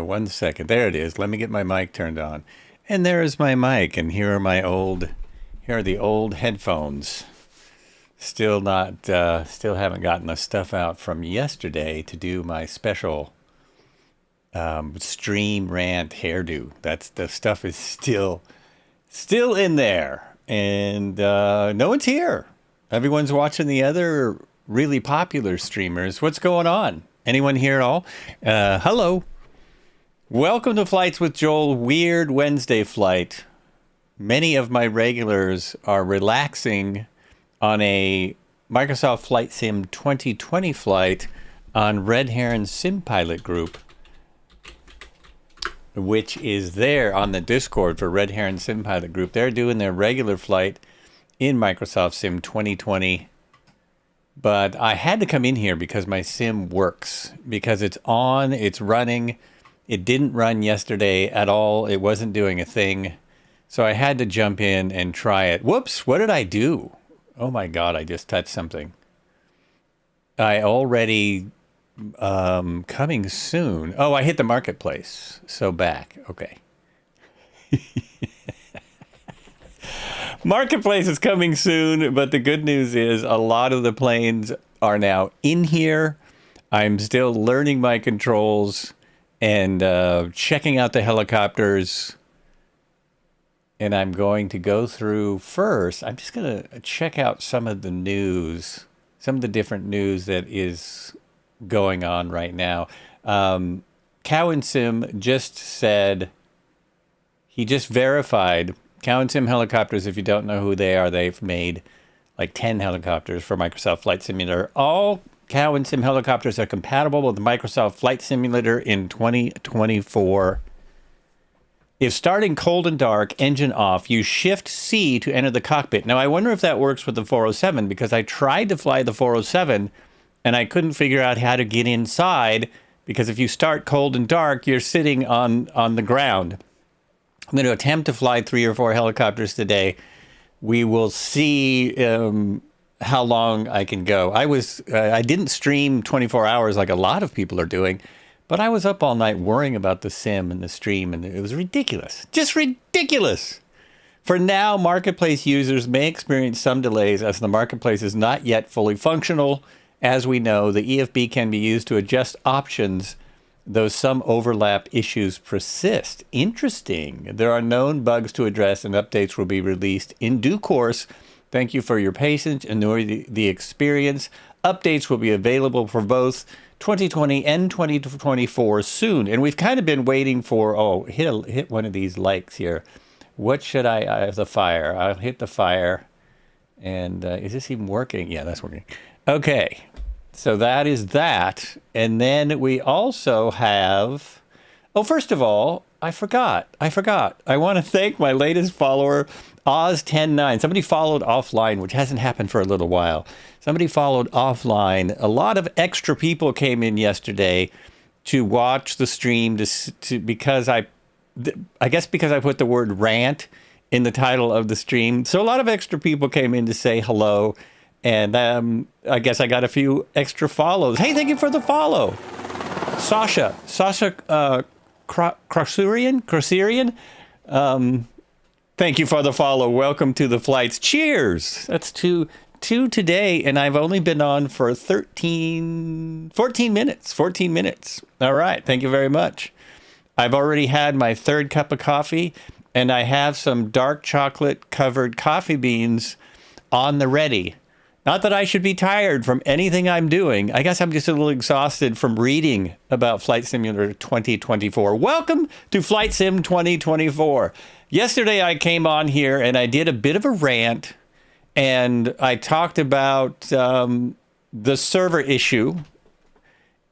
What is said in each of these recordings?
One second. There it is. Let me get my mic turned on. And there is my mic. And here are the old headphones. Still haven't gotten the stuff out from yesterday to do my special stream rant hairdo. The stuff is still in there. And no one's here. Everyone's watching the other really popular streamers. What's going on? Anyone here at all? Hello. Welcome to Flights with Joel. Weird Wednesday flight. Many of my regulars are relaxing on a Microsoft Flight Sim 2020 flight on Red Heron Sim Pilot Group, which is there on the Discord for Red Heron Sim Pilot Group. They're doing their regular flight in Microsoft Sim 2020. But I had to come in here because my sim works, because it's on, it's running. It didn't run yesterday at all. It wasn't doing a thing. So I had to jump in and try it. Whoops, what did I do? Oh my God, I just touched something. I already, coming soon. Oh, I hit the marketplace. So back, okay. Marketplace is coming soon, but the good news is a lot of the planes are now in here. I'm still learning my controls and checking out the helicopters. And I'm going to go through first. I'm just going to check out some of the news, some of the different news that is going on right now. Cow and Sim just said, he just verified Cow and Sim helicopters. If you don't know who they are, they've made like 10 helicopters for Microsoft Flight Simulator. All Cow and Sim helicopters are compatible with Microsoft Flight Simulator in 2024. If starting cold and dark, engine off, you shift C to enter the cockpit. Now, I wonder if that works with the 407, because I tried to fly the 407 and I couldn't figure out how to get inside, because if you start cold and dark, you're sitting on the ground. I'm going to attempt to fly 3 or 4 helicopters today. We will see how long I can go. I didn't stream 24 hours like a lot of people are doing, but I was up all night worrying about the sim and the stream, and it was ridiculous. Just ridiculous. For now, Marketplace users may experience some delays as the Marketplace is not yet fully functional. As we know, the EFB can be used to adjust options, though some overlap issues persist. Interesting. There are known bugs to address, and updates will be released in due course. Thank you for your patience and the experience. Updates will be available for both 2020 and 2024 soon. And we've kind of been waiting for, hit one of these likes here. What should I the fire. I'll hit the fire. And is this even working? Yeah, that's working. Okay. So that is that. And then we also have, first of all, I forgot. I want to thank my latest follower, Oz109. Somebody followed offline, which hasn't happened for a little while. Somebody followed offline. A lot of extra people came in yesterday to watch the stream because I guess because I put the word rant in the title of the stream. So a lot of extra people came in to say hello. And I guess I got a few extra follows. Hey, thank you for the follow. Sasha Krasurian. Thank you for the follow. Welcome to the flights. Cheers. That's two today, and I've only been on for 14 minutes. 14 minutes. All right. Thank you very much. I've already had my 3rd cup of coffee, and I have some dark chocolate covered coffee beans on the ready. Not that I should be tired from anything I'm doing. I guess I'm just a little exhausted from reading about Flight Simulator 2024. Welcome to Flight Sim 2024. Yesterday I came on here and I did a bit of a rant, and I talked about the server issue,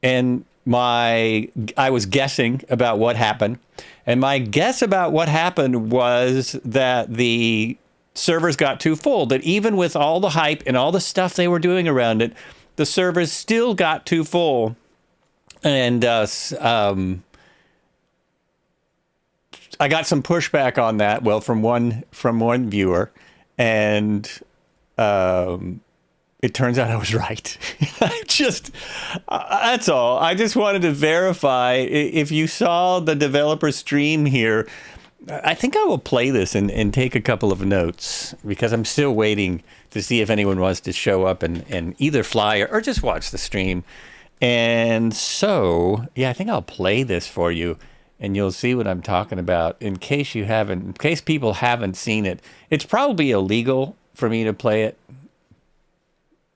and I was guessing about what happened. And my guess about what happened was that the servers got too full, that even with all the hype and all the stuff they were doing around it, the servers still got too full. And I got some pushback on that, well, from one viewer. And it turns out I was right. That's all. I just wanted to verify. If you saw the developer stream here, I think I will play this and take a couple of notes, because I'm still waiting to see if anyone wants to show up and either fly or just watch the stream. And so, yeah, I think I'll play this for you, and you'll see what I'm talking about in case people haven't seen it. It's probably illegal for me to play it.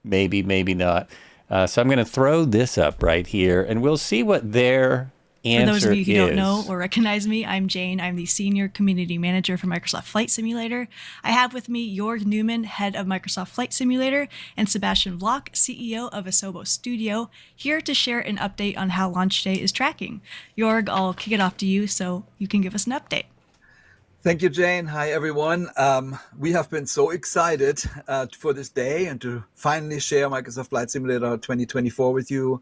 Maybe, maybe not. So I'm going to throw this up right here, and we'll see what their answer is. For those of you who don't know or recognize me, I'm Jane. I'm the Senior Community Manager for Microsoft Flight Simulator. I have with me Jorg Newman, Head of Microsoft Flight Simulator, and Sebastian Vlock, CEO of Asobo Studio, here to share an update on how launch day is tracking. Jorg, I'll kick it off to you so you can give us an update. Thank you, Jane. Hi, everyone. We have been so excited for this day and to finally share Microsoft Flight Simulator 2024 with you.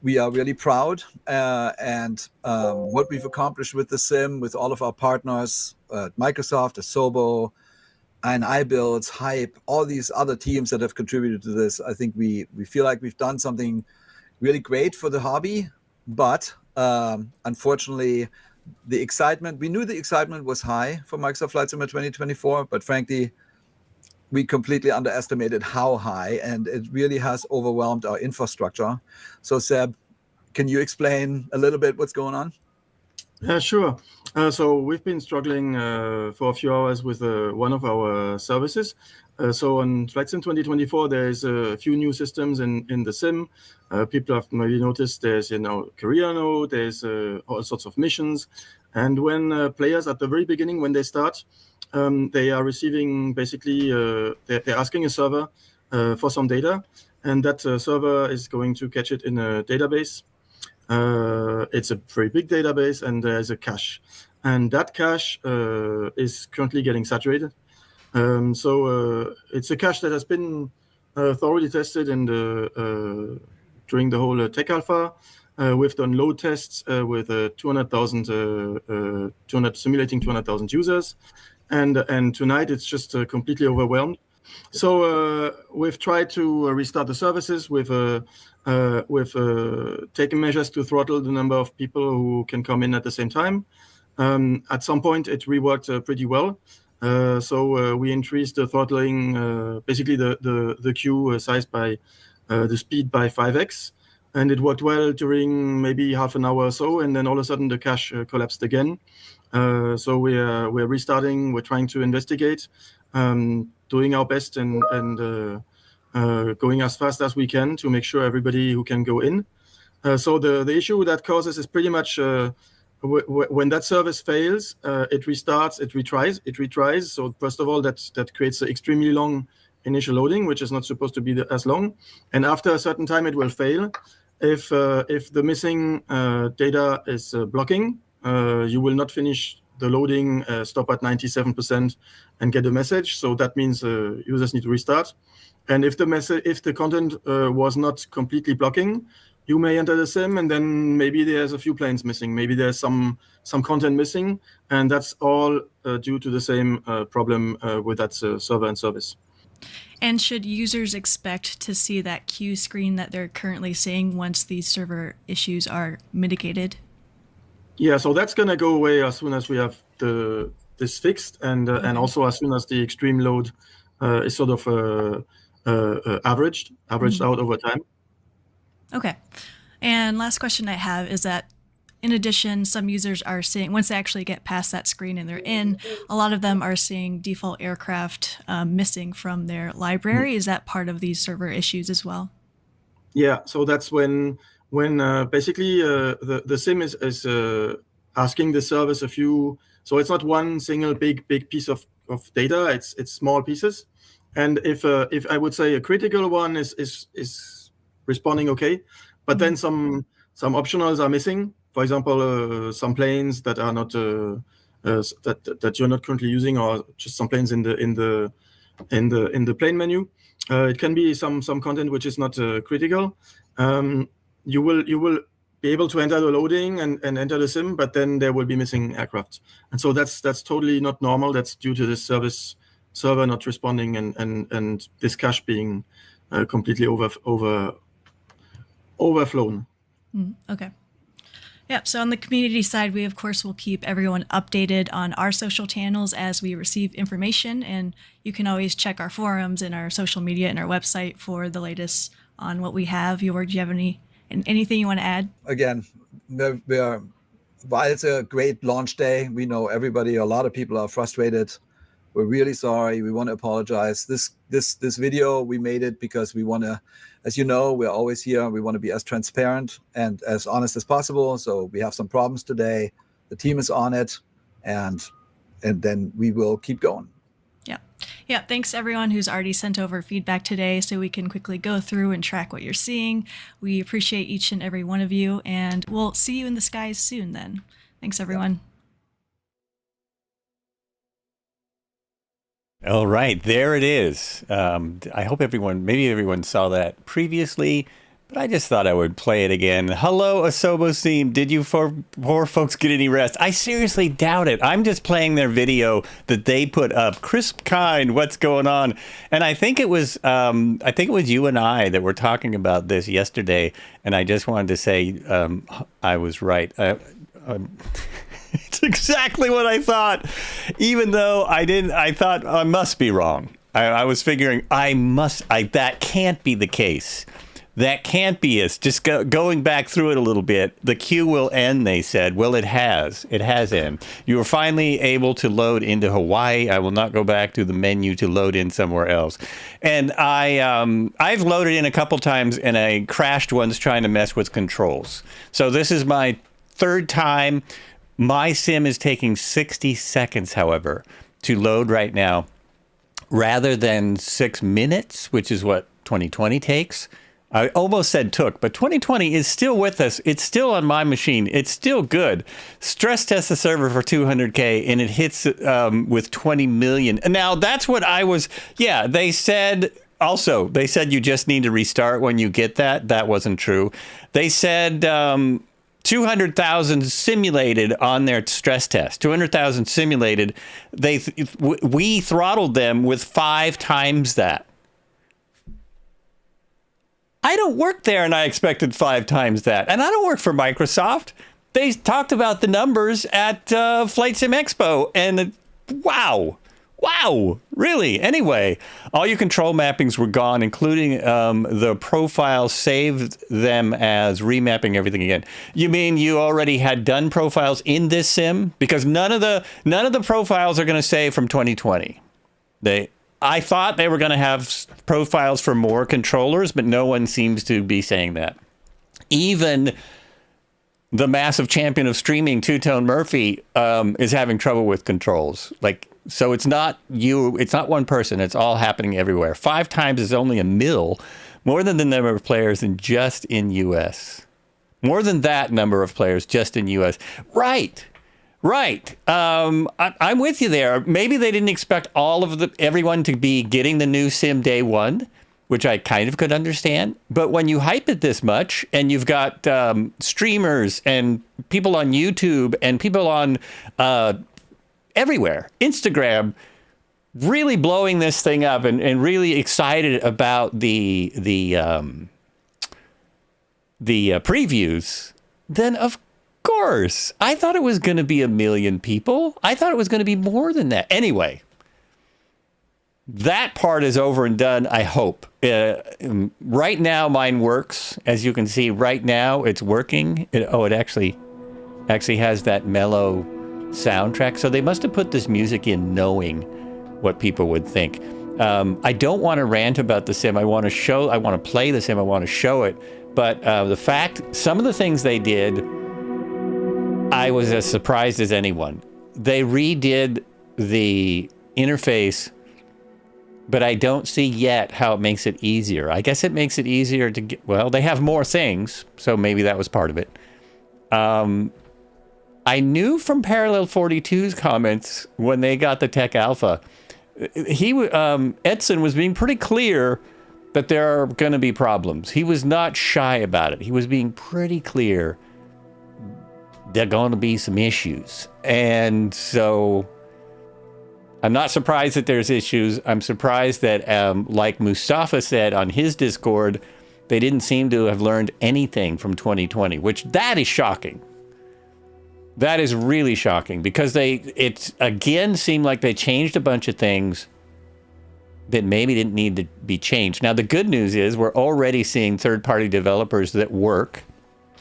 We are really proud and what we've accomplished with the sim, with all of our partners, Microsoft, Asobo, and iBuilds, Hype, all these other teams that have contributed to this. I think we feel like we've done something really great for the hobby, but unfortunately, we knew the excitement was high for Microsoft Flight Simulator 2024, but frankly, we completely underestimated how high, and it really has overwhelmed our infrastructure. So Seb, can you explain a little bit what's going on? Sure. So we've been struggling for a few hours with one of our services. So on Flight Sim 2024, there's a few new systems in the sim. People have maybe noticed there's, career mode, there's all sorts of missions. And when players at the very beginning, when they start, they are receiving basically, they're asking a server for some data, and that server is going to catch it in a database. It's a very big database, and there's a cache. And that cache is currently getting saturated. So it's a cache that has been thoroughly tested during the whole tech alpha. We've done load tests with 200,000 simulating 200,000 users, and tonight it's just completely overwhelmed. So we've tried to restart the services. We've taken measures to throttle the number of people who can come in at the same time. At some point, it reworked pretty well. So we increased the throttling, basically the queue size by the speed by 5x. And it worked well during maybe half an hour or so, and then all of a sudden the cache collapsed again. So we're restarting. We're trying to investigate, doing our best and going as fast as we can to make sure everybody who can go in. So the issue that causes is pretty much when that service fails, it restarts, it retries. So first of all, that creates an extremely long initial loading, which is not supposed to be as long. And after a certain time, it will fail. If the missing data is blocking, you will not finish the loading, stop at 97% and get a message. So that means users need to restart. And if the content was not completely blocking, you may enter the sim, and then maybe there's a few planes missing. Maybe there's some content missing, and that's all due to the same problem with that server and service. And should users expect to see that queue screen that they're currently seeing once these server issues are mitigated? Yeah, so that's going to go away as soon as we have this fixed, and also as soon as the extreme load is sort of averaged out over time. Okay. And last question I have is that, in addition, some users are seeing, once they actually get past that screen and they're in, a lot of them are seeing default aircraft missing from their library. Is that part of these server issues as well? Yeah, so that's when basically the sim is asking the service a few. So it's not one single big piece of data. It's small pieces. And if I would say a critical one is responding okay, but then some optionals are missing. For example, some planes that are not that you're not currently using, or just some planes in the plane menu. It can be some content which is not critical. You will be able to enter the loading and enter the sim, but then there will be missing aircraft. And so that's totally not normal. That's due to the server not responding and this cache being completely overflown. Okay. Yep. So on the community side, we of course will keep everyone updated on our social channels as we receive information, and you can always check our forums and our social media and our website for the latest on what we have. Jorg, do you have anything you want to add? Again, while it's a great launch day, we know a lot of people are frustrated. We're really sorry. We want to apologize. This video, we made it because we want to, as you know, we're always here. We want to be as transparent and as honest as possible. So we have some problems today. The team is on it, and then we will keep going. Yeah. Thanks everyone who's already sent over feedback today so we can quickly go through and track what you're seeing. We appreciate each and every one of you, and we'll see you in the skies soon then. Thanks everyone. All right, there it is. I hope maybe everyone saw that previously, but I just thought I would play it again. Hello, Asobo team. Did you poor folks get any rest? I seriously doubt it. I'm just playing their video that they put up. Crisp Kind, what's going on? And I think it was you and I that were talking about this yesterday, and I just wanted to say I was right. It's exactly what I thought, even though I thought I must be wrong. I was figuring that can't be the case. That can't be it. Just going back through it a little bit, the queue will end, they said. Well, it has. It has end. You were finally able to load into Hawaii. I will not go back to the menu to load in somewhere else. And I've loaded in a couple times, and I crashed once trying to mess with controls. So this is my third time. My sim is taking 60 seconds, however, to load right now, rather than 6 minutes, which is what 2020 takes. I almost said took, but 2020 is still with us. It's still on my machine. It's still good. Stress test the server for 200K, and it hits with 20 million. Now, that's what I was... Yeah, they said you just need to restart when you get that. That wasn't true. They said... 200,000 simulated on their stress test. 200,000 simulated. We throttled them with 5 times that. I don't work there, and I expected 5 times that. And I don't work for Microsoft. They talked about the numbers at Flight Sim Expo, and wow, really? Anyway, all your control mappings were gone, including the profile saved them as remapping everything again. You mean you already had done profiles in this sim? Because none of the profiles are going to save from 2020. I thought they were going to have profiles for more controllers, but no one seems to be saying that. Even the massive champion of streaming, Two-Tone Murphy, is having trouble with controls. So it's not one person. It's all happening everywhere. 5 times is only a mil, more than the number of players just in U.S. More than that number of players just in U.S. Right. I'm with you there. Maybe they didn't expect everyone to be getting the new sim day one, which I kind of could understand. But when you hype it this much, and you've got streamers and people on YouTube and people on everywhere, Instagram, really blowing this thing up and really excited about the previews, then of course, I thought it was going to be 1 million people. I thought it was going to be more than that. Anyway, that part is over and done, I hope. Right now, mine works. As you can see, right now, it's working. It actually has that mellow soundtrack. So they must have put this music in knowing what people would think. I don't want to rant about the sim. I want to play the sim. I want to show it. But some of the things they did, I was as surprised as anyone. They redid the interface, but I don't see yet how it makes it easier. I guess it makes it easier to get, they have more things, so maybe that was part of it. I knew from Parallel 42's comments when they got the Tech Alpha, Edson was being pretty clear that there are going to be problems. He was not shy about it. He was being pretty clear. There are going to be some issues. And so I'm not surprised that there's issues. I'm surprised that, like Mustafa said on his Discord, they didn't seem to have learned anything from 2020, which that is shocking. That is really shocking because it again seemed like they changed a bunch of things that maybe didn't need to be changed. Now, the good news is we're already seeing third-party developers that work.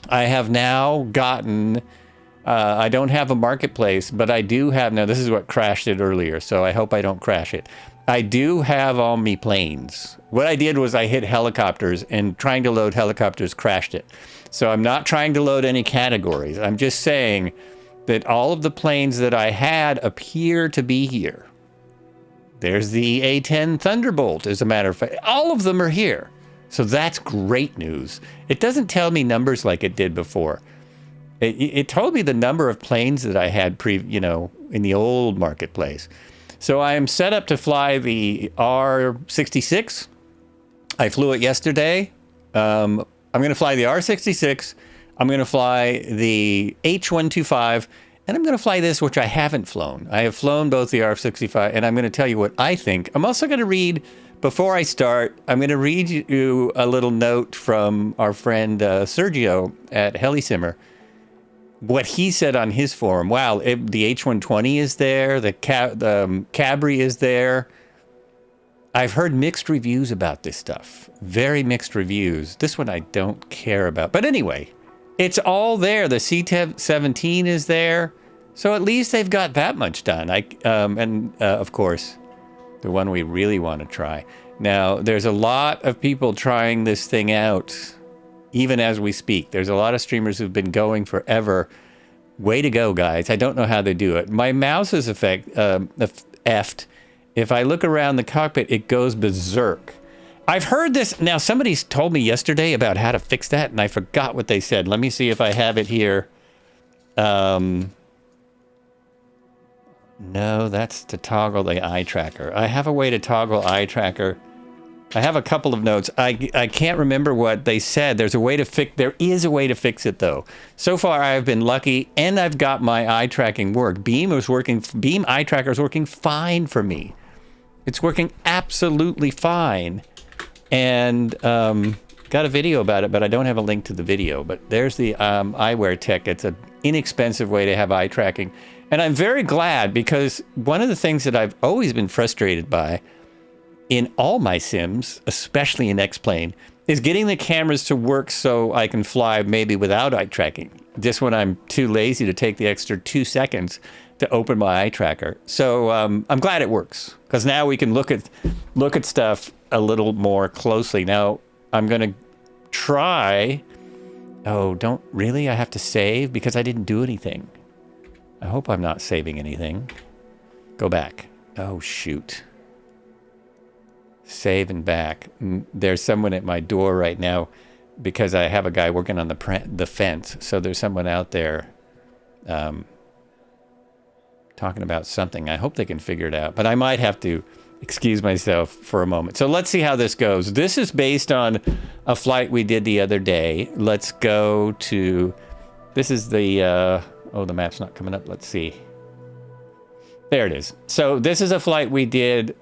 I have now gotten, I don't have a marketplace, but I do have, now this is what crashed it earlier, so I hope I don't crash it. I do have all me planes. What I did was I hit helicopters, and trying to load helicopters crashed it. So I'm not trying to load any categories. I'm just saying that all of the planes that I had appear to be here. There's the A-10 Thunderbolt, as a matter of fact. All of them are here. So that's great news. It doesn't tell me numbers like it did before. It told me the number of planes that I had in the old marketplace. So I am set up to fly the R66. I flew it yesterday. I'm going to fly the R66, I'm going to fly the H125, and I'm going to fly this, which I haven't flown. I have flown both the R65, and I'm going to tell you what I think. I'm also going to read, before I start, I'm going to read you a little note from our friend Sergio at Helisimmer, what he said on his forum. Wow, the H120 is there, the Cabri is there. I've heard mixed reviews about this stuff. Very mixed reviews. This one I don't care about. But anyway, it's all there. The C-17 is there. So at least they've got that much done. Of course, the one we really want to try. Now, there's a lot of people trying this thing out, even as we speak. There's a lot of streamers who've been going forever. Way to go, guys. I don't know how they do it. My mouse is effed. If I look around the cockpit, it goes berserk. I've heard this. Now, somebody's told me yesterday about how to fix that, and I forgot what they said. Let me see if I have it here. No, that's to toggle the eye tracker. I have a way to toggle eye tracker. I have a couple of notes. I can't remember what they said. There is a way to fix it, though. So far, I've been lucky, and I've got my eye tracking work. Beam eye tracker is working fine for me. It's working absolutely fine. And got a video about it, but I don't have a link to the video. But there's the eyewear tech. It's an inexpensive way to have eye tracking. And I'm very glad, because one of the things that I've always been frustrated by in all my sims, especially in X-Plane, is getting the cameras to work so I can fly maybe without eye tracking. Just when I'm too lazy to take the extra 2 seconds to open my eye tracker. So I'm glad it works, because now we can look at stuff a little more closely. Now I'm going to try. Oh, don't really? I have to save because I didn't do anything. I hope I'm not saving anything. Go back. Oh, shoot. Save and back. There's someone at my door right now because I have a guy working on the fence. So there's someone out there talking about something. I hope they can figure it out, but I might have to excuse myself for a moment. So let's see how this goes. This is based on a flight we did the other day. Let's go to, this is the, oh, the map's not coming up. Let's see. There it is. So this is a flight we did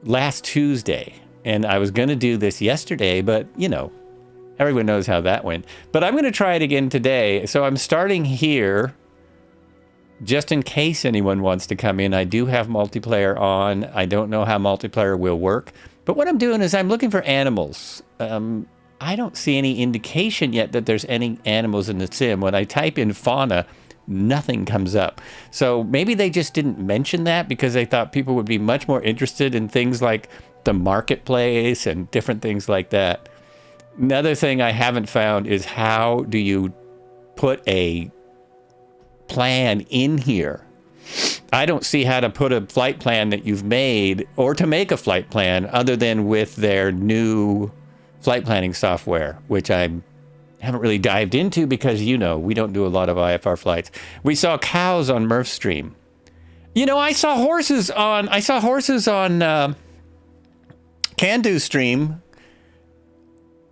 last Tuesday, and I was going to do this yesterday, but you know, everyone knows how that went. But I'm going to try it again today. So I'm starting here just in case anyone wants to come in. I do have multiplayer on. I don't know how multiplayer will work, but what I'm doing is I'm looking for animals. I don't see any indication yet that there's any animals in the sim. When I type in fauna, nothing comes up. So maybe they just didn't mention that because they thought people would be much more interested in things like the marketplace and different things like that. Another thing I haven't found is how do you put a plan in here. I don't see how to put a flight plan that you've made or to make a flight plan other than with their new flight planning software, which I haven't really dived into because, you know, we don't do a lot of IFR flights. We saw cows on Murph's stream. You know, I saw horses on Kandu's stream,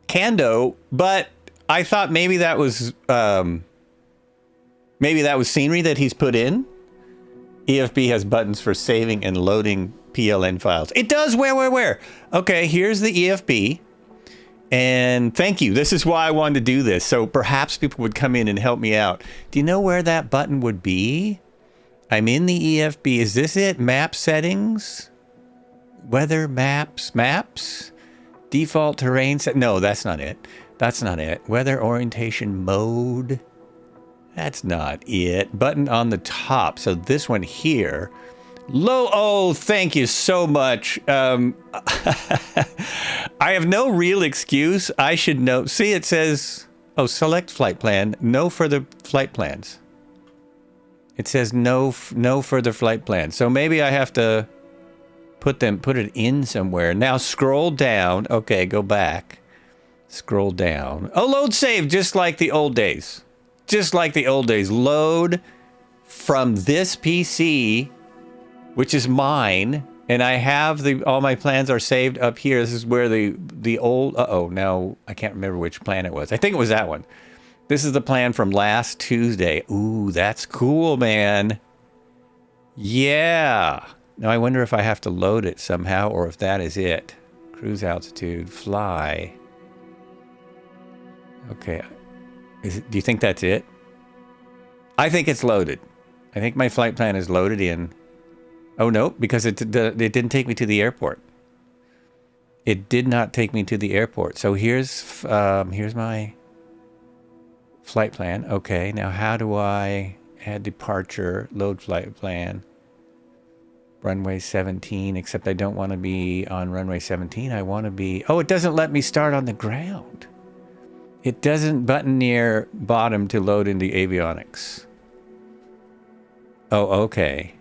Kando, but I thought maybe that was scenery that he's put in. EFB has buttons for saving and loading PLN files. It does. Where? Okay, here's the EFB. And thank you. This is why I wanted to do this. So perhaps people would come in and help me out. Do you know where that button would be? I'm in the EFB. Is this it? Map settings? Weather maps? Default terrain set? No, that's not it. That's not it. Weather orientation mode? That's not it. Button on the top. So this one here. Oh, thank you so much. I have no real excuse. I should know. See, it says, select flight plan. No further flight plans. It says no further flight plans. So maybe I have to put it in somewhere. Now scroll down. Okay, go back. Scroll down. Oh, load save, just like the old days. Just like the old days. Load from this PC, which is mine, and I have all my plans are saved up here. This is where the old, now I can't remember which plan it was. I think it was that one. This is the plan from last Tuesday. Ooh, that's cool, man. Yeah. Now I wonder if I have to load it somehow or if that is it. Cruise altitude, fly. Okay. Do you think that's it? I think it's loaded. I think my flight plan is loaded in. Oh, no, because it didn't take me to the airport. It did not take me to the airport. So here's my flight plan. Okay, now how do I add departure, load flight plan? Runway 17, except I don't want to be on runway 17. I want to be... Oh, it doesn't let me start on the ground. It doesn't button near bottom to load into avionics. Oh, okay.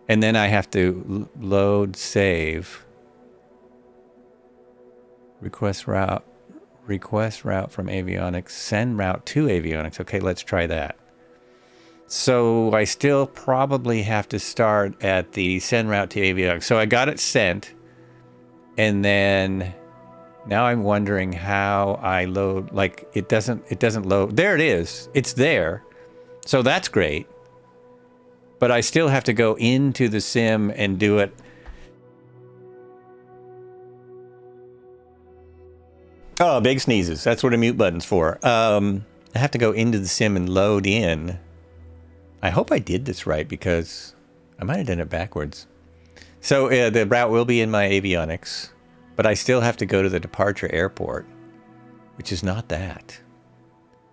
And then I have to load, save. Request route from avionics, send route to avionics. Okay, let's try that. So I still probably have to start at the send route to avionics. So I got it sent, and then now I'm wondering how I load. Like it doesn't load. There it is. It's there. So that's great. But I still have to go into the sim and do it. Oh, big sneezes. That's what a mute button's for. I have to go into the sim and load in. I hope I did this right because I might have done it backwards. So the route will be in my avionics, but I still have to go to the departure airport, which is not that.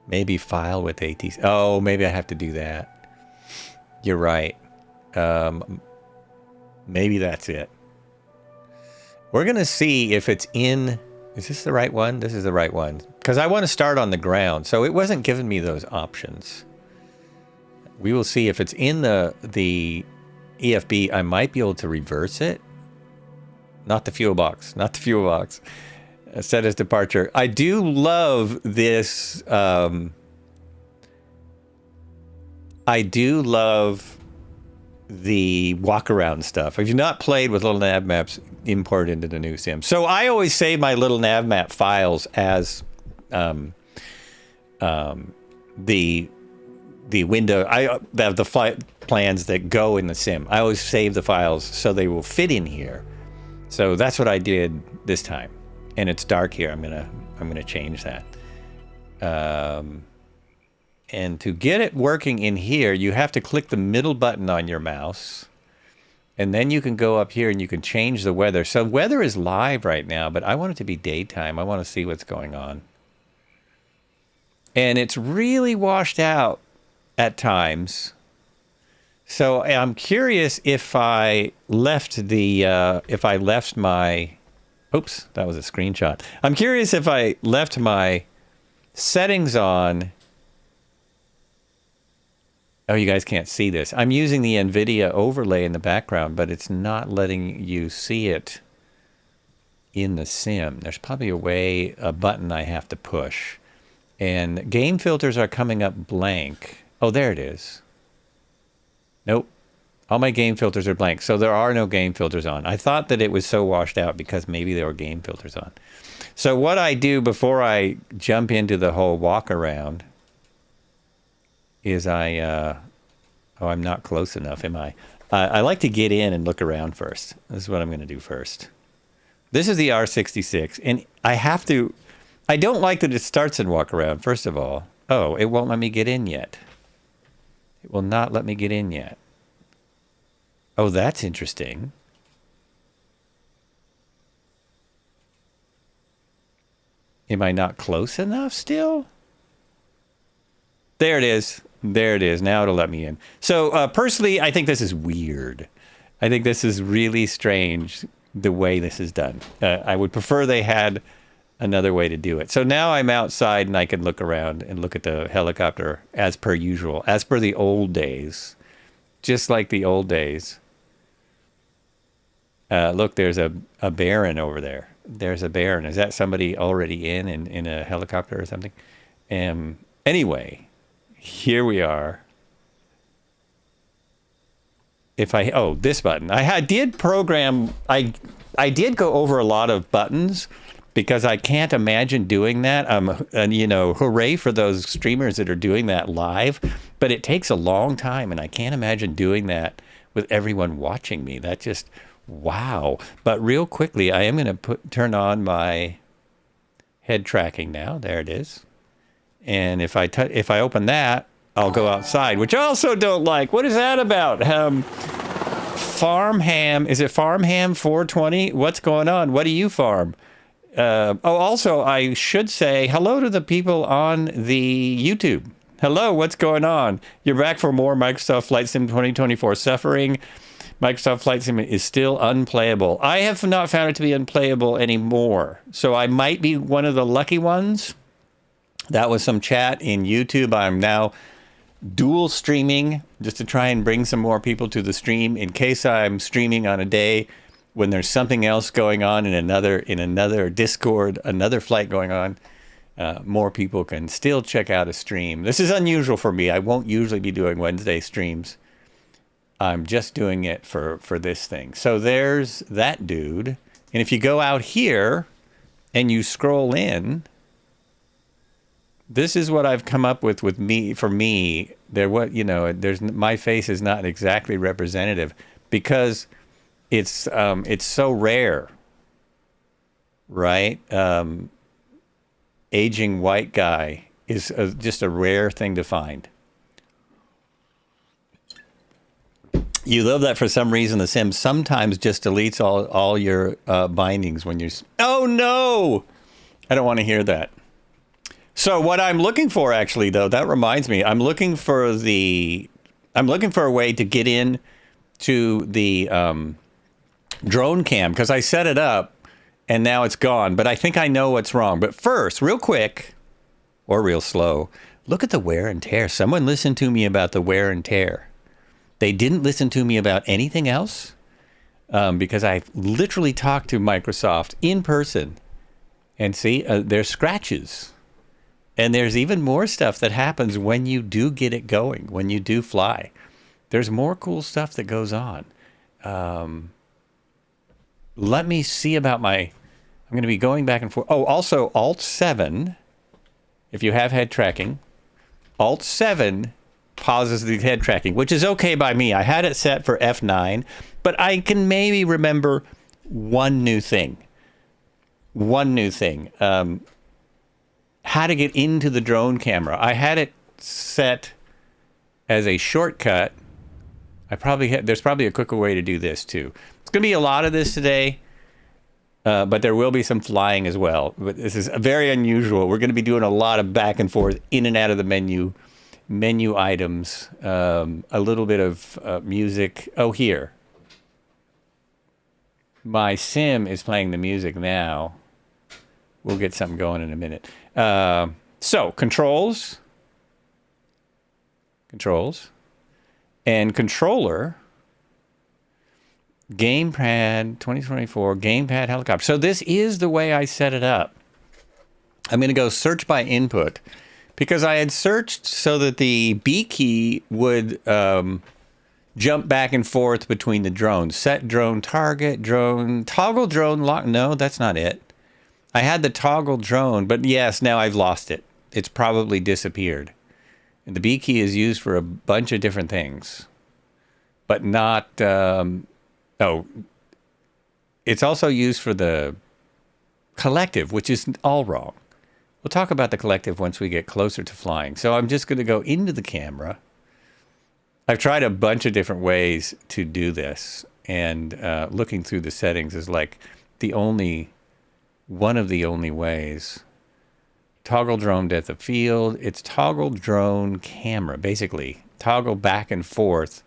Maybe file with ATC. Oh, maybe I have to do that. You're right. Maybe that's it. We're going to see if it's in... Is this the right one? This is the right one. Because I want to start on the ground, so it wasn't giving me those options. We will see if it's in the EFB. I might be able to reverse it. Not the fuel box. Not the fuel box. Set as departure. I do love this... I do love the walk around stuff. If you've not played with little nav maps, import into the new sim. So I always save my little nav map files as the window. I have the flight plans that go in the sim. I always save the files so they will fit in here. So that's what I did this time. And it's dark here. I'm gonna change that. And to get it working in here, you have to click the middle button on your mouse. And then you can go up here and you can change the weather. So weather is live right now, but I want it to be daytime. I want to see what's going on. And it's really washed out at times. So I'm curious if I left my... Oops, that was a screenshot. I'm curious if I left my settings on... Oh, you guys can't see this. I'm using the NVIDIA overlay in the background, but it's not letting you see it in the sim. There's probably a button I have to push. And game filters are coming up blank. Oh, there it is. Nope. All my game filters are blank, so there are no game filters on. I thought that it was so washed out because maybe there were game filters on. So what I do before I jump into the whole walk around is I Oh, I'm not close enough, am I? I like to get in and look around first. This is what I'm going to do first. This is the R66, and I don't like that it starts and walk around, first of all. Oh, it won't let me get in yet. It will not let me get in yet. Oh, that's interesting. Am I not close enough still? There it is. There it is. Now it'll let me in. So personally, I think this is weird. I think this is really strange, the way this is done. I would prefer they had another way to do it. So now I'm outside and I can look around and look at the helicopter as per usual, as per the old days, just like the old days. Look, there's a Baron over there. There's a Baron. Is that somebody already in a helicopter or something? Anyway, here we are. This button. I did go over a lot of buttons because I can't imagine doing that. And hooray for those streamers that are doing that live, but it takes a long time and I can't imagine doing that with everyone watching me. That just, wow. But real quickly, I am going to turn on my head tracking now. There it is. And if I open that, I'll go outside, which I also don't like. What is that about? Farm ham. Is it Farm Ham 420? What's going on? What do you farm? Also, I should say hello to the people on the YouTube. Hello, what's going on? You're back for more Microsoft Flight Sim 2024 suffering. Microsoft Flight Sim is still unplayable. I have not found it to be unplayable anymore. So I might be one of the lucky ones. That was some chat in YouTube. I'm now dual streaming just to try and bring some more people to the stream in case I'm streaming on a day when there's something else going on in another Discord, another flight going on. More people can still check out a stream. This is unusual for me. I won't usually be doing Wednesday streams. I'm just doing it for this thing. So there's that dude. And if you go out here and you scroll in, this is what I've come up with me. For me, my face is not exactly representative because it's so rare, right? Aging white guy is just a rare thing to find. You love that for some reason. The sim sometimes just deletes all your bindings when you're. Oh no! I don't want to hear that. So what I'm looking for, actually, though, that reminds me, I'm looking for a way to get in to the drone cam because I set it up and now it's gone. But I think I know what's wrong. But first, real quick or real slow, look at the wear and tear. Someone listened to me about the wear and tear. They didn't listen to me about anything else because I literally talked to Microsoft in person and see there's scratches. And there's even more stuff that happens when you do get it going, when you do fly. There's more cool stuff that goes on. Let me see about I'm going to be going back and forth. Oh, also Alt-7, if you have head tracking, Alt-7 pauses the head tracking, which is okay by me. I had it set for F9, but I can maybe remember one new thing. How to get into the drone camera. I had it set as a shortcut. There's probably a quicker way to do this too. It's going to be a lot of this today, but there will be some flying as well. But this is very unusual. We're going to be doing a lot of back and forth in and out of the menu items, a little bit of music. Oh, here. My sim is playing the music now. We'll get something going in a minute. So controls, and controller, gamepad 2024, gamepad helicopter. So this is the way I set it up. I'm going to go search by input because I had searched so that the B key would jump back and forth between the drones. Set drone target, drone, toggle drone lock. No, that's not it. I had the toggle drone, but yes, now I've lost it. It's probably disappeared. And the B key is used for a bunch of different things, but not, it's also used for the collective, which is all wrong. We'll talk about the collective once we get closer to flying. So I'm just going to go into the camera. I've tried a bunch of different ways to do this, and looking through the settings is like one of the only ways. Toggle drone depth of field. It's toggle drone camera, basically. Toggle back and forth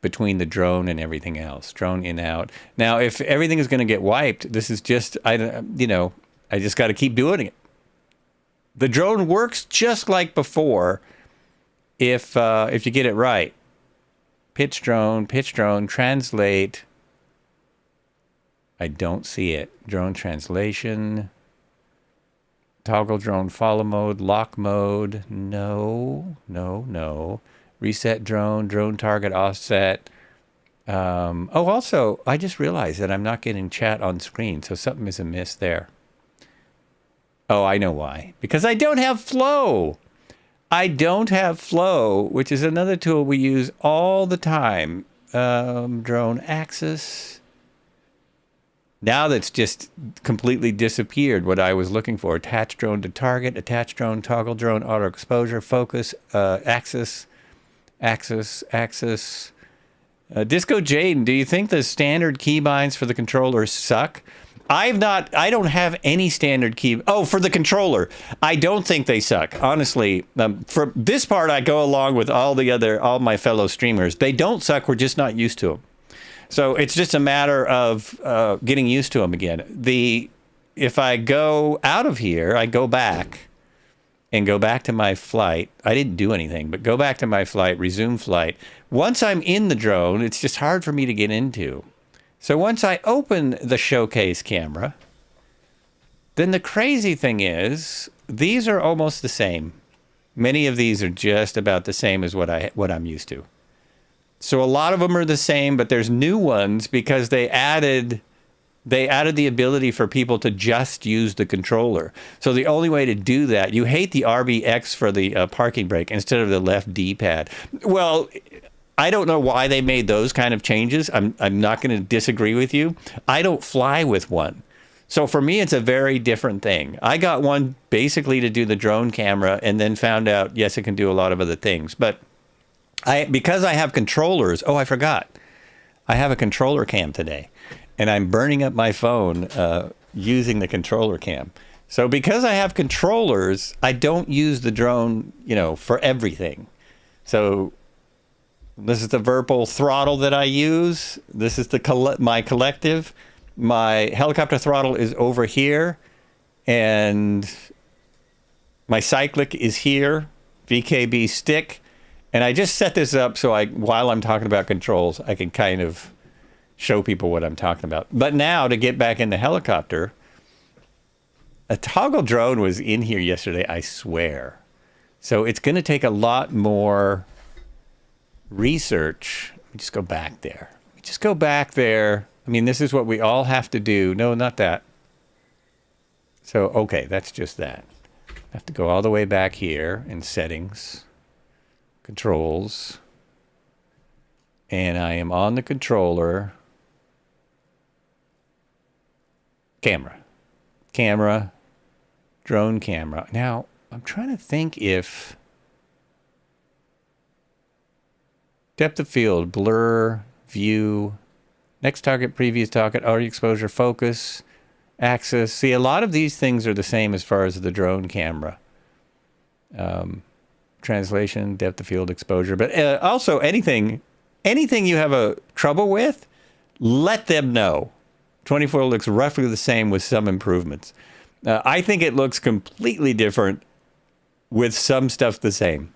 between the drone and everything else. Drone in, out. Now, if everything is going to get wiped, this is just, I just got to keep doing it. The drone works just like before if you get it right. Pitch drone, translate. I don't see it. Drone translation. Toggle drone follow mode, lock mode. No. Reset drone target offset. Also, I just realized that I'm not getting chat on screen, so something is amiss there. Oh, I know why. Because I don't have flow. I don't have flow, which is another tool we use all the time. Drone axis. Now that's just completely disappeared, what I was looking for. Attach drone to target, attach drone, toggle drone, auto exposure, focus, axis. Disco Jaden, do you think the standard keybinds for the controller suck? I don't have any standard key. Oh, for the controller. I don't think they suck. Honestly, for this part, I go along with all my fellow streamers. They don't suck. We're just not used to them. So it's just a matter of getting used to them again. If I go out of here, I go back and go back to my flight. I didn't do anything, but go back to my flight, resume flight. Once I'm in the drone, it's just hard for me to get into. So once I open the showcase camera, then the crazy thing is, these are almost the same. Many of these are just about the same as what I'm used to. So a lot of them are the same, but there's new ones because they added the ability for people to just use the controller. So the only way to do that, you hate the RBX for the parking brake instead of the left D-pad. Well, I don't know why they made those kind of changes. I'm not going to disagree with you. I don't fly with one. So for me, it's a very different thing. I got one basically to do the drone camera and then found out, yes, it can do a lot of other things. But because I have controllers, I forgot. I have a controller cam today, and I'm burning up my phone using the controller cam. So because I have controllers, I don't use the drone, for everything. So this is the Virpil throttle that I use. This is my collective. My helicopter throttle is over here, and my cyclic is here, VKB stick. And I just set this up so while I'm talking about controls, I can kind of show people what I'm talking about. But now to get back in the helicopter, a toggle drone was in here yesterday, I swear. So it's going to take a lot more research. Let me just go back there. I mean, this is what we all have to do. No, not that. So, okay, that's just that. I have to go all the way back here in settings. Controls, and I am on the controller. Camera, drone camera. Now, I'm trying to think if depth of field, blur, view, next target, previous target, auto exposure, focus, axis. See, a lot of these things are the same as far as the drone camera. Translation, depth of field, exposure, but also anything you have a trouble with, let them know. 24 looks roughly the same with some improvements. I think it looks completely different with some stuff the same.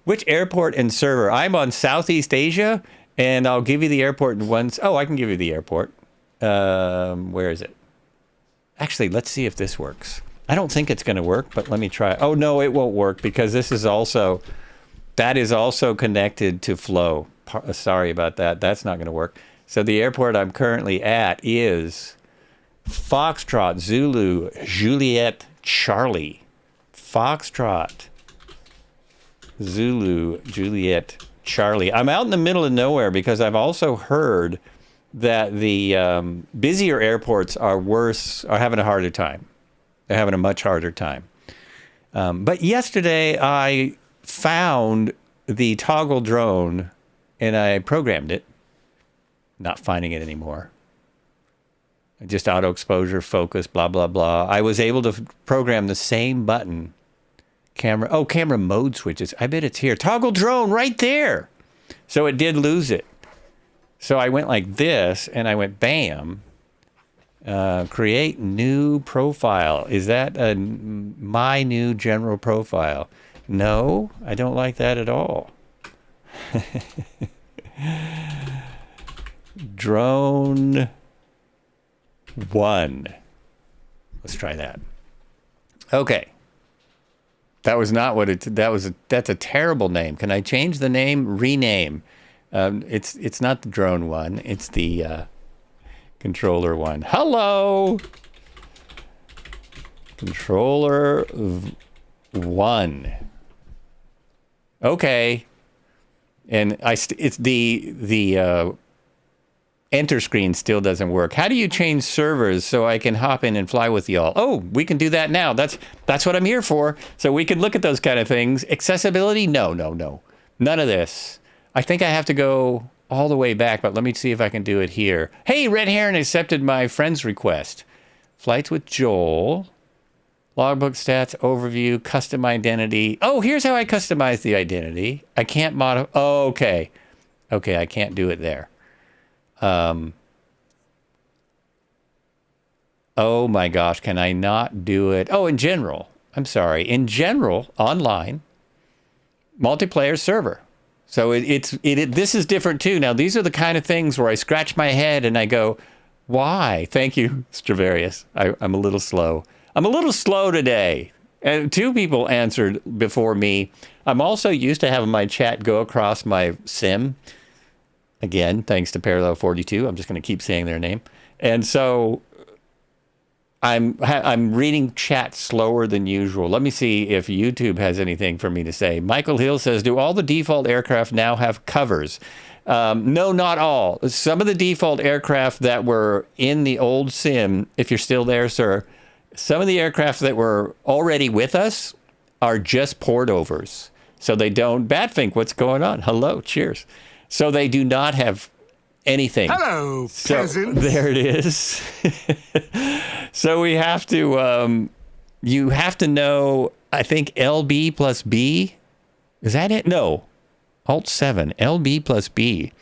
Which airport and server? I'm on Southeast Asia, and I'll give you the airport once. Oh, I can give you the airport. Where is it? Actually, let's see if this works. I don't think it's going to work, but let me try. Oh, no, it won't work because that is also connected to Flow. Sorry about that. That's not going to work. So the airport I'm currently at is Foxtrot, Zulu, Juliet, Charlie. Foxtrot, Zulu, Juliet, Charlie. I'm out in the middle of nowhere because I've also heard that the busier airports are having a harder time. They're having a much harder time. But yesterday I found the toggle drone and I programmed it. Not finding it anymore. Just auto exposure, focus, blah, blah, blah. I was able to program the same button. Camera mode switches. I bet it's here. Toggle drone right there. So it did lose it. So I went like this and I went bam. Create new profile. Is that my new general profile? No, I don't like that at all. Drone 1. Let's try that. Okay. That was not what that's a terrible name. Can I change the name? Rename. It's not the drone 1. It's the controller 1. Hello. Controller 1. Okay. And it's the enter screen still doesn't work. How do you change servers so I can hop in and fly with y'all? Oh, we can do that now. That's what I'm here for. So we can look at those kind of things. Accessibility? No. None of this. I think I have to go all the way back, but let me see if I can do it here. Hey, Red Heron accepted my friend's request. Flights with Joel. Logbook stats, overview, custom identity. Oh, here's how I customize the identity. I can't modify. Oh, okay. Okay, I can't do it there. Oh my gosh, can I not do it? Oh, in general. I'm sorry. In general, online, multiplayer server. So this is different too. Now, these are the kind of things where I scratch my head and I go, why? Thank you, Stravarius. I'm a little slow. I'm a little slow today. And 2 people answered before me. I'm also used to having my chat go across my sim. Again, thanks to Parallel 42. I'm just going to keep saying their name. And so I'm reading chat slower than usual. Let me see if YouTube has anything for me to say. Michael Hill says, do all the default aircraft now have covers? No, not all. Some of the default aircraft that were in the old sim, if you're still there, sir, some of the aircraft that were already with us are just port overs. So they don't. Badfink, what's going on? Hello, cheers. So they do not have anything. Hello, peasant. There it is. So we have to, you have to know, I think LB plus B. Is that it? No. Alt 7, LB plus B.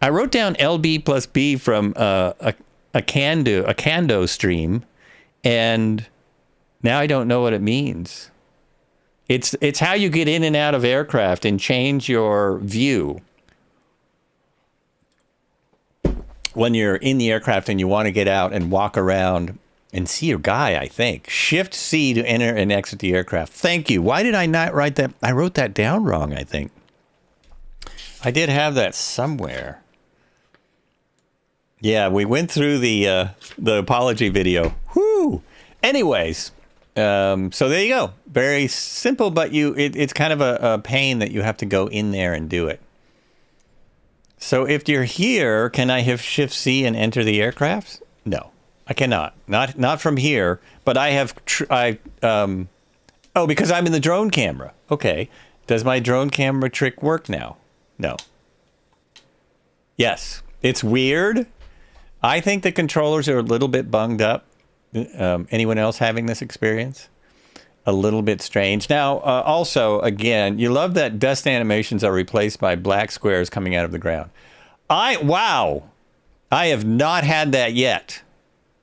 I wrote down LB plus B from a Kando stream, and now I don't know what it means. It's how you get in and out of aircraft and change your view. When you're in the aircraft and you want to get out and walk around and see your guy, I think. Shift C to enter and exit the aircraft. Thank you. Why did I not write that? I wrote that down wrong, I think. I did have that somewhere. Yeah, we went through the apology video. Whoo! Anyways, so there you go. Very simple, but it's kind of a pain that you have to go in there and do it. So if you're here, can I hit Shift C and enter the aircraft? No, I cannot. Not from here. But I have. Oh, because I'm in the drone camera. Okay. Does my drone camera trick work now? No. Yes. It's weird. I think the controllers are a little bit bunged up. Anyone else having this experience? A little bit strange. Now, also, again, you love that dust animations are replaced by black squares coming out of the ground. Wow. I have not had that yet.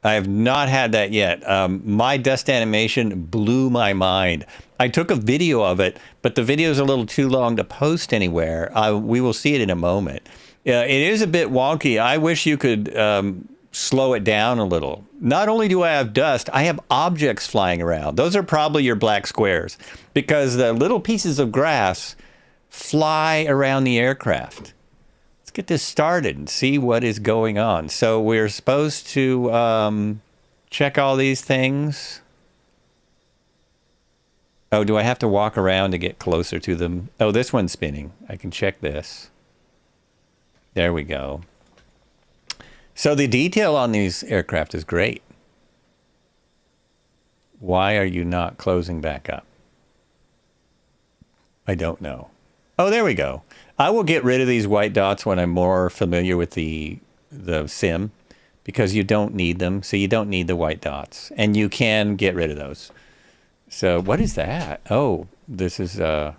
My dust animation blew my mind. I took a video of it, but the video is a little too long to post anywhere. We will see it in a moment. It is a bit wonky. I wish you could slow it down a little. Not only do I have dust, I have objects flying around. Those are probably your black squares because the little pieces of grass fly around the aircraft. Let's get this started and see what is going on. So we're supposed to check all these things. Oh, do I have to walk around to get closer to them? Oh, this one's spinning. I can check this. There we go. So the detail on these aircraft is great. Why are you not closing back up? I don't know. Oh, there we go. I will get rid of these white dots when I'm more familiar with the sim, because you don't need them. So you don't need the white dots, and you can get rid of those. So what is that? Oh, this is that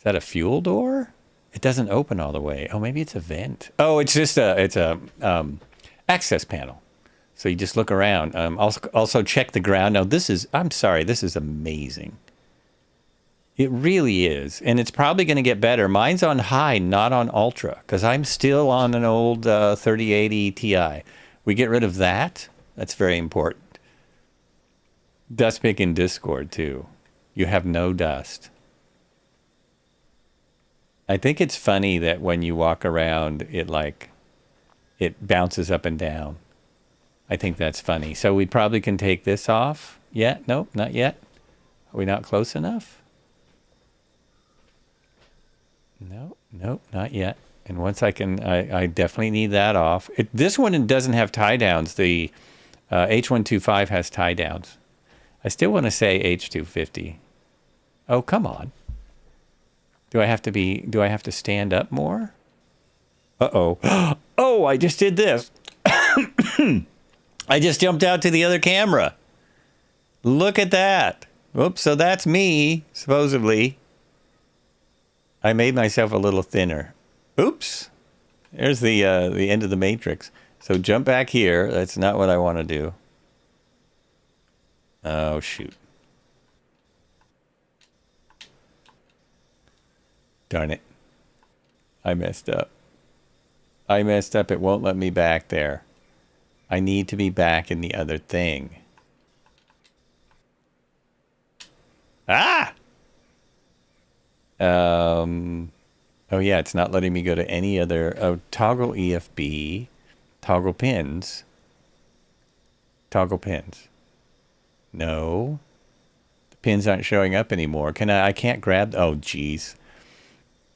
a fuel door? It doesn't open all the way. Oh, maybe it's a vent. Oh, it's just a access panel. So you just look around. Also check the ground. Now I'm sorry, this is amazing. It really is. And it's probably going to get better. Mine's on high, not on ultra, because I'm still on an old 3080 Ti. We get rid of that. That's very important. Dust pick in Discord, too. You have no dust. I think it's funny that when you walk around, it bounces up and down. I think that's funny. So we probably can take this off. Yeah? Nope, not yet. Are we not close enough? Nope, not yet. And once I definitely need that off. This one doesn't have tie downs. The H125 has tie downs. I still want to say H250. Oh, come on. Do I have to stand up more? Uh-oh. Oh, I just did this. I just jumped out to the other camera. Look at that. Oops, so that's me, supposedly. I made myself a little thinner. Oops. There's the end of the matrix. So jump back here. That's not what I want to do. Oh, shoot. Darn it. I messed up. It won't let me back there. I need to be back in the other thing. Ah! Oh yeah, it's not letting me go to any other. Oh, toggle EFB, toggle pins. No, the pins aren't showing up anymore. I can't grab. Oh, geez.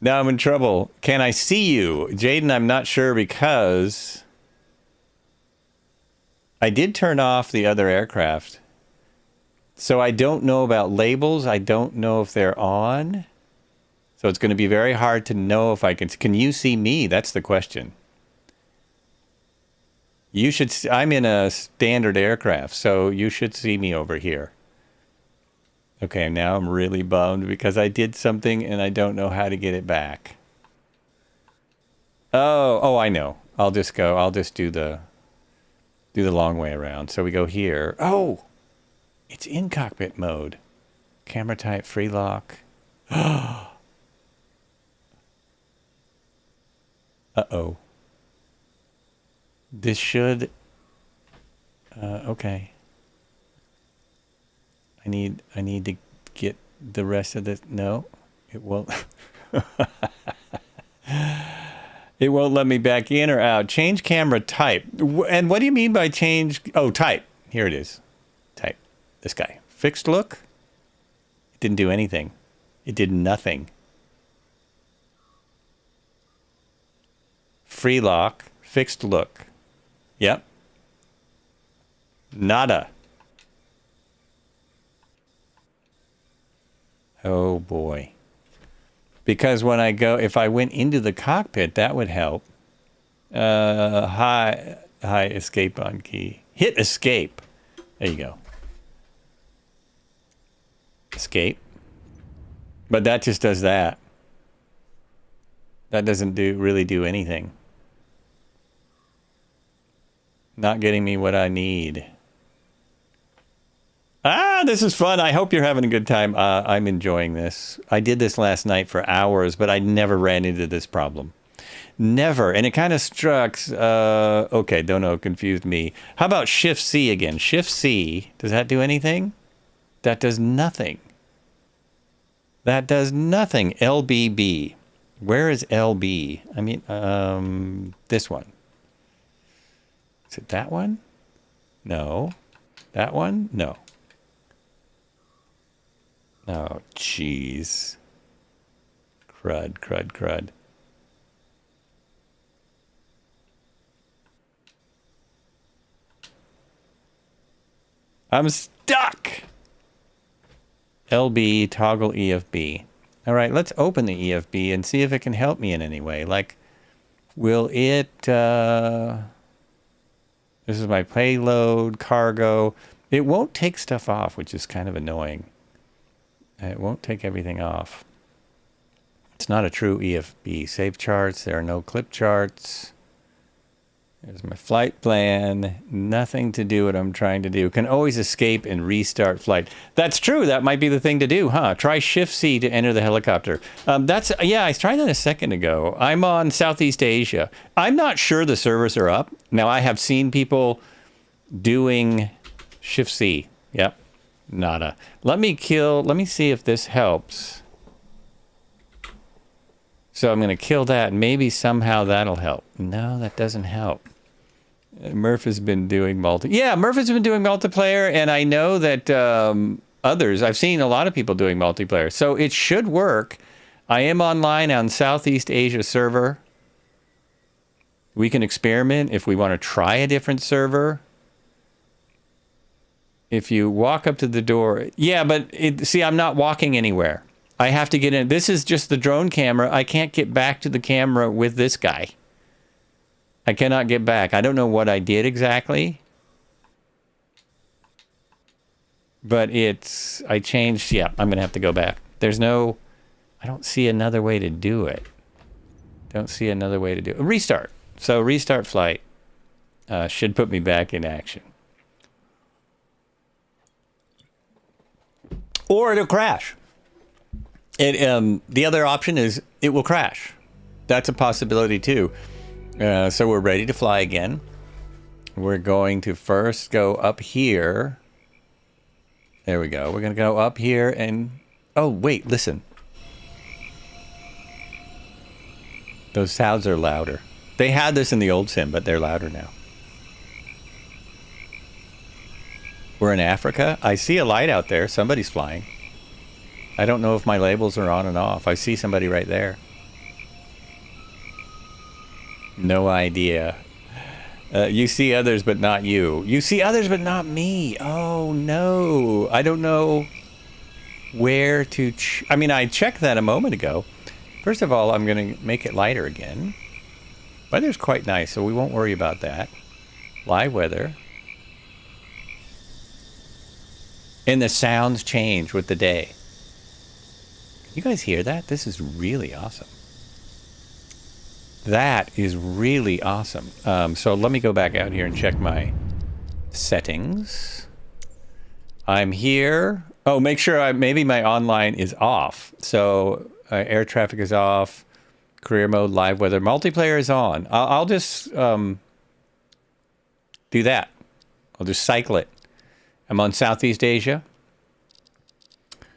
Now I'm in trouble. Can I see you, Jaden? I'm not sure, because I did turn off the other aircraft, so I don't know about labels. I don't know if they're on. So it's going to be very hard to know if I can. Can you see me? That's the question. You should. I'm in a standard aircraft, so you should see me over here. Okay, now I'm really bummed because I did something and I don't know how to get it back. Oh, I know. I'll just do the long way around. So we go here. Oh, it's in cockpit mode. Camera type free lock. Uh-oh. This should... okay. I need to get the rest of this... No, it won't... It won't let me back in or out. Change camera type. And what do you mean by change... Oh, type. Here it is. Type. This guy. Fixed look? It didn't do anything. It did nothing. Free lock, fixed look. Yep. Nada. Oh boy. Because when I go, if I went into the cockpit, that would help. High escape on key. Hit escape. There you go. Escape. But that just does that. That doesn't really do anything. Not getting me what I need. Ah, this is fun. I hope you're having a good time. I'm enjoying this. I did this last night for hours, but I never ran into this problem. Never. And it kind of struck... okay, don't know. Confused me. How about Shift C again? Shift C. Does that do anything? That does nothing. That does nothing. LBB. Where is LB? I mean, this one. Is it that one? No. That one? No. Oh, jeez. Crud, crud, crud. I'm stuck! LB, toggle EFB. All right, let's open the EFB and see if it can help me in any way. Like, will it... this is my payload, cargo. It won't take stuff off, which is kind of annoying. It won't take everything off. It's not a true EFB. Save charts. There are no clip charts. There's my flight plan. Nothing to do what I'm trying to do. Can always escape and restart flight. That's true. That might be the thing to do, huh? Try Shift-C to enter the helicopter. Yeah, I tried that a second ago. I'm on Southeast Asia. I'm not sure the servers are up. Now, I have seen people doing Shift-C. Yep. Nada. Let me see if this helps. So I'm going to kill that. Maybe somehow that'll help. No, that doesn't help. Murph has been doing Murph has been doing multiplayer, and I know that I've seen a lot of people doing multiplayer. So it should work. I am online on Southeast Asia server. We can experiment if we want to try a different server. If you walk up to the door... Yeah, but see, I'm not walking anywhere. I have to get in. This is just the drone camera. I can't get back to the camera with this guy. I cannot get back. I don't know what I did exactly. But I changed. Yeah, I'm going to have to go back. I don't see another way to do it. Restart. So restart flight should put me back in action. Or it'll crash. The other option is it will crash. That's a possibility too. So we're ready to fly again. We're going to first go up here. There we go. We're going to go up here and... Oh, wait, listen. Those sounds are louder. They had this in the old sim, but they're louder now. We're in Africa. I see a light out there. Somebody's flying. I don't know if my labels are on and off. I see somebody right there. No idea. You see others, but not you. You see others, but not me. Oh, no. I don't know where to... I checked that a moment ago. First of all, I'm going to make it lighter again. Weather's quite nice, so we won't worry about that. Live weather. And the sounds change with the day. You guys hear that? This is really awesome. That is really awesome. So let me go back out here and check my settings. I'm here. Oh, make sure maybe my online is off. So air traffic is off. Career mode, live weather, multiplayer is on. I'll just do that. I'll just cycle it. I'm on Southeast Asia.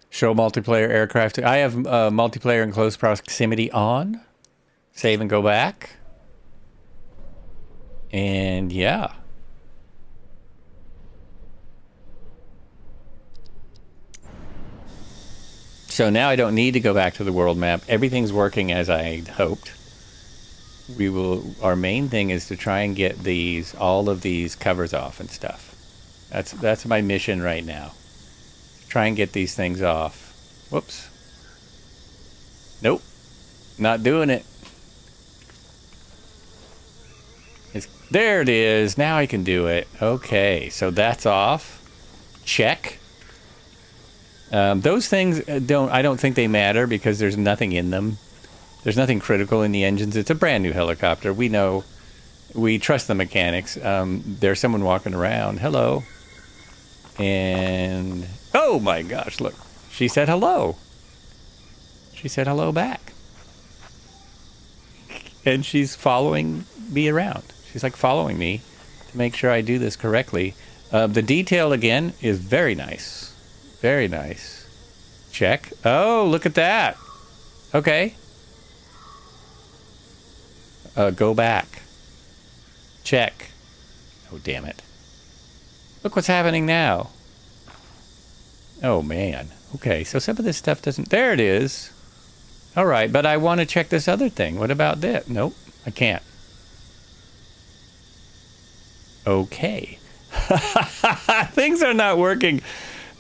Show multiplayer aircraft. I have multiplayer in close proximity on. Save and go back. And yeah. So now I don't need to go back to the world map. Everything's working as I hoped. Our main thing is to try and get all of these covers off and stuff. That's my mission right now. Try and get these things off. Whoops. Nope. Not doing it. There it is. Now I can do it. Okay, so that's off. Check. Those things I don't think they matter because there's nothing in them. There's nothing critical in the engines. It's a brand new helicopter. We know. We trust the mechanics. There's someone walking around. Hello. And oh my gosh, look. She said hello. She said hello back. And she's following me around. She's like following me to make sure I do this correctly. The detail again is very nice. Very nice. Check. Oh, look at that. Okay. Go back. Check. Oh, damn it. Look what's happening now. Oh, man. Okay, so some of this stuff doesn't... There it is. All right, but I want to check this other thing. What about that? Nope, I can't. Okay. Things are not working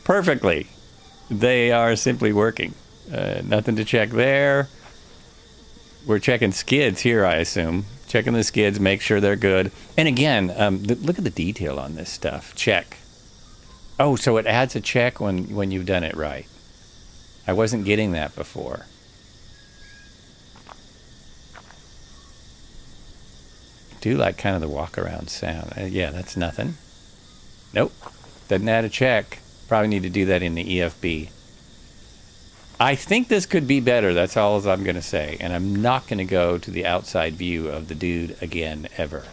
perfectly. They are simply working. Nothing to check there. We're checking skids here, I assume. Checking the skids, make sure they're good. And again, look at the detail on this stuff. Check. Oh, so it adds a check when you've done it right. I wasn't getting that before. I do like kind of the walk around sound. Yeah, that's nothing. Nope. Doesn't add a check. Probably need to do that in the EFB. I think this could be better. That's all I'm going to say. And I'm not going to go to the outside view of the dude again, ever.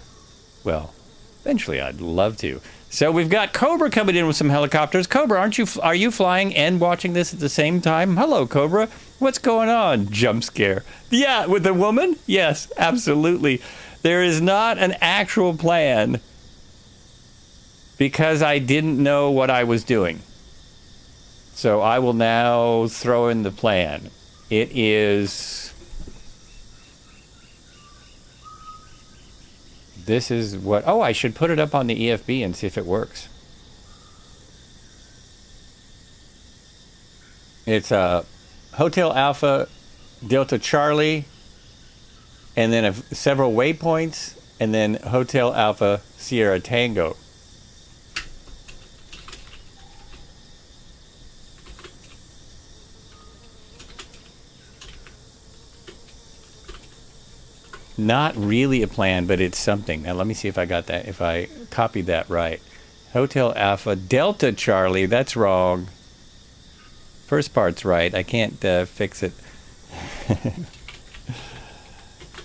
Well, eventually I'd love to. So we've got Cobra coming in with some helicopters. Cobra, are you flying and watching this at the same time? Hello, Cobra. What's going on? Jump scare. Yeah, with the woman? Yes, absolutely. There is not an actual plan because I didn't know what I was doing. So I will now throw in the plan. It is... This is what... Oh, I should put it up on the EFB and see if it works. It's Hotel Alpha, Delta Charlie, and then several waypoints, and then Hotel Alpha, Sierra Tango. Not really a plan, but it's something. Now, let me see if I got that, if I copied that right. Hotel Alpha, Delta Charlie, that's wrong. First part's right. I can't fix it.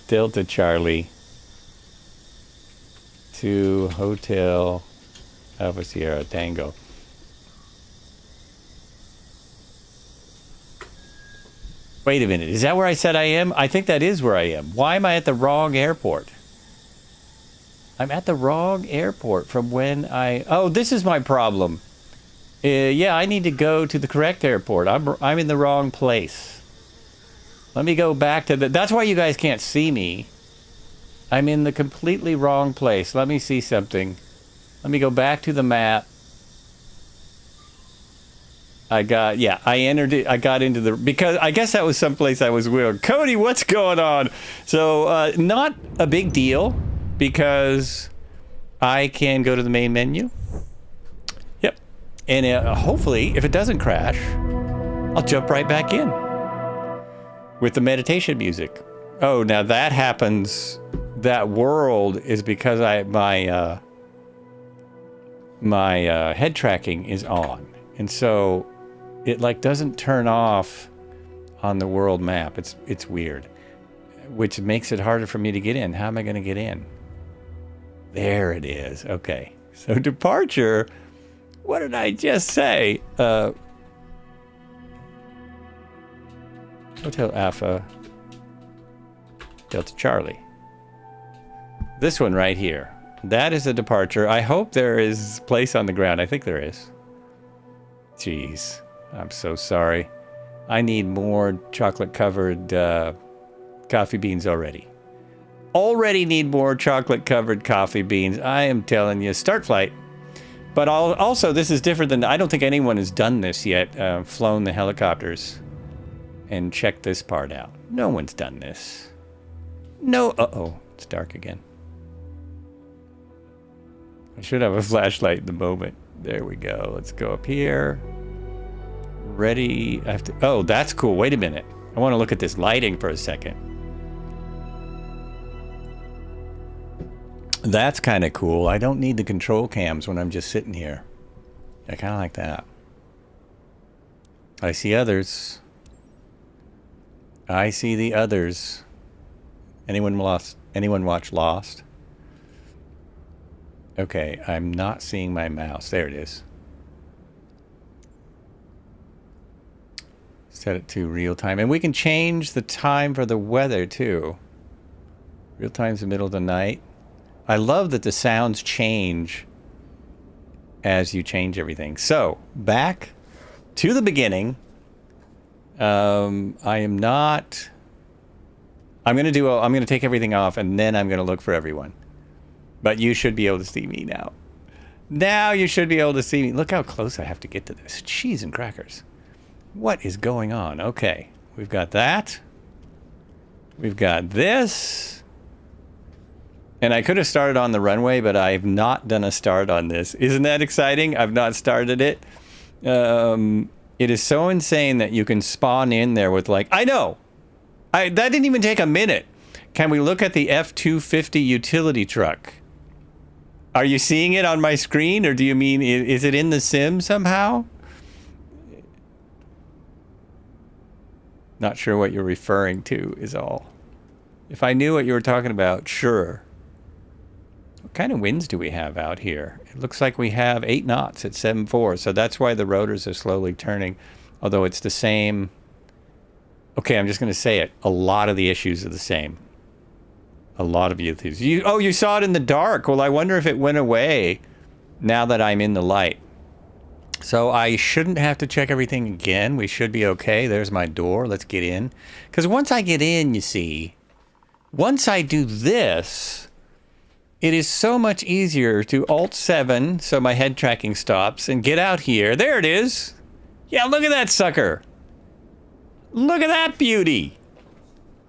Delta Charlie to Hotel Alpha Sierra Tango. Wait a minute, is that where I said I am? I think that is where I am. Why am I at the wrong airport? I'm at the wrong airport from when I... Oh, this is my problem. Yeah, I need to go to the correct airport. I'm in the wrong place. Let me go back to the... That's why you guys can't see me. I'm in the completely wrong place. Let me see something. Let me go back to the map. I got into the, because I guess that was someplace I was with. Cody, what's going on? So, not a big deal, because I can go to the main menu. Yep. And hopefully, if it doesn't crash, I'll jump right back in with the meditation music. Oh, now that happens, that world is because my head tracking is on. And so it like doesn't turn off on the world map. It's weird, which makes it harder for me to get in. How am I going to get in? There it is. Okay. So departure. What did I just say? Hotel Alpha, Delta Charlie. This one right here. That is a departure. I hope there is place on the ground. I think there is. Jeez. I'm so sorry. I need more chocolate-covered coffee beans already. Already need more chocolate-covered coffee beans. I am telling you. Start flight. But also, this is different than... I don't think anyone has done this yet. Flown the helicopters and checked this part out. No one's done this. No... Uh-oh. It's dark again. I should have a flashlight in the moment. There we go. Let's go up here. Ready. I have to... Oh, that's cool. Wait a minute. I want to look at this lighting for a second. That's kind of cool. I don't need the control cams when I'm just sitting here. I kind of like that. I see others. I see the others. Anyone watch Lost? Okay, I'm not seeing my mouse. There it is. Set it to real time. And we can change the time for the weather too. Real time's the middle of the night. I love that the sounds change as you change everything. So, back to the beginning. I'm going to take everything off, and then I'm going to look for everyone. But you should be able to see me now. Now you should be able to see me. Look how close I have to get to this. Cheese and crackers. What is going on? Okay, we've got that. We've got this. And I could have started on the runway, but I've not done a start on this. Isn't that exciting? I've not started it. It is so insane that you can spawn in there with like, I know. That didn't even take a minute. Can we look at the F-250 utility truck? Are you seeing it on my screen, or do you mean, is it in the sim somehow? Not sure what you're referring to is all. If I knew what you were talking about, sure. What kind of winds do we have out here? It looks like we have 8 knots at 7.4, so that's why the rotors are slowly turning, although it's the same. Okay, I'm just going to say it. A lot of the issues are the same. A lot of issues. You saw it in the dark. Well, I wonder if it went away now that I'm in the light. So I shouldn't have to check everything again. We should be okay. There's my door. Let's get in. Because once I get in, you see, once I do this, it is so much easier to Alt-7 so my head tracking stops and get out here. There it is. Yeah, look at that sucker. Look at that beauty.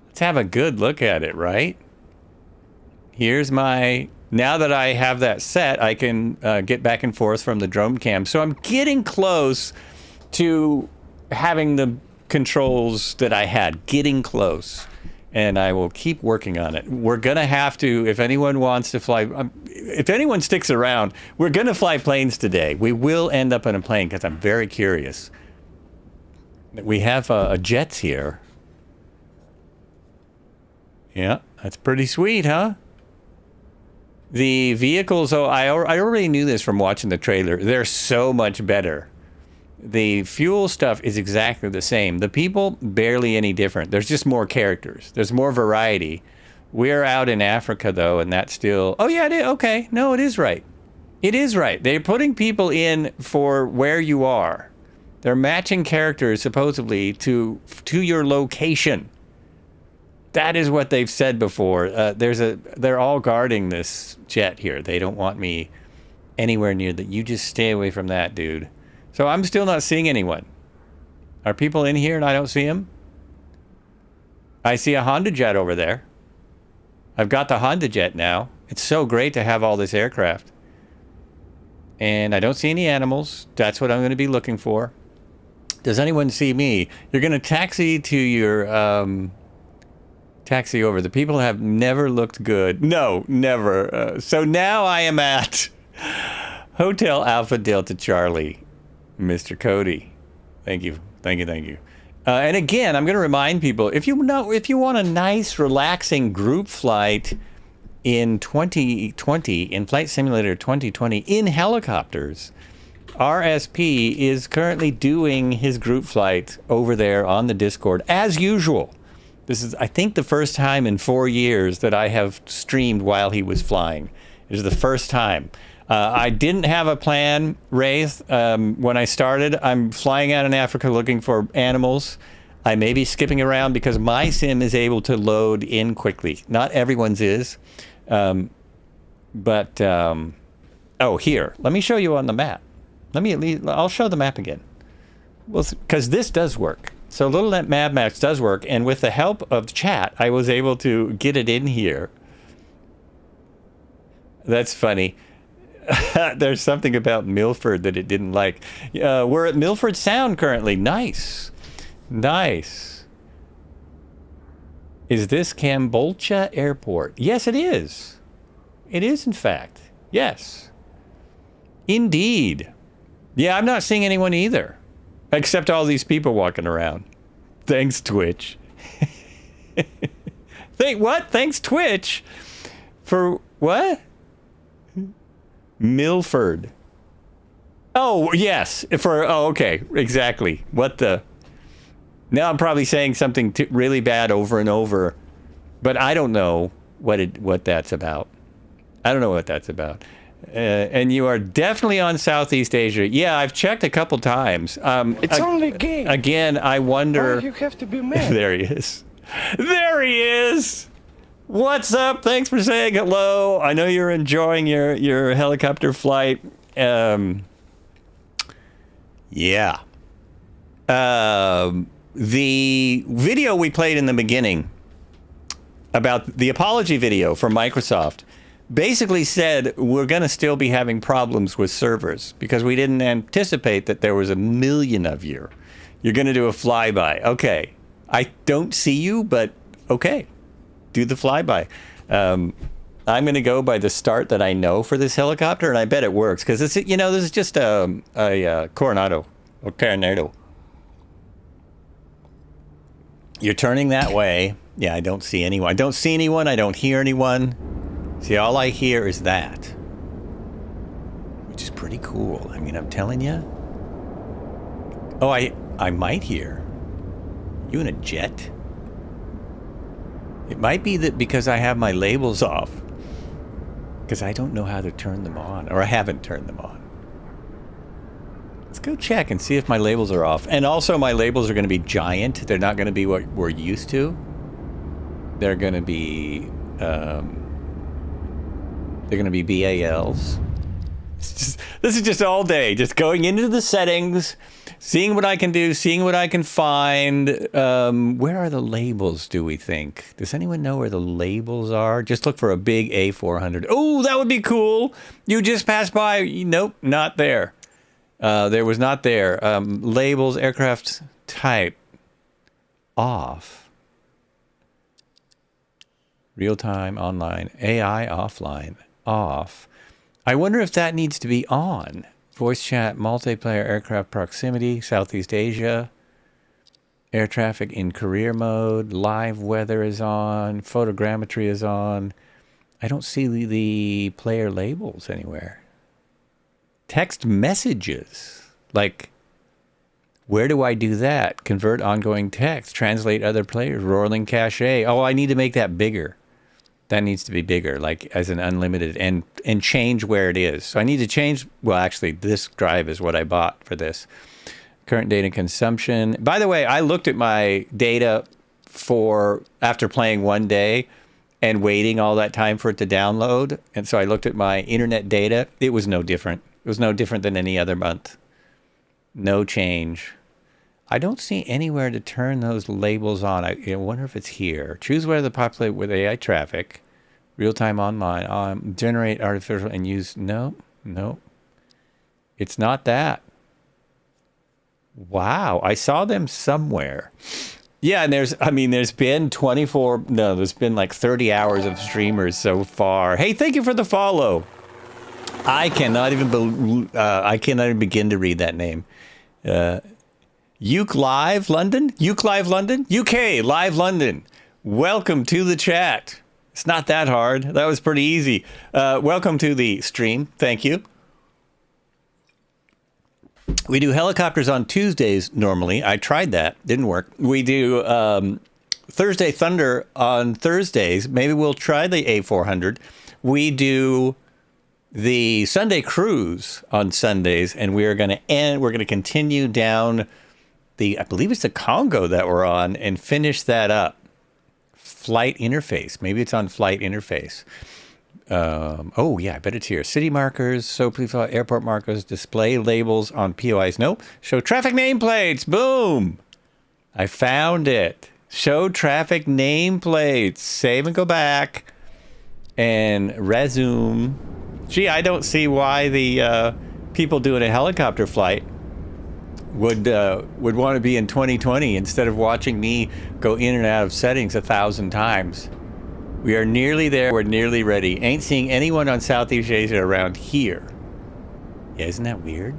Let's have a good look at it, right? Here's my... Now that I have that set, I can get back and forth from the drone cam. So I'm getting close to having the controls that I had. Getting close. And I will keep working on it. We're going to have to, if anyone wants to fly... if anyone sticks around, we're going to fly planes today. We will end up in a plane because I'm very curious. We have jets here. Yeah, that's pretty sweet, huh? The vehicles, I already knew this from watching the trailer. They're so much better. The fuel stuff is exactly the same. The people, barely any different. There's just more characters. There's more variety. We're out in Africa, though, and that's still... Oh, yeah, it is. Okay. No, it is right. It is right. They're putting people in for where you are. They're matching characters, supposedly, to your location. That is what they've said before. They're all guarding this jet here. They don't want me anywhere near that. You just stay away from that, dude. So I'm still not seeing anyone. Are people in here and I don't see them? I see a Honda jet over there. I've got the Honda jet now. It's so great to have all this aircraft. And I don't see any animals. That's what I'm going to be looking for. Does anyone see me? You're going to taxi to your... taxi over. The people have never looked good. No, never. So now I am at Hotel Alpha Delta Charlie, Mr. Cody. Thank you. And again, I'm going to remind people, if you want a nice, relaxing group flight in 2020, in Flight Simulator 2020, in helicopters, RSP is currently doing his group flight over there on the Discord, as usual. This is, I think, the first time in 4 years that I have streamed while he was flying. It is the first time. I didn't have a plan, Wraith. When I started, I'm flying out in Africa looking for animals. I may be skipping around because my sim is able to load in quickly. Not everyone's is. Oh, here. Let me show you on the map. I'll show the map again. Well, because this does work. So Little Mad Max does work, and with the help of chat, I was able to get it in here. That's funny. There's something about Milford that it didn't like. We're at Milford Sound currently. Nice. Nice. Is this Cambodia Airport? Yes, it is. It is, in fact. Yes. Indeed. Yeah, I'm not seeing anyone either. Except all these people walking around. Thanks, Twitch. What? Thanks, Twitch? For what? Milford. Oh, yes. Okay. Exactly. What the... Now I'm probably saying something really bad over and over, but I don't know what that's about. I don't know what that's about. And you are definitely on Southeast Asia. Yeah, I've checked a couple times. It's only a game. Again, I wonder. Why you have to be mad? There he is. There he is. What's up? Thanks for saying hello. I know you're enjoying your helicopter flight. Yeah. The video we played in the beginning about the apology video from Microsoft basically said we're going to still be having problems with servers because we didn't anticipate that there was 1 million of you. You're going to do a flyby. Okay. I don't see you, but okay. Do the flyby. I'm going to go by the start that I know for this helicopter, and I bet it works because this is just a Coronado or Coronado. You're turning that way. Yeah, I don't see anyone. I don't see anyone. I don't hear anyone. See, all I hear is that, which is pretty cool. I mean, I'm telling you. Oh, I might hear. You in a jet? It might be that because I have my labels off, because I don't know how to turn them on, or I haven't turned them on. Let's go check and see if my labels are off. And also, my labels are going to be giant. They're not going to be what we're used to. They're going to be BALs. This is just all day, just going into the settings, seeing what I can do, seeing what I can find. Where are the labels, do we think? Does anyone know where the labels are? Just look for a big A400. Oh, that would be cool. You just passed by. Nope, not there. There was not there. Labels, aircraft type, off. Real-time, online, AI, offline, off. I wonder if that needs to be on. Voice chat, multiplayer, aircraft proximity, Southeast Asia, air traffic in career mode, live weather is on, photogrammetry is on. I don't see the player labels anywhere. Text messages, like, where do I do that? Convert ongoing text, translate other players, rolling cache. Oh, I need to make that bigger. That needs to be bigger, like as an unlimited, and change where it is. So I need to change. Well, actually, this drive is what I bought for this. Current data consumption. By the way, I looked at my data after playing one day and waiting all that time for it to download. And so I looked at my internet data. It was no different. It was no different than any other month. No change. I don't see anywhere to turn those labels on. I wonder if it's here. Choose where to populate with AI traffic. Real-time online. Generate artificial and use. No. It's not that. Wow. I saw them somewhere. Yeah, and there's been 30 hours of streamers so far. Hey, thank you for the follow. I cannot even begin to read that name. UK Live London? UK Live London. Welcome to the chat. It's not that hard. That was pretty easy. Welcome to the stream. Thank you. We do helicopters on Tuesdays normally. I tried that. Didn't work. We do Thursday Thunder on Thursdays. Maybe we'll try the A400. We do the Sunday Cruise on Sundays, and we're going to continue down I believe it's the Congo that we're on, and finish that up. Flight interface. Maybe it's on flight interface. Oh, yeah, I bet it's here. City markers, airport markers, display labels on POIs. Nope. Show traffic nameplates. Boom. I found it. Show traffic nameplates. Save and go back. And resume. Gee, I don't see why the people doing a helicopter flight would want to be in 2020 instead of watching me go in and out of settings 1,000 times. We are nearly there. We're nearly ready. Ain't seeing anyone on Southeast Asia around here. Yeah, isn't that weird?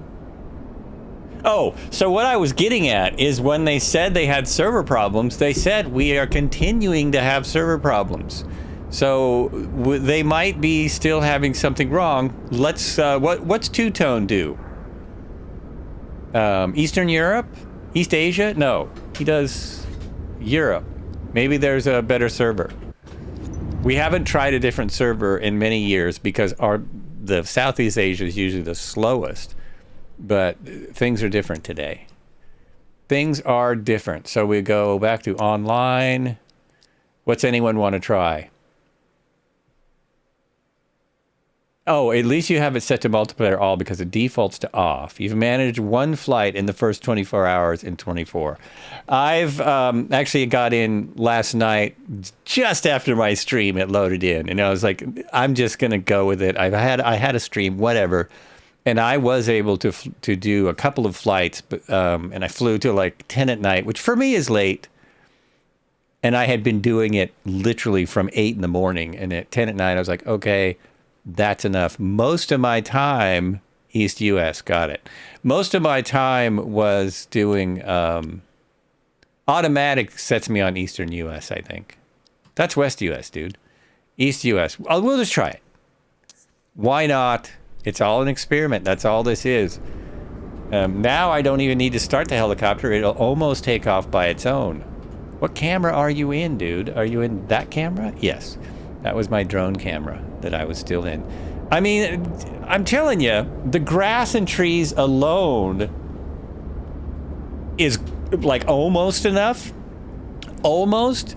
Oh, so what I was getting at is when they said they had server problems, they said we are continuing to have server problems. So they might be still having something wrong. Let's what's Two-Tone do? Eastern Europe? East Asia? No, he does Europe. Maybe there's a better server. We haven't tried a different server in many years because the Southeast Asia is usually the slowest, but things are different today. Things are different. So we go back to online. What's anyone want to try? Oh, at least you have it set to multiplayer all because it defaults to off. You've managed one flight in the first 24 hours in 24. I've actually got in last night just after my stream. It loaded in, and I was like, I'm just gonna go with it. I had a stream, whatever, and I was able to do a couple of flights, but and I flew till like 10 at night, which for me is late. And I had been doing it literally from 8 in the morning, and at 10 at night, I was like, okay. That's enough. Most of my time, East US, got it. Most of my time was doing, automatic sets me on Eastern US, I think. That's West US, dude. East US. We'll just try it. Why not? It's all an experiment. That's all this is. Now I don't even need to start the helicopter. It'll almost take off by its own. What camera are you in, dude? Are you in that camera? Yes. That was my drone camera that I was still in. I mean, I'm telling you, the grass and trees alone is like almost enough. Almost.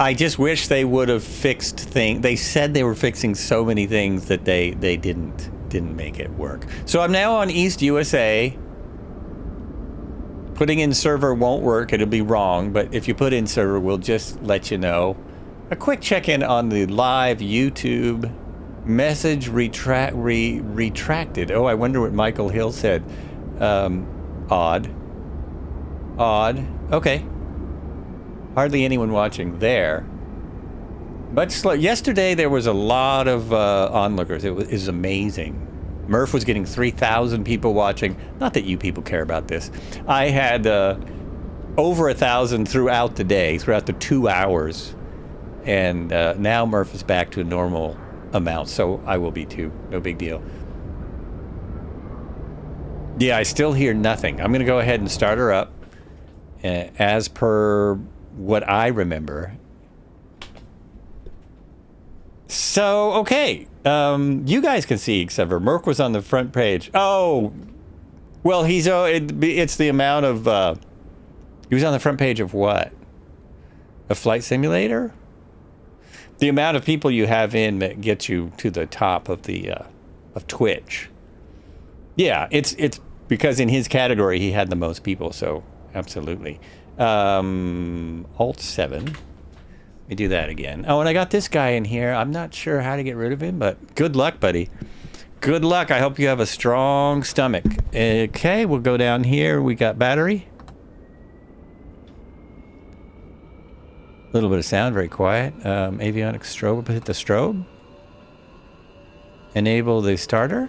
I just wish they would have fixed things. They said they were fixing so many things that they didn't make it work. So I'm now on East USA. Putting in server won't work. It'll be wrong. But if you put in server, we'll just let you know. A quick check-in on the live YouTube message retracted. Oh, I wonder what Michael Hill said. Odd. Okay. Hardly anyone watching there. But yesterday there was a lot of onlookers. It was amazing. Murph was getting 3,000 people watching. Not that you people care about this. I had over 1,000 throughout the day, throughout the 2 hours. And now Murph is back to a normal amount, so I will be too. No big deal. Yeah, I still hear nothing. I'm going to go ahead and start her up as per what I remember. So, okay. You guys can see, except for Murph was on the front page. Oh, well, it's the amount of... he was on the front page of what? A flight simulator? The amount of people you have in that gets you to the top of the of Twitch. Yeah, it's because in his category he had the most people, so absolutely. Alt 7. Let me do that again. Oh, and I got this guy in here. I'm not sure how to get rid of him, but good luck, buddy. Good luck. I hope you have a strong stomach. Okay, we'll go down here. We got battery. A little bit of sound, very quiet. Avionics strobe, hit the strobe. Enable the starter.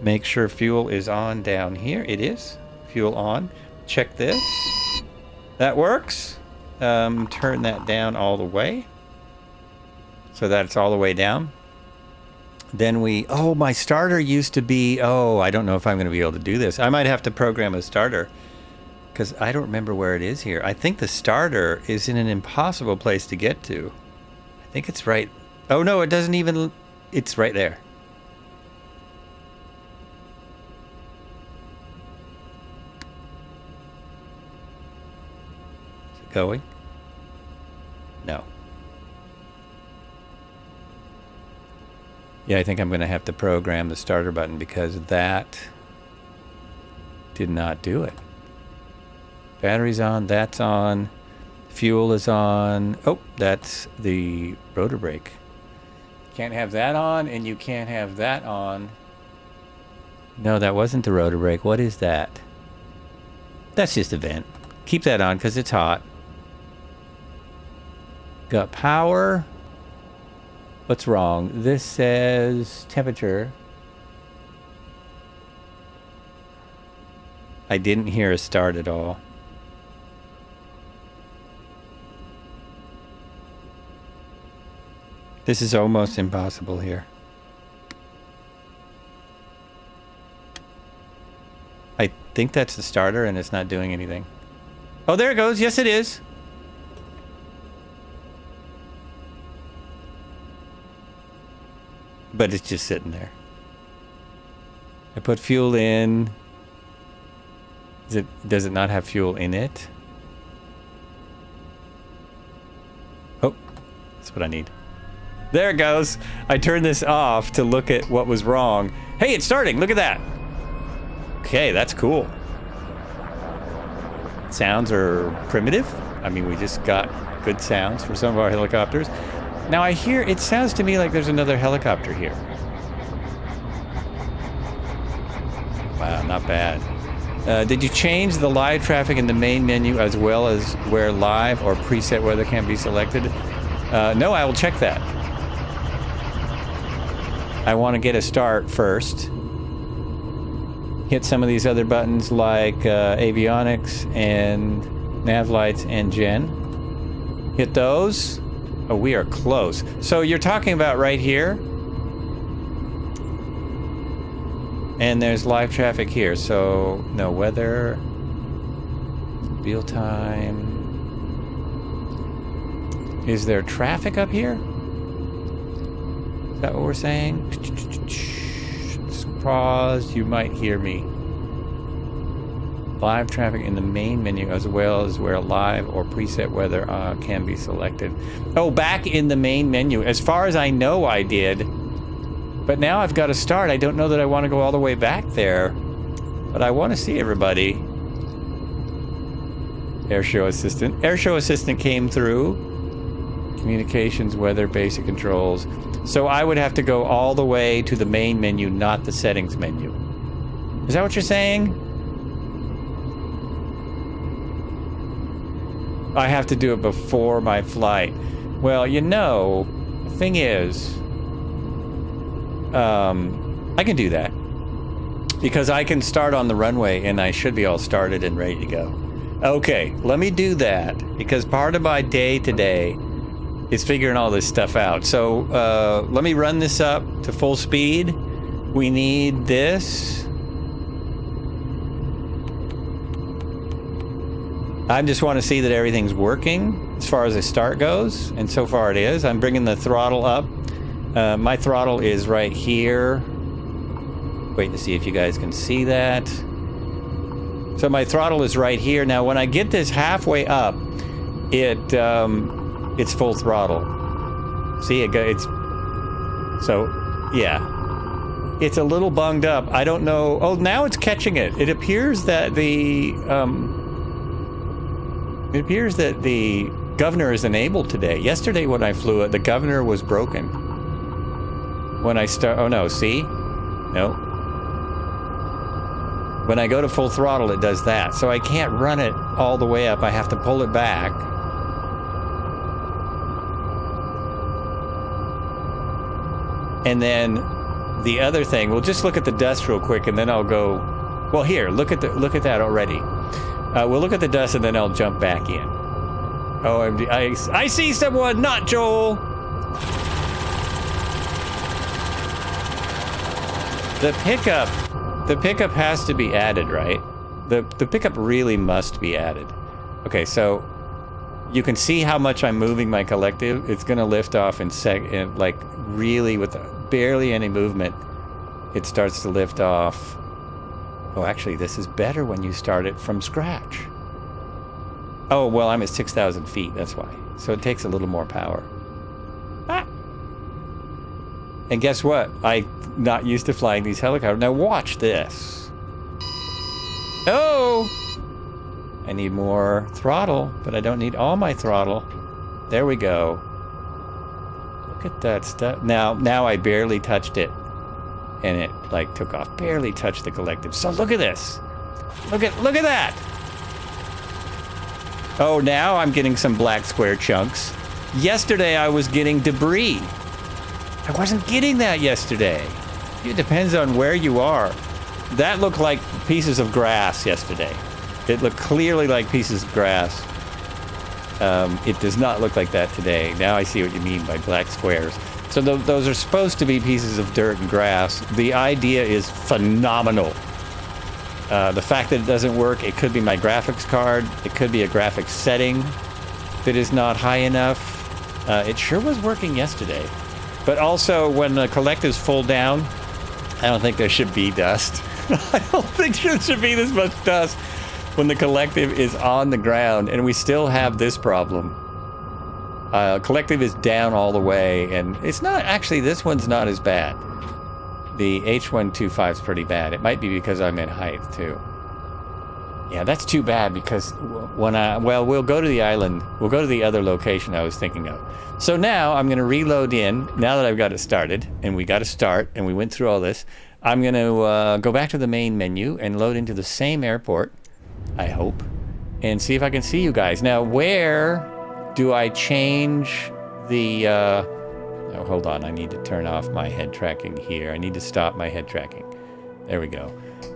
Make sure fuel is on down here. It is. Fuel on. Check this. That works. Turn that down all the way. So that it's all the way down. Then my starter used to be, I don't know if I'm going to be able to do this. I might have to program a starter. Because I don't remember where it is here. I think the starter is in an impossible place to get to. I think it's right... Oh, no, it doesn't even... It's right there. Is it going? No. Yeah, I think I'm going to have to program the starter button because that did not do it. Battery's on, that's on, fuel is on. Oh, that's the rotor brake. Can't have that on, and you can't have that on. No, that wasn't the rotor brake. What is that? That's just a vent. Keep that on because it's hot. Got power. What's wrong? This says temperature. I didn't hear a start at all. This is almost impossible here. I think that's the starter and it's not doing anything. Oh, there it goes. Yes, it is. but it's just sitting there. I put fuel in. Does it not have fuel in it? Oh, that's what I need. There it goes. I turned this off to look at what was wrong. Hey, it's starting. Look at that. Okay, that's cool. Sounds are primitive. I mean, we just got good sounds for some of our helicopters. Now I hear, it sounds to me like there's another helicopter here. Wow, not bad. Did you change the live traffic in the main menu as well as where live or preset weather can be selected? No, I will check that. I want to get a start first. Hit some of these other buttons like avionics and nav lights and gen. Hit those. Oh, we are close. So you're talking about right here. And there's live traffic here, so no weather, real time. Is there traffic up here? Is that what we're saying? Pause, you might hear me. Live traffic in the main menu as well as where live or preset weather can be selected. Oh, back in the main menu. As far as I know, I did. But now I've got to start. I don't know that I want to go all the way back there. But I want to see everybody. Airshow Assistant. Airshow Assistant came through. Communications, weather, basic controls. So I would have to go all the way to the main menu, not the settings menu. Is that what you're saying? I have to do it before my flight. Well, you know, the thing is... I can do that because I can start on the runway and I should be all started and ready to go. Okay, let me do that because part of my day today is figuring all this stuff out. So let me run this up to full speed. We need this. I just want to see that everything's working as far as the start goes, and so far it is. I'm bringing the throttle up. My throttle is right here. Wait to see if you guys can see that. So my throttle is right here. Now, when I get this halfway up, it's full throttle. See, it's so yeah. It's a little bunged up. I don't know. Oh, now it's catching it. It appears that the governor is enabled today. Yesterday when I flew it, the governor was broken. When I start, oh no, see? No. When I go to full throttle, it does that. So I can't run it all the way up. I have to pull it back. And then the other thing, we'll just look at the dust real quick and then I'll go, well here, look at that already. We'll look at the dust and then I'll jump back in. OMG, I see someone, not Joel. The pickup has to be added, right? The pickup really must be added. Okay, so you can see how much I'm moving my collective. It's gonna lift off in like really with barely any movement. It starts to lift off. Oh, actually, this is better when you start it from scratch. Oh, well, I'm at 6,000 feet, that's why. So it takes a little more power. Ah. And guess what? I'm not used to flying these helicopters. Now watch this. Oh! I need more throttle, but I don't need all my throttle. There we go. Look at that stuff. Now I barely touched it. And it like took off. Barely touched the collective. So look at this. Look at that. Oh, now I'm getting some black square chunks. Yesterday I was getting debris. I wasn't getting that yesterday. It depends on where you are. That looked like pieces of grass yesterday. It looked clearly like pieces of grass. It does not look like that today. Now I see what you mean by black squares. So those are supposed to be pieces of dirt and grass. The idea is phenomenal. The fact that it doesn't work, it could be my graphics card. It could be a graphics setting that is not high enough. It sure was working yesterday. But also, when the collective's full down, I don't think there should be dust. I don't think there should be this much dust when the collective is on the ground, and we still have this problem. Collective is down all the way, and it's not, actually, this one's not as bad. The H125 is pretty bad. It might be because I'm in height, too. Yeah, that's too bad, because we'll go to the island. We'll go to the other location I was thinking of. So now I'm going to reload in, now that I've got it started, and we got to start, and we went through all this. I'm going to go back to the main menu and load into the same airport, I hope, and see if I can see you guys. Now, where do I change the... oh, hold on, I need to turn off my head tracking here. I need to stop my head tracking. There we go.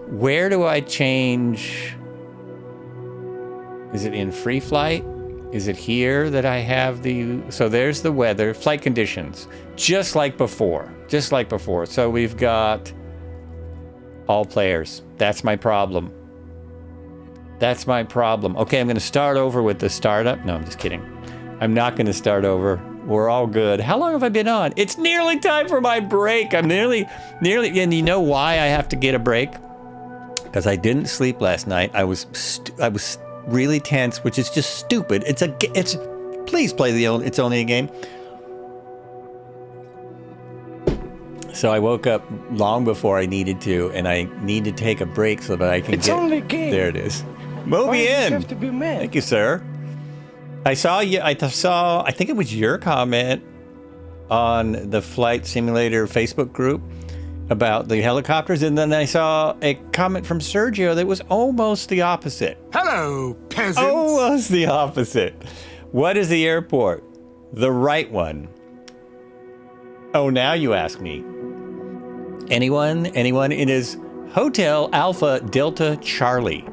Where do I change... Is it in free flight? Is it here that I have the... So there's the weather, flight conditions, just like before. Just like before. So we've got all players. That's my problem. That's my problem. Okay, I'm going to start over with the startup. No, I'm just kidding. I'm not going to start over. We're all good. How long have I been on? It's nearly time for my break. I'm nearly, and you know why I have to get a break? Because I didn't sleep last night. I was really tense, which is just stupid. Please play It's Only a Game. So I woke up long before I needed to, and I need to take a break so that I can It's only a game. There it is. Move me in. You have to be mad. Thank you, sir. I saw you. I think it was your comment on the Flight Simulator Facebook group about the helicopters, and then I saw a comment from Sergio that was almost the opposite. Hello, peasants. Almost the opposite. What is the airport? The right one. Oh, now you ask me. Anyone? It is Hotel Alpha Delta Charlie.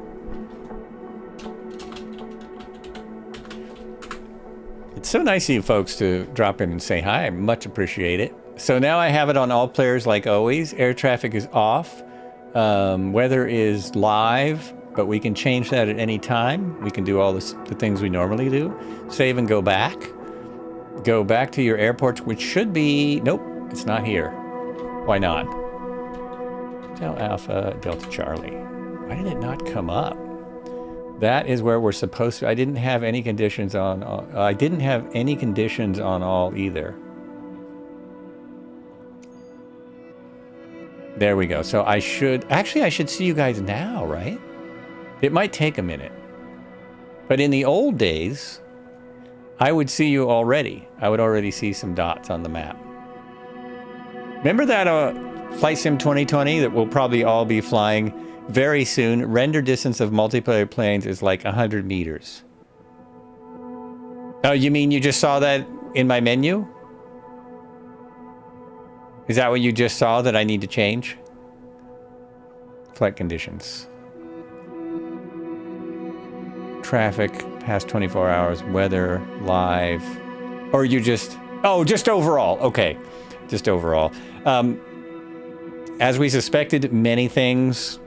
It's so nice of you folks to drop in and say hi. I much appreciate it. So now I have it on all players like always. Air traffic is off. Weather is live, but we can change that at any time. We can do all the things we normally do. Save and go back. Go back to your airport, which should be... Nope, it's not here. Why not? Hotel Alpha Delta Charlie. Why did it not come up? That is where we're supposed to... I didn't have any conditions on... I didn't have any conditions on all either. There we go. So I should... Actually, I should see you guys now, right? It might take a minute. But in the old days, I would see you already. I would already see some dots on the map. Remember that Flight Sim 2020 that we'll probably all be flying very soon? Render distance of multiplayer planes is like 100 meters. Oh, you mean you just saw that in my menu? Is that what you just saw that I need to change? Flight conditions. Traffic, past 24 hours, weather, live. Or you just... Oh, just overall. Okay. Just overall. As we suspected, many things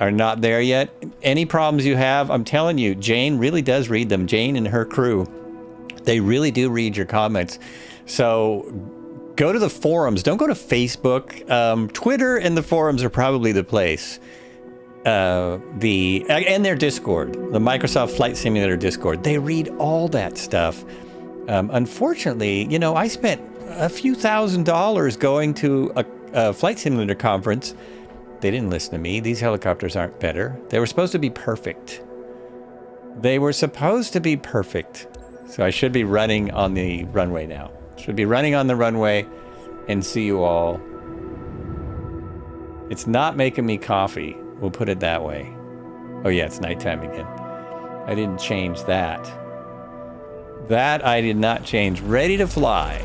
are not there yet. Any problems you have, I'm telling you, Jane really does read them. Jane and her crew, they really do read your comments. So... go to the forums. Don't go to Facebook. Twitter and the forums are probably the place. And their Discord, the Microsoft Flight Simulator Discord. They read all that stuff. Unfortunately, you know, I spent a few $1,000s going to a Flight Simulator conference. They didn't listen to me. These helicopters aren't better. They were supposed to be perfect. They were supposed to be perfect. So I should be running on the runway now. Should be running on the runway and see you all. It's not making me coffee. We'll put it that way. Oh yeah, it's nighttime again. I didn't change that. That I did not change. Ready to fly.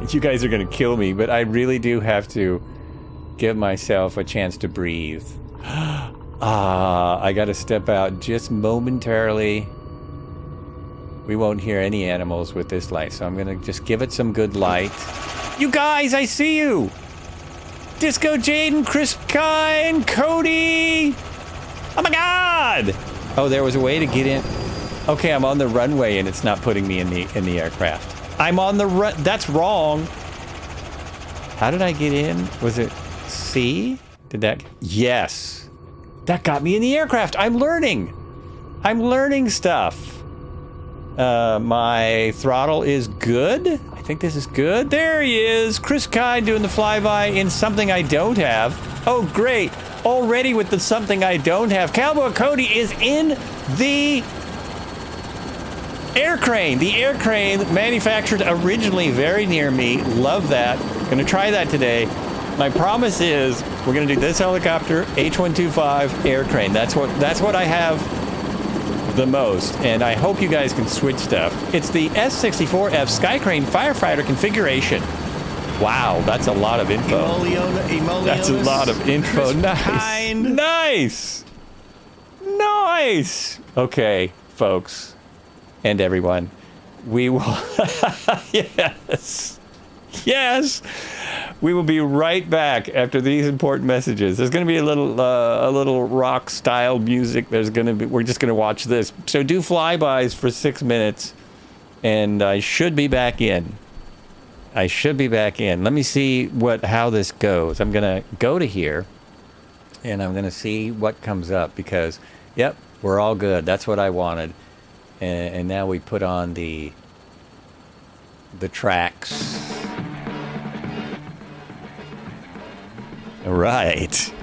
You guys are going to kill me, but I really do have to give myself a chance to breathe. I got to step out just momentarily. We won't hear any animals with this light, so I'm going to just give it some good light. You guys, I see you! Disco Jaden, Chris Kine, Cody! Oh my god! Oh, there was a way to get in. Okay, I'm on the runway and it's not putting me in the aircraft. I'm on the run. That's wrong. How did I get in? Was it C? Did that? Yes. That got me in the aircraft. I'm learning. I'm learning stuff. My throttle is good. I think this is good. There he is. Chris Kai doing the flyby in something I don't have. Oh, great. Already with the something I don't have. Cowboy Cody is in the air crane. The air crane manufactured originally very near me. Love that. Gonna try that today. My promise is we're gonna do this helicopter, H125 air crane. That's what I have the most, and I hope you guys can switch stuff. It's the S64F Skycrane firefighter configuration. Wow, that's a lot of info. That's a lot of info. Nice. Okay, folks, and everyone, we will. Yes. We will be right back after these important messages. There's going to be a little rock style music. We're just going to watch this. So do flybys for 6 minutes, and I should be back in. Let me see how this goes. I'm going to go to here, and I'm going to see what comes up because, yep, we're all good. That's what I wanted. And now we put on the tracks. All right.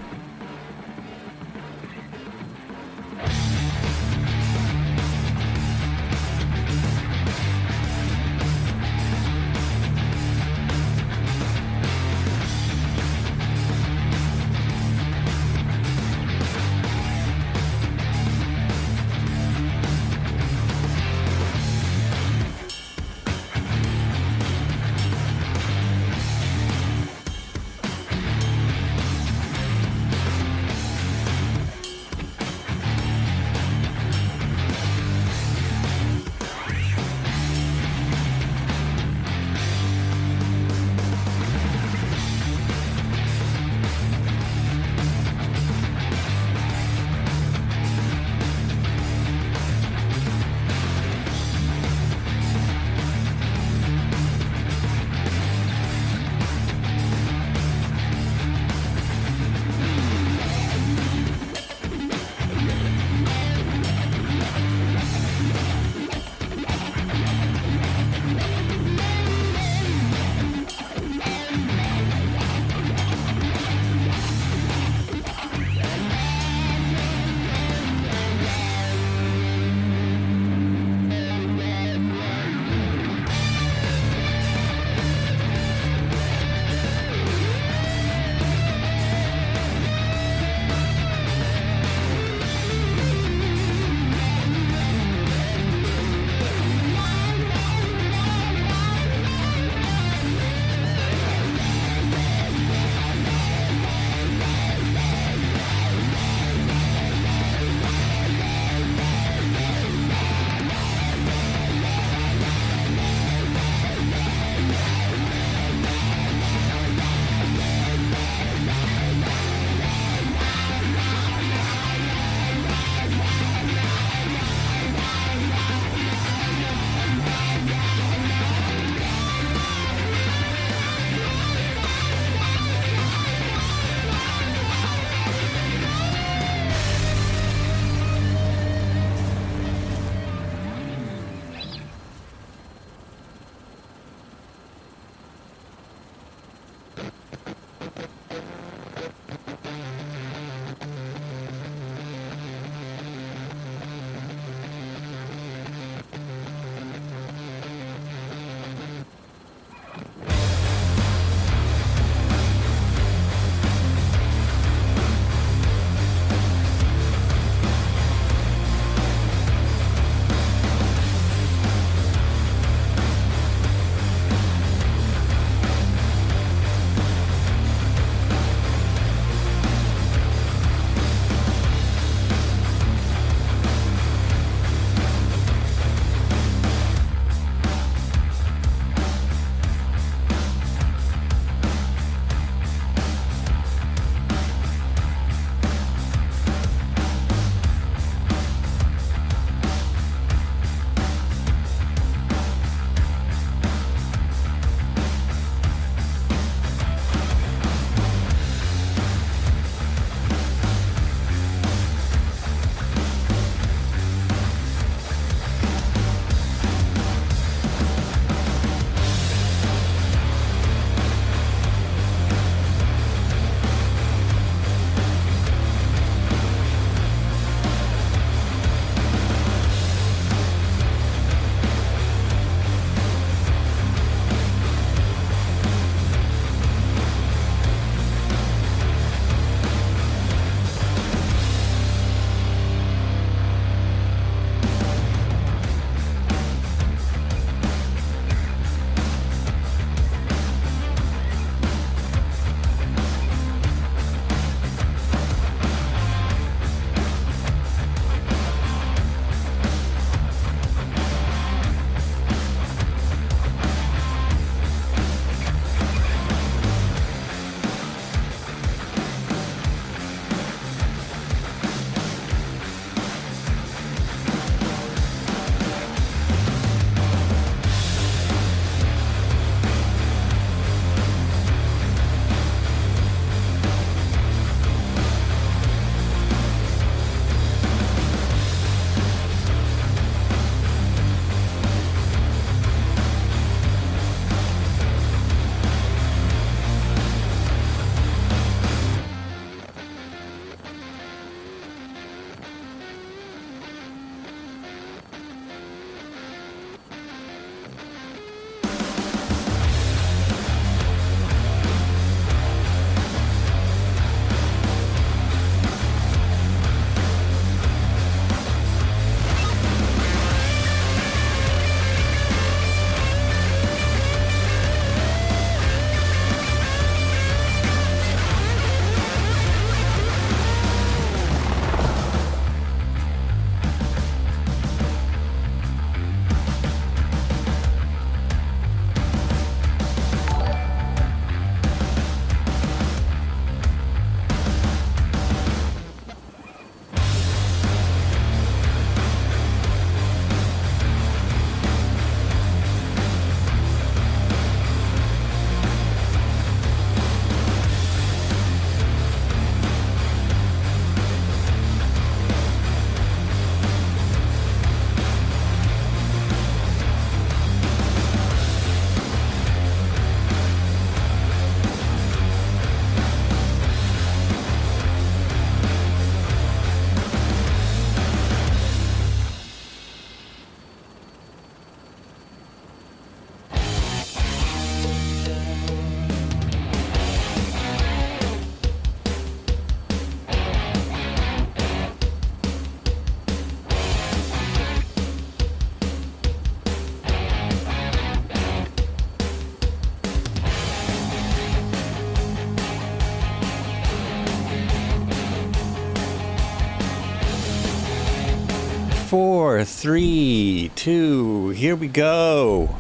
4, 3, 2, here we go.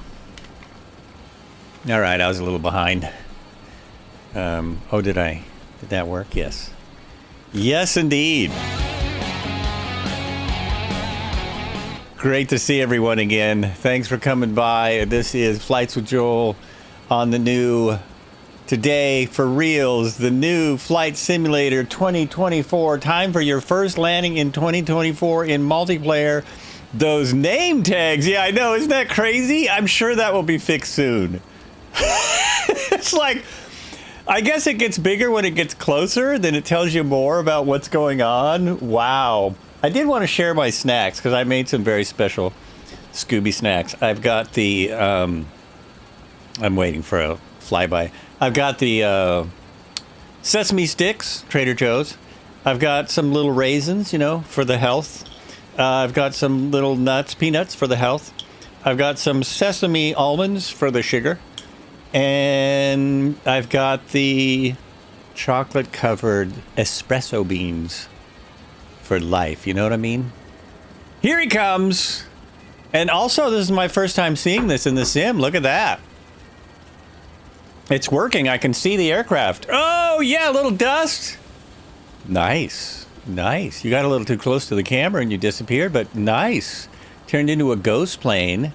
All right, I was a little behind. Did that work? Yes. Yes, indeed. Great to see everyone again. Thanks for coming by. This is Flights with Joel on the new, today for reals, the new Flight Simulator 2024. Time for your first landing in 2024 in multiplayer. Those name tags, yeah, I know, isn't that crazy? I'm sure that will be fixed soon. It's like, I guess it gets bigger when it gets closer, then it tells you more about what's going on. Wow. I did want to share my snacks because I made some very special Scooby snacks. I've got the, I'm waiting for a flyby. I've got the sesame sticks, Trader Joe's. I've got some little raisins, you know, for the health. I've got some little nuts, peanuts for the health. I've got some sesame almonds for the sugar. And I've got the chocolate-covered espresso beans for life, you know what I mean? Here he comes! And also, this is my first time seeing this in the sim. Look at that. It's working. I can see the aircraft. Oh, yeah, a little dust. Nice. Nice. You got a little too close to the camera and you disappeared, but nice. Turned into a ghost plane.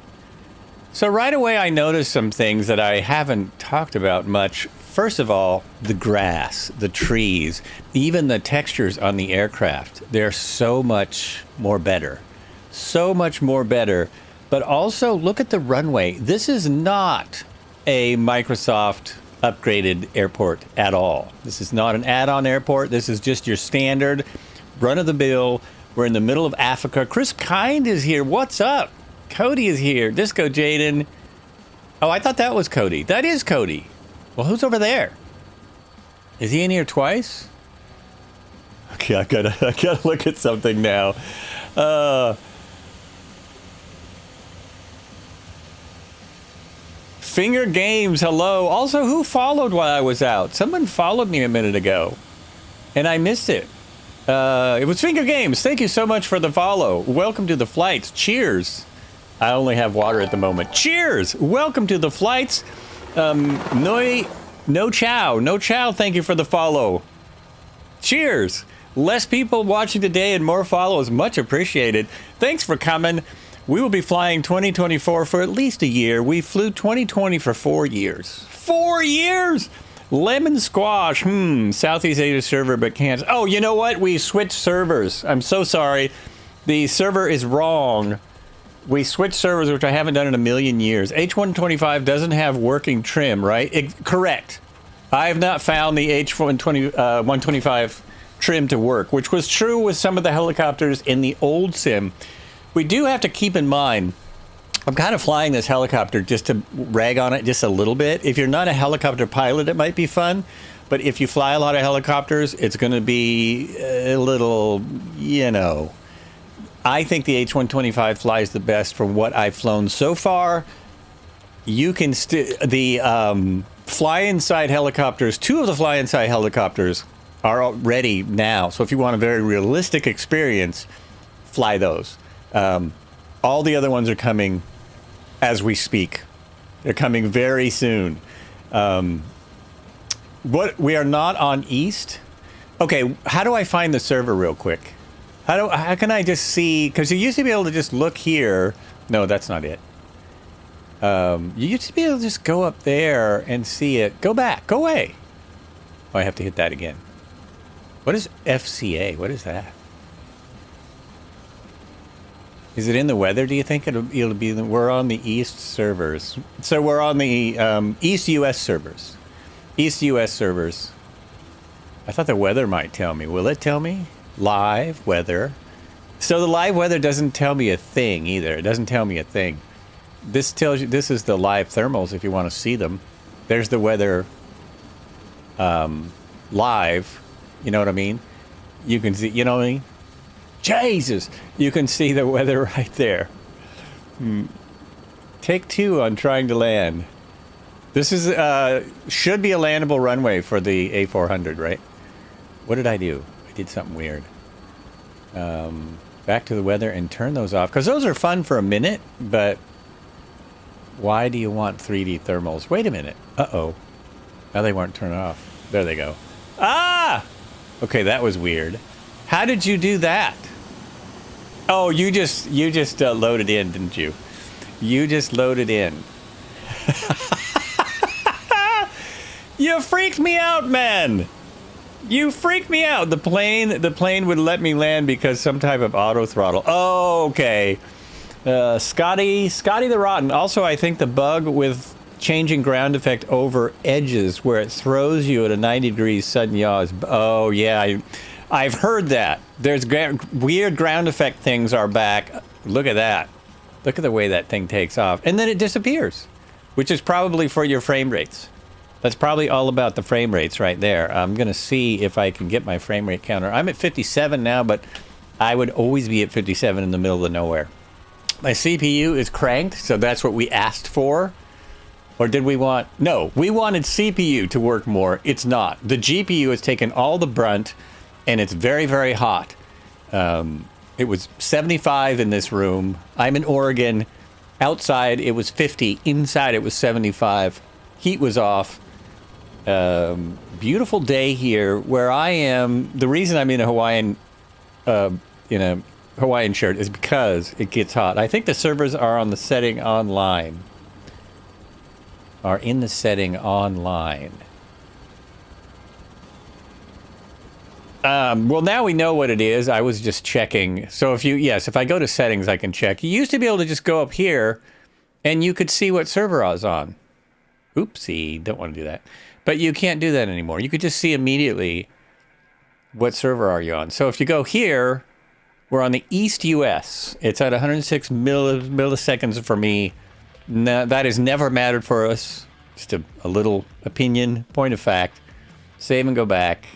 So right away, I noticed some things that I haven't talked about much. First of all, the grass, the trees, even the textures on the aircraft, they're so much more better. So much more better. But also, look at the runway. This is not a Microsoft upgraded airport at all. This is not an add-on airport. This is just your standard run-of-the-mill. We're in the middle of Africa. Chris Kind is here. What's up? Cody is here. Disco Jaden. Oh, I thought that was Cody. That is Cody. Well, who's over there? Is he in here twice? Okay, I gotta look at something now. Finger Games, hello. Also, who followed while I was out? Someone followed me a minute ago, and I missed it. It was Finger Games. Thank you so much for the follow. Welcome to the flights. Cheers. I only have water at the moment. Cheers. Welcome to the flights. No chow, thank you for the follow. Cheers. Less people watching today and more follows, much appreciated. Thanks for coming. We will be flying 2024 for at least a year. We flew 2020 for 4 years. 4 years! Lemon Squash, Southeast Asia server, but can't. Oh, you know what? We switched servers. I'm so sorry. The server is wrong. We switched servers, which I haven't done in a million years. H125 doesn't have working trim, right? Correct. I have not found the H125 trim to work, which was true with some of the helicopters in the old sim. We do have to keep in mind, I'm kind of flying this helicopter just to rag on it just a little bit. If you're not a helicopter pilot, it might be fun. But if you fly a lot of helicopters, it's going to be a little, you know. I think the H125 flies the best from what I've flown so far. You can the fly-inside helicopters, 2 of the fly-inside helicopters are ready now. So if you want a very realistic experience, fly those. All the other ones are coming as we speak. They're coming very soon. We are not on East. Okay, how do I find the server real quick? How can I just see? Because you used to be able to just look here. No, that's not it. You used to be able to just go up there and see it. Go back. Go away. Oh, I have to hit that again. What is FCA? What is that? Is it in the weather, do you think? It'll be... We're on the East servers. So we're on the East US servers. East US servers. I thought the weather might tell me. Will it tell me? Live weather. So the live weather doesn't tell me a thing either. It doesn't tell me a thing. This tells you, this is the live thermals if you want to see them. There's the weather live. You know what I mean? You can see, you know what I mean? Jesus! You can see the weather right there. Take 2 on trying to land. This is, should be a landable runway for the A400, right? What did I do? I did something weird. Back to the weather and turn those off. Because those are fun for a minute, but why do you want 3D thermals? Wait a minute. Uh-oh. Now they weren't turned off. There they go. Ah! Okay, that was weird. How did you do that? Oh, you just loaded in, didn't you? You just loaded in. You freaked me out, man. You freaked me out. The plane would let me land because some type of auto throttle. Oh, okay. Scotty the Rotten. Also, I think the bug with changing ground effect over edges where it throws you at a 90 degrees sudden yaw is... Oh, yeah. I've heard that. There's weird ground effect things are back. Look at that. Look at the way that thing takes off. And then it disappears, which is probably for your frame rates. That's probably all about the frame rates right there. I'm going to see if I can get my frame rate counter. I'm at 57 now, but I would always be at 57 in the middle of nowhere. My CPU is cranked, so that's what we asked for. Or did we want... No, we wanted CPU to work more. It's not. The GPU has taken all the brunt, and it's very, very hot. It was 75 in this room. I'm in Oregon. Outside, it was 50. Inside, it was 75. Heat was off. Beautiful day here where I am. The reason I'm in a Hawaiian shirt is because it gets hot. I think the servers are on the setting online. Are in the setting online. Well, now we know what it is. I was just checking. So if I go to settings, I can check. You used to be able to just go up here and you could see what server I was on. Oopsie, don't want to do that. But you can't do that anymore. You could just see immediately what server are you on. So if you go here, we're on the East US. It's at 106 milliseconds for me. No, that has never mattered for us. Just a little opinion, point of fact. Save and go back.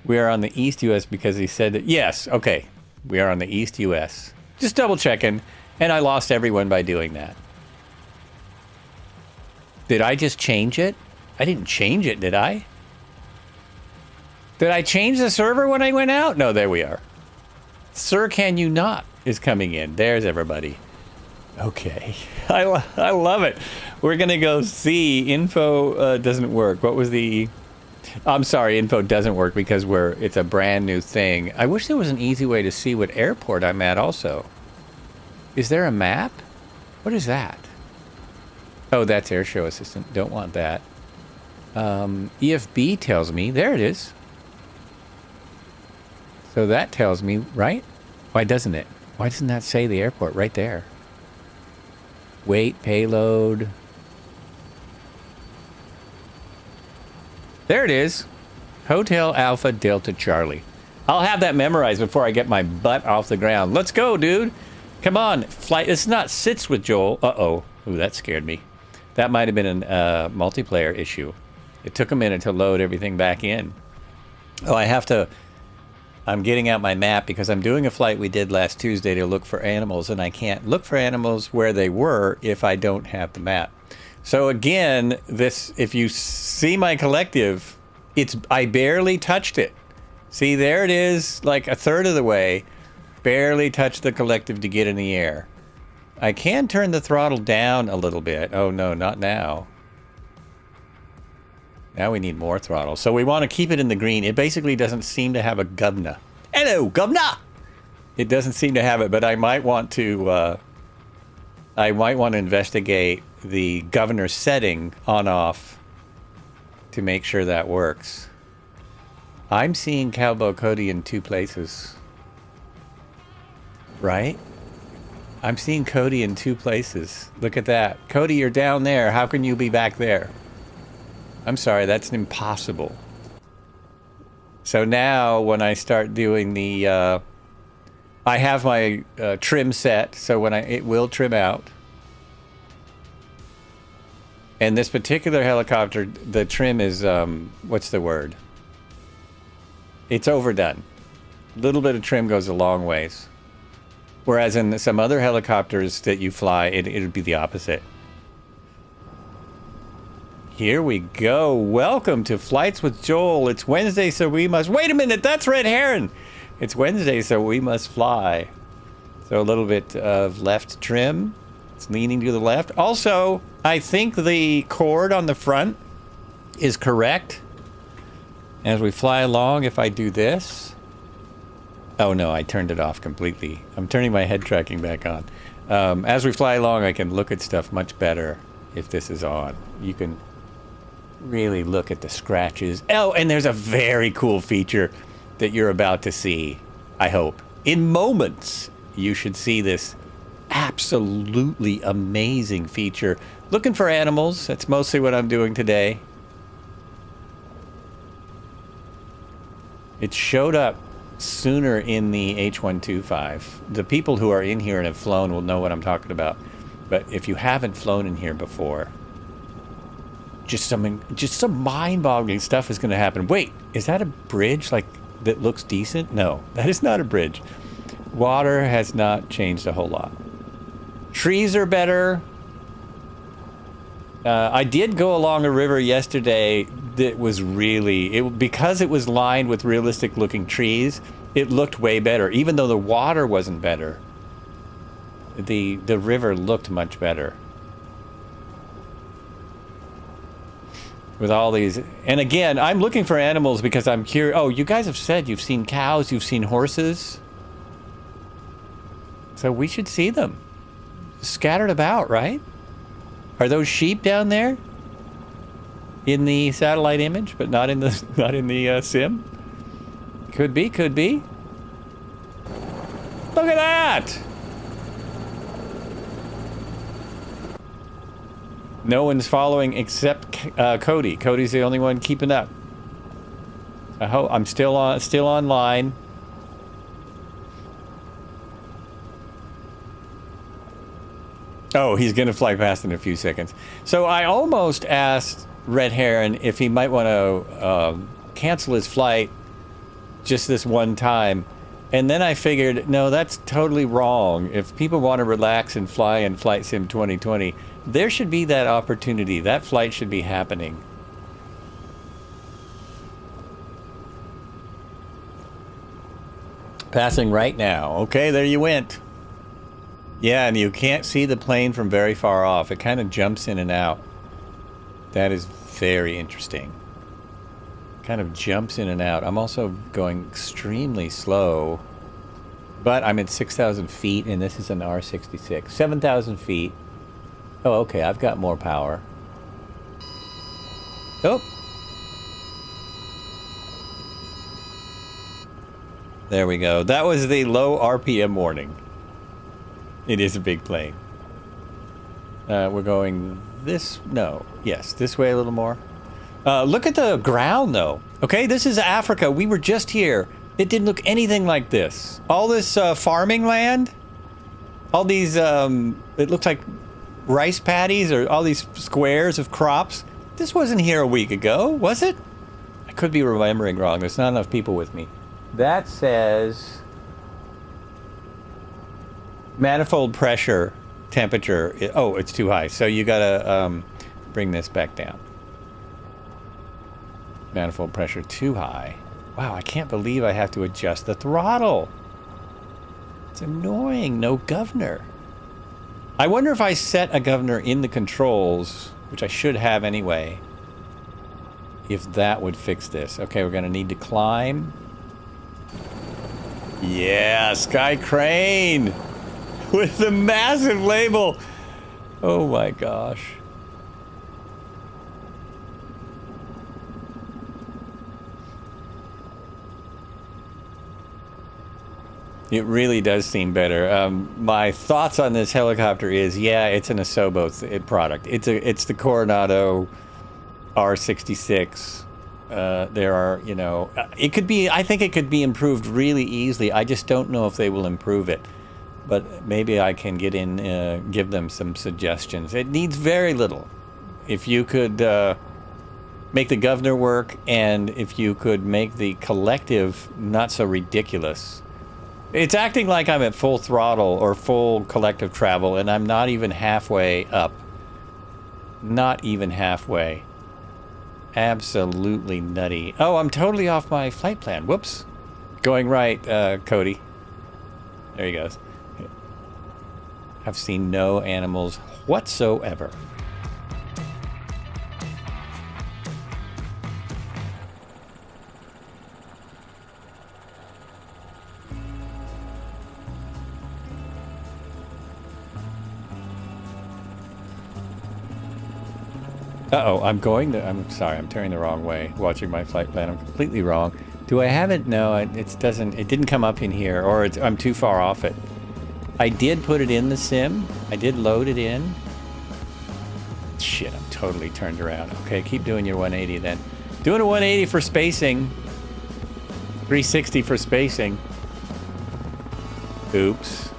We are on the East US because he said that. Yes, okay. We are on the East US. Just double checking. And I lost everyone by doing that. Did I just change it? I didn't change it, did I? Did I change the server when I went out? No, there we are. Sir, can you not is coming in. There's everybody. Okay. I love it. We're going to go see. Info doesn't work. What was the... I'm sorry, info doesn't work because it's a brand new thing. I wish there was an easy way to see what airport I'm at also. Is there a map? What is that? Oh, that's Airshow Assistant. Don't want that. EFB tells me. There it is. So that tells me, right? Why doesn't it? Why doesn't that say the airport right there? Weight, payload. There it is. Hotel Alpha Delta Charlie. I'll have that memorized before I get my butt off the ground. Let's go, dude. Come on. Flight. It's not sits with Joel. Uh-oh. Ooh, that scared me. That might have been a multiplayer issue. It took a minute to load everything back in. Oh, I'm getting out my map because I'm doing a flight we did last Tuesday to look for animals, and I can't look for animals where they were if I don't have the map. So again, if you see my collective, I barely touched it. See, there it is, like a third of the way. Barely touched the collective to get in the air. I can turn the throttle down a little bit. Oh no, not now. Now we need more throttle. So we want to keep it in the green. It basically doesn't seem to have a governor. Hello, governor! It doesn't seem to have it, but I might want to investigate the governor setting on-off to make sure that works. I'm seeing Cowboy Cody in two places. Right? I'm seeing Cody in two places. Look at that. Cody, you're down there. How can you be back there? I'm sorry, that's impossible. So now when I start doing the... I have my trim set, so it will trim out. And this particular helicopter, the trim is, what's the word? It's overdone. A little bit of trim goes a long ways. Whereas in some other helicopters that you fly, it'd be the opposite. Here we go. Welcome to Flights with Joel. It's Wednesday, so we must... Wait a minute, that's Red Heron! It's Wednesday, so we must fly. So a little bit of left trim. It's leaning to the left. Also, I think the cord on the front is correct. As we fly along, if I do this... Oh no, I turned it off completely. I'm turning my head tracking back on. As we fly along, I can look at stuff much better if this is on. You can really look at the scratches. Oh, and there's a very cool feature that you're about to see, I hope. In moments, you should see this absolutely amazing feature. Looking for animals, that's mostly what I'm doing today. It showed up sooner in the H125. The people who are in here and have flown will know what I'm talking about. But if you haven't flown in here before, just some mind-boggling stuff is going to happen. Wait, is that a bridge like that looks decent? No, that is not a bridge. Water has not changed a whole lot. Trees are better. I did go along a river yesterday that was really, because it was lined with realistic looking trees, it looked way better. Even though the water wasn't better, the river looked much better. With all these, and again, I'm looking for animals because I'm curious. Oh, you guys have said you've seen cows, you've seen horses. So we should see them. Scattered about, right? Are those sheep down there? In the satellite image, but not in the sim? Could be, could be. Look at that! No one's following except Cody. Cody's the only one keeping up. I hope I'm still online. Oh, he's gonna fly past in a few seconds. So I almost asked Red Heron if he might want to cancel his flight just this one time, and then I figured, no, that's totally wrong. If people want to relax and fly in Flight Sim 2020, there should be that opportunity. That flight should be happening. Passing right now. Okay, there you went. Yeah, and you can't see the plane from very far off. It kind of jumps in and out. That is very interesting. Kind of jumps in and out. I'm also going extremely slow, but I'm at 6,000 feet, and this is an R66. 7,000 feet. Oh, okay, I've got more power. Oh. There we go. That was the low RPM warning. It is a big plane. We're going this... No. Yes, this way a little more. Look at the ground, though. Okay, this is Africa. We were just here. It didn't look anything like this. All this farming land. All these... it looks like rice paddies or all these squares of crops. This wasn't here a week ago, was it? I could be remembering wrong. There's not enough people with me. That says... manifold pressure, temperature. Oh, it's too high. So you gotta bring this back down. Manifold pressure too high. Wow, I can't believe I have to adjust the throttle. It's annoying. No governor. I wonder if I set a governor in the controls, which I should have anyway, if that would fix this. Okay, we're gonna need to climb. Yeah, Sky Crane! With the massive label. Oh my gosh. It really does seem better. My thoughts on this helicopter is, yeah, it's an Asobo product. It's the Coronado R66. There are, you know, it could be, I think it could be improved really easily. I just don't know if they will improve it. But maybe I can get in, give them some suggestions. It needs very little. If you could make the governor work, and if you could make the collective not so ridiculous. It's acting like I'm at full throttle or full collective travel, and I'm not even halfway up. Not even halfway. Absolutely nutty. Oh, I'm totally off my flight plan. Whoops. Going right, Cody. There he goes. have seen no animals whatsoever. Uh-oh, I'm sorry, I'm turning the wrong way, watching my flight plan. I'm completely wrong. Do I have it? No, it didn't come up in here, or I'm too far off it. I did put it in the sim. I did load it in. Shit, I'm totally turned around. Okay, keep doing your 180 then. Doing a 180 for spacing. 360 for spacing. Oops.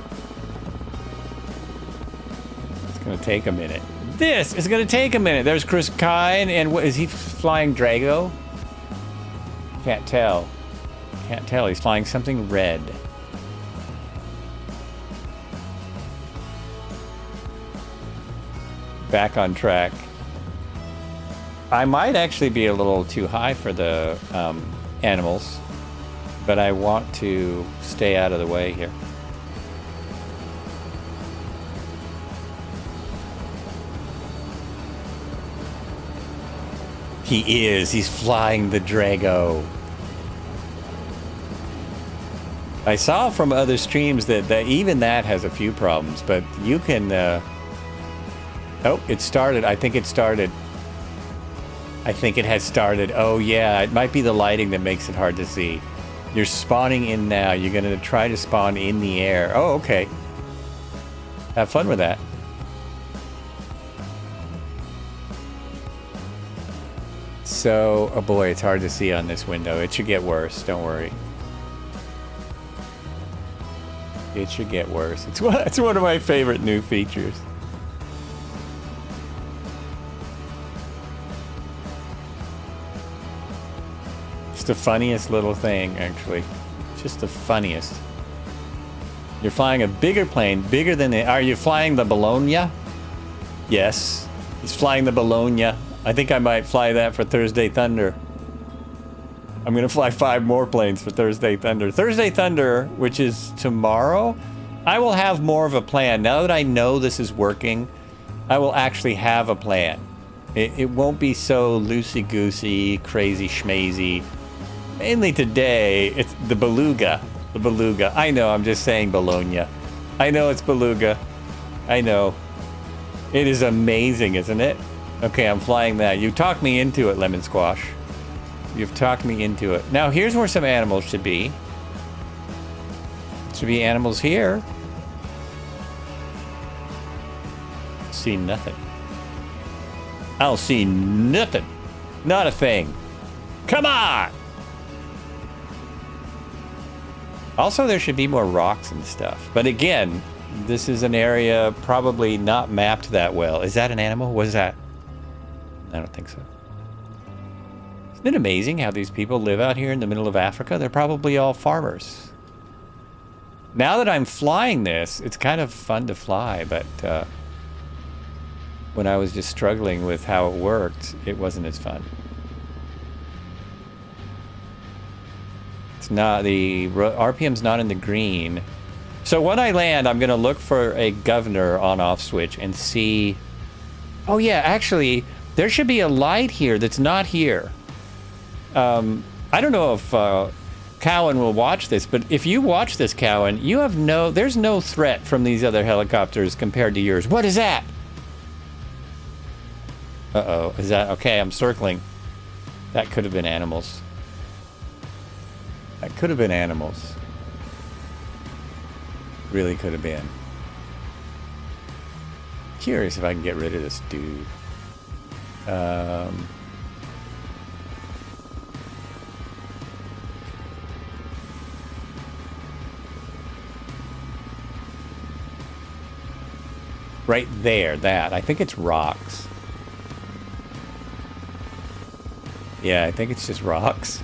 It's gonna take a minute. This is gonna take a minute. There's Chris Kine, and what is he flying? Drago? Can't tell. Can't tell. He's flying something red. Back on track. I might actually be a little too high for the animals, but I want to stay out of the way here. He is. He's flying the Drago. I saw from other streams that even that has a few problems, but you can... Oh, it started. I think it started. I think it has started. Oh, yeah. It might be the lighting that makes it hard to see. You're spawning in now. You're going to try to spawn in the air. Oh, okay. Have fun with that. So, oh boy, it's hard to see on this window. It should get worse. Don't worry. It should get worse. It's one of my favorite new features. It's the funniest little thing, actually. Just the funniest. You're flying a bigger plane, bigger than the... Are you flying the Bologna? Yes. He's flying the Bologna. I think I might fly that for Thursday Thunder. I'm going to fly 5 more planes for Thursday Thunder. Thursday Thunder, which is tomorrow, I will have more of a plan. Now that I know this is working, I will actually have a plan. It won't be so loosey-goosey, crazy schmazy. Mainly today, it's the Beluga. The Beluga. I know, I'm just saying Bologna. I know it's Beluga. I know. It is amazing, isn't it? Okay, I'm flying that. You talked me into it, Lemon Squash. You've talked me into it. Now, here's where some animals should be. Should be animals here. See nothing. I'll see nothing. Not a thing. Come on! Also, there should be more rocks and stuff. But again, this is an area probably not mapped that well. Is that an animal? What is that? I don't think so. Isn't it amazing how these people live out here in the middle of Africa? They're probably all farmers. Now that I'm flying this, it's kind of fun to fly, but when I was just struggling with how it worked, it wasn't as fun. It's not, the RPM's not in the green. So when I land, I'm going to look for a governor on-off switch and see... Oh yeah, actually... There should be a light here that's not here. I don't know if Cowan will watch this, but if you watch this, Cowan, you have there's no threat from these other helicopters compared to yours. What is that? Uh-oh, is that, okay, I'm circling. That could have been animals. That could have been animals. Really could have been. Curious if I can get rid of this dude. Right there, that. I think it's rocks. Yeah, I think it's just rocks.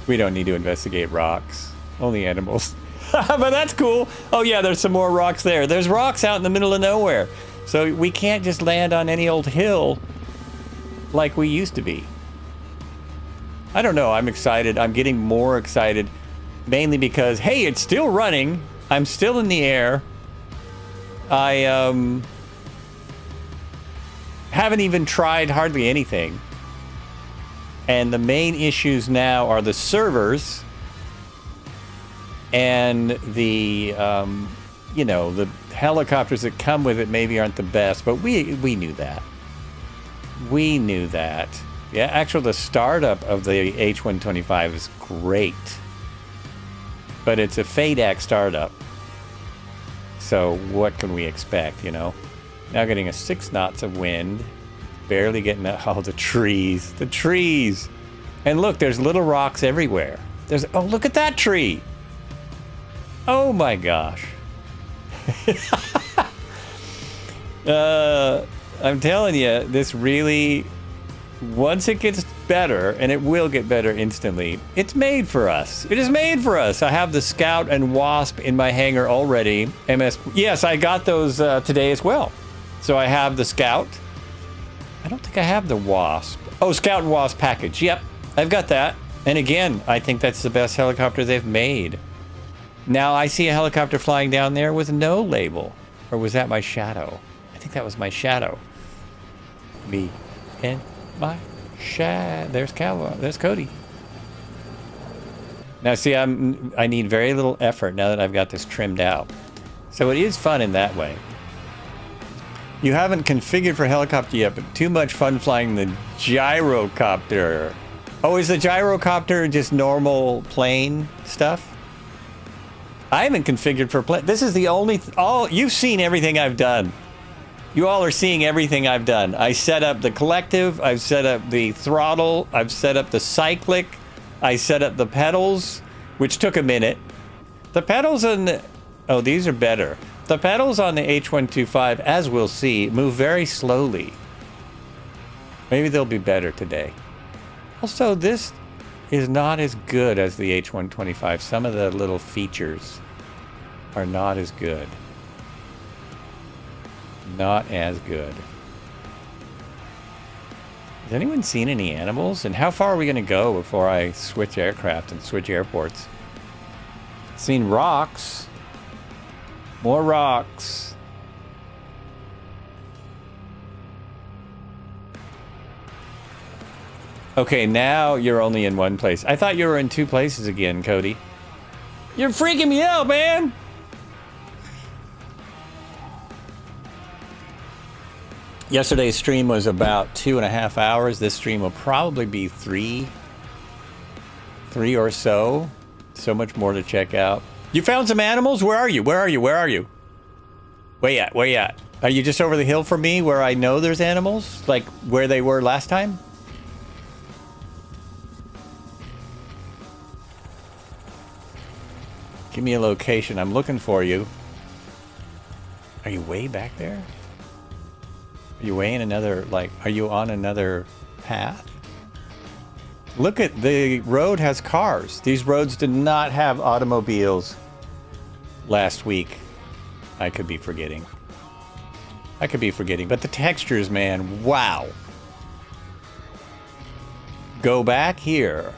We don't need to investigate rocks. Only animals. But that's cool. Oh yeah, there's some more rocks there. There's rocks out in the middle of nowhere. So we can't just land on any old hill like we used to be. I don't know, I'm excited. I'm getting more excited. mainly because, hey, it's still running. I'm still in the air. I haven't even tried hardly anything. And the main issues now are the servers and the, you know, the helicopters that come with it maybe aren't the best, but we knew that. We knew that. Yeah, actually, the startup of the H-125 is great. But it's a FADAC startup. So what can we expect, you know? Now getting a 6 knots of wind. Barely getting all the trees. The trees! And look, there's little rocks everywhere. There's, oh, look at that tree! Oh my gosh. I'm telling you, this really, once it gets better, and it will get better instantly, it's made for us. It is made for us. I have the Scout and Wasp in my hangar already. Yes, I got those today as well. So I have the Scout. I don't think I have the Wasp. Oh, Scout and Wasp package. Yep, I've got that. And again, I think that's the best helicopter they've made. Now I see a helicopter flying down there with no label. Or was that my shadow? I think that was my shadow. Me and my shadow. There's Cal. There's Cody. Now see, I need very little effort now that I've got this trimmed out. So it is fun in that way. You haven't configured for helicopter yet, but too much fun flying the gyrocopter. Oh, is the gyrocopter just normal plane stuff? I haven't configured for plane. This is the only... you've seen everything I've done. You all are seeing everything I've done. I set up the collective. I've set up the throttle. I've set up the cyclic. I set up the pedals, which took a minute. The pedals and... Oh, these are better. The pedals on the H-125, as we'll see, move very slowly. Maybe they'll be better today. Also, this is not as good as the H-125. Some of the little features are not as good. Not as good. Has anyone seen any animals? And how far are we going to go before I switch aircraft and switch airports? Seen rocks. More rocks. Okay, now you're only in one place. I thought you were in two places again, Cody. You're freaking me out, man! Yesterday's stream was about 2.5 hours. This stream will probably be three or so. So much more to check out. You found some animals? Where are you? Where are you? Where are you? Where you at? Where you at? Are you just over the hill from me where I know there's animals? Like where they were last time? Give me a location. I'm looking for you. Are you way back there? Are you way in another, like, are you on another path? Look at, the road has cars. These roads did not have automobiles last week. I could be forgetting. But the textures, man, wow. Go back here.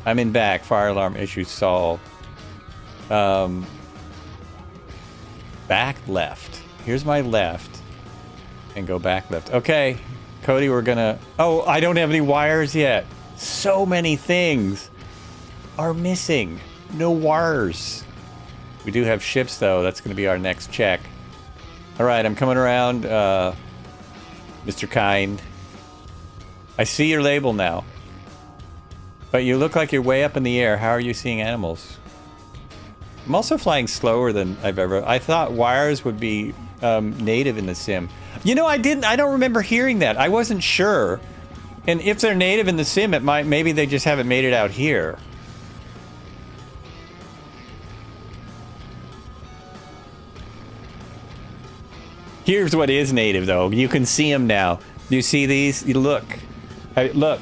I'm in back. Fire alarm issue solved. Back left. Here's my left. And go back left. Okay, Cody, we're gonna... Oh, I don't have any wires yet. So many things are missing. No wires. We do have ships, though. That's gonna be our next check. All right, I'm coming around, Mr. Kind. I see your label now. But you look like you're way up in the air. How are you seeing animals? I'm also flying slower than I've ever... I thought wires would be native in the sim. You know, I don't remember hearing that. I wasn't sure. And if they're native in the sim, it might... Maybe they just haven't made it out here. Here's what is native, though. You can see them now. Do you see these? You look. Look.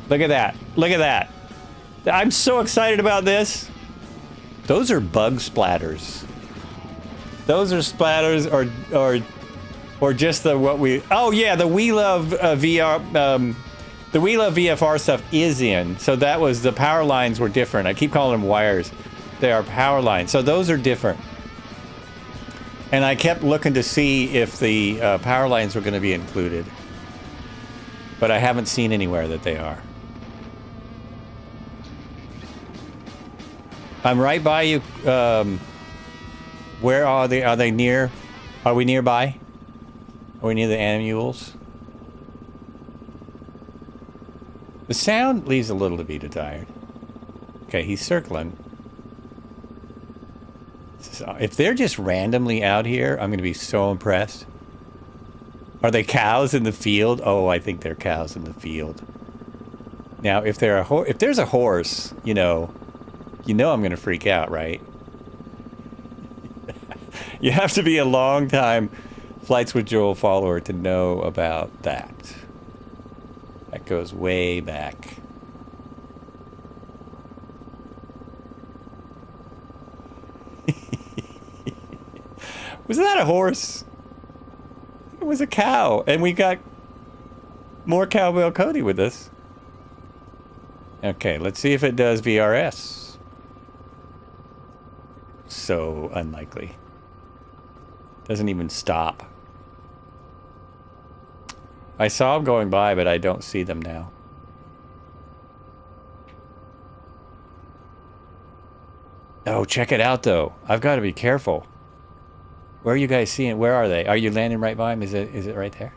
Look at that. Look at that. I'm so excited about this. Those are bug splatters. Those are splatters or just the what we... Oh, yeah, the We Love VR The We Love VFR stuff is in. So that was, the power lines were different. I keep calling them wires. They are power lines. So those are different. And I kept looking to see if the power lines were going to be included. But I haven't seen anywhere that they are. I'm right by you. Where are they? Are they near? Are we nearby? Are we near the animules? The sound leaves a little to be desired. Okay, he's circling. So if they're just randomly out here, I'm going to be so impressed. Are they cows in the field? Oh, I think they're cows in the field. Now, if they're if there's a horse, you know I'm going to freak out, right? You have to be a long time Flights with Joel follower to know about that. That goes way back. Was that a horse? It was a cow. And we got more Cowbell Cody with us. Okay, let's see if it does VRS. So unlikely. Doesn't even stop. I saw them going by, but I don't see them now. Oh, check it out, though. I've got to be careful. Where are you guys seeing? Where are they? Are you landing right by them? Is it right there?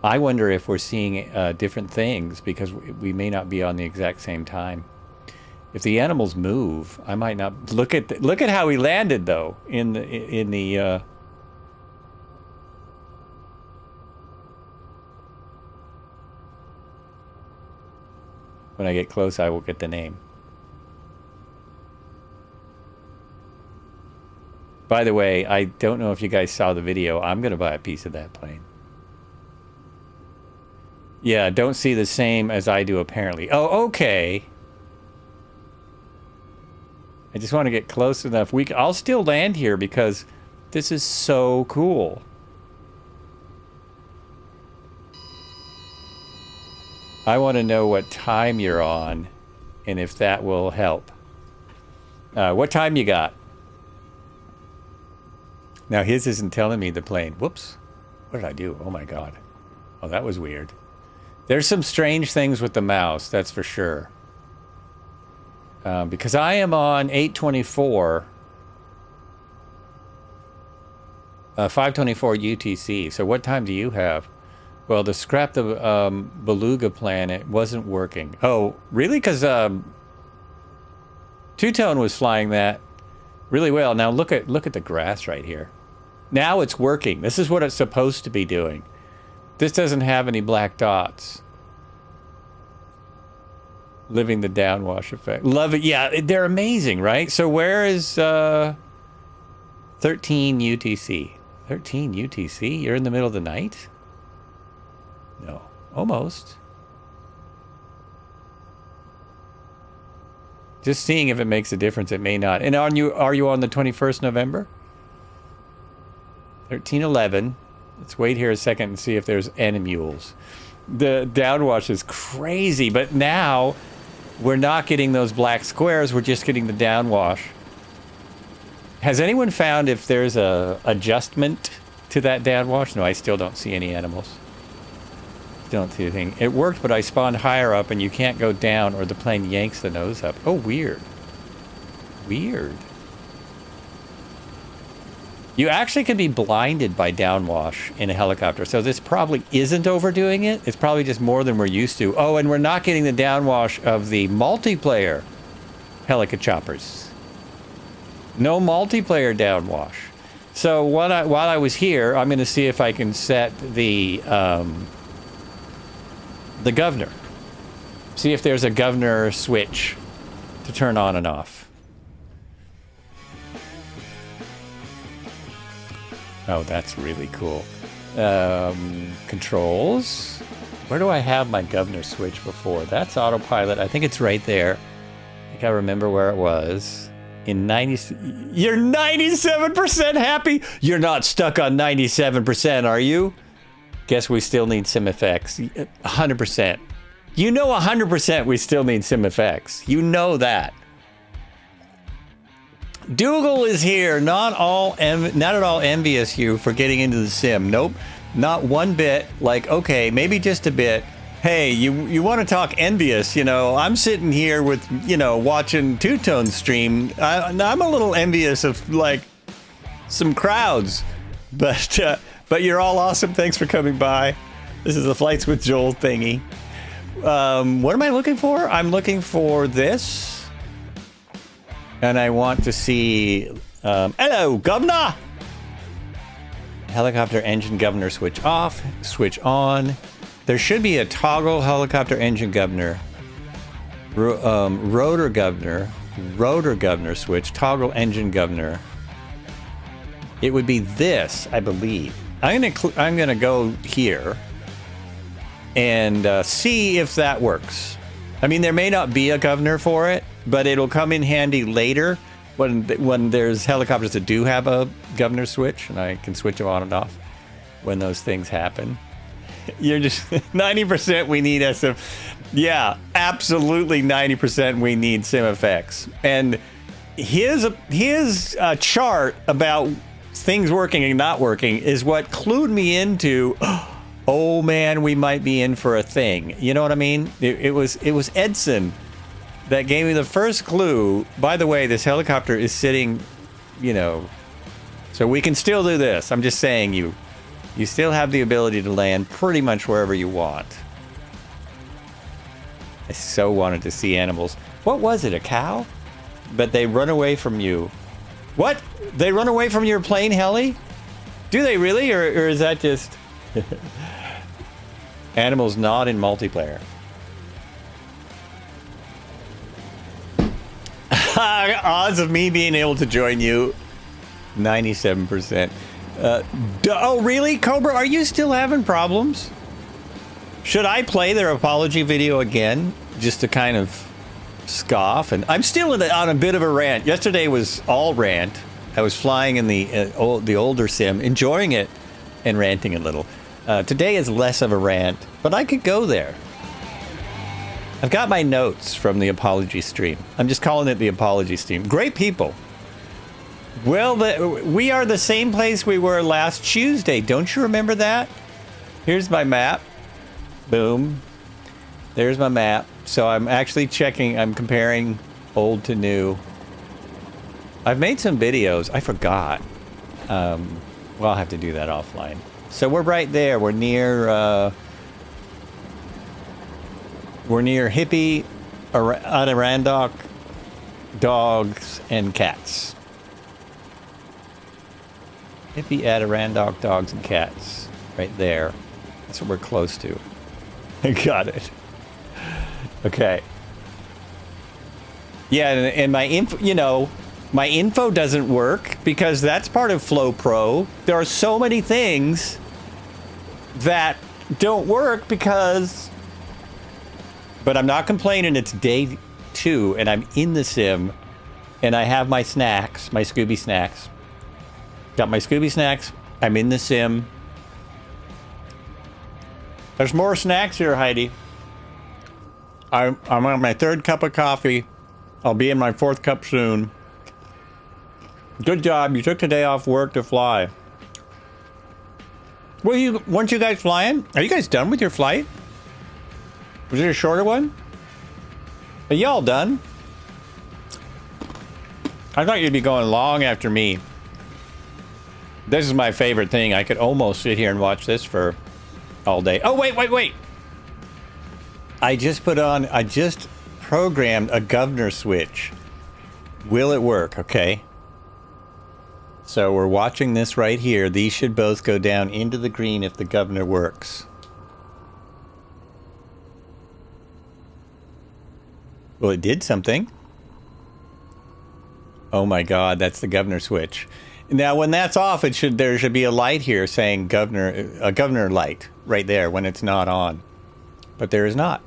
I wonder if we're seeing different things because we may not be on the exact same time. If the animals move, I might not look at how he landed though in the when I get close, I will get the name. By the way, I don't know if you guys saw the video. I'm going to buy a piece of that plane. Yeah, don't see the same as I do apparently. Oh, okay. I just want to get close enough. I'll still land here because this is so cool. I want to know what time you're on and if that will help. What time you got? Now his isn't telling me the plane. Whoops. What did I do? Oh my God. Oh, that was weird. There's some strange things with the mouse, that's for sure. Because I am on 824, 524 UTC. So what time do you have? Well, to scrap the Beluga plan, it wasn't working. Oh, really? Because Two-Tone was flying that really well. Now look at the grass right here. Now it's working. This is what it's supposed to be doing. This doesn't have any black dots. Living the downwash effect. Love it. Yeah, they're amazing, right? So where is 13 UTC? 13 UTC? You're in the middle of the night? No. Almost. Just seeing if it makes a difference. It may not. And are you on the 21st November? 1311. Let's wait here a second and see if there's animules. The downwash is crazy, but now we're not getting those black squares. We're just getting the downwash. Has anyone found if there's a adjustment to that downwash? No, I still don't see any animals. Don't see anything. It worked, but I spawned higher up and you can't go down or the plane yanks the nose up. Oh, weird. Weird. You actually can be blinded by downwash in a helicopter, so this probably isn't overdoing it. It's probably just more than we're used to. Oh, and we're not getting the downwash of the multiplayer helicochoppers. No multiplayer downwash. So while I was here, I'm going to see if I can set the governor. See if there's a governor switch to turn on and off. Oh, that's really cool. Controls. Where do I have my governor switch before? That's autopilot. I think it's right there. I think I remember where it was. In 90... You're 97% happy? You're not stuck on 97%, are you? Guess we still need sim effects. 100%. You know 100% we still need sim effects. You know that. Dougal is here. Not at all envious you for getting into the sim. Nope. Not one bit. Like, okay, maybe just a bit. Hey, you want to talk envious, I'm sitting here with, watching Two Tone stream. I'm a little envious of, like, some crowds. But you're all awesome. Thanks for coming by. This is the Flights with Joel thingy. What am I looking for? I'm looking for this. And I want to see... hello, governor! Helicopter engine governor switch off, switch on. There should be a toggle helicopter engine governor. Rotor governor switch, toggle engine governor. It would be this, I believe. I'm gonna go here and see if that works. I mean, there may not be a governor for it, but it'll come in handy later when there's helicopters that do have a governor switch, and I can switch them on and off when those things happen. You're just 90% we need SM. Yeah, absolutely 90% we need SimFX. And his chart about things working and not working is what clued me into, oh man, we might be in for a thing. You know what I mean? It was Edson that gave me the first clue. By the way, this helicopter is sitting, so we can still do this. I'm just saying you still have the ability to land pretty much wherever you want. I so wanted to see animals. What was it, a cow? But they run away from you. What? They run away from your plane heli? Do they really? Or is that just... Animals not in multiplayer. Odds of me being able to join you, 97%. Oh, really, Cobra? Are you still having problems? Should I play their apology video again, just to kind of scoff? And I'm still on a bit of a rant. Yesterday was all rant. I was flying in the older sim, enjoying it and ranting a little. Today is less of a rant, but I could go there. I've got my notes from the apology stream. I'm just calling it the apology stream. Great people. Well, we are the same place we were last Tuesday. Don't you remember that? Here's my map. Boom. There's my map. So I'm actually checking. I'm comparing old to new. I've made some videos. I forgot. Well, I'll have to do that offline. So we're right there. We're near hippie, Adirondack, dogs, and cats. Hippie, Adirondack, dogs, and cats. Right there. That's what we're close to. Got it. Okay. Yeah, and my info, my info doesn't work because that's part of Flow Pro. There are so many things that don't work because... But I'm not complaining. It's day 2 and I'm in the sim and I have my snacks, my Scooby snacks. Got my Scooby snacks. I'm in the sim. There's more snacks here, Heidi. I'm on my 3rd cup of coffee. I'll be in my 4th cup soon. Good job. You took today off work to fly. Weren't you guys flying? Are you guys done with your flight? Was it a shorter one? Are y'all done? I thought you'd be going long after me. This is my favorite thing. I could almost sit here and watch this for all day. Oh, wait. I just programmed a governor switch. Will it work? Okay. So we're watching this right here. These should both go down into the green if the governor works. Well, it did something. Oh my God, that's the governor switch. Now, when that's off, there should be a light here saying a governor light right there when it's not on. But there is not.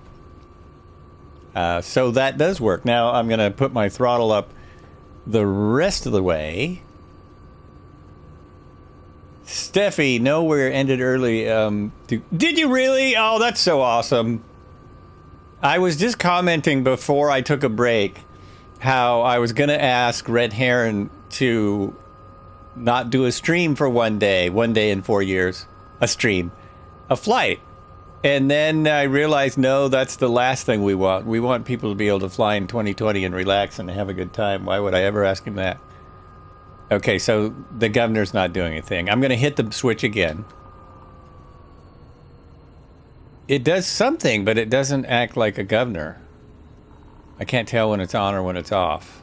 So that does work. Now I'm going to put my throttle up the rest of the way. Steffi, nowhere ended early. Did you really? Oh, that's so awesome. I was just commenting before I took a break how I was going to ask Red Heron to not do a stream for one day in 4 years. A stream. A flight. And then I realized, no, that's the last thing we want. We want people to be able to fly in 2020 and relax and have a good time. Why would I ever ask him that? Okay, so the governor's not doing a thing. I'm going to hit the switch again. It does something, but it doesn't act like a governor. I can't tell when it's on or when it's off.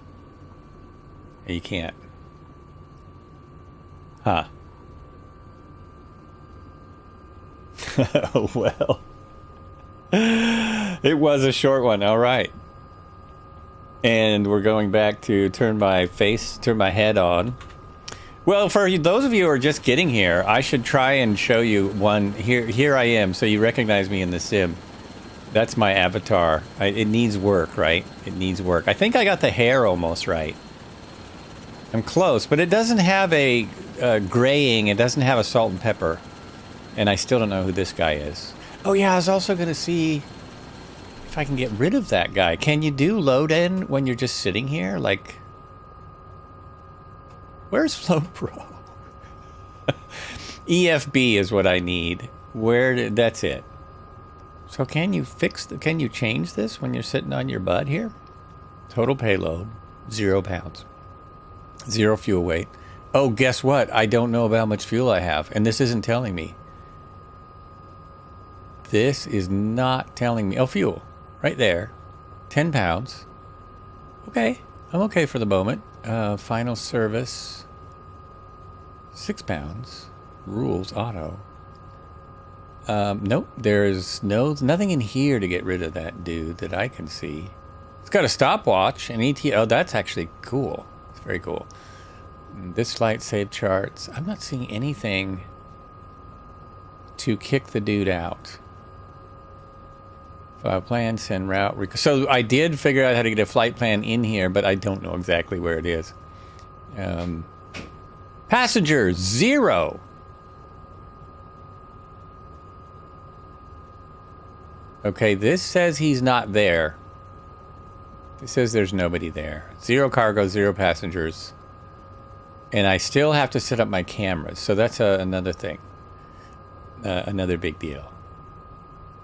You can't. Huh. Well. It was a short one. All right. And we're going back to turn my head on. Well, for those of you who are just getting here, I should try and show you one. Here I am, so you recognize me in the sim. That's my avatar. It needs work, right? It needs work. I think I got the hair almost right. I'm close, but it doesn't have a graying. It doesn't have a salt and pepper. And I still don't know who this guy is. Oh, yeah, I was also going to see if I can get rid of that guy. Can you do load in when you're just sitting here? Like, where's FlowPro? EFB is what I need. That's it. So can you change this when you're sitting on your butt here? Total payload, 0 pounds. 0 fuel weight. Oh, guess what? I don't know about how much fuel I have, and this isn't telling me. This is not telling me. Oh, fuel. Right there. 10 pounds. Okay. I'm okay for the moment. Final service. 6 pounds. Rules. Auto. Nope. There's nothing in here to get rid of that dude that I can see. It's got a stopwatch. An ET. Oh, that's actually cool. It's very cool. This flight save charts. I'm not seeing anything to kick the dude out. File plan, send route. So I did figure out how to get a flight plan in here, but I don't know exactly where it is. Passenger 0. Okay, this says he's not there. It says there's nobody there. 0 cargo, 0 passengers. And I still have to set up my cameras. So that's another thing. Another big deal.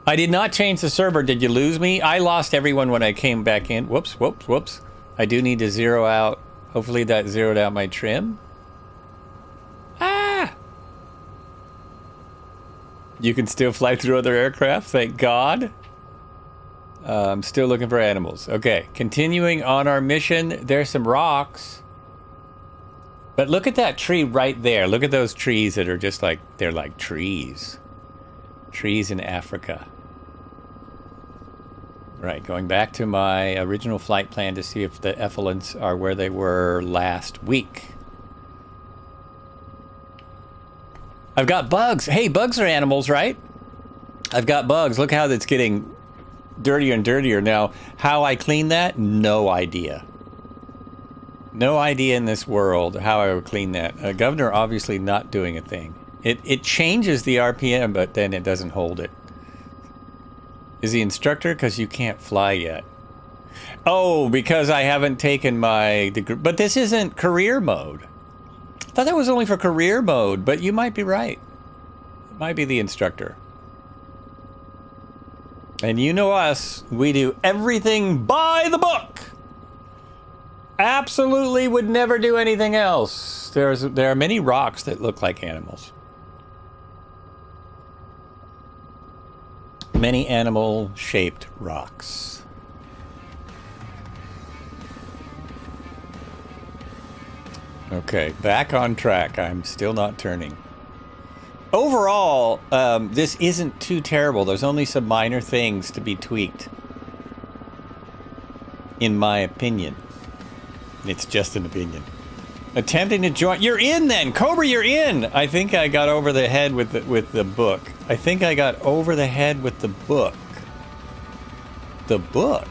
I did not change the server. Did you lose me? I lost everyone when I came back in. Whoops. I do need to zero out. Hopefully that zeroed out my trim. Ah! You can still fly through other aircraft, thank God. I'm still looking for animals. Okay, continuing on our mission. There's some rocks. But look at that tree right there. Look at those trees that are just like, they're like trees. Trees in Africa. Right, going back to my original flight plan to see if the effluents are where they were last week. I've got bugs. Hey, bugs are animals, right? I've got bugs. Look how that's getting dirtier and dirtier. Now, how I clean that? No idea. No idea in this world how I would clean that. Governor obviously not doing a thing. It changes the RPM, but then it doesn't hold it. Is the instructor? Because you can't fly yet. Oh, because I haven't taken my degree. But this isn't career mode. I thought that was only for career mode, but you might be right. It might be the instructor. And you know us, we do everything by the book. Absolutely would never do anything else. There are many rocks that look like animals. Many animal-shaped rocks. Okay, back on track. I'm still not turning. Overall, this isn't too terrible. There's only some minor things to be tweaked. In my opinion. It's just an opinion. Attempting to join. You're in then! Cobra, you're in! I think I got over the head with the book. I think I got over the head with the book. The book?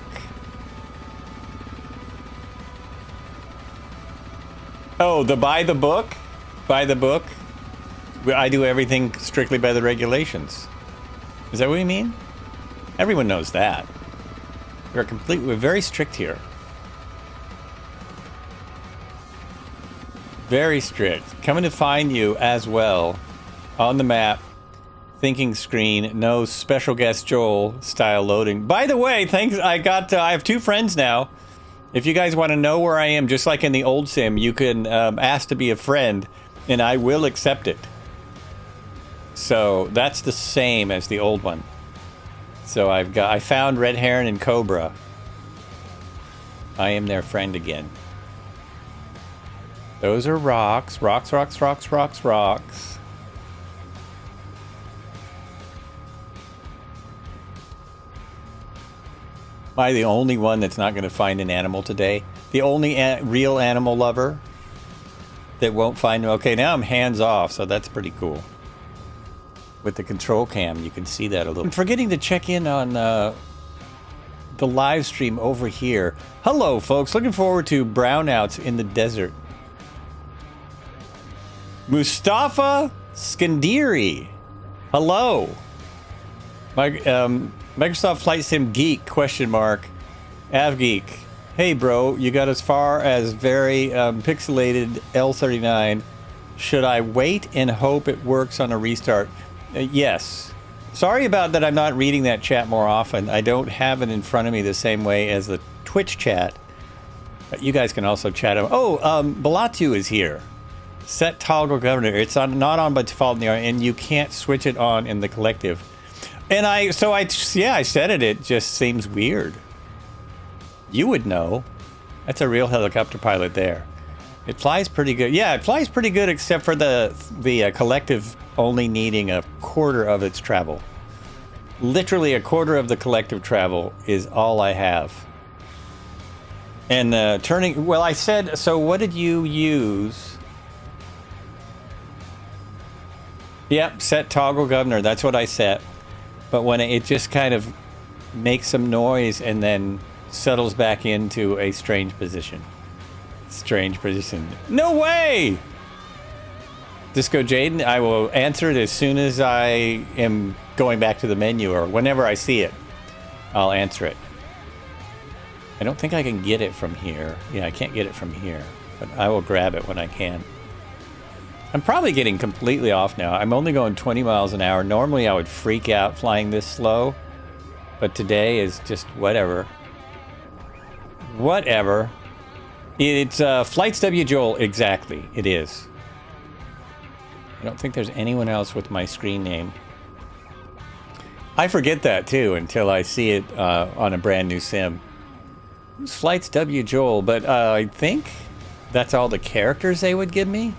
Oh, the buy the book? Buy the book? I do everything strictly by the regulations. Is that what you mean? Everyone knows that. We're very strict here. Very strict. Coming to find you as well on the map. Thinking screen. No special guest Joel style loading. By the way, thanks. I have 2 friends now. If you guys want to know where I am, just like in the old sim, you can ask to be a friend, and I will accept it. So that's the same as the old one. So I found Red Heron and Cobra. I am their friend again. Those are rocks. Rocks, rocks, rocks, rocks, rocks. Am I the only one that's not going to find an animal today? The only real animal lover that won't find... Okay, now I'm hands off, so that's pretty cool. With the control cam, you can see that a little. I'm forgetting to check in on the live stream over here. Hello, folks. Looking forward to brownouts in the desert. Mustafa Skandiri. Hello. Microsoft Flight Sim Geek, ? AvGeek. Hey, bro, you got as far as very pixelated L39. Should I wait and hope it works on a restart? Yes. Sorry about that I'm not reading that chat more often. I don't have it in front of me the same way as the Twitch chat. But you guys can also chat. Balatu is here. Set toggle governor. It's not on by default in the and you can't switch it on in the collective. And I said it. It just seems weird. You would know. That's a real helicopter pilot there. It flies pretty good. Yeah, it flies pretty good except for the collective only needing a quarter of its travel. Literally a quarter of the collective travel is all I have. And turning... Well, I said... So what did you use? Yep, set toggle governor. That's what I set. But when it just kind of makes some noise and then settles back into a strange position. Strange position. No way! Disco Jaden, I will answer it as soon as I am going back to the menu or whenever I see it. I'll answer it. I don't think I can get it from here. Yeah, I can't get it from here. But I will grab it when I can. I'm probably getting completely off now. I'm only going 20 miles an hour. Normally I would freak out flying this slow. But today is just whatever. Whatever. It's Flights W. Joel. Exactly. It is. I don't think there's anyone else with my screen name. I forget that too until I see it on a brand new sim. It's Flights W. Joel, but I think that's all the characters they would give me.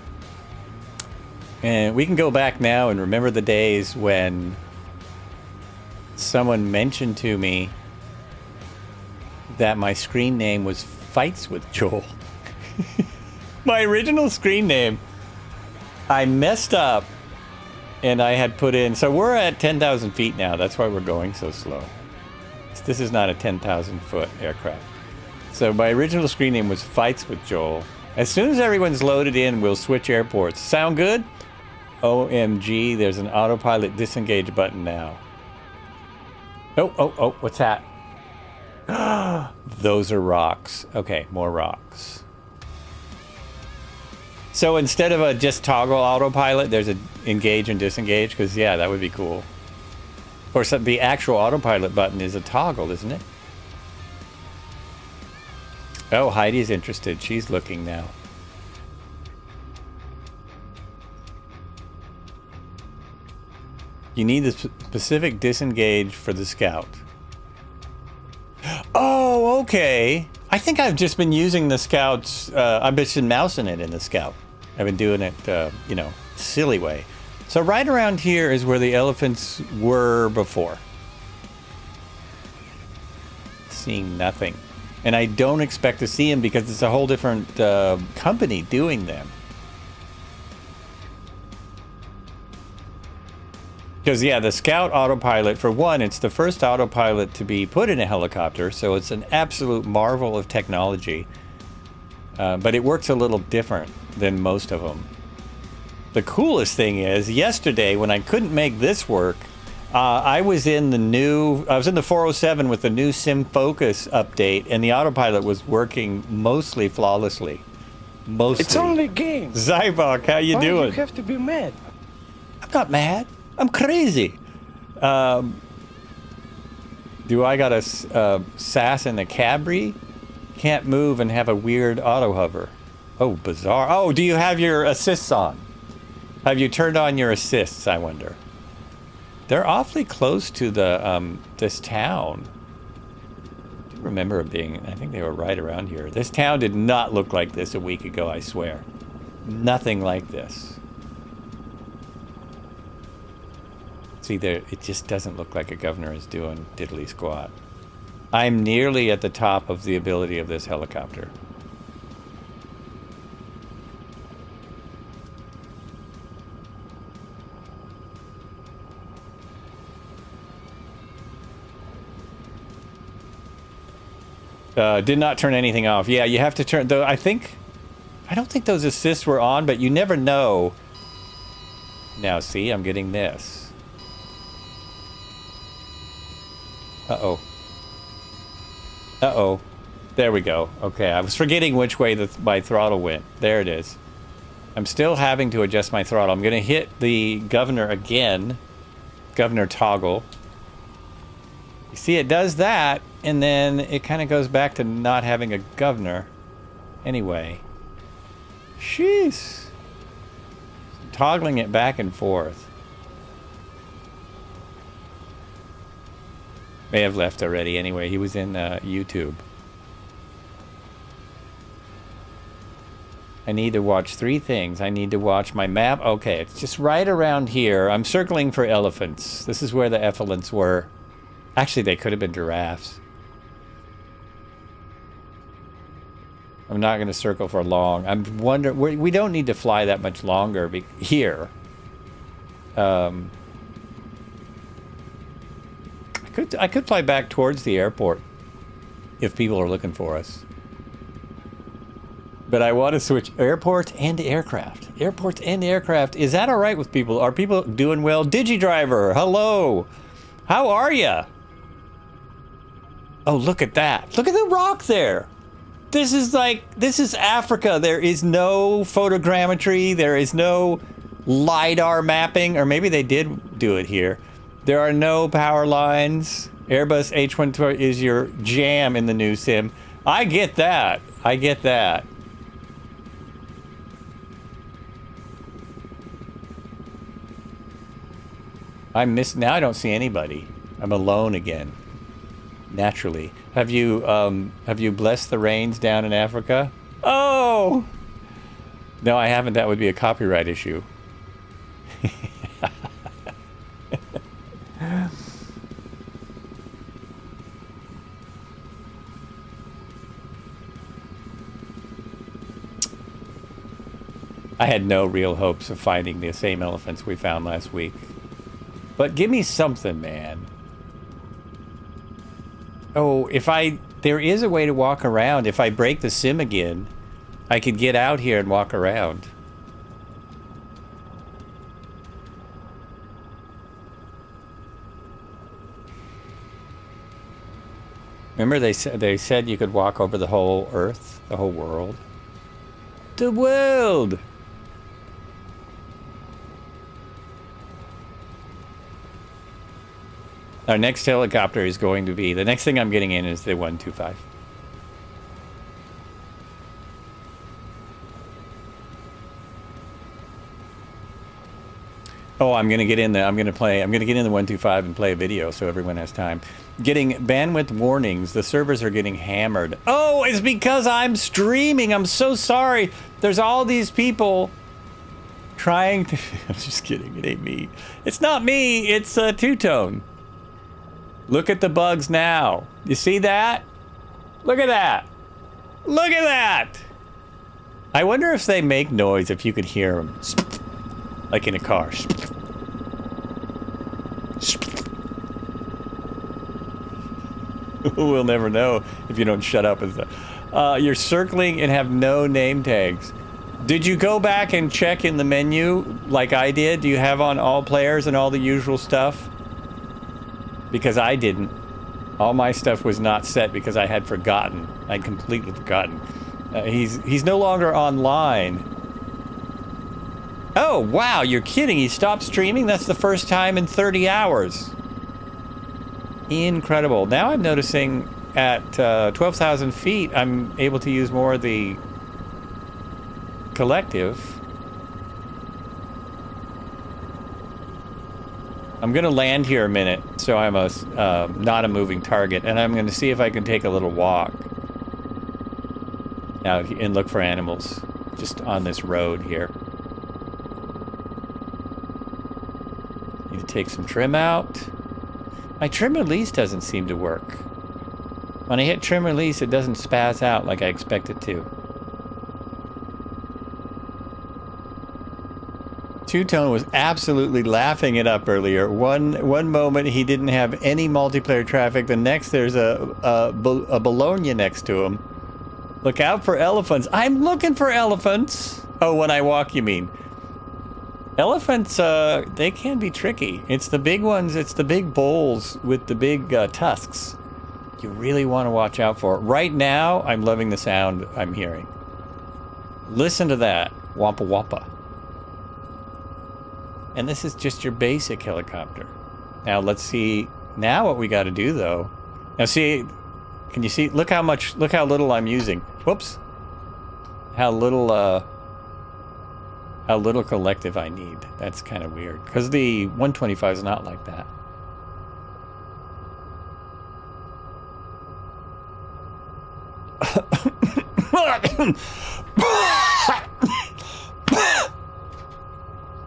And we can go back now and remember the days when someone mentioned to me that my screen name was Fights with Joel. My original screen name, I messed up and I had put in... So we're at 10,000 feet now. That's why we're going so slow. This is not a 10,000 foot aircraft. So my original screen name was Fights with Joel. As soon as everyone's loaded in, we'll switch airports. Sound good? OMG, there's an autopilot disengage button now. Oh, what's that? Those are rocks. Okay, more rocks. So instead of a just toggle autopilot, there's a engage and disengage? Because, yeah, that would be cool. Of course, the actual autopilot button is a toggle, isn't it? Oh, Heidi's interested. She's looking now. You need the specific disengage for the Scout. Oh, okay. I think I've just been using the Scouts. I've just been mousing it in the Scout. I've been doing it, silly way. So right around here is where the elephants were before. Seeing nothing. And I don't expect to see them because it's a whole different company doing them. Because, yeah, the Scout autopilot, for one, it's the first autopilot to be put in a helicopter, so it's an absolute marvel of technology. But it works a little different than most of them. the coolest thing is, yesterday when I couldn't make this work, I was in the 407 with the new Sim Focus update, and the autopilot was working mostly flawlessly. Mostly. It's only a game. Zybok, how you Why doing? do you have to be mad? I'm not mad. I'm crazy. Do I got a sass in the Cabri? Can't move and have a weird auto hover. Oh, bizarre. Oh, do you have your assists on? Have you turned on your assists, I wonder? They're awfully close to the this town. I remember it being, I think they were right around here. This town did not look like this a week ago, I swear. Nothing like this. See, there, it just doesn't look like a governor is doing diddly squat. I'm nearly at the top of the ability of this helicopter. Did not turn anything off. Yeah, you have to turn, though. I don't think those assists were on, but you never know. Now, see, I'm getting this. Uh-oh. Uh-oh. There we go. Okay, I was forgetting which way my throttle went. There it is. I'm still having to adjust my throttle. I'm going to hit the governor again. Governor toggle. You see, it does that, and then it kind of goes back to not having a governor. Anyway. Jeez. Toggling it back and forth. May have left already. Anyway, he was in YouTube. I need to watch 3 things. I need to watch my map. Okay, it's just right around here. I'm circling for elephants. This is where the elephants were. Actually, they could have been giraffes. I'm not going to circle for long. I'm wondering... We don't need to fly that much longer here. I could fly back towards the airport if people are looking for us. But I want to switch airport and aircraft. Airports and aircraft. Is that all right with people? Are people doing well? DigiDriver, hello. How are ya? Oh, look at that. Look at the rock there. This is Africa. There is no photogrammetry. There is no LiDAR mapping. Or maybe they did do it here. There are no power lines. Airbus H120 is your jam in the new sim. I get that. I get that. Now I don't see anybody. I'm alone again. Naturally. Have you blessed the rains down in Africa? Oh! No, I haven't. That would be a copyright issue. I had no real hopes of finding the same elephants we found last week. But give me something, man. Oh, there is a way to walk around. If I break the sim again, I could get out here and walk around. Remember they said you could walk over the whole Earth, the whole world? The world! Our next helicopter is going to be... The next thing I'm getting in is the 125. Oh, I'm going to get in the... I'm going to get in the 125 and play a video so everyone has time. Getting bandwidth warnings. The servers are getting hammered. Oh, it's because I'm streaming. I'm so sorry. There's all these people trying to... I'm just kidding. It ain't me. It's not me. It's Two-Tone. Look at the bugs now. You see that? Look at that. Look at that. I wonder if they make noise if you could hear them. Like in a car. We'll never know if you don't shut up. You're circling and have no name tags. Did you go back and check in the menu like I did? Do you have on all players and all the usual stuff? Because I didn't. All my stuff was not set because I had forgotten. I'd completely forgotten. He's no longer online. Oh, wow, you're kidding. He stopped streaming? That's the first time in 30 hours. Incredible. Now I'm noticing at 12,000 feet, I'm able to use more of the collective. I'm going to land here a minute so I'm not a moving target, and I'm going to see if I can take a little walk out and look for animals just on this road here. Need to take some trim out. My trim release doesn't seem to work. When I hit trim release, it doesn't spaz out like I expect it to. Two-Tone was absolutely laughing it up earlier. One moment he didn't have any multiplayer traffic. The next there's a Bologna next to him. Look out for elephants. I'm looking for elephants. Oh, when I walk, you mean? Elephants, they can be tricky. It's the big ones. It's the big bulls with the big tusks. You really want to watch out for. Right now, I'm loving the sound I'm hearing. Listen to that. Wampa wampa. And this is just your basic helicopter. Now let's see. Now what we got to do though. Now see, can you see? Look how little I'm using. Whoops. How little collective I need. That's kind of weird because the 125 is not like that.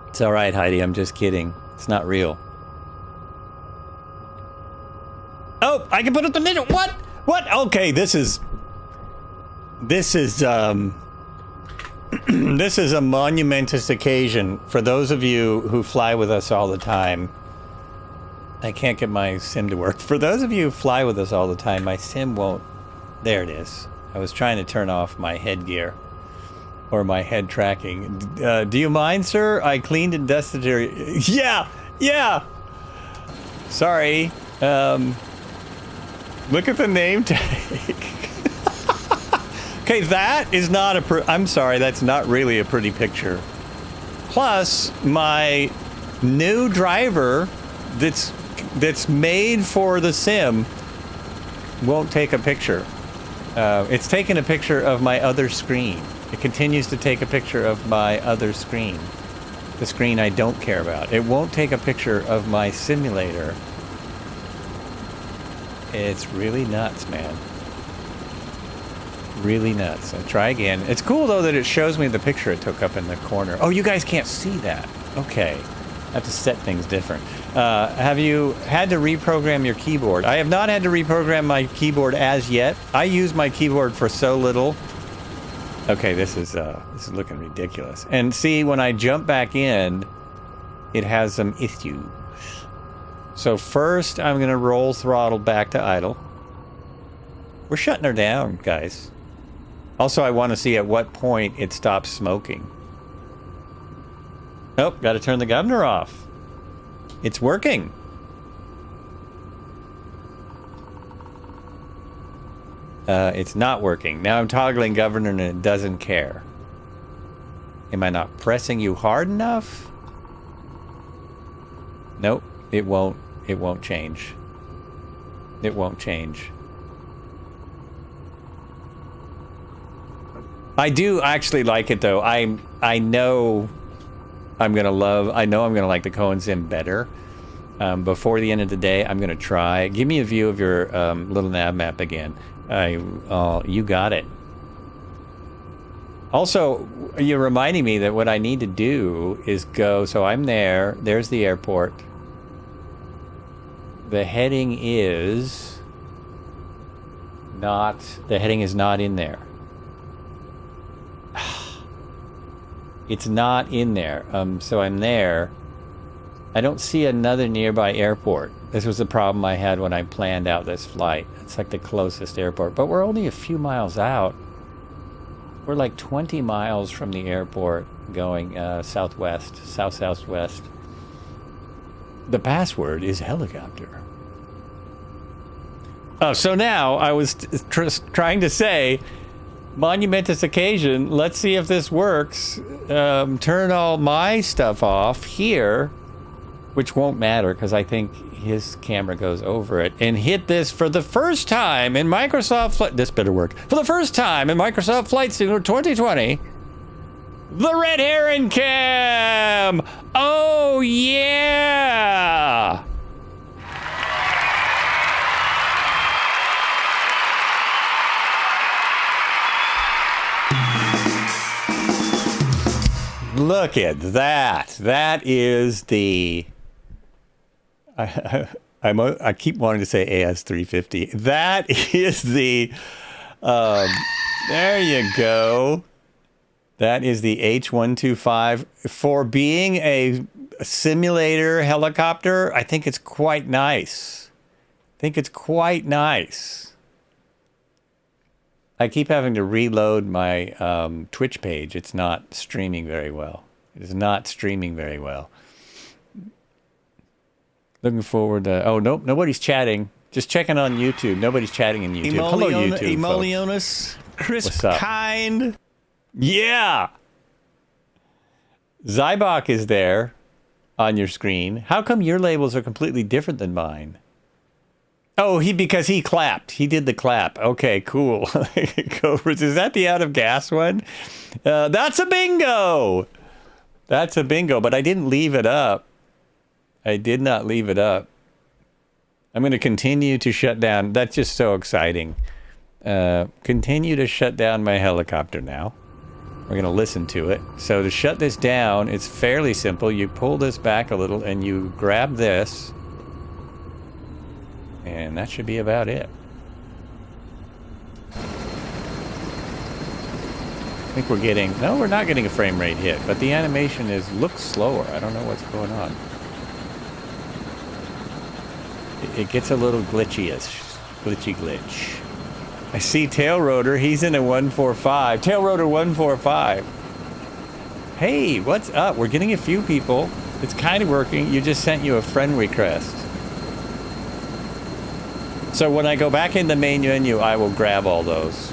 It's all right, Heidi. I'm just kidding. It's not real. Oh, I can put it the middle. What? What? Okay, this is this is a monumentous occasion for those of you who fly with us all the time. I can't get my sim to work. For those of you who fly with us all the time, my sim won't. There it is. I was trying to turn off my headgear. Or my head tracking. Do you mind, sir? I cleaned and dusted your... Yeah! Sorry. Look at the name tag. Okay, that is not a... I'm sorry, that's not really a pretty picture. Plus, my new driver that's made for the sim won't take a picture. It's taking a picture of my other screen. It continues to take a picture of my other screen. The screen I don't care about. It won't take a picture of my simulator. It's really nuts, man. Really nuts. I'll try again. It's cool, though, that it shows me the picture it took up in the corner. Oh, you guys can't see that. Okay. I have to set things different. Have you had to reprogram your keyboard? I have not had to reprogram my keyboard as yet. I use my keyboard for so little. Okay, this is looking ridiculous. And see, when I jump back in, it has some issues. So first, I'm going to roll throttle back to idle. We're shutting her down, guys. Also, I want to see at what point it stops smoking. Nope, got to turn the governor off. It's working. It's not working. Now I'm toggling governor and it doesn't care. Am I not pressing you hard enough? Nope, it won't change. It won't change. I do actually like it though. I know I'm gonna like the Cohen Sim better. Before the end of the day, I'm gonna try. Give me a view of your little nav map again. You got it. Also, you're reminding me that what I need to do is go. So I'm there. There's the airport. The heading is not in there. It's not in there. So I'm there. I don't see another nearby airport. This was the problem I had when I planned out this flight. It's like the closest airport, but we're only a few miles out. We're like 20 miles from the airport going southwest. The password is helicopter. Oh, so now I was trying to say, monumentous occasion, let's see if this works. Turn all my stuff off here, which won't matter because I think his camera goes over it, and hit this for the first time in Microsoft Flight. This better work. For the first time in Microsoft Flight Simulator 2020, the Red Heron Cam! Oh, yeah! Look at that. That is the... I keep wanting to say AS350. That is the... there you go. That is the H125. For being a simulator helicopter, I think it's quite nice. I keep having to reload my Twitch page. It's not streaming very well. Looking forward to... Oh, nope, nobody's chatting. Just checking on YouTube. Nobody's chatting in YouTube. Hello, YouTube, Emolionis, crisp, What's up? kind. Yeah! Zybok is there on your screen. How come your labels are completely different than mine? Oh, because he clapped. He did the clap. Okay, cool. Is that the out of gas one? That's a bingo! That's a bingo, but I didn't leave it up. I did not leave it up. I'm going to continue to shut down. That's just so exciting. Continue to shut down my helicopter now. We're going to listen to it. So to shut this down, it's fairly simple. You pull this back a little and you grab this. And that should be about it. I think we're getting... No, we're not getting a frame rate hit, but the animation looks slower. I don't know what's going on. It gets a little glitchy-ish. Glitch. I see Tail Rotor. He's in a 145. Tail Rotor 145. Hey, what's up? We're getting a few people. It's kind of working. You just sent you a friend request. So when I go back in the main menu, I will grab all those.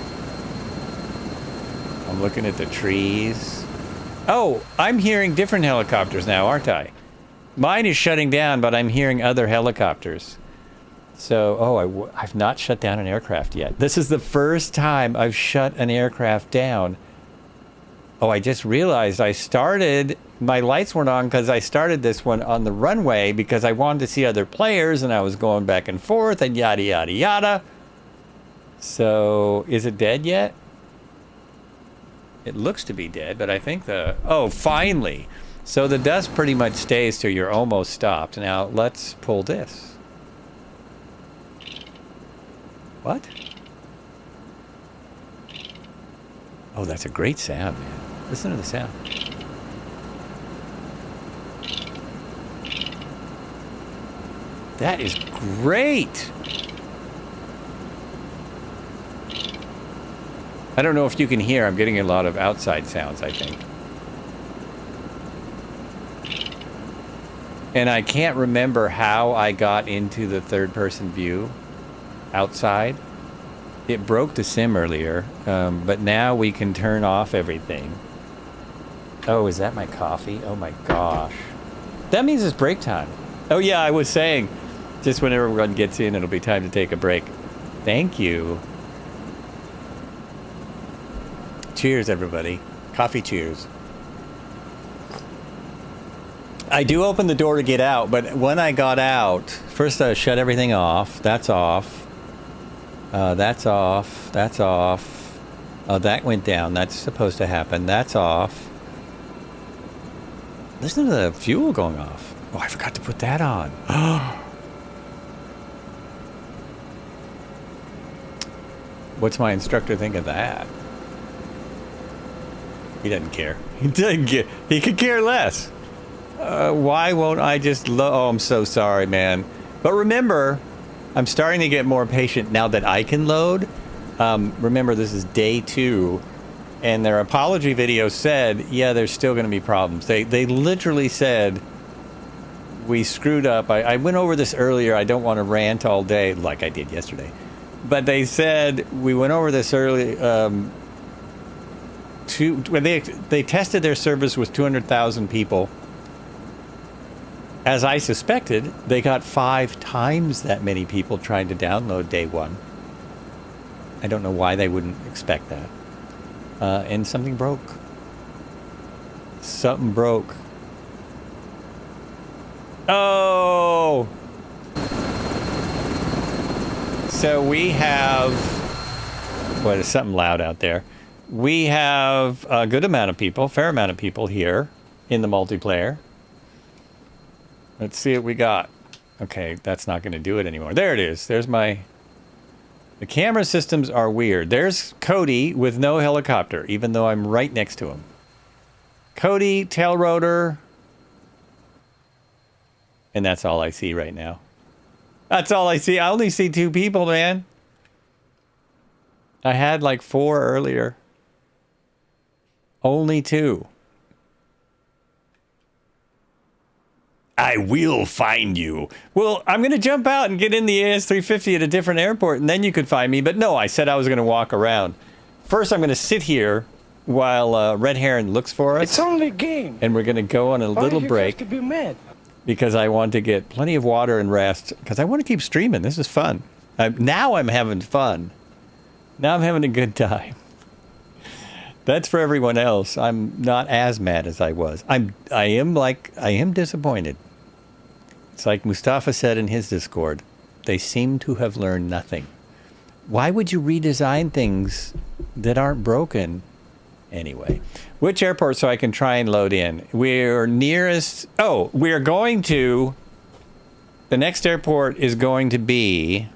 I'm looking at the trees. Oh, I'm hearing different helicopters now, aren't I? Mine is shutting down, but I'm hearing other helicopters. So, I've not shut down an aircraft yet. This is the first time I've shut an aircraft down. Oh, I just realized my lights weren't on because I started this one on the runway because I wanted to see other players and I was going back and forth and yada, yada, yada. So, is it dead yet? It looks to be dead, but I think oh, finally. So the dust pretty much stays till you're almost stopped. Now, let's pull this. What? Oh, that's a great sound, man. Listen to the sound. That is great. I don't know if you can hear. I'm getting a lot of outside sounds, I think. And I can't remember how I got into the third-person view outside. It broke the sim earlier, but now we can turn off everything. Oh, is that my coffee? Oh my gosh. That means it's break time. Oh yeah, I was saying, just when everyone gets in, it'll be time to take a break. Thank you. Cheers, everybody. Coffee cheers. I do open the door to get out, but when I got out, first I shut everything off. That's off. That's off. That's off. Oh, that went down. That's supposed to happen. That's off. Listen to the fuel going off. Oh, I forgot to put that on. What's my instructor think of that? He doesn't care. He doesn't care. He could care less. Why won't I just oh, I'm so sorry, man. But remember, I'm starting to get more patient now that I can load. Remember, this is day 2 and their apology video said, yeah, there's still going to be problems. They literally said, we screwed up. I went over this earlier. I don't want to rant all day like I did yesterday. But they said, we went over this early. When they tested their service with 200,000 people. As I suspected, they got 5 times that many people trying to download day one. I don't know why they wouldn't expect that. And something broke. Something broke. Oh! So we have... What is something loud out there? We have a good amount of people, fair amount of people here in the multiplayer. Let's see what we got. Okay, that's not going to do it anymore. There it is. There's my... The camera systems are weird. There's Cody with no helicopter, even though I'm right next to him. Cody, tail rotor. And that's all I see right now. That's all I see. I only see 2 people, man. I had like 4 earlier. Only 2. I will find you. Well, I'm going to jump out and get in the AS350 at a different airport, and then you could find me. But no, I said I was going to walk around. First, I'm going to sit here while Red Heron looks for us. It's only a game. And we're going to go on a little break. To be mad? Because I want to get plenty of water and rest. Because I want to keep streaming. This is fun. Now I'm having fun. Now I'm having a good time. That's for everyone else. I'm not as mad as I was. I am disappointed. It's like Mustafa said in his Discord. They seem to have learned nothing. Why would you redesign things that aren't broken? Anyway, which airport so I can try and load in? We're nearest... Oh, we're going to... The next airport is going to be...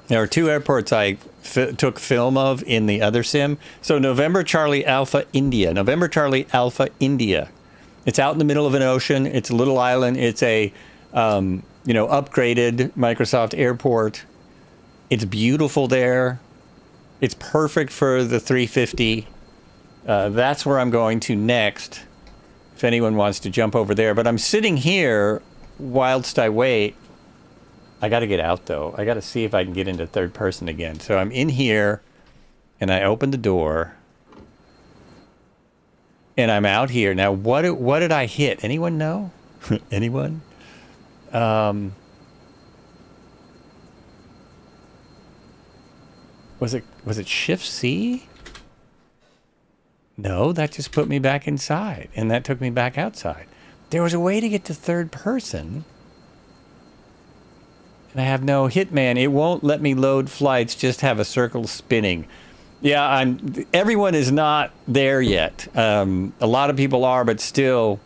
There are 2 airports I took film of in the other sim. So November Charlie Alpha India. November Charlie Alpha India. It's out in the middle of an ocean. It's a little island. It's a, upgraded Microsoft airport. It's beautiful there. It's perfect for the 350. That's where I'm going to next. If anyone wants to jump over there. But I'm sitting here whilst I wait. I got to get out, though. I got to see if I can get into third person again. So I'm in here, and I open the door, and I'm out here. Now, what did I hit? Anyone know? Anyone? Was it Shift C? No, that just put me back inside, and that took me back outside. There was a way to get to third person. And I have no hitman. It won't let me load flights, just have a circle spinning. Yeah, everyone is not there yet. A lot of people are, but still,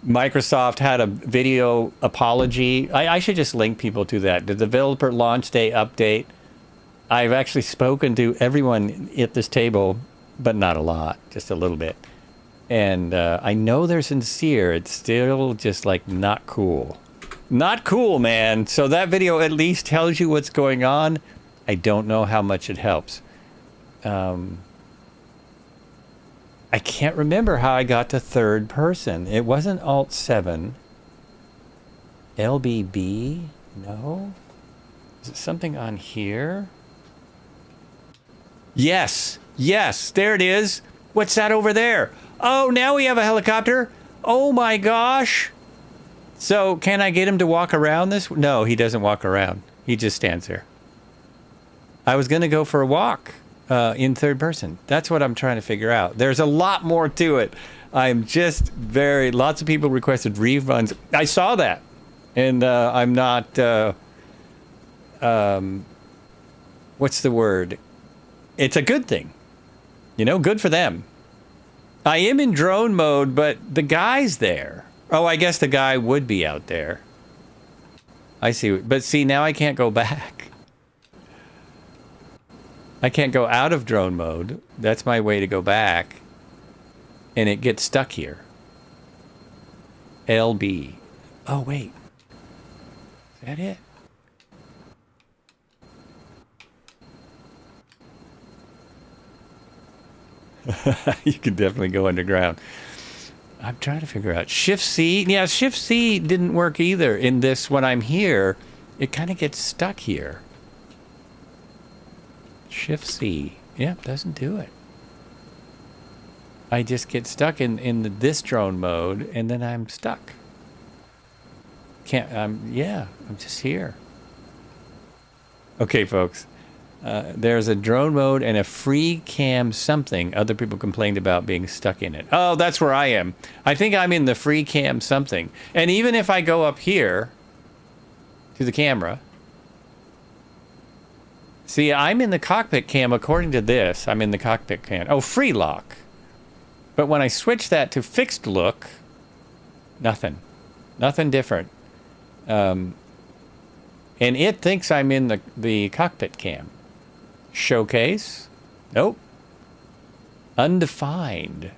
Microsoft had a video apology. I should just link people to that. The developer launch day update. I've actually spoken to everyone at this table, but not a lot, just a little bit. And I know they're sincere. It's still just like not cool. Not cool, man. So that video at least tells you what's going on. I don't know how much it helps. I can't remember how I got to third person. It wasn't Alt 7. LBB? No? Is it something on here? Yes. Yes. There it is. What's that over there? Oh, now we have a helicopter. Oh my gosh. So, can I get him to walk around this? No, he doesn't walk around. He just stands there. I was going to go for a walk in third person. That's what I'm trying to figure out. There's a lot more to it. I'm just lots of people requested refunds. I saw that. And I'm not, what's the word? It's a good thing. Good for them. I am in drone mode, but the guy's there. Oh, I guess the guy would be out there. I see. But see, now I can't go back. I can't go out of drone mode. That's my way to go back. And it gets stuck here. LB. Oh, wait. Is that it? You can definitely go underground. I'm trying to figure out Shift C. Yeah, Shift C didn't work either in this. When I'm here, it kind of gets stuck here. Shift C. Yeah, doesn't do it. I just get stuck in this drone mode, and then I'm stuck. I'm just here. Okay, folks. There's a drone mode and a free cam something. Other people complained about being stuck in it. Oh, that's where I am. I think I'm in the free cam something. And even if I go up here to the camera, see, I'm in the cockpit cam according to this. I'm in the cockpit cam. Oh, free lock. But when I switch that to fixed look, nothing. Nothing different. And it thinks I'm in the cockpit cam. Showcase? Nope. Undefined.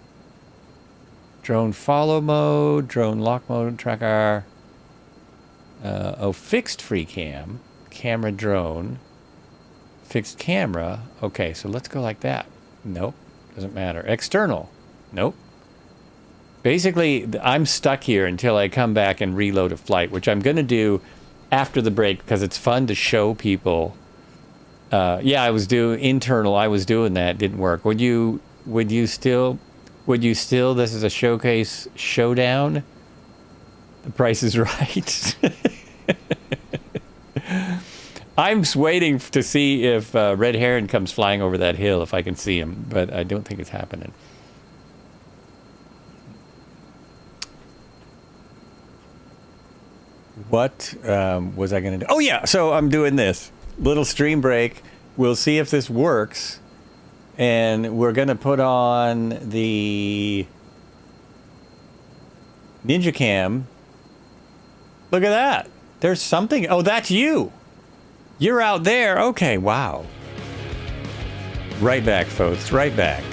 Drone follow mode, drone lock mode, tracker. Fixed free cam. Camera drone. Fixed camera. Okay, so let's go like that. Nope. Doesn't matter. External. Nope. Basically, I'm stuck here until I come back and reload a flight, which I'm going to do after the break because it's fun to show people. I was doing that. Didn't work. Would you still, this is a showcase showdown? The Price is Right. I'm waiting to see if Red Heron comes flying over that hill, if I can see him, but I don't think it's happening. What was I going to do? Oh, yeah. So I'm doing this little stream break. We'll see if this works. And we're going to put on the Ninja Cam. Look at that. There's something. Oh, that's you. You're out there. Okay. Wow. Right back, folks. Right back.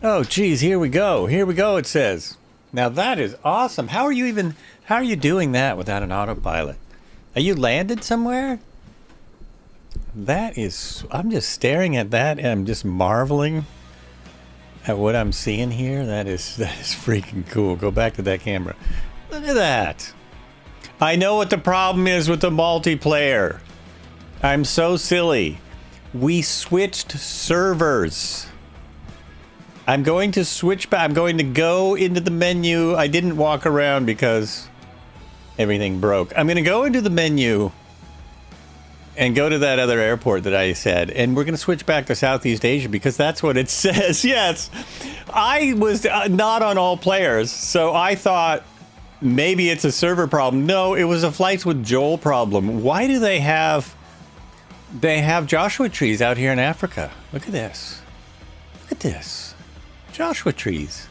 Oh, geez, here we go. Here we go, it says. Now that is awesome. How are you doing that without an autopilot? Are you landed somewhere? That is, I'm just staring at that and I'm just marveling at what I'm seeing here. That is freaking cool. Go back to that camera. Look at that. I know what the problem is with the multiplayer. I'm so silly. We switched servers. I'm going to switch back. I'm going to go into the menu. I didn't walk around because everything broke. I'm going to go into the menu and go to that other airport that I said. And we're going to switch back to Southeast Asia because that's what it says. Yes. I was not on all players. So I thought maybe it's a server problem. No, it was a Flights with Joel problem. Why do they have Joshua trees out here in Africa? Look at this. Look at this. Joshua trees.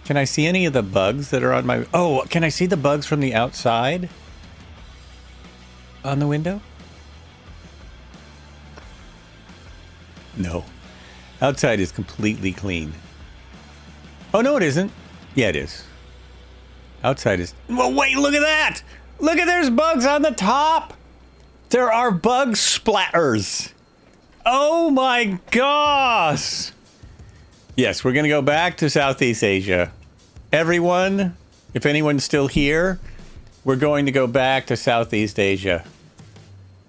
Can I see any of the bugs that are on my... Oh, can I see the bugs from the outside? On the window? No. Outside is completely clean. Oh, no, it isn't. Yeah, it is. Outside is... Well, wait, look at that! Look at there's bugs on the top! There are bug splatters. Oh my gosh! Yes, we're going to go back to Southeast Asia. Everyone, if anyone's still here, we're going to go back to Southeast Asia.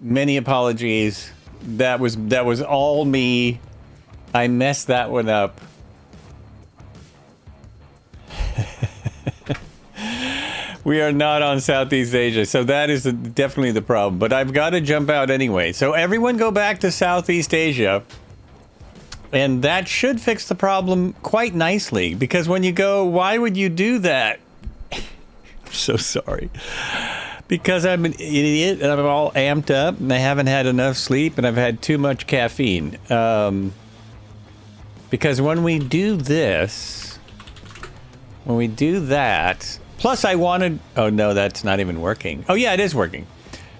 Many apologies. That was all me. I messed that one up. We are not on Southeast Asia, so that is definitely the problem. But I've got to jump out anyway. So everyone go back to Southeast Asia. And that should fix the problem quite nicely. Because when you go, why would you do that? I'm so sorry. Because I'm an idiot and I'm all amped up and I haven't had enough sleep and I've had too much caffeine. Because when we do this, when we do that... Plus, I wanted... Oh, no, that's not even working. Oh, yeah, it is working.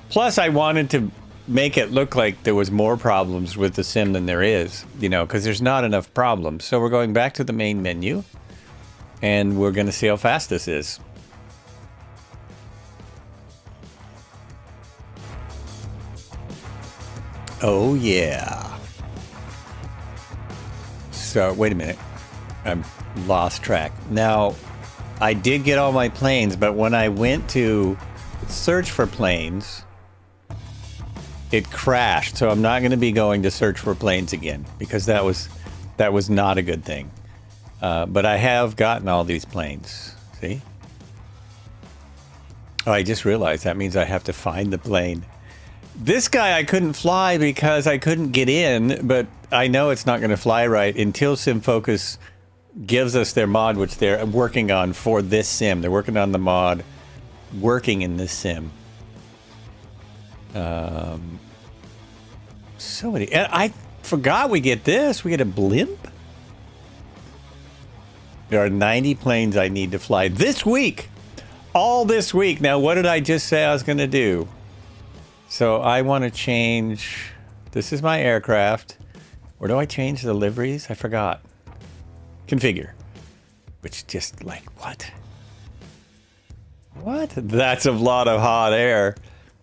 Plus, I wanted to make it look like there was more problems with the sim than there is, you know, because there's not enough problems. So we're going back to the main menu, and we're going to see how fast this is. Oh, yeah. So, wait a minute. I'm lost track. Now... I did get all my planes, but when I went to search for planes, it crashed. So I'm not going to be going to search for planes again because that was not a good thing. But I have gotten all these planes. See? Oh, I just realized that means I have to find the plane. This guy I couldn't fly because I couldn't get in, but I know it's not going to fly right until SimFocus gives us their mod, which they're working on for this sim. They're working on the mod working in this sim. So many. And I forgot we get this. We get a blimp. There are 90 planes I need to fly this week. All this week. Now, what did I just say I was going to do? So I want to change. This is my aircraft. Where do I change the liveries? I forgot. Configure. Which just like, what? What? That's a lot of hot air.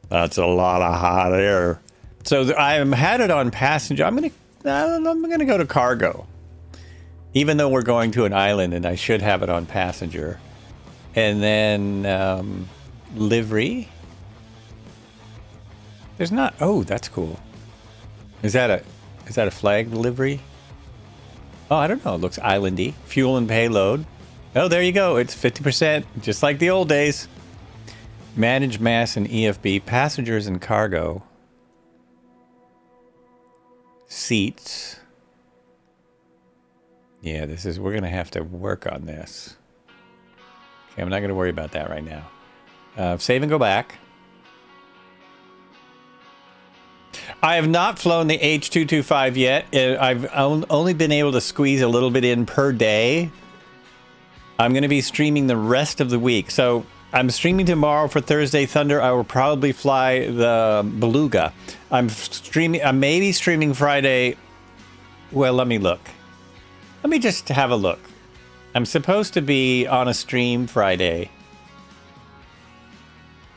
That's a lot of hot air. So I had it on passenger. I'm gonna go to cargo. Even though we're going to an island and I should have it on passenger. And then livery. There's not. Oh, that's cool. Is that a flag livery? Oh, I don't know. It looks islandy. Fuel and payload. Oh, there you go. It's 50%, just like the old days. Manage mass and EFB. Passengers and cargo. Seats. Yeah, we're going to have to work on this. Okay, I'm not going to worry about that right now. Save and go back. I have not flown the H225 yet. I've only been able to squeeze a little bit in per day. I'm going to be streaming the rest of the week. So I'm streaming tomorrow for Thursday Thunder. I will probably fly the Beluga. I'm maybe streaming Friday. Well, let me look. Let me just have a look. I'm supposed to be on a stream Friday.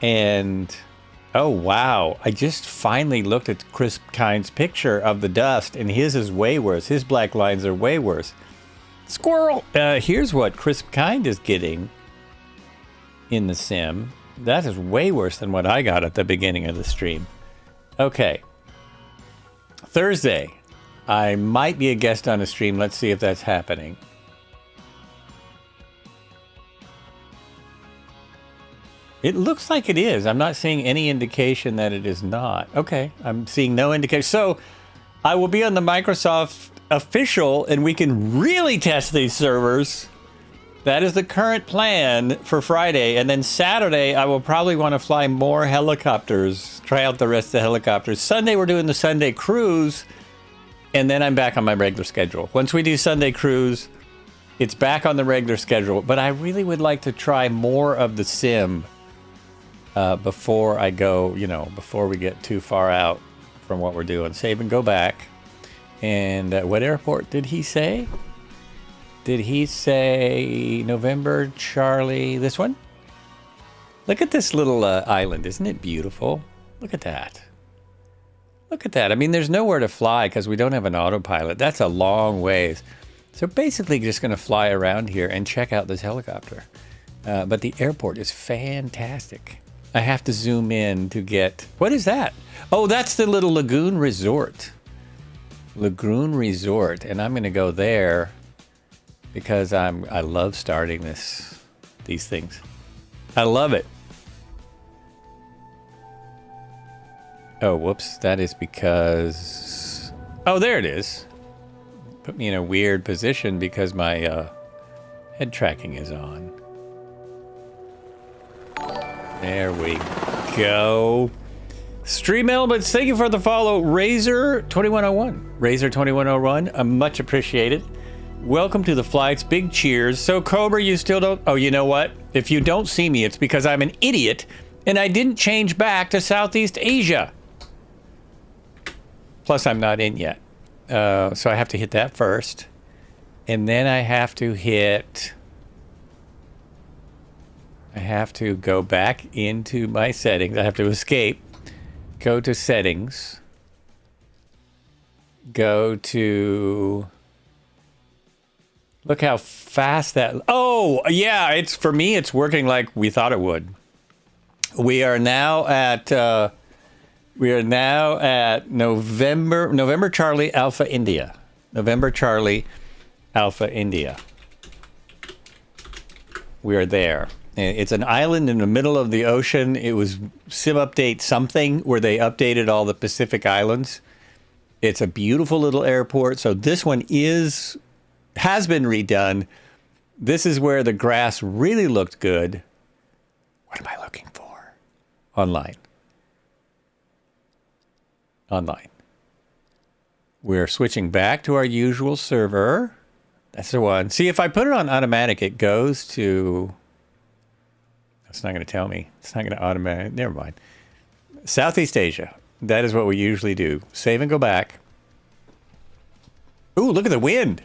And, oh wow, I just finally looked at Chris Kind's picture of the dust, and his is way worse. His black lines are way worse. Squirrel! Here's what Chris Kind is getting in the sim. That is way worse than what I got at the beginning of the stream. Okay. Thursday. I might be a guest on a stream. Let's see if that's happening. It looks like it is. I'm not seeing any indication that it is not. Okay, I'm seeing no indication. So I will be on the Microsoft official, and we can really test these servers. That is the current plan for Friday. And then Saturday, I will probably want to fly more helicopters, try out the rest of the helicopters. Sunday, we're doing the Sunday cruise. And then I'm back on my regular schedule. Once we do Sunday cruise, it's back on the regular schedule. But I really would like to try more of the sim before I go, before we get too far out from what we're doing. Save and go back. And what airport did he say? Did he say November Charlie? This one? Look at this little island. Isn't it beautiful? Look at that. Look at that. I mean, there's nowhere to fly because we don't have an autopilot. That's a long ways. So basically just going to fly around here and check out this helicopter. But the airport is fantastic. I have to zoom in to get... What is that? Oh, that's the little Lagoon Resort. Lagoon Resort. And I'm going to go there because I love starting these things. I love it. Oh, whoops. That is because... Oh, there it is. Put me in a weird position because my head tracking is on. There we go. Stream Elements, thank you for the follow. Razor2101. Razor2101, much appreciated. Welcome to the flights. Big cheers. So, Cobra, you still don't... Oh, you know what? If you don't see me, it's because I'm an idiot and I didn't change back to Southeast Asia. Plus, I'm not in yet. So I have to hit that first. And then I have to go back into my settings. I have to escape. Go to settings. Go to... Look how fast that... Oh, yeah, for me, it's working like we thought it would. We are now at November Charlie Alpha India. November Charlie Alpha India. We are there. It's an island in the middle of the ocean. It was Sim Update something where they updated all the Pacific Islands. It's a beautiful little airport. So this one has been redone. This is where the grass really looked good. What am I looking for? Online. We're switching back to our usual server. That's the one. See, if I put it on automatic, it goes to... It's not going to tell me. It's not going to automatic. Never mind. Southeast Asia. That is what we usually do. Save and go back. Ooh, look at the wind.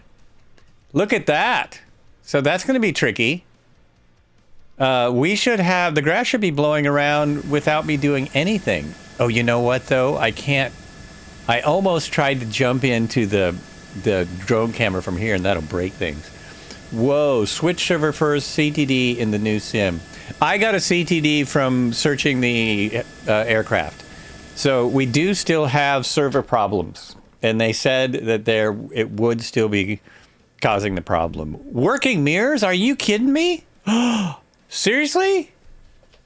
Look at that. So that's going to be tricky. The grass should be blowing around without me doing anything. Oh, you know what, though? I can't. I almost tried to jump into the drone camera from here, and that'll break things. Whoa, switch server first, CTD in the new sim. I got a CTD from searching the aircraft. So we do still have server problems. And they said that it would still be causing the problem. Working mirrors? Are you kidding me? Seriously?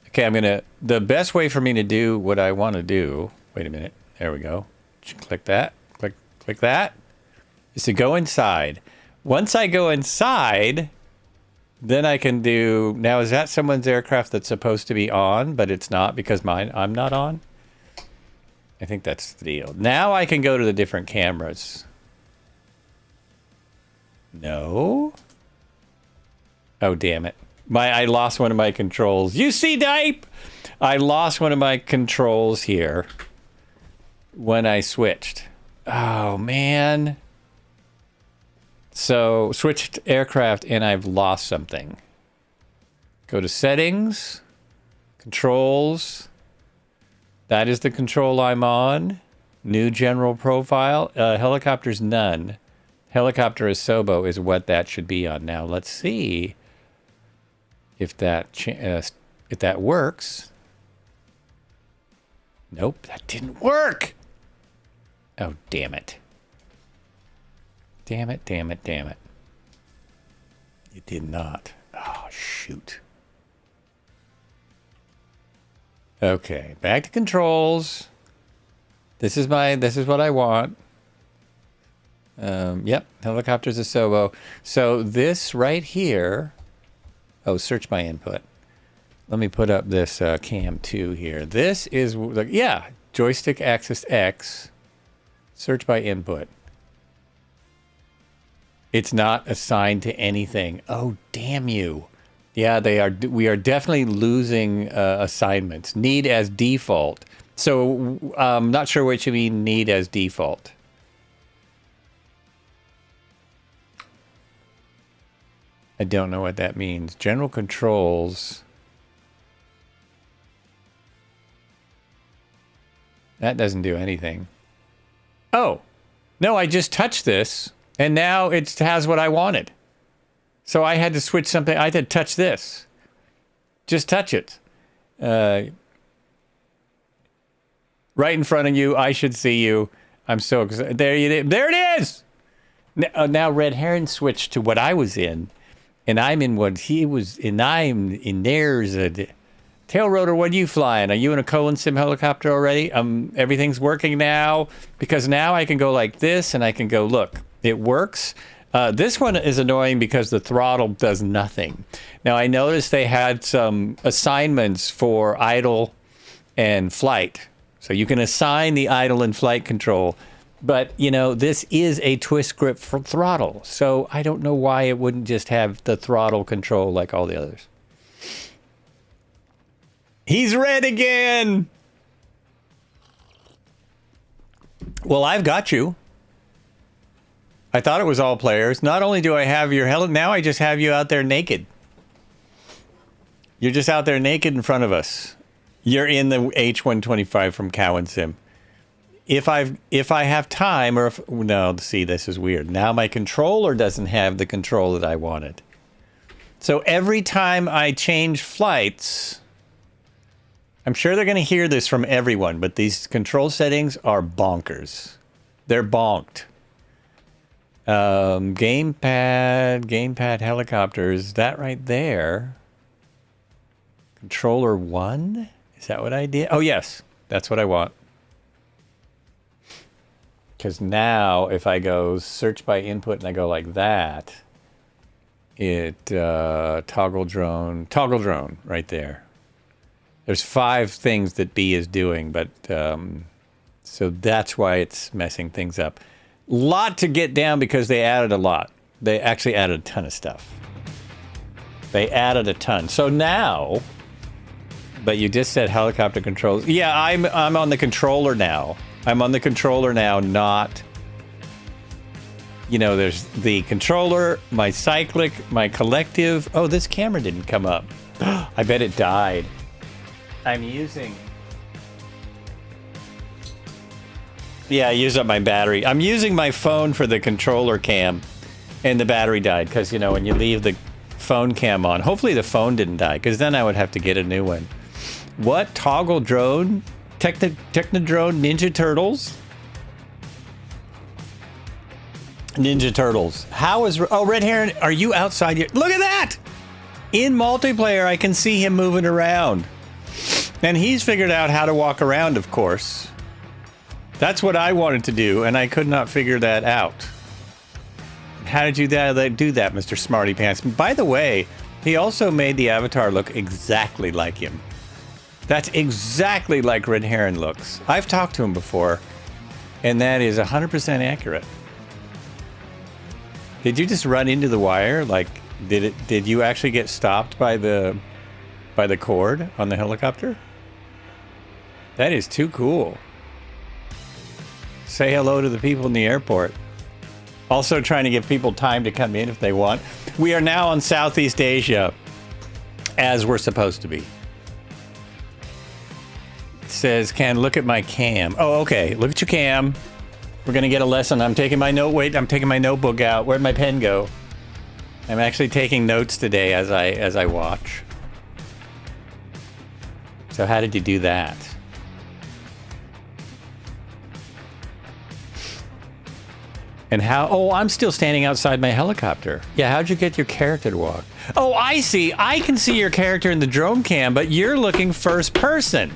Okay, the best way for me to do what I want to do, wait a minute, there we go. Click that, click that, is to go inside. Once I go inside, then I can do, now is that someone's aircraft that's supposed to be on, but it's not because I'm not on? I think that's the deal. Now I can go to the different cameras. No? Oh, damn it. I lost one of my controls. You see, Dipe? I lost one of my controls here when I switched. Oh, man. So switched aircraft and I've lost something. Go to settings, controls. That is the control I'm on. New general profile. Helicopters none. Helicopter Asobo is what that should be on. Now let's see if that works. Nope, that didn't work. Oh, damn it. Damn it, damn it, damn it. It did not. Oh, shoot. Okay, back to controls. This is what I want. Yep, helicopters Asobo. So this right here. Oh, search by input. Let me put up this cam 2 here. This is, yeah, joystick axis X. Search by input. It's not assigned to anything. Oh, damn you. Yeah, they are. We are definitely losing assignments. Need as default. So I'm not sure what you mean need as default. I don't know what that means. General controls. That doesn't do anything. Oh, no, I just touched this and now it has what I wanted. So I had to switch something. I had to touch this. Just touch it. Right in front of you. I should see you. I'm so excited. There it is. Now Red Heron switched to what I was in. And I'm in what he was in. I'm in there's a tail rotor. What are you flying? Are you in a colon sim helicopter already? Everything's working now because now I can go like this and I can go, look, it works. This one is annoying because the throttle does nothing. Now I noticed they had some assignments for idle and flight. So you can assign the idle and flight control. But, you know, this is a twist grip for throttle. So I don't know why it wouldn't just have the throttle control like all the others. He's red again. Well, I've got you. I thought it was all players. Not only do I have your now I just have you out there naked. You're just out there naked in front of us. You're in the H125 from Cowan Sim. If I have time, or if no, see, this is weird. Now my controller doesn't have the control that I wanted. So every time I change flights, I'm sure they're going to hear this from everyone, but these control settings are bonkers. They're bonked. Gamepad helicopters, that right there. Controller 1? Is that what I did? Oh, yes. That's what I want. Because now if I go search by input and I go like that, it toggle drone right there. There's 5 things that B is doing, but so that's why it's messing things up. Lot to get down because they added a lot. They actually added a ton of stuff. They added a ton. So now, but you just said helicopter controls. Yeah, I'm on the controller now. I'm on the controller now, not, you know, there's the controller, my cyclic, my collective. Oh, this camera didn't come up. I bet it died. I'm using. Yeah, I used up my battery. I'm using my phone for the controller cam, and the battery died because, you know, when you leave the phone cam on, hopefully the phone didn't die because then I would have to get a new one. What? Toggle drone? Technodrone Ninja Turtles? Ninja Turtles. How is... Oh, Red Heron, are you outside here? Look at that! In multiplayer, I can see him moving around. And he's figured out how to walk around, of course. That's what I wanted to do, and I could not figure that out. How did you do that, Mr. Smarty Pants? By the way, he also made the avatar look exactly like him. That's exactly like Red Heron looks. I've talked to him before, and that is 100% accurate. Did you just run into the wire? Like, did you actually get stopped by the cord on the helicopter? That is too cool. Say hello to the people in the airport. Also trying to give people time to come in if they want. We are now on Southeast Asia, as we're supposed to be. It says, can look at my cam. Oh, okay. Look at your cam. We're going to get a lesson. I'm taking my I'm taking my notebook out. Where'd my pen go? I'm actually taking notes today as I watch. So how did you do that? And how? Oh, I'm still standing outside my helicopter. Yeah, how'd you get your character to walk? Oh, I see. I can see your character in the drone cam, but you're looking first person.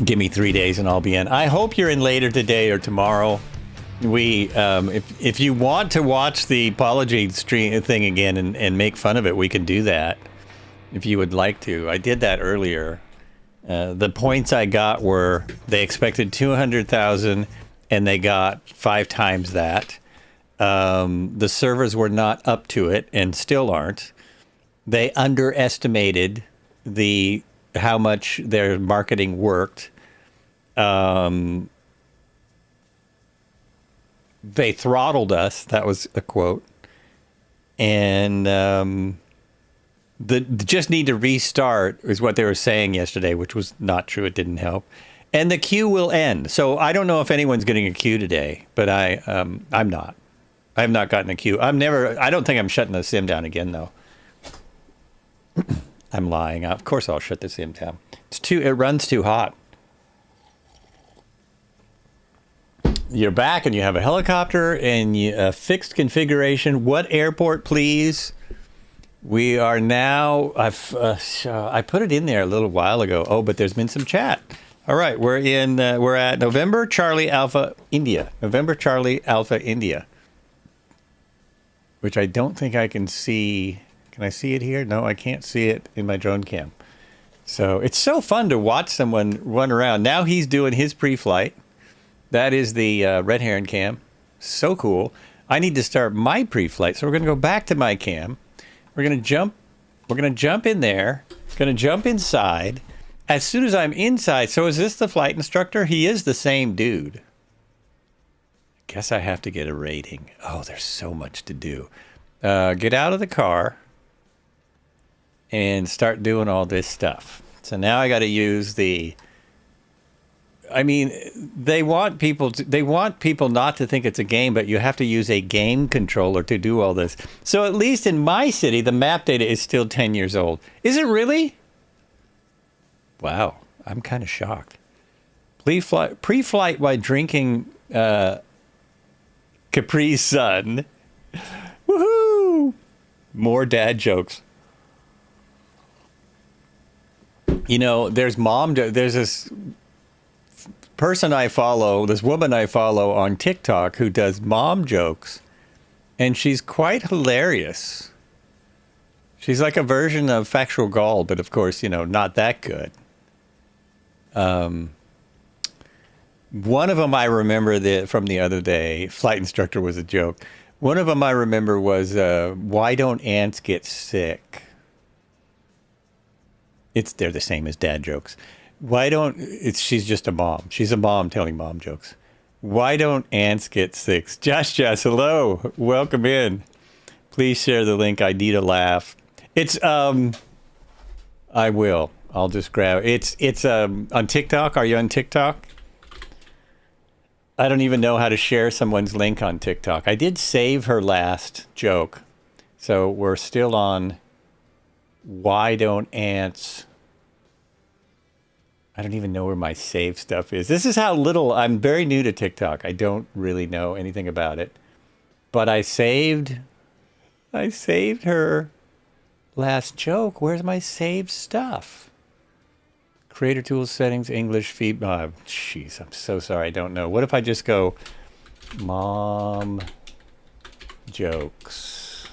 Give me 3 days and I'll be in. I hope you're in later today or tomorrow. We, if you want to watch the apology stream thing again and make fun of it, we can do that. If you would like to. I did that earlier. The points I got were they expected 200,000 and they got 5 times that. The servers were not up to it and still aren't. They underestimated how much their marketing worked. They throttled us. That was a quote. And the just need to restart is what they were saying yesterday, which was not true. It didn't help. And the queue will end. So I don't know if anyone's getting a queue today, but I'm not. I have not gotten a queue. I don't think I'm shutting the sim down again, though. I'm lying. Of course I'll shut the sim down. It runs too hot. You're back and you have a helicopter and a fixed configuration. What airport, please? We are now, I put it in there a little while ago. Oh, but there's been some chat. All right, we're at November Charlie Alpha India. November Charlie Alpha India. Which I don't think I can see. Can I see it here? No, I can't see it in my drone cam. So it's so fun to watch someone run around. Now he's doing his pre-flight. That is the red heron cam. So cool. I need to start my pre-flight. So we're going to go back to my cam. We're going to jump in there. Going to jump inside. As soon as I'm inside, so is this the flight instructor? He is the same dude. Guess I have to get a rating. Oh, there's so much to do. Get out of the car and start doing all this stuff. So now I got to use they want people not to think it's a game, but you have to use a game controller to do all this. So at least in my city, the map data is still 10 years old. Is it really? Wow, I'm kind of shocked. Pre-flight while drinking Capri Sun. Woohoo! More dad jokes. You know, there's this person I follow, this woman I follow on TikTok who does mom jokes, and she's quite hilarious. She's like a version of Factual Gall, but of course, not that good. One of them I remember from the other day, flight instructor was a joke. One of them I remember was, why don't ants get sick? They're the same as dad jokes. She's just a mom. She's a mom telling mom jokes. Why don't ants get sick? Josh, hello. Welcome in. Please share the link. I need a laugh. I will. I'll just grab it. It's on TikTok. Are you on TikTok? I don't even know how to share someone's link on TikTok. I did save her last joke. So we're still on why don't ants... I don't even know where my save stuff is. This is how little... I'm very new to TikTok. I don't really know anything about it. But I saved her last joke. Where's my saved stuff? Creator Tools settings, English feed. Jeez, I'm so sorry. I don't know. What if I just go mom jokes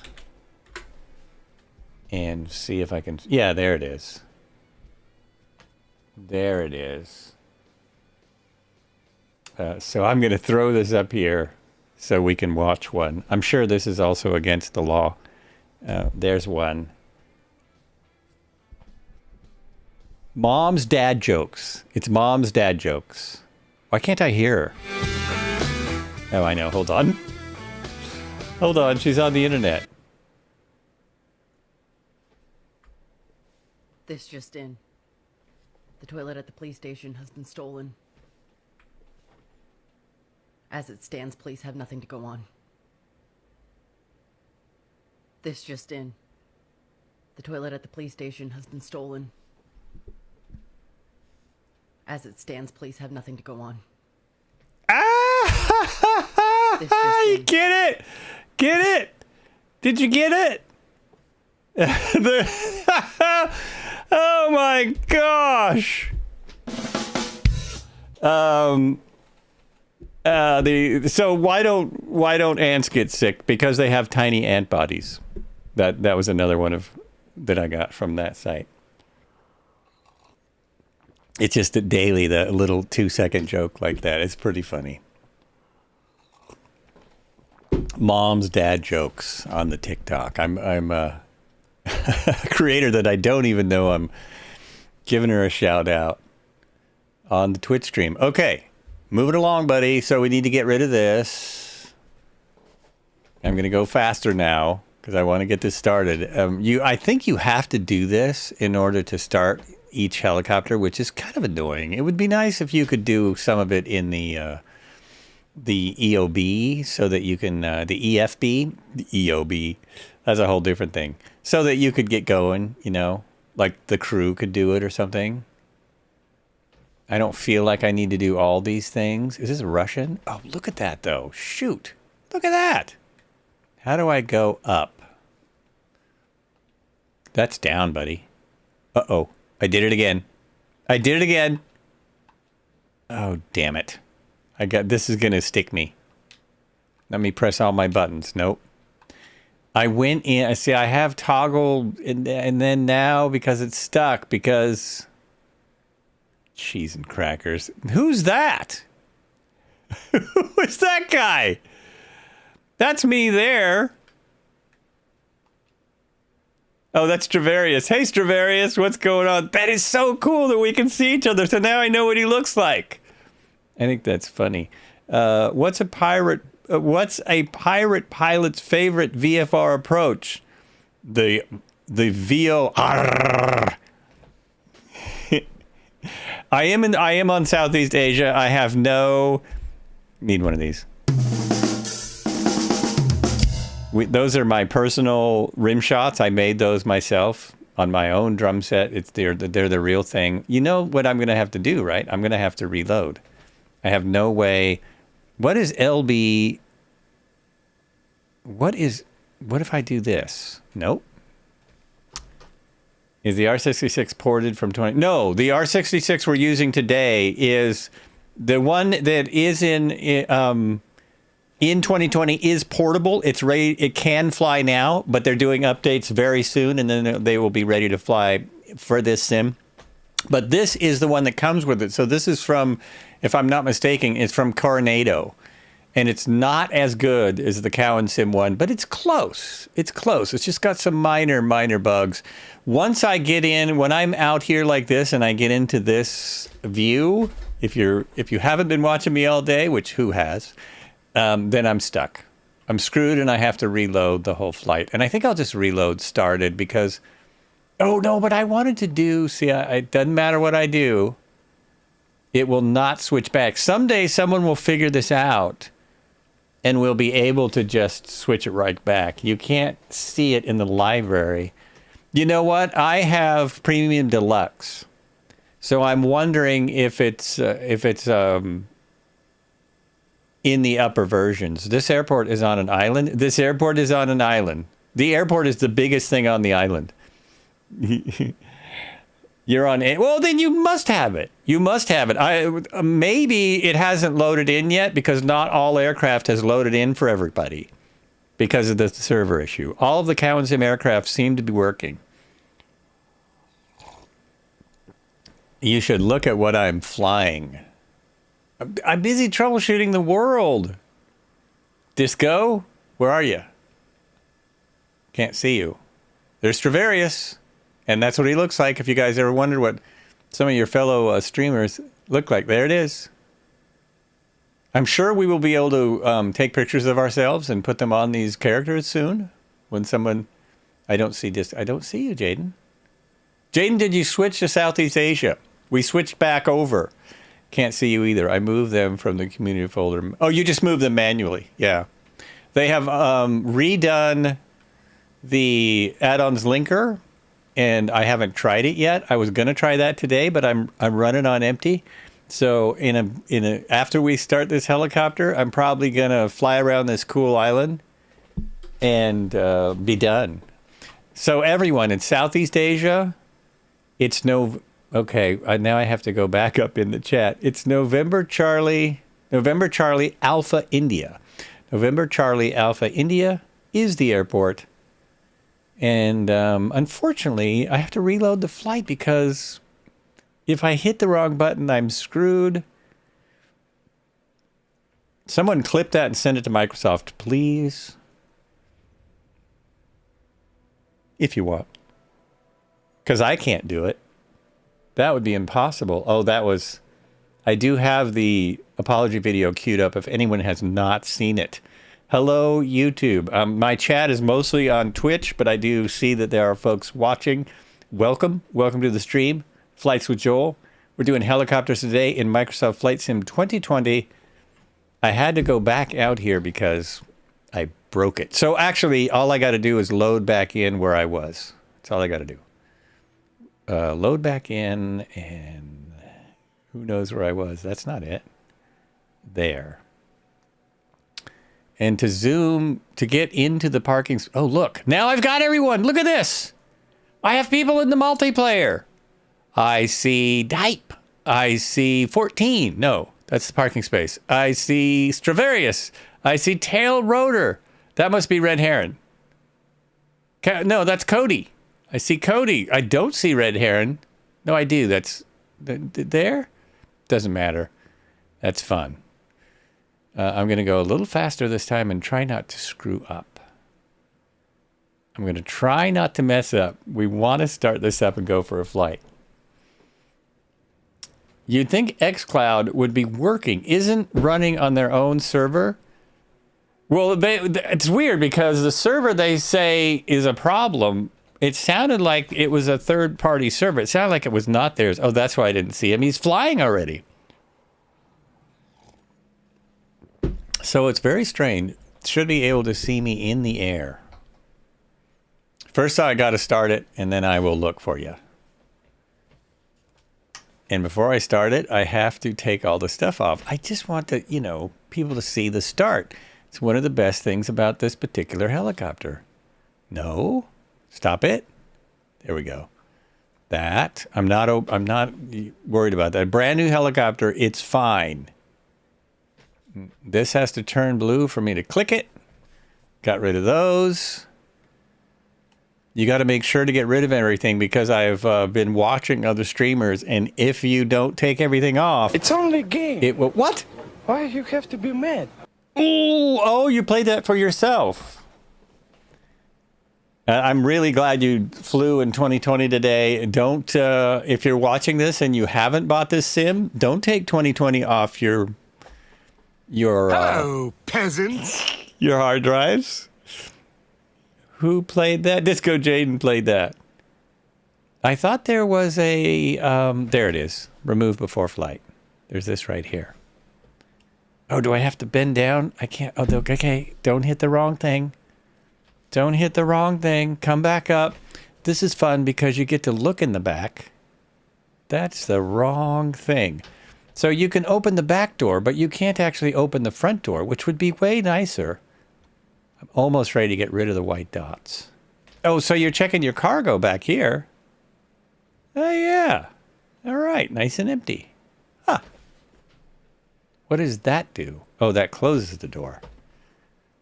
and see if I can... Yeah, there it is. There it is. So I'm going to throw this up here so we can watch one. I'm sure this is also against the law. There's one. Mom's dad jokes. It's mom's dad jokes. Why can't I hear her? Oh, I know. Hold on. Hold on. She's on the internet. This just in. The toilet at the police station has been stolen. As it stands, police have nothing to go on. This just in. The toilet at the police station has been stolen. As it stands, police have nothing to go on. Ah! This just You in. get it? Get it? Did you get it? Oh my gosh. So why don't ants get sick? Because they have tiny ant bodies. That was another one that I got from that site. It's just a daily, the little 2-second joke like that. It's pretty funny. Mom's dad jokes on the TikTok. I'm a creator that I don't even know. I'm giving her a shout out on the Twitch stream. Okay, moving along, buddy. So we need to get rid of this. I'm going to go faster now because I want to get this started. I think you have to do this in order to start each helicopter, which is kind of annoying. It would be nice if you could do some of it in the EOB so that you can, the EFB, the EOB, that's a whole different thing. So that you could get going, you know, like the crew could do it or something. I don't feel like I need to do all these things. Is this Russian? Oh, look at that though. Shoot. Look at that. How do I go up? That's down, buddy. Uh-oh. I did it again. I did it again. Oh, damn it. This is going to stick me. Let me press all my buttons. Nope. I went in. See, I have toggle and then now because it's stuck because cheese and crackers. Who's that? Who is that guy? That's me there. Oh, that's Stravarius. Hey, Stravarius, what's going on? That is so cool that we can see each other. So now I know what he looks like. I think that's funny. What's a pirate pilot's favorite VFR approach? The VO. I am on Southeast Asia. I have no. Need one of these. Those are my personal rim shots. I made those myself on my own drum set. They're the real thing. You know what I'm going to have to do, right? I'm going to have to reload. I have no way. What is LB? What if I do this? Nope. Is the R66 ported from 20? No, the R66 we're using today is the one that is in 2020 is portable. It's ready. It can fly now, but they're doing updates very soon, and then they will be ready to fly for this sim. But this is the one that comes with it. So this is from, if I'm not mistaken, it's from Coronado. And it's not as good as the Cowan Sim one, but it's close. It's close. It's just got some minor bugs. Once I get in, when I'm out here like this and I get into this view, if you haven't been watching me all day, which who has, then I'm stuck. I'm screwed and I have to reload the whole flight. And I think I'll just reload started because, oh no, but I wanted to do, see, it doesn't matter what I do. It will not switch back. Someday someone will figure this out and we'll be able to just switch it right back. You can't see it in the library. You know what? I have Premium Deluxe. So I'm wondering if it's in the upper versions. This airport is on an island. This airport is on an island. The airport is the biggest thing on the island. You're on it. Well, then you must have it. You must have it. Maybe it hasn't loaded in yet because not all aircraft has loaded in for everybody because of the server issue. All of the Cowan Sim aircraft seem to be working. You should look at what I'm flying. I'm busy troubleshooting the world. Disco, where are you? Can't see you. There's Stravarius. And that's what he looks like. If you guys ever wondered what some of your fellow streamers look like, there it is. I'm sure we will be able to take pictures of ourselves and put them on these characters soon. When someone, I don't see you, Jaden. Jaden, did you switch to Southeast Asia? We switched back over. Can't see you either. I moved them from the community folder. Oh, you just moved them manually. Yeah. They have redone the add-ons linker, and I haven't tried it yet. I was going to try that today, but I'm running on empty. So after we start this helicopter, I'm probably going to fly around this cool island and be done. So everyone in Southeast Asia, it's okay, now I have to go back up in the chat. It's November Charlie Alpha India. November Charlie Alpha India is the airport. And unfortunately, I have to reload the flight because if I hit the wrong button, I'm screwed. Someone clip that and send it to Microsoft, please. If you want. Because I can't do it. That would be impossible. Oh, I do have the apology video queued up if anyone has not seen it. Hello, YouTube. My chat is mostly on Twitch, but I do see that there are folks watching. Welcome. Welcome to the stream. Flights with Joel. We're doing helicopters today in Microsoft Flight Sim 2020. I had to go back out here because I broke it. So actually, all I got to do is load back in where I was. That's all I got to do. Load back in, and who knows where I was. That's not it. There. And to zoom, to get into the parking... Oh, look. Now I've got everyone. Look at this. I have people in the multiplayer. I see Dipe. I see 14. No, that's the parking space. I see Stravarius. I see Tail Rotor. That must be Red Heron. No, that's Cody. I see Cody. I don't see Red Heron. No, I do. That's there? Doesn't matter. That's fun. I'm going to go a little faster this time and try not to screw up. I'm going to try not to mess up. We want to start this up and go for a flight. You'd think xCloud would be working. Isn't running on their own server? Well, it's weird because the server they say is a problem. It sounded like it was a third-party server. It sounded like it was not theirs. Oh, that's why I didn't see him. He's flying already. So it's very strange. Should be able to see me in the air. First, I got to start it, and then I will look for you. And before I start it, I have to take all the stuff off. I just want to, people to see the start. It's one of the best things about this particular helicopter. No. Stop it. There we go. That. I'm not worried about that. Brand new helicopter. It's fine. This has to turn blue for me to click it. Got rid of those. You got to make sure to get rid of everything because I've been watching other streamers, and if you don't take everything off, It's only a game. it will. What? Why you have to be mad? Oh, you played that for yourself. I'm really glad you flew in 2020 today. Don't, if you're watching this and you haven't bought this sim, don't take 2020 off your Hello, peasants. your hard drives. Who played that? Disco Jaden played that. I thought there was a, there it is. Remove before flight. There's this right here. Oh, do I have to bend down? I can't. Oh, okay. Don't hit the wrong thing. Don't hit the wrong thing. Come back up. This is fun because you get to look in the back. That's the wrong thing. So you can open the back door, but you can't actually open the front door, which would be way nicer. I'm almost ready to get rid of the white dots. Oh, so you're checking your cargo back here. Oh, yeah. All right. Nice and empty. Huh. What does that do? Oh, that closes the door.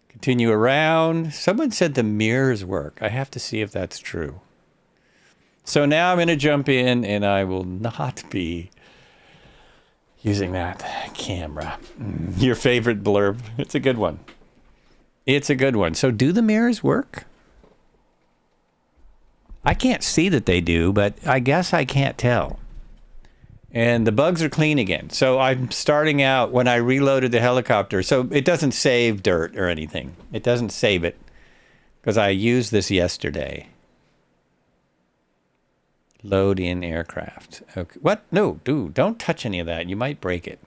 Continue around. Someone said the mirrors work. I have to see if that's true. So now I'm going to jump in, and I will not be using that camera. Your favorite blurb. It's a good one. It's a good one. So do the mirrors work? I can't see that they do, but I guess I can't tell. And the bugs are clean again. So I'm starting out when I reloaded the helicopter. So it doesn't save dirt or anything. It doesn't save it because I used this yesterday. Load in aircraft. Okay. What? No, dude, don't touch any of that. You might break it.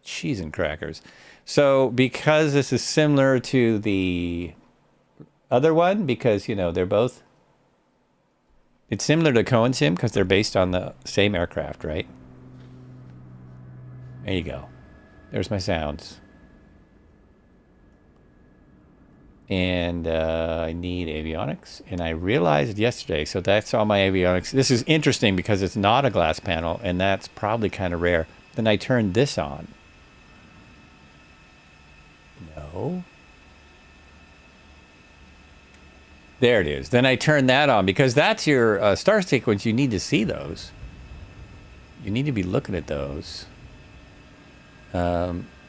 Cheese and crackers. So because this is similar to the other one, because, you know, they're both... It's similar to Cohen Sim because they're based on the same aircraft, right? There you go. There's my sounds. And I need avionics. And I realized yesterday, so that's all my avionics. This is interesting because it's not a glass panel, and that's probably kind of rare. Then I turned this on. No. There it is. Then I turned that on because that's your star sequence. You need to see those. You need to be looking at those.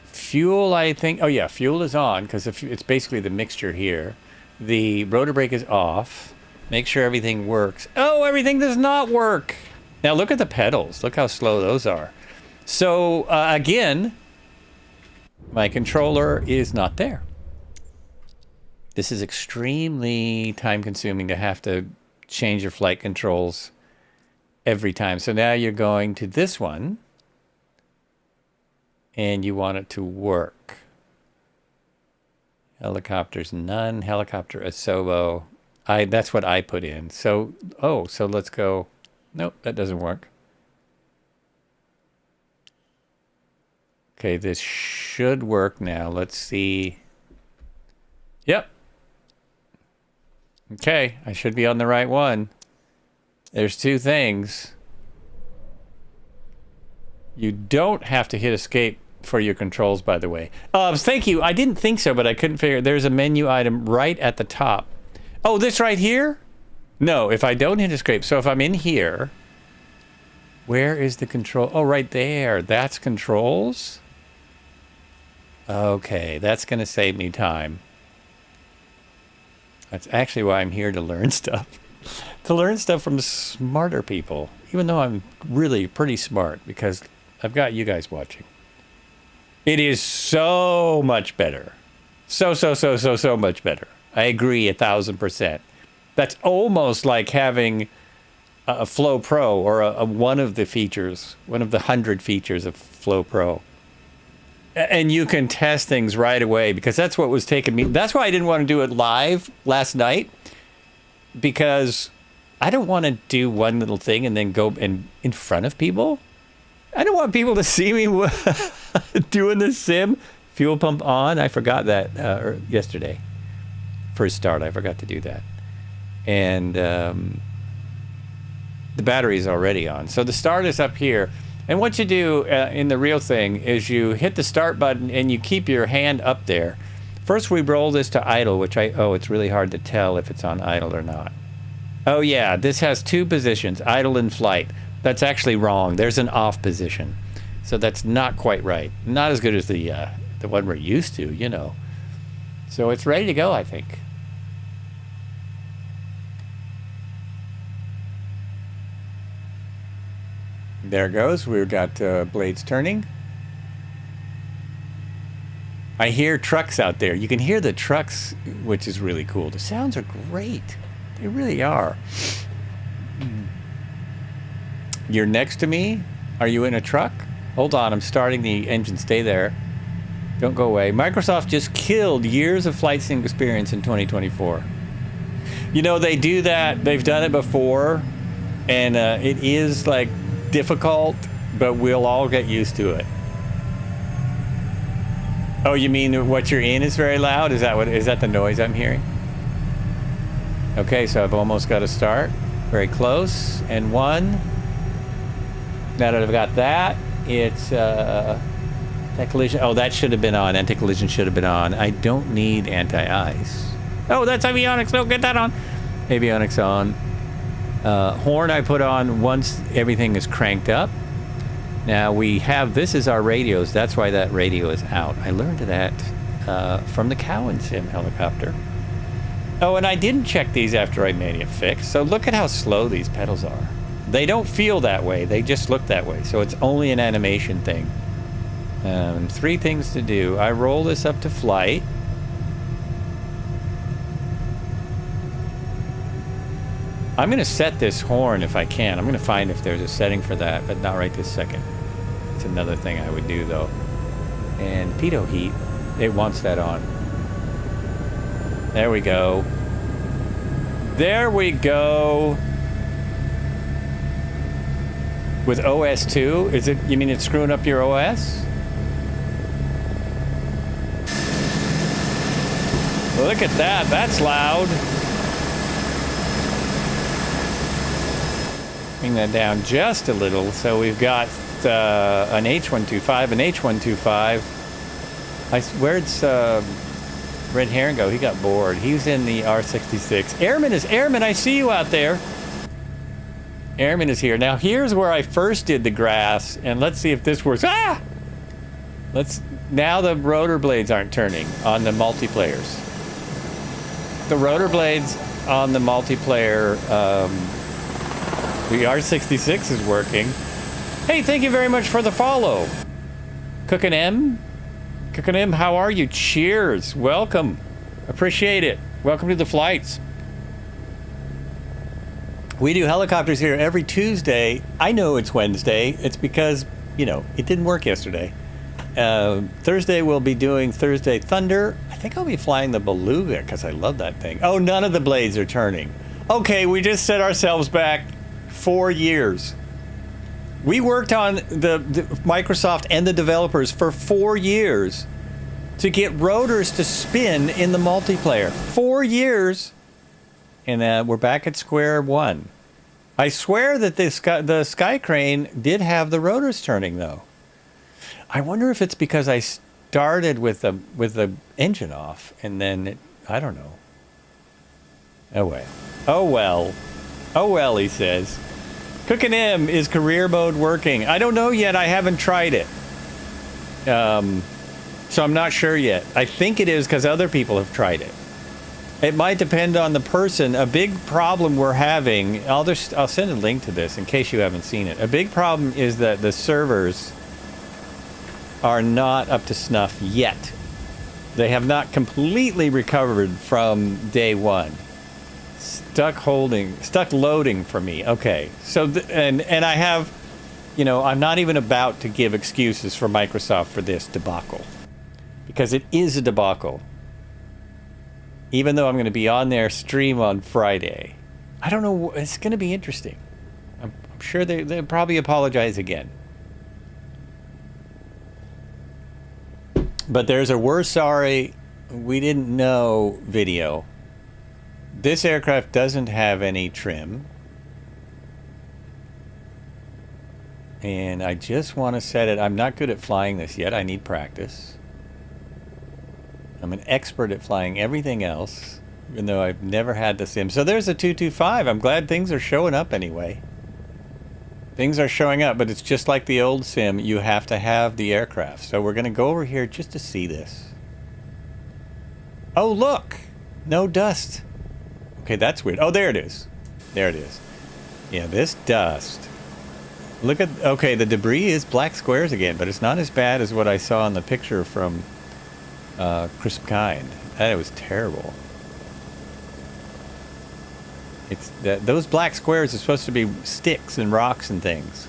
Fuel, I think. Oh, yeah, fuel is on because it's basically the mixture here. The rotor brake is off. Make sure everything works. Oh, everything does not work. Now, look at the pedals. Look how slow those are. So, again, my controller is not there. This is extremely time-consuming to have to change your flight controls every time. So now you're going to this one. And you want it to work. Helicopters, none. Helicopter Asobo. That's what I put in. So, so let's go. Nope, that doesn't work. Okay, this should work now. Let's see. Yep. Okay, I should be on the right one. There's two things. You don't have to hit escape for your controls, by the way. Thank you. I didn't think so, but I couldn't figure. There's a menu item right at the top. Oh, this right here? No, if I don't hit escape. So if I'm in here, where is the control? Oh, right there. That's controls. Okay, that's going to save me time. That's actually why I'm here to learn stuff. To learn stuff from smarter people. Even though I'm really pretty smart because I've got you guys watching. It is so much better. So much better. I agree 1,000%. That's almost like having a Flow Pro or a one of the features, one of the 100 features of Flow Pro. And you can test things right away because that's what was taking me. That's why I didn't want to do it live last night because I don't want to do one little thing and then go in front of people. I don't want people to see me doing this sim. Fuel pump on. I forgot that yesterday. First start, I forgot to do that. And the battery is already on. So the start is up here. And what you do in the real thing is you hit the start button and you keep your hand up there. First, we roll this to idle, which it's really hard to tell if it's on idle or not. Oh yeah, this has two positions, idle and flight. That's actually wrong. There's an off position. So that's not quite right. Not as good as the one we're used to, you know. So it's ready to go, I think. There it goes. We've got blades turning. I hear trucks out there. You can hear the trucks, which is really cool. The sounds are great. They really are. You're next to me? Are you in a truck? Hold on, I'm starting the engine. Stay there. Don't go away. Microsoft just killed years of flight sim experience in 2024. You know, they do that. They've done it before. And it is, like, difficult, but we'll all get used to it. Oh, you mean what you're in is very loud? Is that the noise I'm hearing? Okay, so I've almost got to start. Very close. And one. Now that I've got that, it's anti-collision. Oh, that should have been on. Anti-collision should have been on. I don't need anti-ice. Oh, that's avionics. No, get that on. Avionics on. Horn I put on once everything is cranked up. Now we have, this is our radios. That's why that radio is out. I learned that from the Cowen Sim helicopter. Oh, and I didn't check these after I made it fixed. So look at how slow these pedals are. They don't feel that way. They just look that way. So it's only an animation thing. 3 things to do. I roll this up to flight. I'm going to set this horn if I can. I'm going to find if there's a setting for that, but not right this second. It's another thing I would do, though. And pitot heat, it wants that on. There we go. There we go. With OS 2? Is it, you mean it's screwing up your OS? Look at that. That's loud. Bring that down just a little. So we've got an H125, an H125. Where'd Red Heron go? He got bored. He's in the R66. Airman, I see you out there. Airman is here. Now here's where I first did the grass, and let's see if this works. Ah! Now the rotor blades aren't turning on the multiplayers. The rotor blades on the multiplayer, the R66 is working. Hey, thank you very much for the follow. Cookin' M, how are you? Cheers. Welcome. Appreciate it. Welcome to the flights. We do helicopters here every Tuesday. I know it's Wednesday. It's because, you know, it didn't work yesterday. Thursday we'll be doing Thursday Thunder. I think I'll be flying the Beluga because I love that thing. Oh, none of the blades are turning. Okay, we just set ourselves back 4 years. We worked on the Microsoft and the developers for 4 years to get rotors to spin in the multiplayer. 4 years, and we're back at square one. I swear that the Sky Crane did have the rotors turning, though. I wonder if it's because I started with the engine off, and then I don't know. Oh well, he says. Cookin' M, is career mode working? I don't know yet. I haven't tried it. So I'm not sure yet. I think it is because other people have tried it. It might depend on the person. A big problem we're having, I'll send a link to this in case you haven't seen it. A big problem is that the servers are not up to snuff yet. They have not completely recovered from day one. Stuck loading for me. Okay. So, and I have, you know, I'm not even about to give excuses for Microsoft for this debacle. Because it is a debacle. Even though I'm going to be on their stream on Friday. I don't know, it's going to be interesting. I'm sure they'll probably apologize again. But there's a "we're sorry, we didn't know" video. This aircraft doesn't have any trim. And I just want to set it. I'm not good at flying this yet. I need practice. I'm an expert at flying everything else, even though I've never had the sim. So there's a 225. I'm glad things are showing up anyway. Things are showing up, but it's just like the old sim. You have to have the aircraft. So we're going to go over here just to see this. Oh, look! No dust. Okay, that's weird. Oh, there it is. There it is. Yeah, this dust. Look at... Okay, the debris is black squares again, but it's not as bad as what I saw in the picture from Crisp Kind. That was terrible. It's those black squares are supposed to be sticks and rocks and things.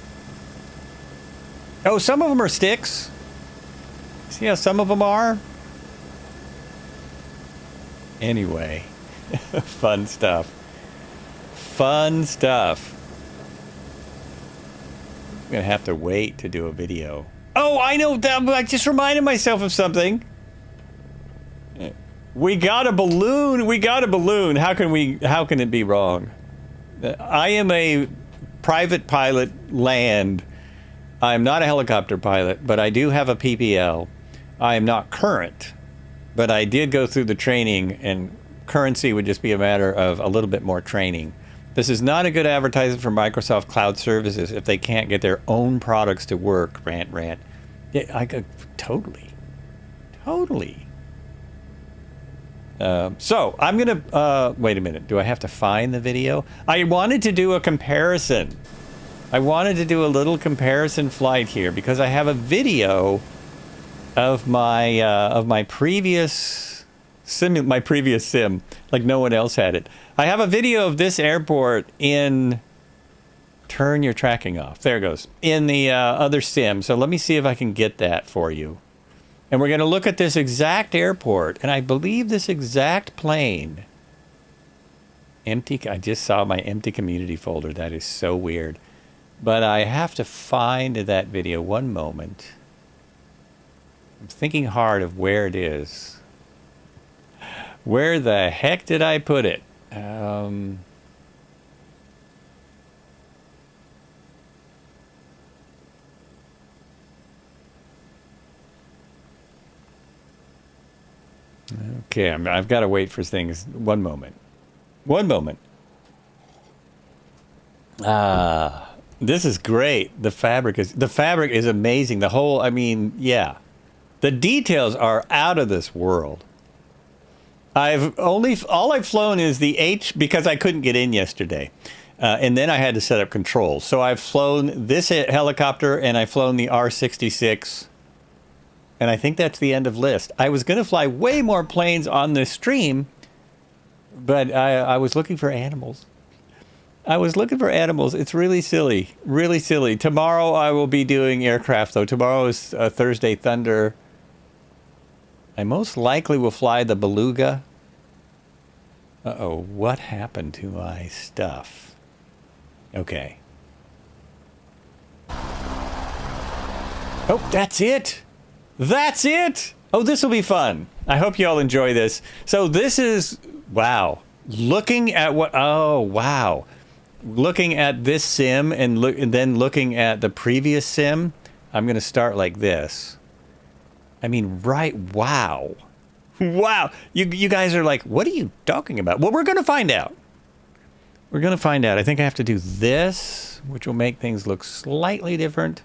Oh, some of them are sticks. See how some of them are? Anyway. Fun stuff. Fun stuff. I'm going to have to wait to do a video. Oh, I know that. I just reminded myself of something. We got a balloon. We got a balloon. How can it be wrong? I am a private pilot land. I'm not a helicopter pilot, but I do have a PPL. I am not current, but I did go through the training, and currency would just be a matter of a little bit more training. This is not a good advertisement for Microsoft Cloud Services if they can't get their own products to work. Rant. Yeah, I could totally. So I'm gonna wait a minute. Do I have to find the video? I wanted to do a comparison I wanted to do a little comparison flight here because I have a video of my previous sim, like no one else had it. I have a video of this airport in. Turn your tracking off. There it goes. In the other sim. So let me see if I can get that for you. And we're going to look at this exact airport. And I believe this exact plane. Empty. I just saw my empty community folder. That is so weird. But I have to find that video. One moment. I'm thinking hard of where it is. Where the heck did I put it? Okay, I've got to wait for things. One moment. This is great. The fabric is amazing. The whole, I mean, yeah. The details are out of this world. All I've flown is the H because I couldn't get in yesterday. And then I had to set up controls. So I've flown this helicopter and I've flown the R-66. And I think that's the end of list. I was going to fly way more planes on this stream, but I was looking for animals. It's really silly. Really silly. Tomorrow I will be doing aircraft, though. Tomorrow is Thursday Thunder. I most likely will fly the Beluga. Uh-oh, what happened to my stuff? Okay. Oh, that's it. That's it. Oh, this will be fun. I hope you all enjoy this. So this is, wow. Looking at what, oh, wow. Looking at this sim and then looking at the previous sim, I'm going to start like this. I mean, right, wow. Wow. You guys are like, what are you talking about? Well, we're going to find out. I think I have to do this, which will make things look slightly different.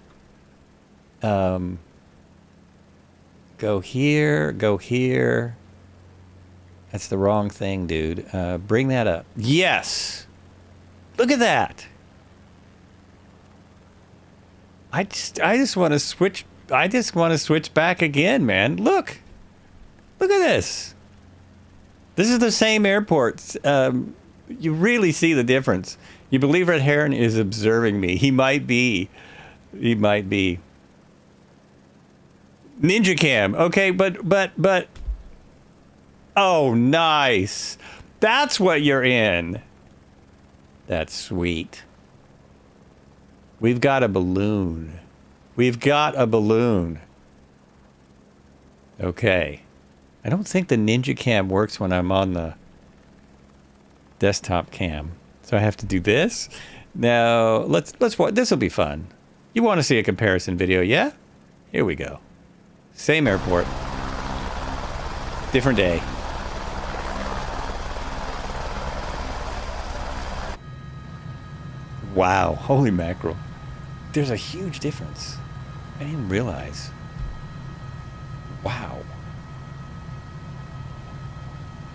Go here. That's the wrong thing, dude. Bring that up. Yes. Look at that. I just want to switch. I just want to switch back again, man. Look at this. This is the same airport. You really see the difference. You believe Red Heron is observing me. He might be. Ninja cam. Okay, but. Oh, nice. That's what you're in. That's sweet. We've got a balloon. Okay. I don't think the Ninja cam works when I'm on the desktop cam. So I have to do this. Now, let's watch. This will be fun. You want to see a comparison video, yeah? Here we go. Same airport. Different day. Wow, holy mackerel. There's a huge difference. I didn't realize. Wow.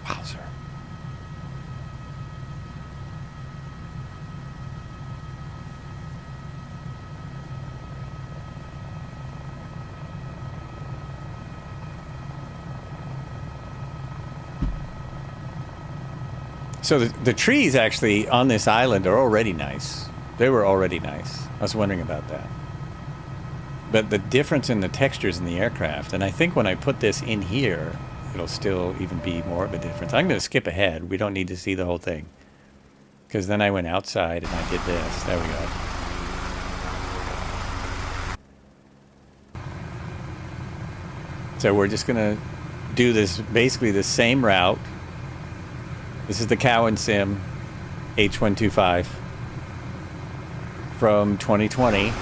Wowzer. So the trees actually on this island are already nice. They were already nice. I was wondering about that. But the difference in the textures in the aircraft, and I think when I put this in here, it'll still even be more of a difference. I'm going to skip ahead. We don't need to see the whole thing. Because then I went outside and I did this. There we go. So we're just going to do this, basically the same route. This is the Cowan Sim H125 from 2020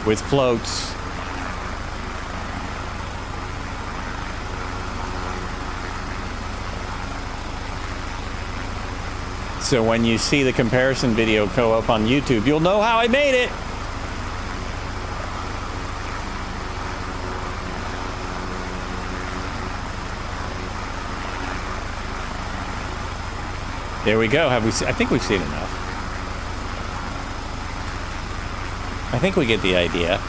with floats. So when you see the comparison video go up on YouTube, you'll know how I made it. There we go. Have we? I think we've seen enough. I think we get the idea.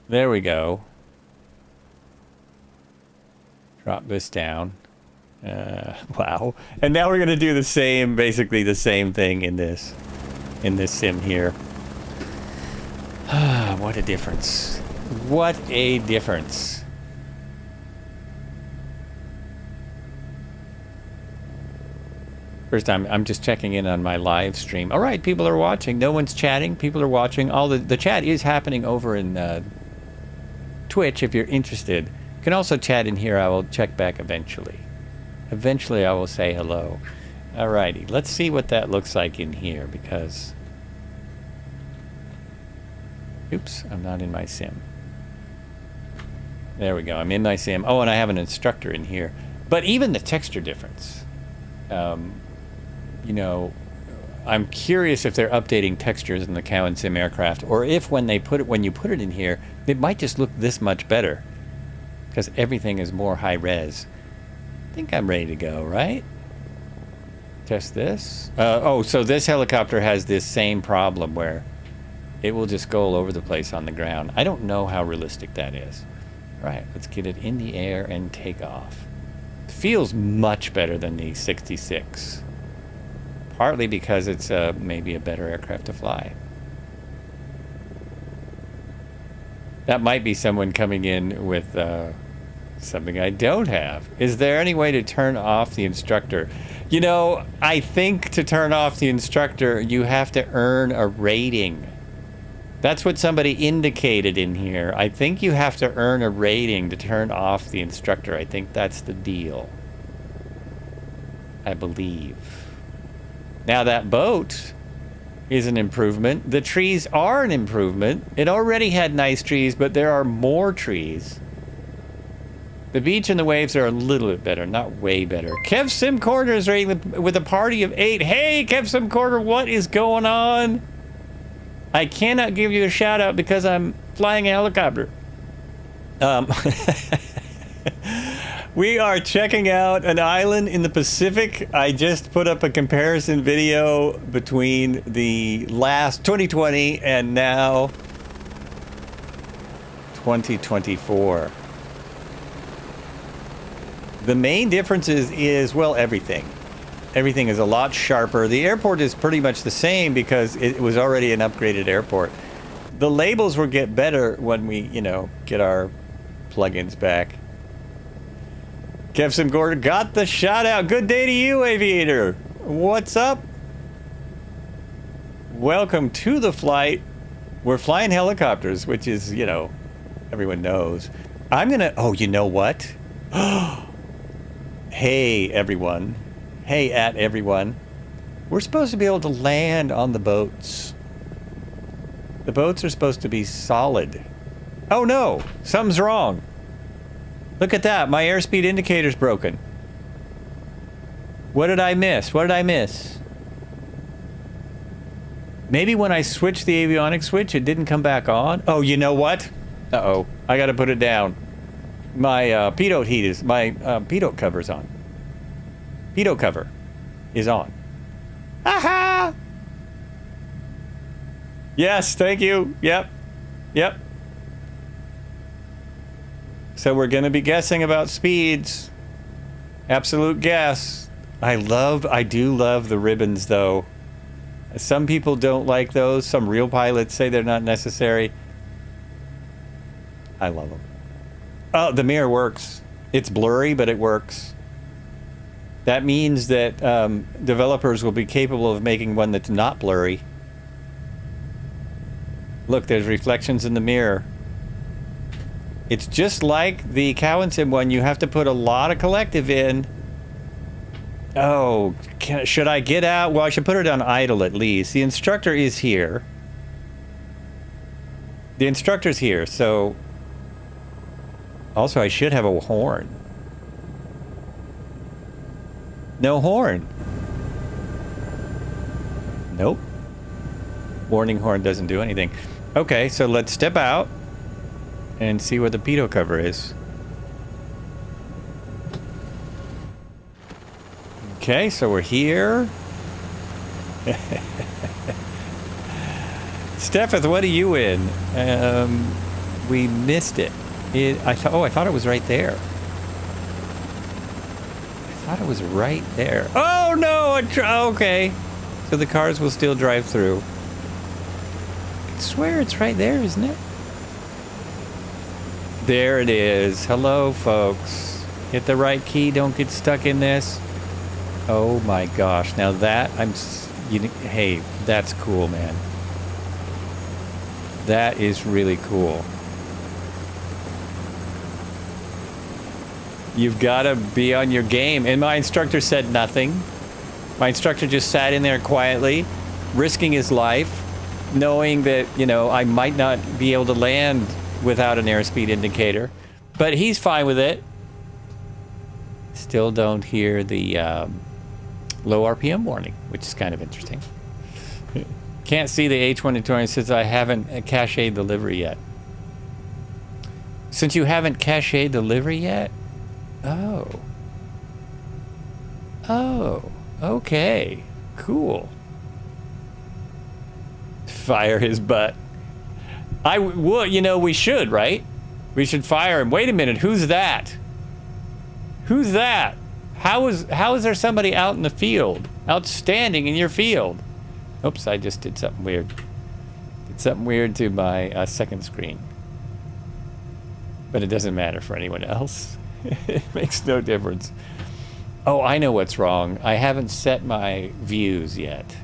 There we go. Drop this down. Wow. And now we're going to do the same, basically the same thing in this sim here. What a difference. What a difference. First time, I'm just checking in on my live stream. All right, people are watching. No one's chatting. People are watching. All the chat is happening over in Twitch if you're interested. You can also chat in here. I will check back eventually. Eventually, I will say hello. Alrighty, let's see what that looks like in here because... Oops, I'm not in my sim. There we go, I'm in my sim. Oh, and I have an instructor in here. But even the texture difference. You know, I'm curious if they're updating textures in the Cow and Sim aircraft, or if when you put it in here, it might just look this much better. Because everything is more high res. I think I'm ready to go, right? Test this. Oh, so this helicopter has this same problem where it will just go all over the place on the ground. I don't know how realistic that is. Right, let's get it in the air and take off. It feels much better than the 66. Partly because it's maybe a better aircraft to fly. That might be someone coming in with something I don't have. Is there any way to turn off the instructor? You know, I think to turn off the instructor, you have to earn a rating. That's what somebody indicated in here. I think you have to earn a rating to turn off the instructor. I think that's the deal. I believe. Now that boat is an improvement. The trees are an improvement. It already had nice trees, but there are more trees. The beach and the waves are a little bit better, not way better. Kev Sim Corner is rating with a party of 8. Hey, Kev Sim Corner, what is going on? I cannot give you a shout out because I'm flying a helicopter. We are checking out an island in the Pacific. I just put up a comparison video between the last 2020 and now 2024. The main difference is, well, everything. Everything is a lot sharper. The airport is pretty much the same because it was already an upgraded airport. The labels will get better when we, you know, get our plugins back. Kev Sim Gordon got the shout out. Good day to you, Aviator. What's up? Welcome to the flight. We're flying helicopters, which is, you know, everyone knows. I'm gonna, oh, you know what? Hey, everyone. Hey, at everyone. We're supposed to be able to land on the boats. The boats are supposed to be solid. Oh no, something's wrong. Look at that, my airspeed indicator's broken. What did I miss? What did I miss? Maybe when I switched the avionics switch, it didn't come back on? Oh, you know what? Uh-oh, I gotta put it down. My pitot heat is, my pitot cover's on. Pitot cover is on. Aha! Yes, thank you. Yep. Yep. So we're going to be guessing about speeds. Absolute guess. I do love the ribbons though. Some people don't like those. Some real pilots say they're not necessary. I love them. Oh, the mirror works. It's blurry, but it works. That means that developers will be capable of making one that's not blurry. Look, there's reflections in the mirror. It's just like the Cow and Sim one. You have to put a lot of collective in. Oh, should I get out? Well, I should put it on idle at least. The instructor is here. The instructor's here, so... Also, I should have a horn. No horn. Nope. Warning horn doesn't do anything. Okay, so let's step out and see where the pitot cover is. Okay, so we're here. Stepheth, what are you in? We missed it. I thought it was right there. I thought it was right there. Oh no! Okay. So the cars will still drive through. I swear it's right there, isn't it? There it is. Hello, folks. Hit the right key. Don't get stuck in this. Oh my gosh. Now that hey, that's cool, man. That is really cool. You've got to be on your game. And my instructor said nothing. My instructor just sat in there quietly, risking his life, knowing that, I might not be able to land without an airspeed indicator. But he's fine with it. Still don't hear the low RPM warning, which is kind of interesting. Can't see the A2020 since I haven't cached delivery yet. Since you haven't cached delivery yet? Oh, okay, cool. Fire his butt. We should, right? We should fire him. Wait a minute, who's that? Who's that? How is there somebody out in the field, outstanding in your field? Oops, I just did something weird. Did something weird to my second screen. But it doesn't matter for anyone else. It makes no difference. Oh, I know what's wrong. I haven't set my views yet.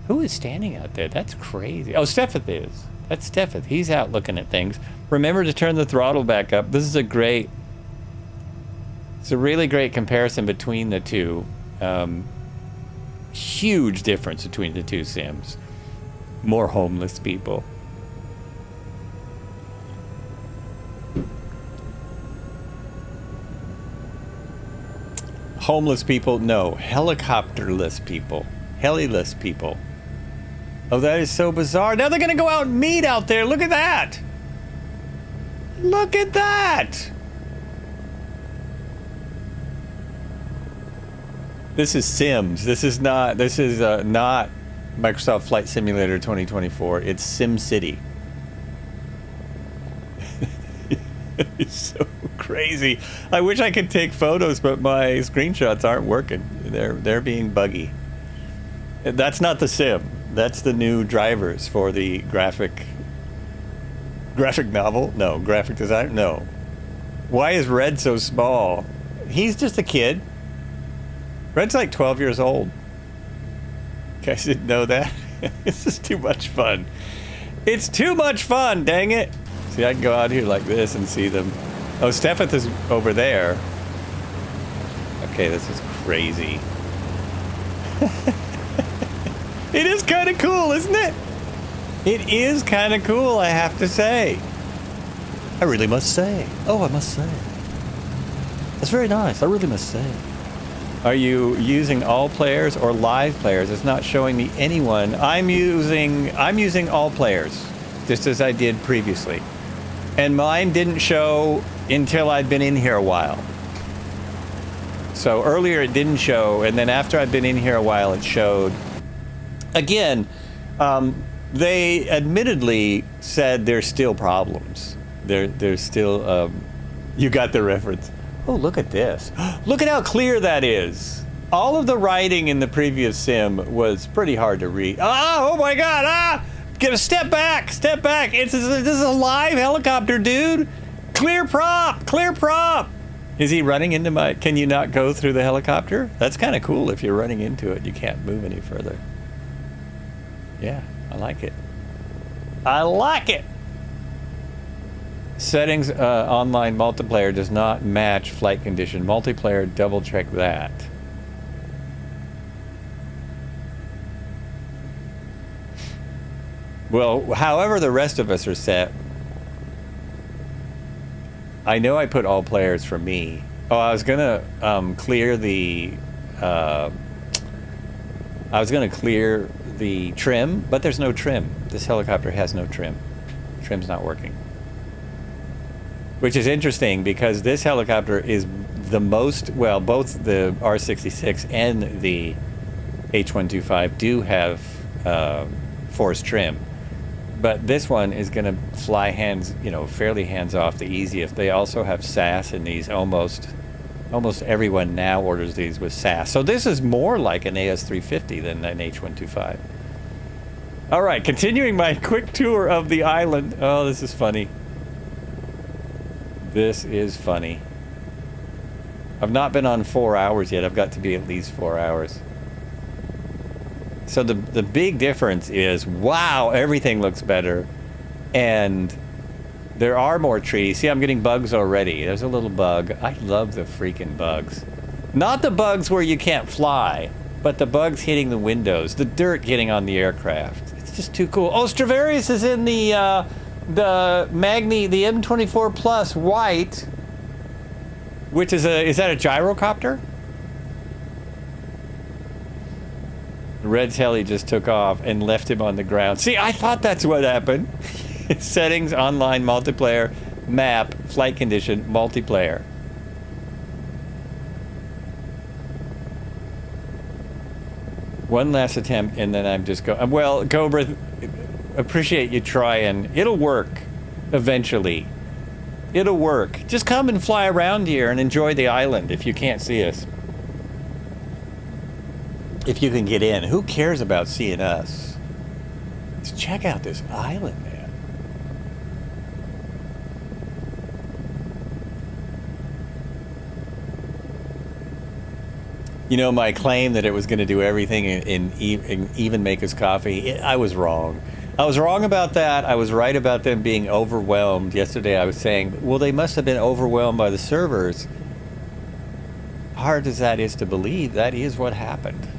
Who is standing out there? That's crazy. Oh, Stepheth is. That's Stepheth. He's out looking at things. Remember to turn the throttle back up. This is it's a really great comparison between the two. Huge difference between the two sims. More homeless people. Homeless people? No. Helicopterless people. Heliless people. Oh, that is so bizarre. Now they're going to go out and meet out there. Look at that. Look at that. This is Sims. This is not Microsoft Flight Simulator 2024. It's Sim City. It's so crazy. I wish I could take photos, but my screenshots aren't working. They're being buggy. That's not the sim. That's the new drivers for the graphic novel? No. Graphic design? No. Why is Red so small? He's just a kid. Red's like 12 years old. You guys didn't know that? This is too much fun. It's too much fun, dang it. See, I can go out here like this and see them. Oh, Stepheth is over there. Okay, this is crazy. It is kind of cool, isn't it? It is kind of cool, I have to say. I really must say. Oh, I must say. That's very nice. I really must say. Are you using all players or live players? It's not showing me anyone. I'm using all players, just as I did previously. And mine didn't show until I'd been in here a while. So earlier it didn't show, and then after I'd been in here a while, it showed. Again, they admittedly said there's still problems. There's still, you got the reference. Oh, look at this. Look at how clear that is. All of the writing in the previous sim was pretty hard to read. Oh my God, Get a step back, step back. This is a live helicopter, dude. Clear prop, clear prop. Is he running into my, can you not go through the helicopter? That's kind of cool. If you're running into it, you can't move any further. Yeah, I like it. I like it. Settings, online multiplayer does not match flight condition. Multiplayer, double check that. Well, however the rest of us are set, I know I put all players for me. Oh, I was gonna clear the trim, but there's no trim. This helicopter has no trim. Trim's not working. Which is interesting because this helicopter is the most, well, both the R66 and the H125 do have forced trim. But this one is going to fly fairly hands off the easiest. They also have SAS in these. Almost everyone now orders these with SAS. So this is more like an AS350 than an H125. All right, continuing my quick tour of the island. Oh, this is funny. This is funny. I've not been on 4 hours yet. I've got to be at least 4 hours. So the big difference is, wow, everything looks better. And there are more trees. See, I'm getting bugs already. There's a little bug. I love the freaking bugs. Not the bugs where you can't fly, but the bugs hitting the windows, the dirt getting on the aircraft. It's just too cool. Oh, Stradivarius is in the Magni, the M24 Plus white, which is that a gyrocopter? Red's heli just took off and left him on the ground. See, I thought that's what happened. Settings, online, multiplayer, map, flight condition, multiplayer. One last attempt, and then I'm just going. Well, Cobra, appreciate you trying. It'll work eventually. It'll work. Just come and fly around here and enjoy the island if you can't see us. If you can get in. Who cares about seeing us? Let's check out this island, man. You know, my claim that it was going to do everything and even make us coffee, I was wrong. I was wrong about that. I was right about them being overwhelmed. Yesterday I was saying, well, they must have been overwhelmed by the servers. Hard as that is to believe, that is what happened.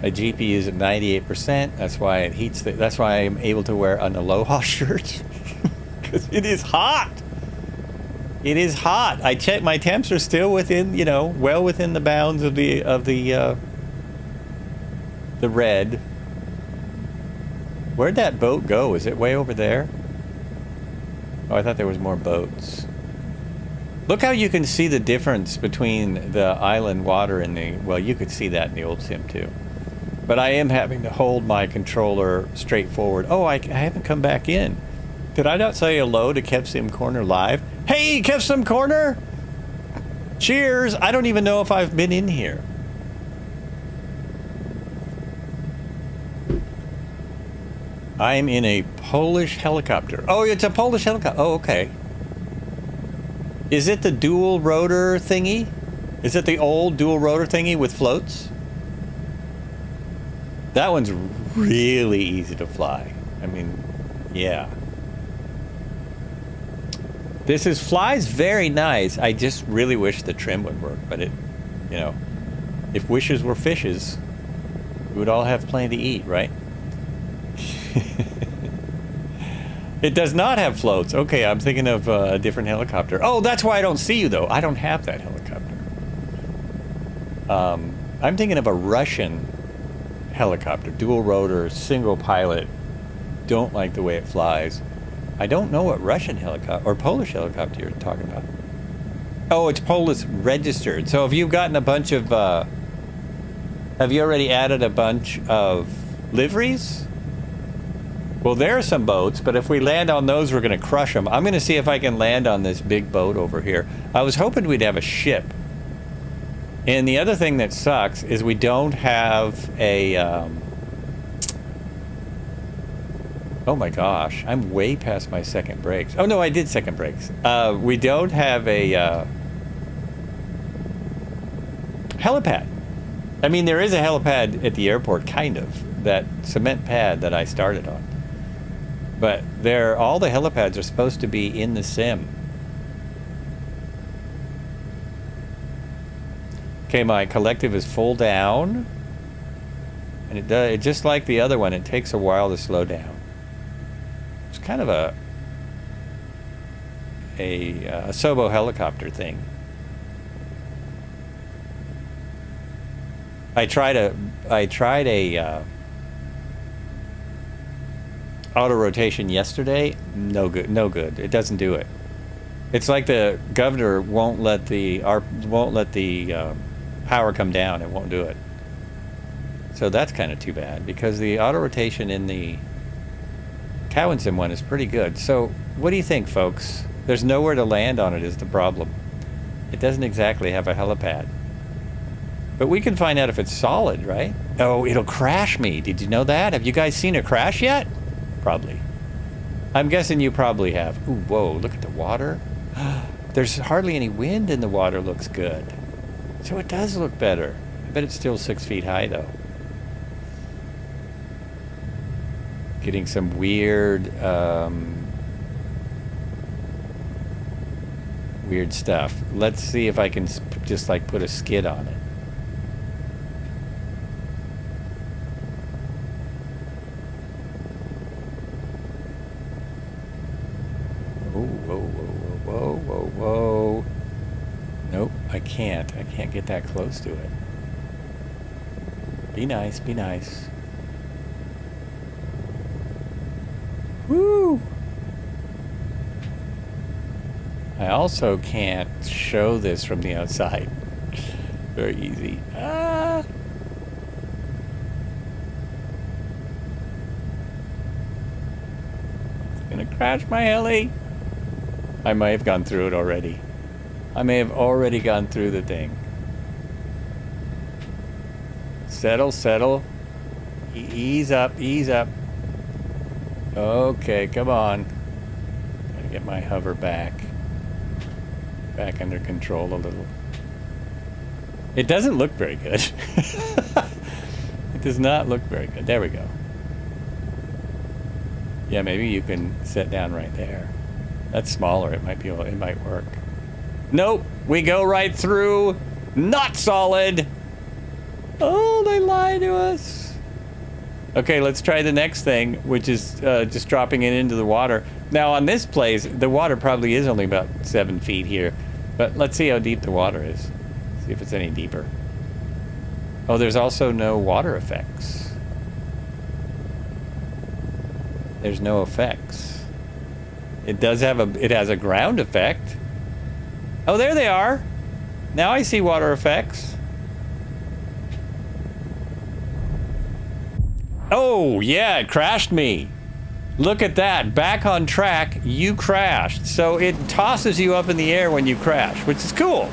My GPU is at 98%. That's why it heats. That's why I'm able to wear an Aloha shirt, because it is hot. It is hot. I checked. My temps are still within, well within the bounds of the red. Where'd that boat go? Is it way over there? Oh, I thought there was more boats. Look how you can see the difference between the island water and the. Well, you could see that in the old sim too. But I am having to hold my controller straight forward. Oh, I haven't come back in. Did I not say hello to KevSim Corner live? Hey, KevSim Corner! Cheers! I don't even know if I've been in here. I'm in a Polish helicopter. Oh, it's a Polish helicopter. Oh, okay. Is it the dual rotor thingy? Is it the old dual rotor thingy with floats? That one's really easy to fly. I mean, yeah. This flies very nice. I just really wish the trim would work, but it, if wishes were fishes, we would all have plenty to eat, right? It does not have floats. Okay, I'm thinking of a different helicopter. Oh, that's why I don't see you, though. I don't have that helicopter. I'm thinking of a Russian helicopter, dual rotor, single pilot. Don't like the way it flies. I don't know what Russian helicopter or Polish helicopter you're talking about. Oh, it's Polish registered. So have you gotten a bunch of, have you already added a bunch of liveries? Well, there are some boats, but if we land on those, we're going to crush them. I'm going to see if I can land on this big boat over here. I was hoping we'd have a ship. And the other thing that sucks is we don't have a, oh my gosh, I'm way past my second brakes. Oh no, I did second brakes. We don't have a helipad. I mean, there is a helipad at the airport, kind of, that cement pad that I started on. But all the helipads are supposed to be in the sim. Okay, my collective is full down, and it just like the other one, it takes a while to slow down. It's kind of a Sobo helicopter thing. I tried a auto rotation yesterday. No good. It doesn't do it. It's like the governor won't let the power come down. It won't do it. So that's kind of too bad, because the auto rotation in the Cowan Sim one is pretty good. So what do you think, folks? There's nowhere to land on it is the problem. It doesn't exactly have a helipad. But we can find out if it's solid, right? Oh, it'll crash me. Did you know that? Have you guys seen it crash yet? Probably. I'm guessing you probably have. Ooh, whoa, look at the water. There's hardly any wind and the water looks good. So it does look better. I bet it's still 6 feet high, though. Getting some weird, weird stuff. Let's see if I can just like put a skid on it. Whoa, whoa, whoa, whoa, whoa, whoa. Nope, I can't. I can't get that close to it. Be nice, be nice. Woo! I also can't show this from the outside. Very easy. Ah! It's gonna crash my heli. I may have gone through it already. I may have already gone through the thing. Settle, settle. Ease up, ease up. Okay, come on. Gotta get my hover back. Back under control a little. It doesn't look very good. It does not look very good. There we go. Yeah, maybe you can sit down right there. That's smaller. It might be. It might work. Nope. We go right through. Not solid. Oh, they lied to us. Okay, let's try the next thing, which is just dropping it into the water. Now, on this place, the water probably is only about 7 feet here. But let's see how deep the water is. See if it's any deeper. Oh, there's also no water effects. There's no effects. It does have it has a ground effect. Oh, there they are. Now I see water effects. Oh, yeah, it crashed me. Look at that. Back on track, you crashed. So it tosses you up in the air when you crash, which is cool.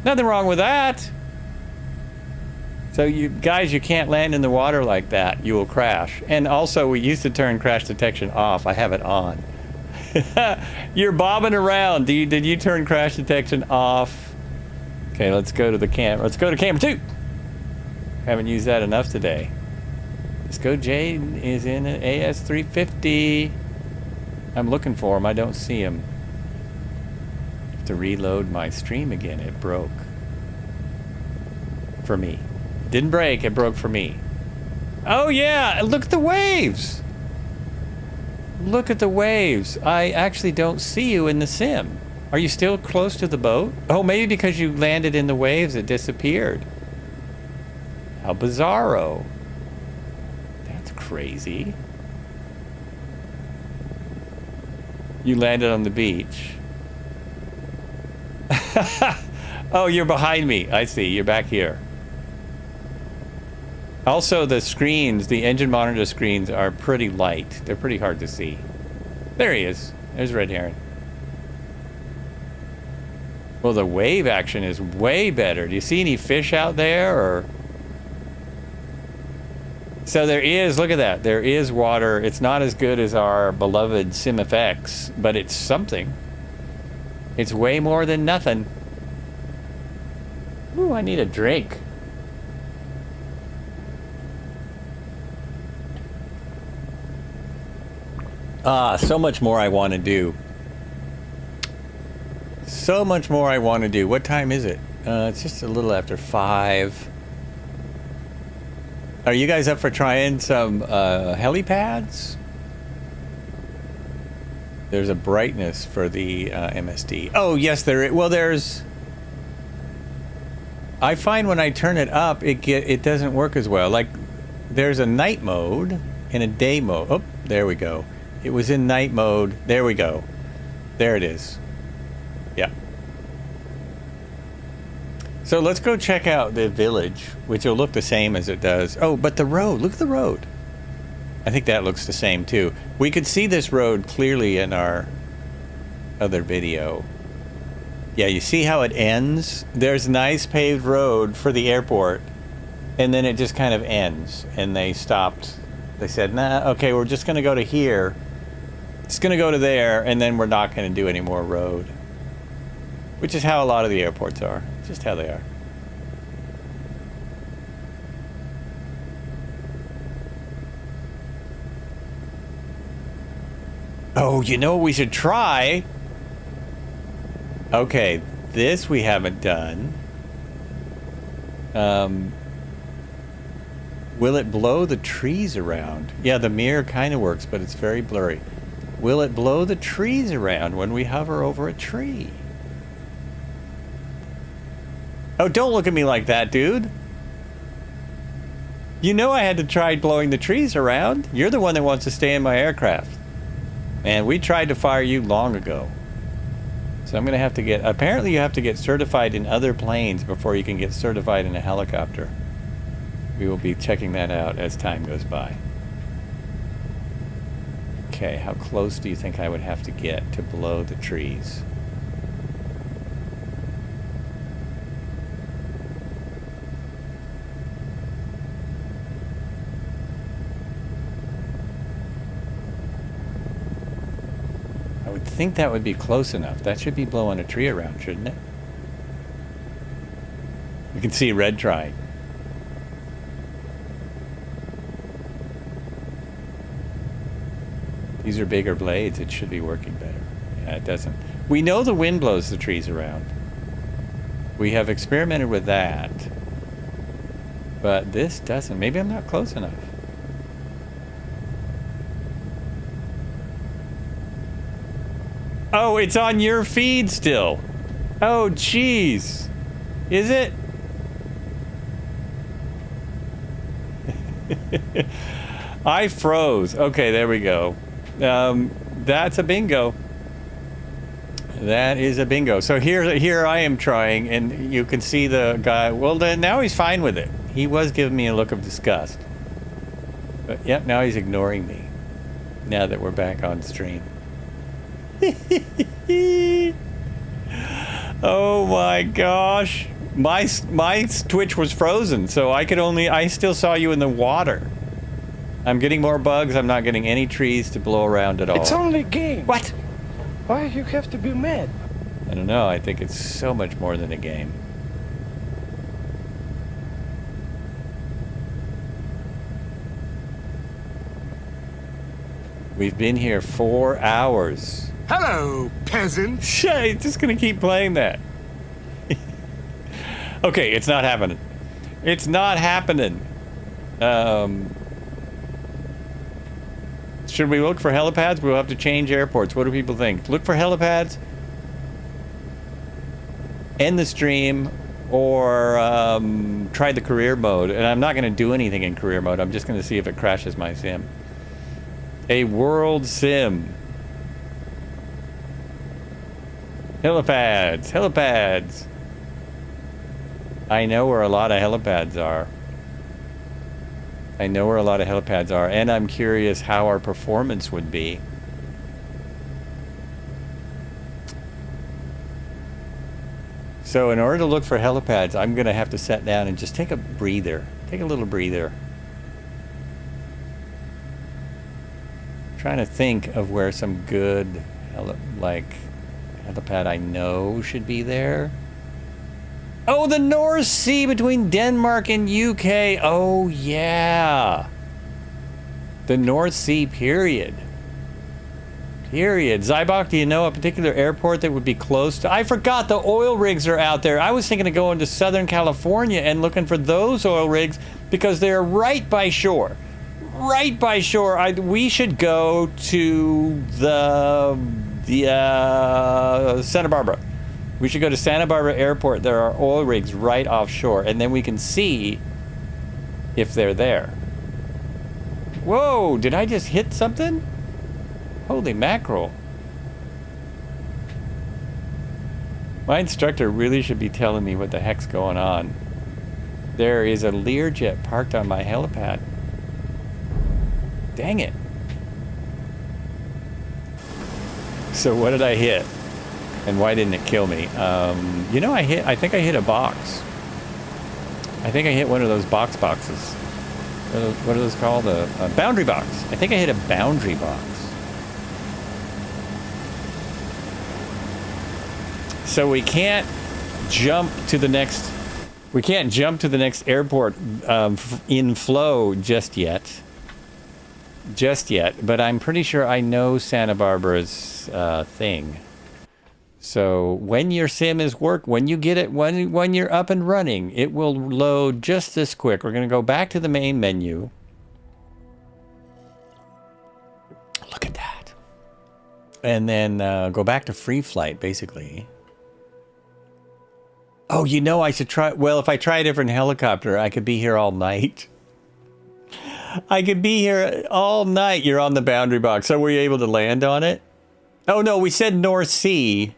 Nothing wrong with that. So you guys, you can't land in the water like that. You will crash. And also, we used to turn crash detection off. I have it on. You're bobbing around. Did you turn crash detection off? Okay, let's go to the camera. Let's go to camera 2. Haven't used that enough today. Let's go. Jade is in an AS350. I'm looking for him. I don't see him. I have to reload my stream again. It broke. For me. It didn't break. It broke for me. Oh, yeah. Look at the waves. Look at the waves. I actually don't see you in the sim. Are you still close to the boat? Oh, maybe because you landed in the waves, it disappeared. How bizarro. That's crazy. You landed on the beach. Oh, you're behind me. I see. You're back here. Also, the screens, the engine monitor screens are pretty light. They're pretty hard to see. There he is. There's Red Heron. Well, the wave action is way better. Do you see any fish out there? Or so there is, look at that. There is water. It's not as good as our beloved SimFX, but it's something. It's way more than nothing. Ooh, I need a drink. So much more I want to do. So much more I want to do. What time is it? It's just a little after 5. Are you guys up for trying some helipads? There's a brightness for the MSD. Oh, yes, there is. Well, there's... I find when I turn it up, it doesn't work as well. Like, there's a night mode and a day mode. Oh, there we go. It was in night mode. There we go. There it is. Yeah. So let's go check out the village, which will look the same as it does. Oh, but the road. Look at the road. I think that looks the same too. We could see this road clearly in our other video. Yeah, you see how it ends? There's a nice paved road for the airport, and then it just kind of ends. And they stopped. They said, nah, okay, we're just going to go to here. It's going to go to there, and then we're not going to do any more road. Which is how a lot of the airports are. Just how they are. Oh, you know what we should try? Okay, this we haven't done. Will it blow the trees around? Yeah, the mirror kind of works, but it's very blurry. Will it blow the trees around when we hover over a tree? Oh, don't look at me like that, dude. You know I had to try blowing the trees around. You're the one that wants to stay in my aircraft. And we tried to fire you long ago. So I'm going to have to get... Apparently you have to get certified in other planes before you can get certified in a helicopter. We will be checking that out as time goes by. Okay, how close do you think I would have to get to blow the trees? I would think that would be close enough. That should be blowing a tree around, shouldn't it? You can see red trying. These are bigger blades. It should be working better. Yeah, it doesn't. We know the wind blows the trees around. We have experimented with that. But this doesn't. Maybe I'm not close enough. Oh, it's on your feed still. Oh, jeez. Is it? I froze. Okay, there we go. That's a bingo. That is a bingo. So here I am trying, and you can see the guy. Well, now he's fine with it. He was giving me a look of disgust. But, yep, now he's ignoring me. Now that we're back on stream. Oh my gosh. My Twitch was frozen, so I still saw you in the water. I'm getting more bugs. I'm not getting any trees to blow around at all. It's only a game. What? Why you have to be mad? I don't know. I think it's so much more than a game. We've been here 4 hours. Hello, peasant. Shit, just gonna keep playing that. Okay, it's not happening. It's not happening. Should we look for helipads? We'll have to change airports. What do people think? Look for helipads? End the stream, or try the career mode. And I'm not going to do anything in career mode. I'm just going to see if it crashes my sim. A world sim. Helipads. Helipads. I know where a lot of helipads are. I know where a lot of helipads are, and I'm curious how our performance would be. So in order to look for helipads, I'm going to have to sit down and just take a breather. Take a little breather. I'm trying to think of where some good helipad I know should be there. Oh, the North Sea between Denmark and UK. Oh, yeah. The North Sea, period. Period. Zybok, do you know a particular airport that would be close to... I forgot the oil rigs are out there. I was thinking of going to Southern California and looking for those oil rigs because they're right by shore. Right by shore. We should go to the Santa Barbara. We should go to Santa Barbara Airport. There are oil rigs right offshore, and then we can see if they're there. Whoa, did I just hit something? Holy mackerel. My instructor really should be telling me what the heck's going on. There is a Learjet parked on my helipad. Dang it. So what did I hit? And why didn't it kill me? You know, I think I hit a box. I think I hit one of those boxes. What are those called? A boundary box. I think I hit a boundary box. So we can't jump to the next. We can't jump to the next airport in flow just yet. But I'm pretty sure I know Santa Barbara's thing. So when your sim is when you get it, when you're up and running, it will load just this quick. We're going to go back to the main menu. Look at that. And then go back to free flight, basically. Oh, you know, I should try. Well, if I try a different helicopter, I could be here all night. I could be here all night. You're on the boundary box. So were you able to land on it? Oh, no, we said North Sea.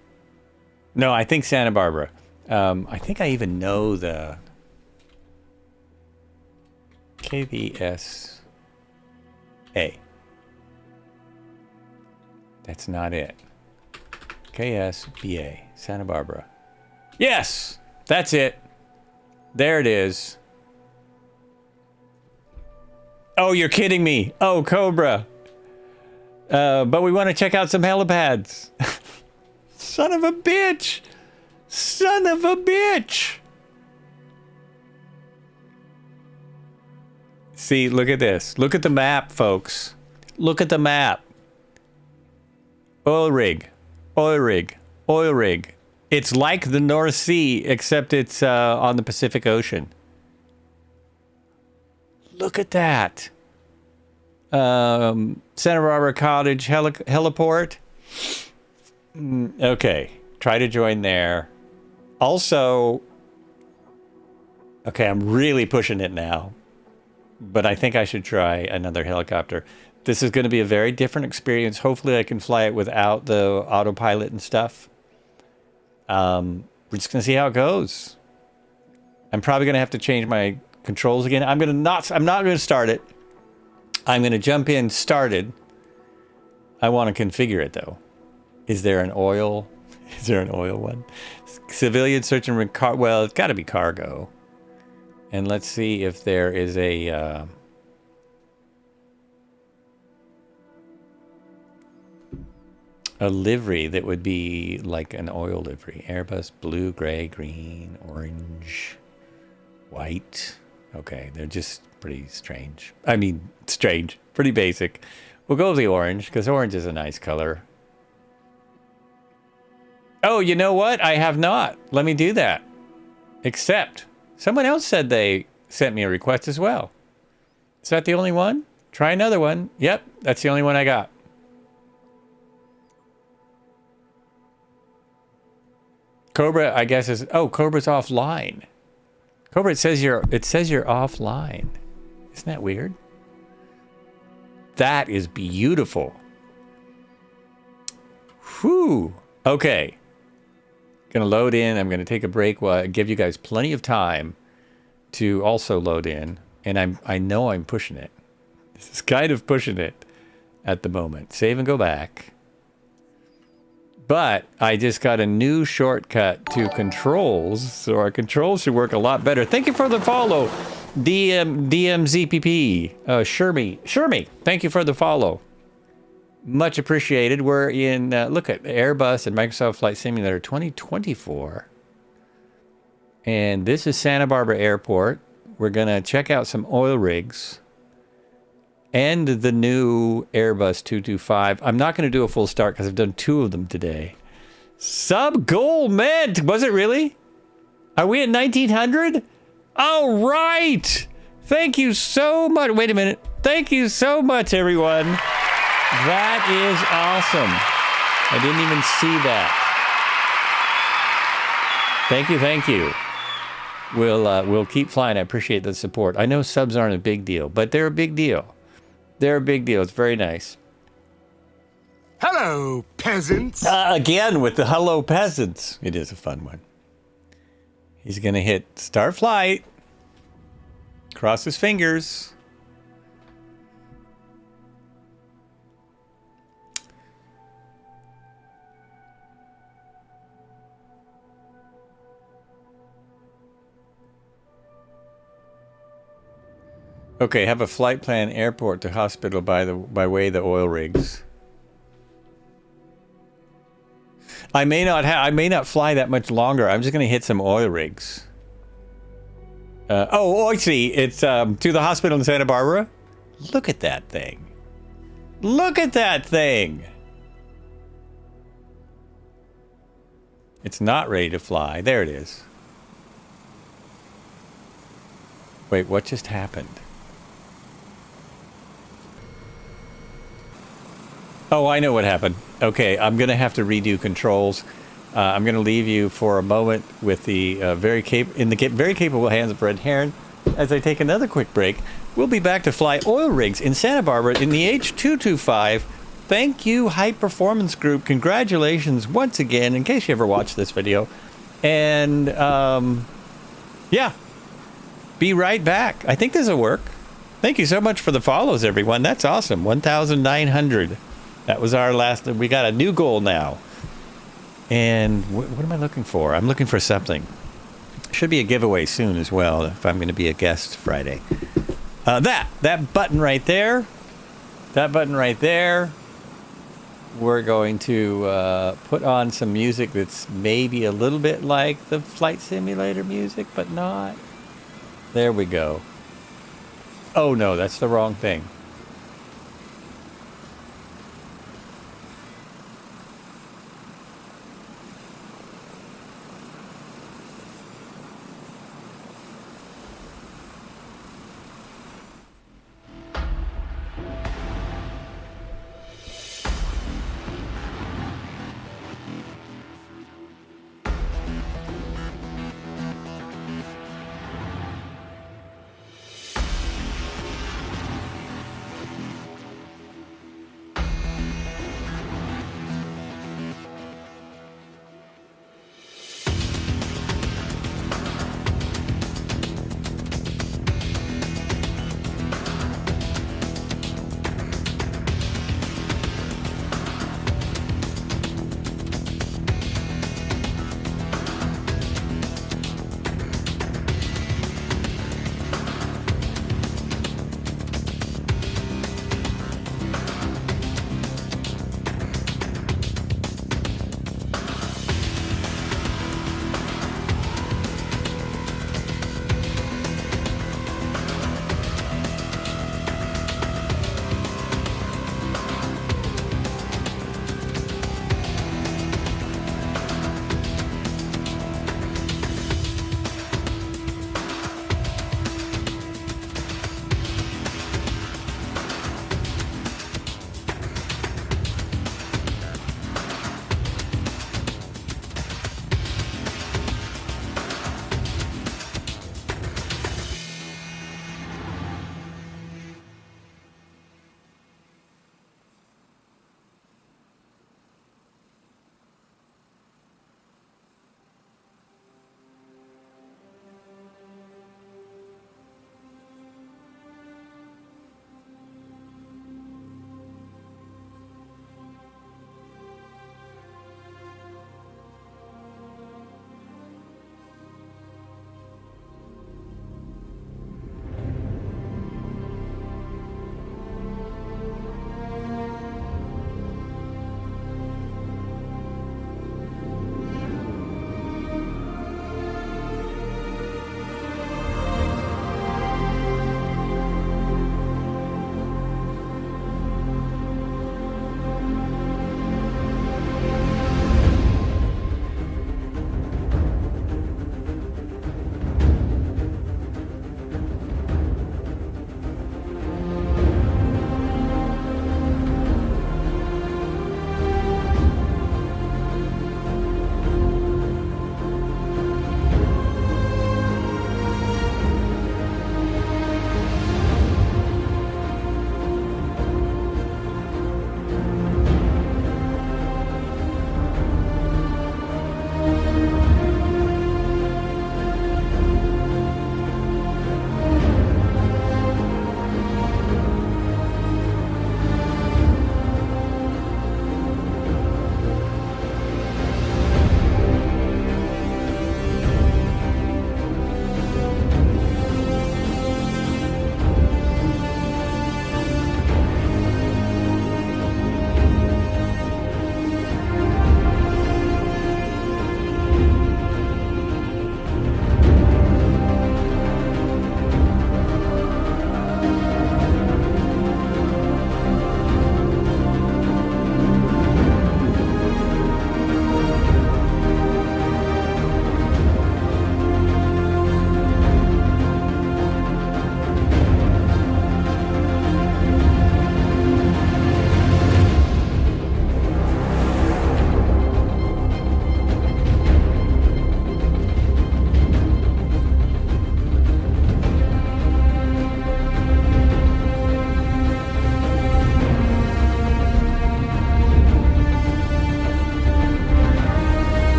No, I think Santa Barbara. I think I even know the KVSA. That's not it. KSBA, Santa Barbara. Yes, that's it. There it is. Oh, you're kidding me. Oh, Cobra. But we want to check out some helipads. Son of a bitch. Son of a bitch. See, look at this. Look at the map, folks. Look at the map. Oil rig. Oil rig. Oil rig. It's like the North Sea, except it's on the Pacific Ocean. Look at that. Santa Barbara Cottage heliport. Okay. Try to join there. Also, okay, I'm really pushing it now. But I think I should try another helicopter. This is going to be a very different experience. Hopefully I can fly it without the autopilot and stuff. We're just going to see how it goes. I'm probably going to have to change my controls again. I'm not going to start it. I'm going to jump in started. I want to configure it though. Is there an oil one? Civilian search and well, it's got to be cargo. And let's see if there is a livery that would be like an oil livery. Airbus, blue, gray, green, orange, white. Okay, they're just pretty strange. I mean, strange. Pretty basic. We'll go with the orange, because orange is a nice color. Oh, you know what? I have not. Let me do that. Except, someone else said they sent me a request as well. Is that the only one? Try another one. Yep, that's the only one I got. Cobra, I guess is. Oh, Cobra's offline. Cobra, it says you're offline. Isn't that weird? That is beautiful. Whew. Okay. Gonna load in. I'm gonna take a break while I give you guys plenty of time to also load in. And I know I'm pushing it. This is kind of pushing it at the moment. Save and go back. But I just got a new shortcut to controls, so our controls should work a lot better. Thank you for the follow, DMZPP. Shermy, thank you for the follow. Much appreciated. We're in, look at Airbus and Microsoft Flight Simulator 2024. And this is Santa Barbara Airport. We're going to check out some oil rigs and the new Airbus 225. I'm not going to do a full start because I've done 2 of them today. Sub goal mint. Was it really? Are we at 1900? All right. Thank you so much. Wait a minute. Thank you so much, everyone. That is awesome. I didn't even see that. Thank you. We'll keep flying. I appreciate the support. I know subs aren't a big deal, but they're a big deal. They're a big deal. It's very nice. Hello, peasants. Again with the hello peasants. It is a fun one. He's going to hit start flight. Cross his fingers. Okay, have a flight plan airport to hospital by way of the oil rigs. I may not fly that much longer. I'm just going to hit some oil rigs. I see. It's to the hospital in Santa Barbara. Look at that thing. Look at that thing. It's not ready to fly. There it is. Wait, what just happened? Oh, I know what happened. Okay, I'm going to have to redo controls. I'm going to leave you for a moment with the very capable hands of Red Heron as I take another quick break. We'll be back to fly oil rigs in Santa Barbara in the H225. Thank you, High Performance Group. Congratulations once again, in case you ever watched this video. And, yeah, be right back. I think this will work. Thank you so much for the follows, everyone. That's awesome. 1,900. That was our last. We got a new goal now. And what am I looking for? I'm looking for something. Should be a giveaway soon as well if I'm going to be a guest Friday. That button right there. That button right there. We're going to put on some music that's maybe a little bit like the flight simulator music, but not. There we go. Oh no, that's the wrong thing.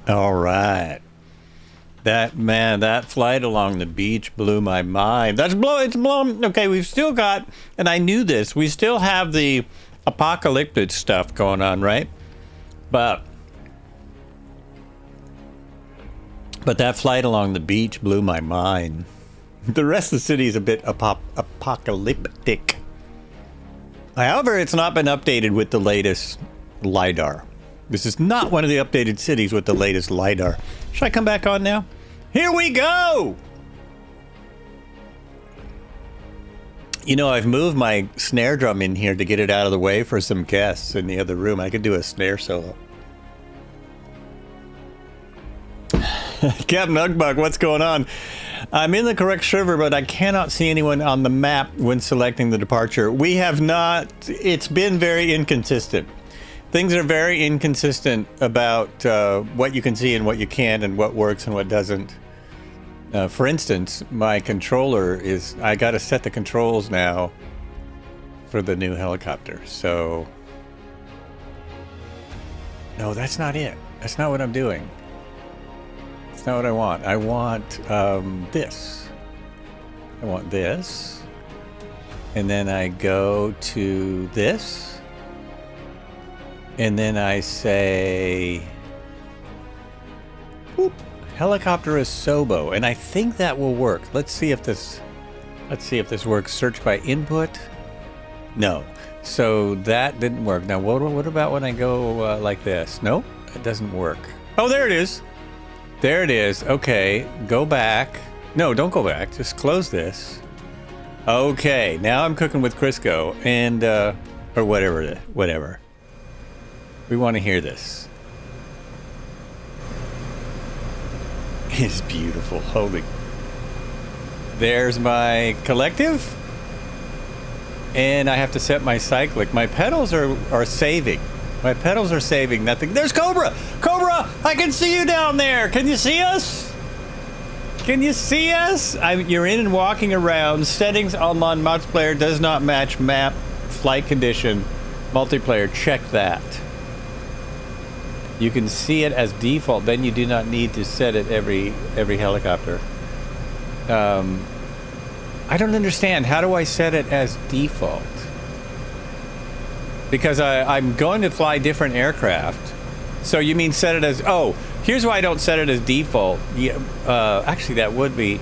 All right. That flight along the beach blew my mind. It's blown. Okay, we've still got, and I knew this, we still have the apocalyptic stuff going on, right? But that flight along the beach blew my mind. The rest of the city is a bit apocalyptic. However, it's not been updated with the latest LiDAR. This is not one of the updated cities with the latest LiDAR. Should I come back on now? Here we go! You know, I've moved my snare drum in here to get it out of the way for some guests in the other room. I could do a snare solo. Captain Ugbug, what's going on? I'm in the correct server, but I cannot see anyone on the map when selecting the departure. We have not... It's been very inconsistent. Things are very inconsistent about what you can see and what you can't and what works and what doesn't. For instance, my controller is... I got to set the controls now for the new helicopter, so... No, that's not it. That's not what I'm doing. That's not what I want. I want this. I want this. And then I go to this. And then I say, whoop, helicopter is Sobo, and I think that will work. Let's see if this works. Search by input. No, so that didn't work. Now, what about when I go like this? Nope, it doesn't work. Oh, there it is. There it is. Okay, go back. No, don't go back. Just close this. Okay, now I'm cooking with Crisco and or whatever. We want to hear this. It's beautiful. Holy. There's my collective. And I have to set my cyclic. My pedals are saving. My pedals are saving nothing. There's Cobra! Cobra! I can see you down there! Can you see us? Can you see us? You're in and walking around. Settings online multiplayer does not match map, flight condition, multiplayer. Check that. You can see it as default. Then you do not need to set it every helicopter. I don't understand. How do I set it as default? Because I'm going to fly different aircraft. So you mean set it as... Oh, here's why I don't set it as default. Yeah, actually, that would be...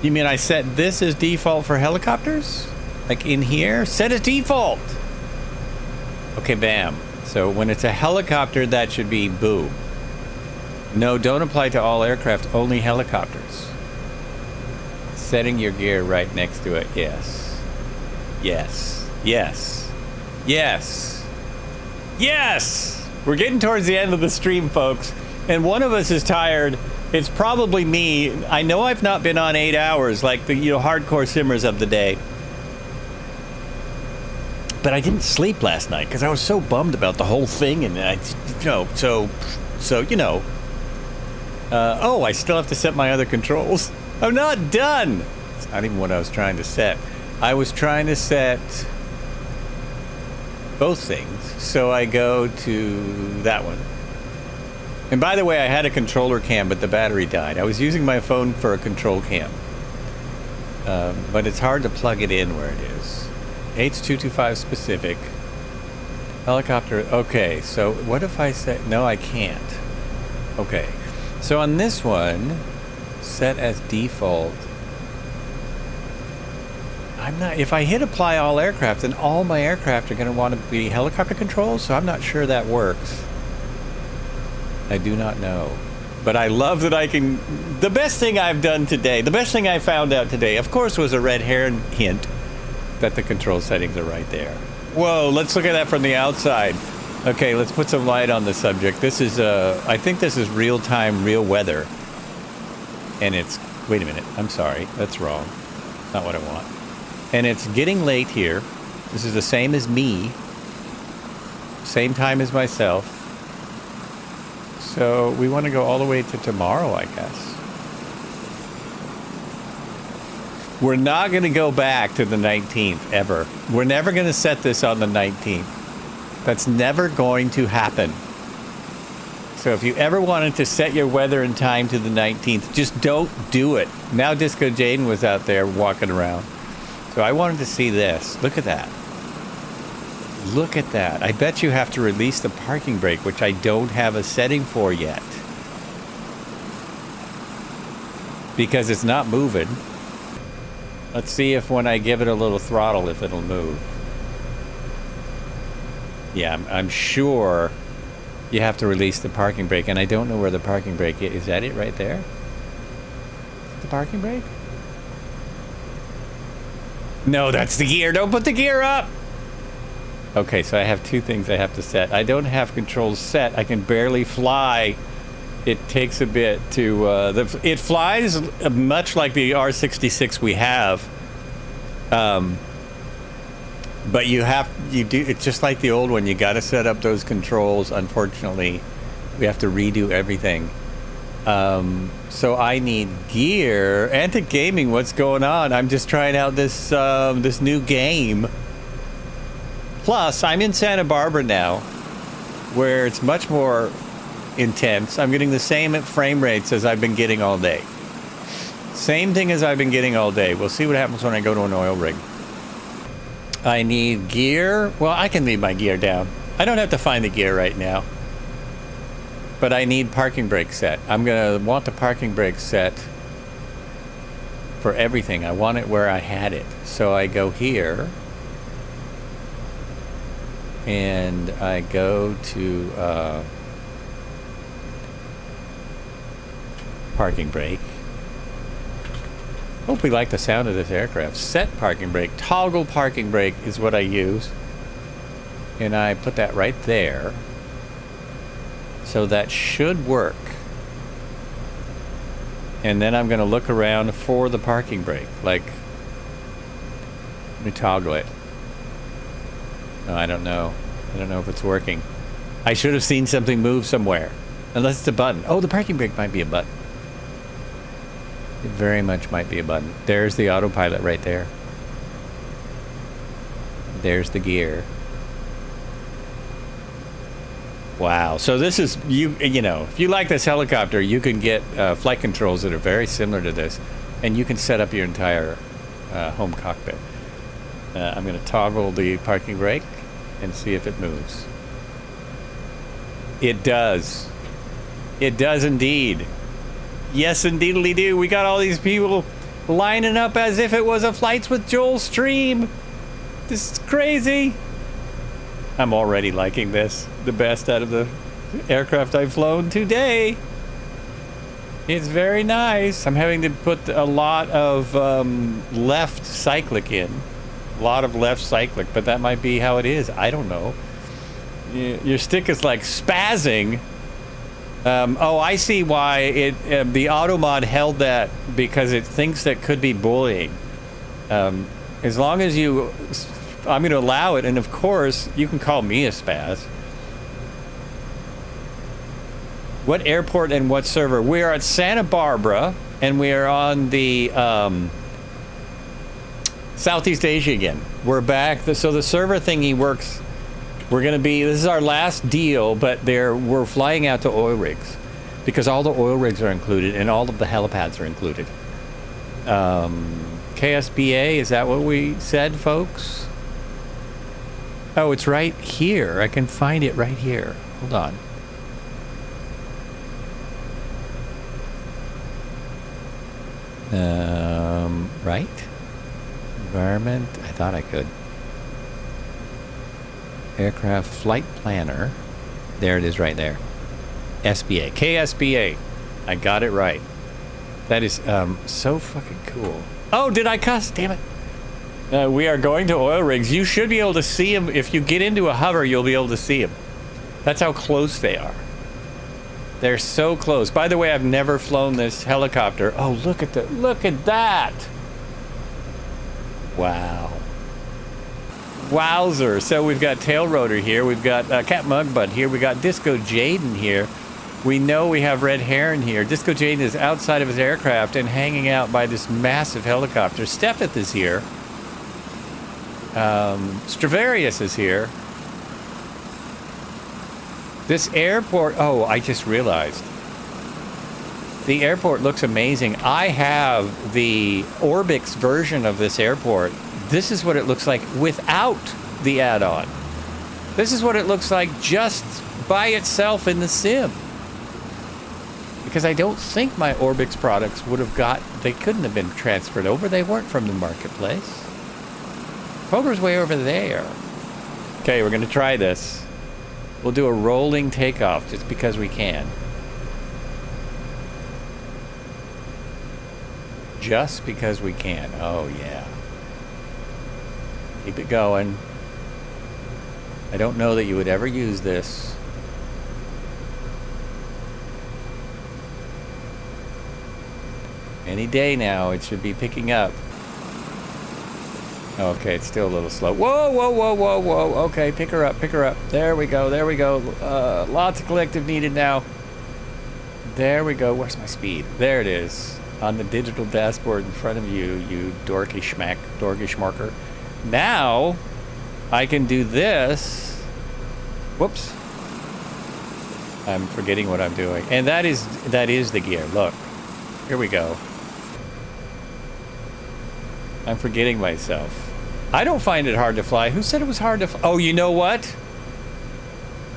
You mean I set this as default for helicopters? Like in here? Set as default! Okay, bam. So when it's a helicopter, that should be boom. No, don't apply to all aircraft, only helicopters. Setting your gear right next to it, yes. Yes. Yes. Yes. Yes! We're getting towards the end of the stream, folks. And one of us is tired. It's probably me. I know I've not been on 8 hours like the hardcore simmers of the day. But I didn't sleep last night because I was so bummed about the whole thing, and I still have to set my other controls. I'm not done. It's not even what I was trying to set. I was trying to set both things. So I go to that one. And by the way, I had a controller cam, but the battery died. I was using my phone for a control cam. But it's hard to plug it in where it is. H225 specific. Helicopter. Okay, so what if I say... No, I can't. Okay. So on this one, set as default. I'm not... If I hit apply all aircraft, then all my aircraft are going to want to be helicopter controls, so I'm not sure that works. I do not know. But I love that I can... The best thing I've done today, the best thing I found out today, of course, was a red herring hint that the control settings are right there. Whoa, let's look at that from the outside. Okay, let's put some light on the subject. This is, I think this is real-time, real weather. And it's... Wait a minute, I'm sorry, that's wrong. Not what I want. And it's getting late here. This is the same as me. Same time as myself. So we want to go all the way to tomorrow, I guess. We're not going to go back to the 19th, ever. We're never going to set this on the 19th. That's never going to happen. So if you ever wanted to set your weather and time to the 19th, just don't do it. Now Disco Jaden was out there walking around. So I wanted to see this. Look at that. Look at that. I bet you have to release the parking brake, which I don't have a setting for yet. Because it's not moving. Let's see if when I give it a little throttle, if it'll move. Yeah, I'm sure you have to release the parking brake, and I don't know where the parking brake is. Is that it right there? The parking brake? No, that's the gear. Don't put the gear up! Okay, so I have two things I have to set. I don't have controls set. I can barely fly. It takes a bit to... it flies much like the R66 we have. But you do, it's just like the old one. You got to set up those controls. Unfortunately, we have to redo everything. So I need gear. Antic Gaming, what's going on? I'm just trying out this this new game. Plus, I'm in Santa Barbara now, where it's much more intense. I'm getting the same frame rates as I've been getting all day. Same thing as I've been getting all day. We'll see what happens when I go to an oil rig. I need gear. Well, I can leave my gear down. I don't have to find the gear right now. But I need parking brake set. I'm going to want the parking brake set for everything. I want it where I had it. So I go here. And I go to parking brake. Hope we like the sound of this aircraft. Set parking brake. Toggle parking brake is what I use. And I put that right there. So that should work. And then I'm going to look around for the parking brake. Like, let me toggle it. No, I don't know. I don't know if it's working. I should have seen something move somewhere. Unless it's a button. Oh, the parking brake might be a button. It very much might be a button. There's the autopilot right there. There's the gear. Wow. So this is, you know, if you like this helicopter, you can get flight controls that are very similar to this. And you can set up your entire home cockpit. I'm going to toggle the parking brake and see if it moves. It does. It does indeed. Yes, indeedly do. We got all these people lining up as if it was a Flights with Joel stream. This is crazy. I'm already liking this. The best out of the aircraft I've flown today. It's very nice. I'm having to put a lot of left cyclic in. A lot of left cyclic, but that might be how it is. I don't know. Your stick is like spazzing. Oh, I see why it. The auto mod held that because it thinks that could be bullying. As long as you, I'm going to allow it, and of course you can call me a spaz. What airport and what server? We are at Santa Barbara, and we are on the Southeast Asia again. We're back. So the server thingy works. We're going to be, this is our last deal, but we're flying out to oil rigs because all the oil rigs are included and all of the helipads are included. KSBA, is that what we said, folks? Oh, it's right here. I can find it right here. Hold on. Right? Environment. I thought I could. Aircraft Flight Planner. There it is right there. SBA. KSBA. I got it right. That is so fucking cool. Oh, did I cuss? Damn it. We are going to oil rigs. You should be able to see them. If you get into a hover, you'll be able to see them. That's how close they are. They're so close. By the way, I've never flown this helicopter. Oh, look at that. Wow. Wowzer. So we've got Tail Rotor here. We've got Cat Mugbutt here. We got Disco Jaden here. We know we have Red Heron here. Disco Jaden is outside of his aircraft and hanging out by this massive helicopter. Steffeth is here. Stravarius is here. This airport, oh, I just realized. The airport looks amazing. I have the Orbix version of this airport. This is what it looks like without the add-on. This is what it looks like just by itself in the sim. Because I don't think my Orbix products would have they couldn't have been transferred over. They weren't from the marketplace. Poker's way over there. Okay, we're gonna try this. We'll do a rolling takeoff just because we can. Just because we can. Oh, yeah. Keep it going. I don't know that you would ever use this. Any day now, it should be picking up. Okay, it's still a little slow. Whoa, whoa, whoa, whoa, whoa. Okay, pick her up, pick her up. There we go, there we go. Lots of collective needed now. There we go. Where's my speed? There it is. On the digital dashboard in front of you, you dorky schmarker. Now, I can do this. Whoops. I'm forgetting what I'm doing. And that is the gear. Look. Here we go. I'm forgetting myself. I don't find it hard to fly. Who said it was hard to fly? Oh, you know what?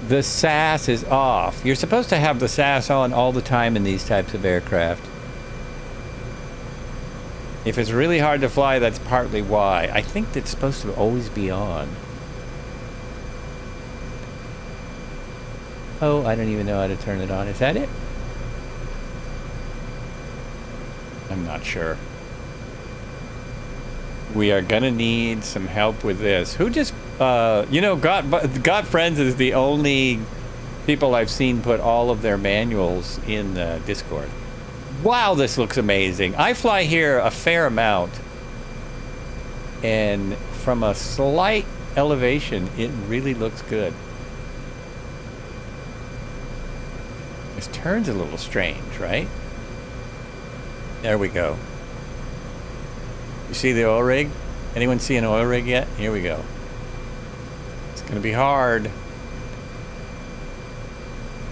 The SAS is off. You're supposed to have the SAS on all the time in these types of aircraft. If it's really hard to fly, that's partly why. I think it's supposed to always be on. Oh, I don't even know how to turn it on. Is that it? I'm not sure. We are gonna need some help with this. Who just, Got Friends is the only people I've seen put all of their manuals in the Discord. Wow, this looks amazing. I fly here a fair amount. And from a slight elevation, it really looks good. This turn's a little strange, right? There we go. You see the oil rig? Anyone see an oil rig yet? Here we go. It's gonna be hard.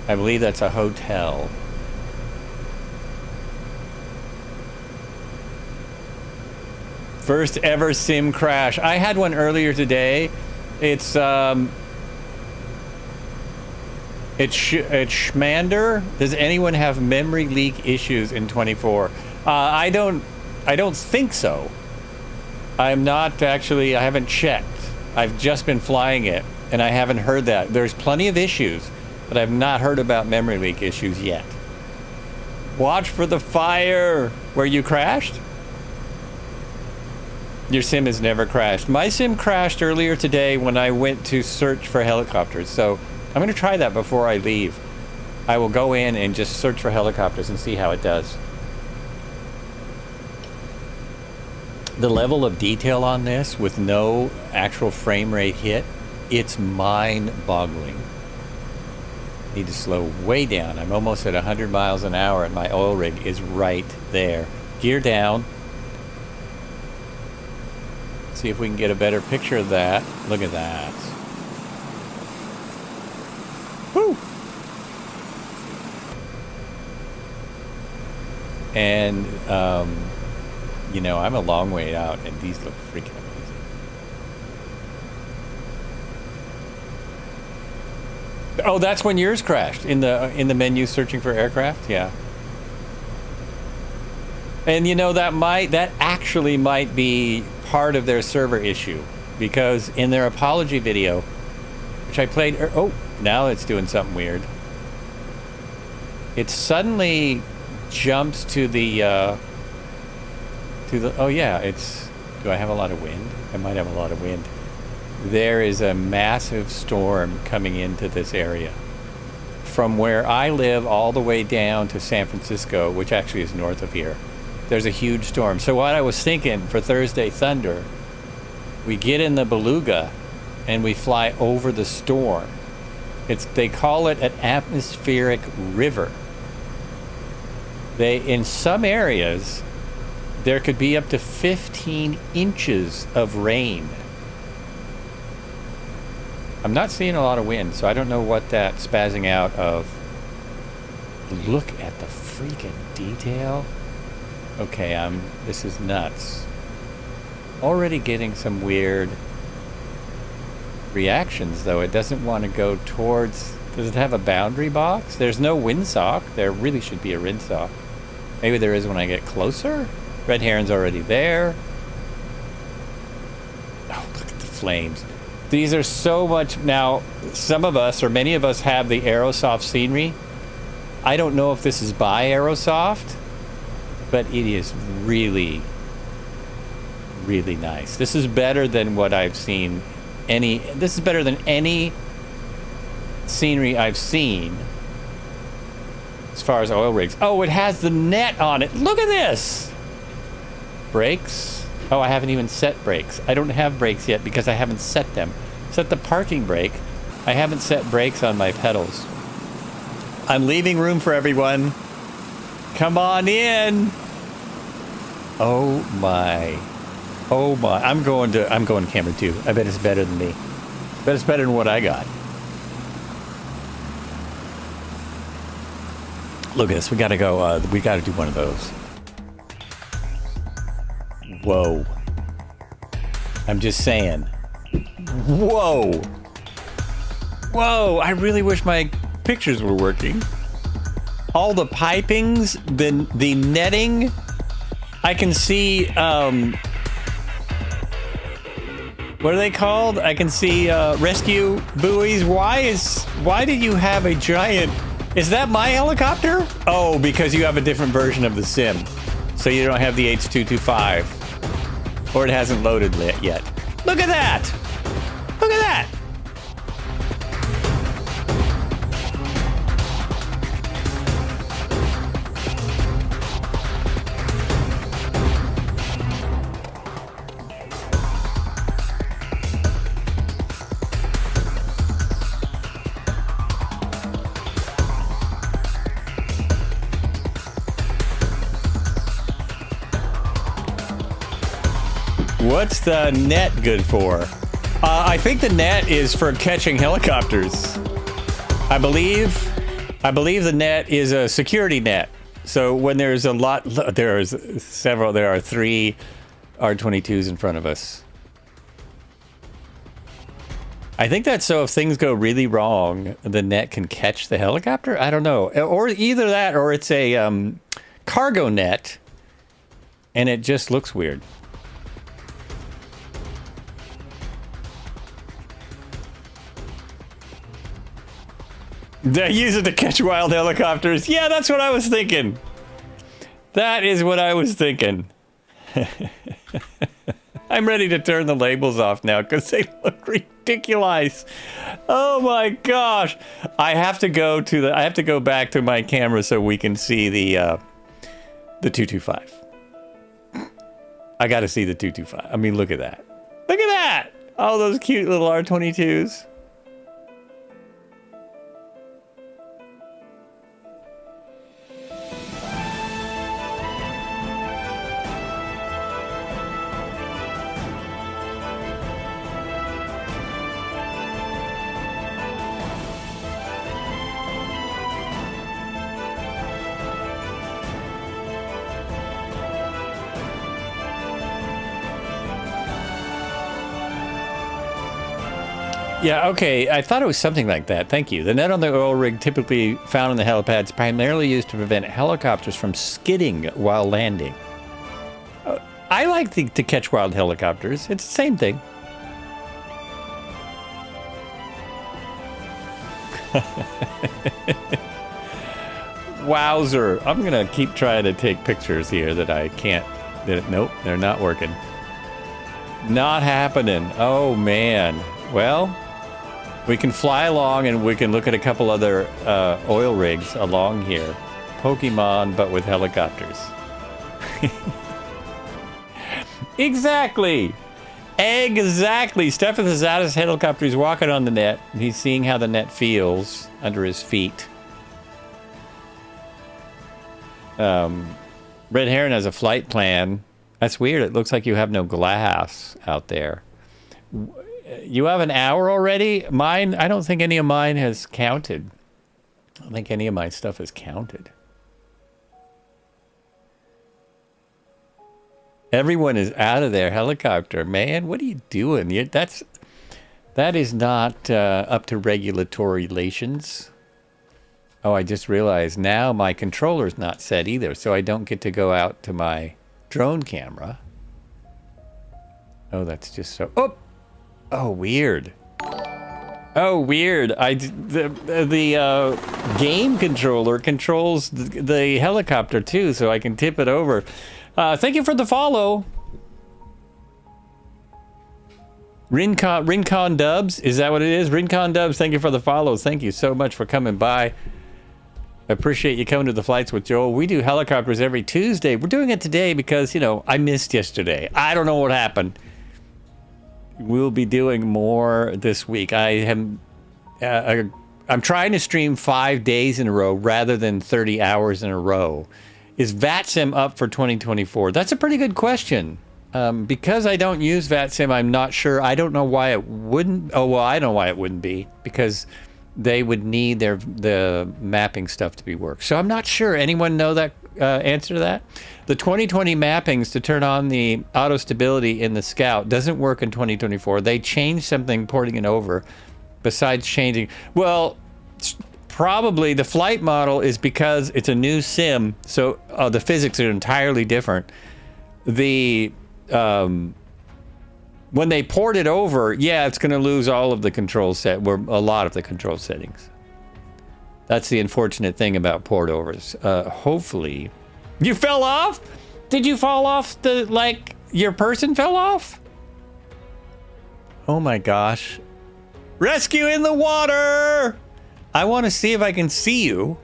I believe that's a hotel. First ever sim crash. I had one earlier today. It's Schmander. Does anyone have memory leak issues in 24? I don't think so. I'm not actually, I haven't checked. I've just been flying it and I haven't heard that. There's plenty of issues, but I've not heard about memory leak issues yet. Watch for the fire. Where you crashed? Your sim has never crashed. My sim crashed earlier today when I went to search for helicopters. So I'm going to try that before I leave. I will go in and just search for helicopters and see how it does. The level of detail on this with no actual frame rate hit, it's mind-boggling. Need to slow way down. I'm almost at 100 miles an hour and my oil rig is right there. Gear down. See if we can get a better picture of that. Look at that. Woo! And, I'm a long way out, and these look freaking amazing. Oh, that's when yours crashed in the menu searching for aircraft. Yeah. And that actually might be part of their server issue, because in their apology video, which I played, now it's doing something weird. It suddenly jumps to the do I have a lot of wind? I might have a lot of wind. There is a massive storm coming into this area. From where I live all the way down to San Francisco, which actually is north of here, there's a huge storm. So what I was thinking for Thursday Thunder, we get in the Beluga and we fly over the storm. They call it an atmospheric river. In some areas, there could be up to 15 inches of rain. I'm not seeing a lot of wind, so I don't know what that spazzing out of. Look at the freaking detail. Okay, this is nuts. Already getting some weird reactions, though. It doesn't want to go towards... Does it have a boundary box? There's no windsock. There really should be a windsock. Maybe there is when I get closer? Red Heron's already there. Oh, look at the flames. These are so much... Now, some of us, or many of us, have the Aerosoft scenery. I don't know if this is by Aerosoft, but it is really, really nice. This is better than what I've seen. This is better than any scenery I've seen as far as oil rigs. Oh, it has the net on it. Look at this. Brakes. Oh, I haven't even set brakes. I don't have brakes yet because I haven't set them. Set the parking brake. I haven't set brakes on my pedals. I'm leaving room for everyone. Come on in. Oh my. Oh my. I'm going camera 2. I bet it's better than me. I bet it's better than what I got. Look at this. We gotta go, we gotta do one of those. Whoa. I'm just saying. Whoa. Whoa. I really wish my pictures were working. All the pipings, the netting. I can see, what are they called? I can see rescue buoys. Why do you have a giant... Is that my helicopter? Oh, because you have a different version of the sim. So you don't have the H225. Or it hasn't loaded yet. Look at that! Look at that! What's the net good for? I think the net is for catching helicopters. I believe the net is a security net. So when there's a lot, there are 3 R22s in front of us. I think that's so if things go really wrong, the net can catch the helicopter? I don't know. Or either that or it's a cargo net and it just looks weird. They use it to catch wild helicopters. Yeah, that's what I was thinking. That is what I was thinking. I'm ready to turn the labels off now because they look ridiculous. Oh my gosh. I have to go back to my camera so we can see the 225. I got to see the 225. I mean, look at that. Look at that. All those cute little R22s. Yeah, okay. I thought it was something like that. Thank you. The net on the oil rig typically found on the helipad is primarily used to prevent helicopters from skidding while landing. I like to catch wild helicopters. It's the same thing. Wowzer. I'm going to keep trying to take pictures here that I can't. Nope, they're not working. Not happening. Oh, man. Well... we can fly along and we can look at a couple other oil rigs along here. Pokemon, but with helicopters. Exactly! Exactly! Stefan Zazatis helicopter is walking on the net. He's seeing how the net feels under his feet. Red Heron has a flight plan. That's weird. It looks like you have no glass out there. You have an hour already? Mine, I don't think any of mine has counted. I don't think any of my stuff is counted. Everyone is out of their helicopter. Man, what are you doing? That is not up to regulatory relations. Oh, I just realized now my controller's not set either, so I don't get to go out to my drone camera. Oh, that's just so... Oh, weird. Oh, weird. The game controller controls the helicopter too, so I can tip it over. Thank you for the follow. Rincon Dubs, is that what it is? Rincon Dubs, thank you for the follow. Thank you so much for coming by. I appreciate you coming to the Flights with Joel. We do helicopters every Tuesday. We're doing it today because, you know, I missed yesterday. I don't know what happened. We'll be doing more this week. I'm trying to stream 5 days in a row rather than 30 hours in a row. Is VATSIM up for 2024? That's a pretty good question. Because I don't use VATSIM, I'm not sure. I don't know why it wouldn't. Oh, well, I know why it wouldn't be. Because they would need the mapping stuff to be worked. So I'm not sure. Anyone know that answer to that? The 2020 mappings to turn on the auto stability in the Scout doesn't work in 2024. They changed something porting it over besides changing. Well, probably the flight model is because it's a new sim. So the physics are entirely different. When they port it over, yeah, it's going to lose all of the control a lot of the control settings. That's the unfortunate thing about port overs. Hopefully, you fell off? Did you fall off your person fell off? Oh my gosh. Rescue in the water! I want to see if I can see you.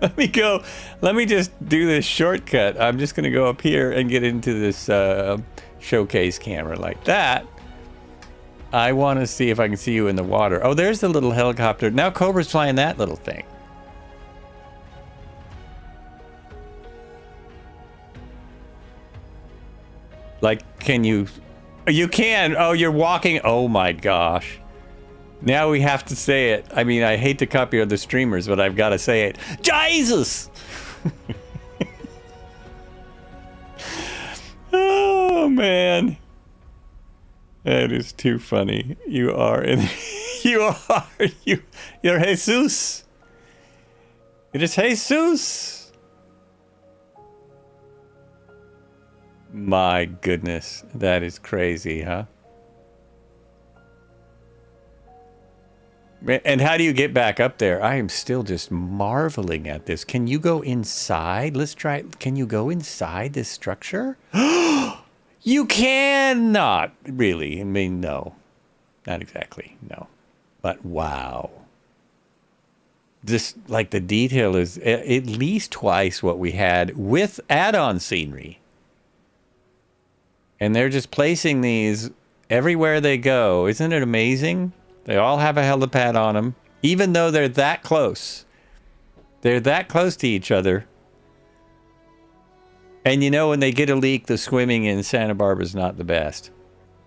Let me just do this shortcut. I'm just going to go up here and get into this showcase camera like that. I want to see if I can see you in the water. Oh, there's the little helicopter. Now Cobra's flying that little thing. Like, can you... You can! Oh, you're walking... Oh my gosh. Now we have to say it. I mean, I hate to copy other streamers, but I've got to say it. Jesus! Oh, man. That is too funny. You're Jesus. It is Jesus. My goodness. That is crazy, huh? And how do you get back up there? I am still just marveling at this. Can you go inside? Let's try it. Can you go inside this structure? You cannot, really. I mean, no. Not exactly, no. But wow. This, like, the detail is at least twice what we had with add-on scenery. And they're just placing these everywhere they go. Isn't it amazing? They all have a helipad on them, even though they're that close. They're that close to each other. And you know, when they get a leak, the swimming in Santa Barbara is not the best.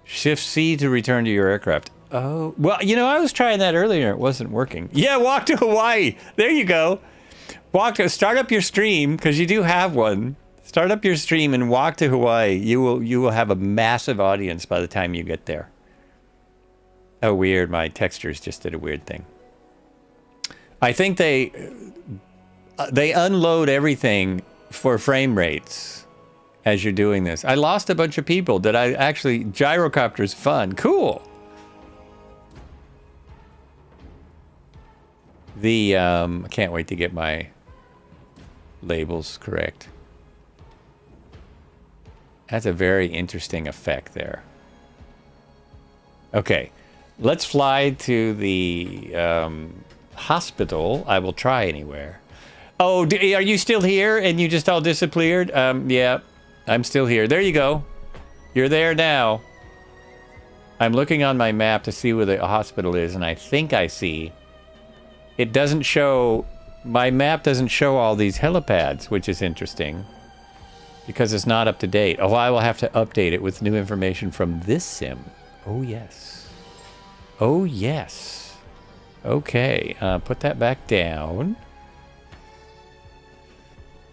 Shift C to return to your aircraft. Oh, well, you know, I was trying that earlier. It wasn't working. Yeah, walk to Hawaii. There you go. Start up your stream, because you do have one. Start up your stream and walk to Hawaii. You will have a massive audience by the time you get there. Oh, weird. My textures just did a weird thing. I think they unload everything for frame rates as you're doing this. I lost a bunch of people. Gyrocopter's fun. Cool. I can't wait to get my labels correct. That's a very interesting effect there. Okay. Let's fly to the hospital. I will try anywhere. Oh, are you still here and you just all disappeared? Yeah, I'm still here. There you go. You're there now. I'm looking on my map to see where the hospital is, and I think I see. It doesn't show... My map doesn't show all these helipads, which is interesting. because it's not up to date. Oh, I will have to update it with new information from this sim. Oh, yes. Oh, yes. Okay, put that back down.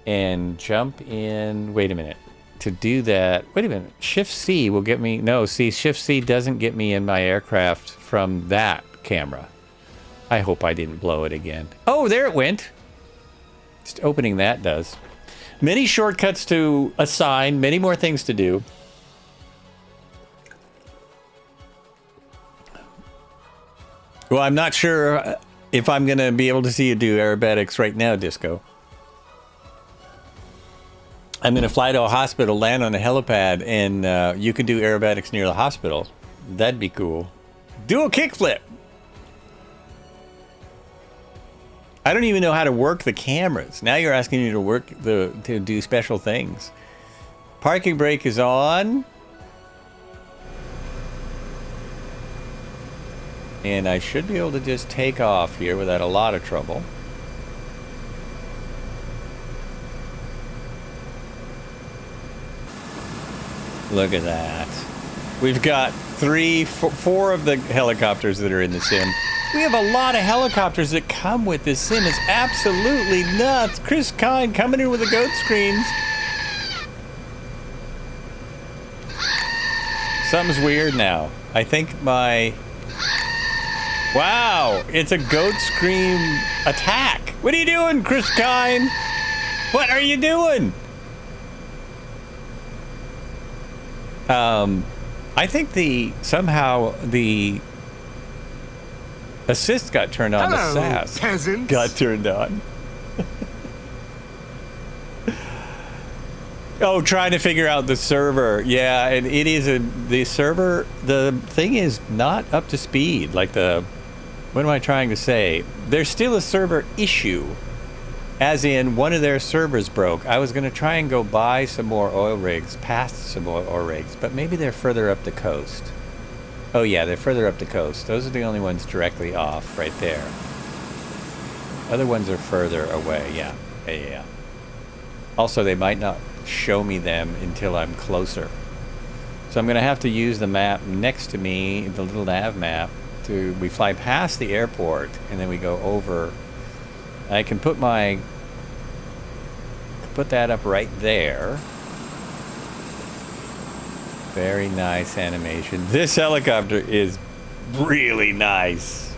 And jump in. Wait a minute. To do that, wait a minute. Shift C will get me. No, see, Shift C doesn't get me in my aircraft from that camera. I hope I didn't blow it again. Oh, there it went. Just opening that does. Many shortcuts to assign, many more things to do. Well, I'm not sure if I'm going to be able to see you do aerobatics right now, Disco. I'm going to fly to a hospital, land on a helipad, and you can do aerobatics near the hospital. That'd be cool. Do a kickflip! I don't even know how to work the cameras. Now you're asking me to do special things. Parking brake is on. And I should be able to just take off here without a lot of trouble. Look at that. We've got four of the helicopters that are in the sim. We have a lot of helicopters that come with this sim. It's absolutely nuts. Chris Kine coming in with the goat screams. Something's weird now. I think my... Wow, it's a goat scream attack. What are you doing, Chris Kine? What are you doing? I think somehow the assist got turned on. Hello, the SAS peasants. got turned on. Oh, trying to figure out the server. Yeah, and it is the server. The thing is not up to speed. Like what am I trying to say? There's still a server issue, as in one of their servers broke. I was going to try and go buy some more oil rigs, past some more oil rigs, but maybe they're further up the coast. Oh yeah, they're further up the coast. Those are the only ones directly off right there. Other ones are further away. Yeah. Yeah. Also, they might not show me them until I'm closer. So I'm going to have to use the map next to me, the little nav map. We fly past the airport and then we go over. I can put that up right there. Very nice animation. This helicopter is really nice.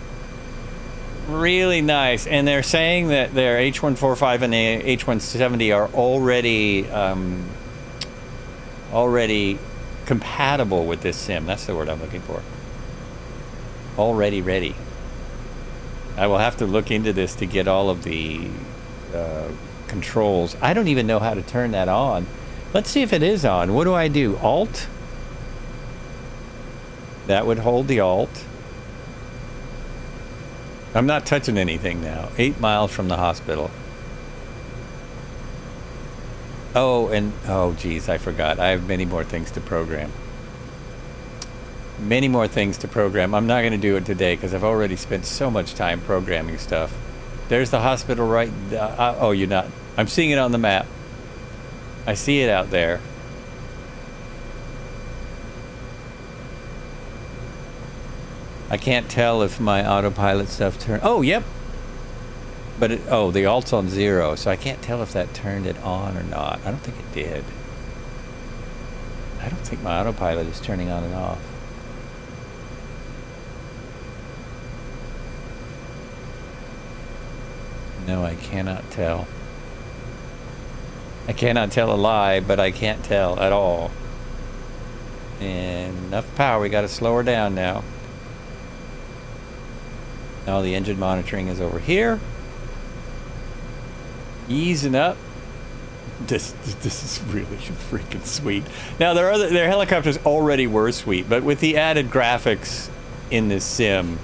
Really nice. And they're saying that their H145 and the H170 are already compatible with this sim. That's the word I'm looking for. Already ready. I will have to look into this to get all of the controls. I don't even know how to turn that on. Let's see if it is on. What do I do? Alt? That would hold the Alt. I'm not touching anything now. 8 miles from the hospital. Oh, and oh geez, I forgot. I have many more things to program. Many more things to program. I'm not going to do it today because I've already spent so much time programming stuff. There's the hospital right... oh, you're not... I'm seeing it on the map. I see it out there. I can't tell if my autopilot stuff turned... Oh, yep. But the alt's on 0, so I can't tell if that turned it on or not. I don't think it did. I don't think my autopilot is turning on and off. No, I cannot tell. I cannot tell a lie, but I can't tell at all. And enough power, we got to slow her down now. Now the engine monitoring is over here. Easing up. This is really freaking sweet. Now their helicopters already were sweet, but with the added graphics in this sim,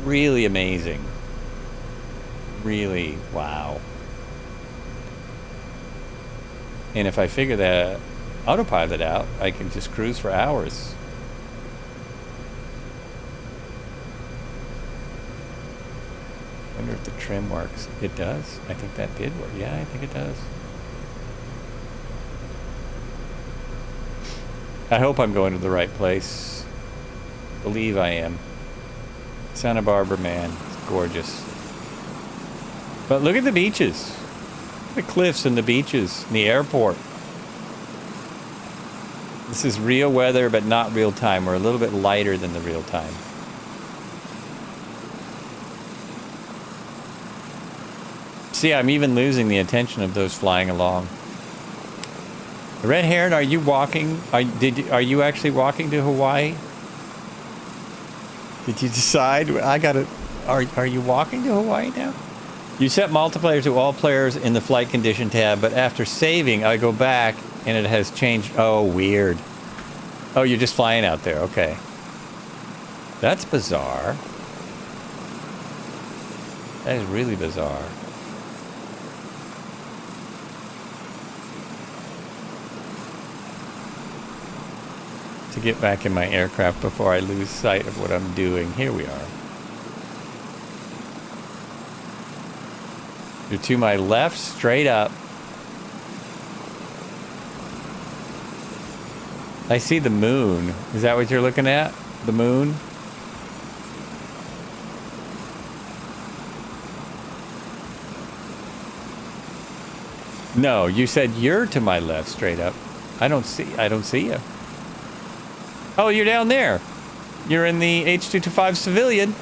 really amazing. Really, wow. And if I figure the autopilot out, I can just cruise for hours. I wonder if the trim works. It does. I think that did work. Yeah, I think it does. I hope I'm going to the right place. Believe I am. Santa Barbara, man. It's gorgeous. But look at the beaches. The cliffs and the beaches and the airport. This is real weather, but not real time. We're a little bit lighter than the real time. See, I'm even losing the attention of those flying along. Red Heron, are you walking? Are you actually walking to Hawaii? Did you decide? Are you walking to Hawaii now? You set multiplayer to all players in the flight condition tab, but after saving, I go back and it has changed. Oh, weird. Oh, you're just flying out there. Okay. That's bizarre. That is really bizarre. To get back in my aircraft before I lose sight of what I'm doing. Here we are. You're to my left, straight up. I see the moon. Is that what you're looking at? The moon? No, you said you're to my left, straight up. I don't see you. Oh, you're down there. You're in the H225 civilian.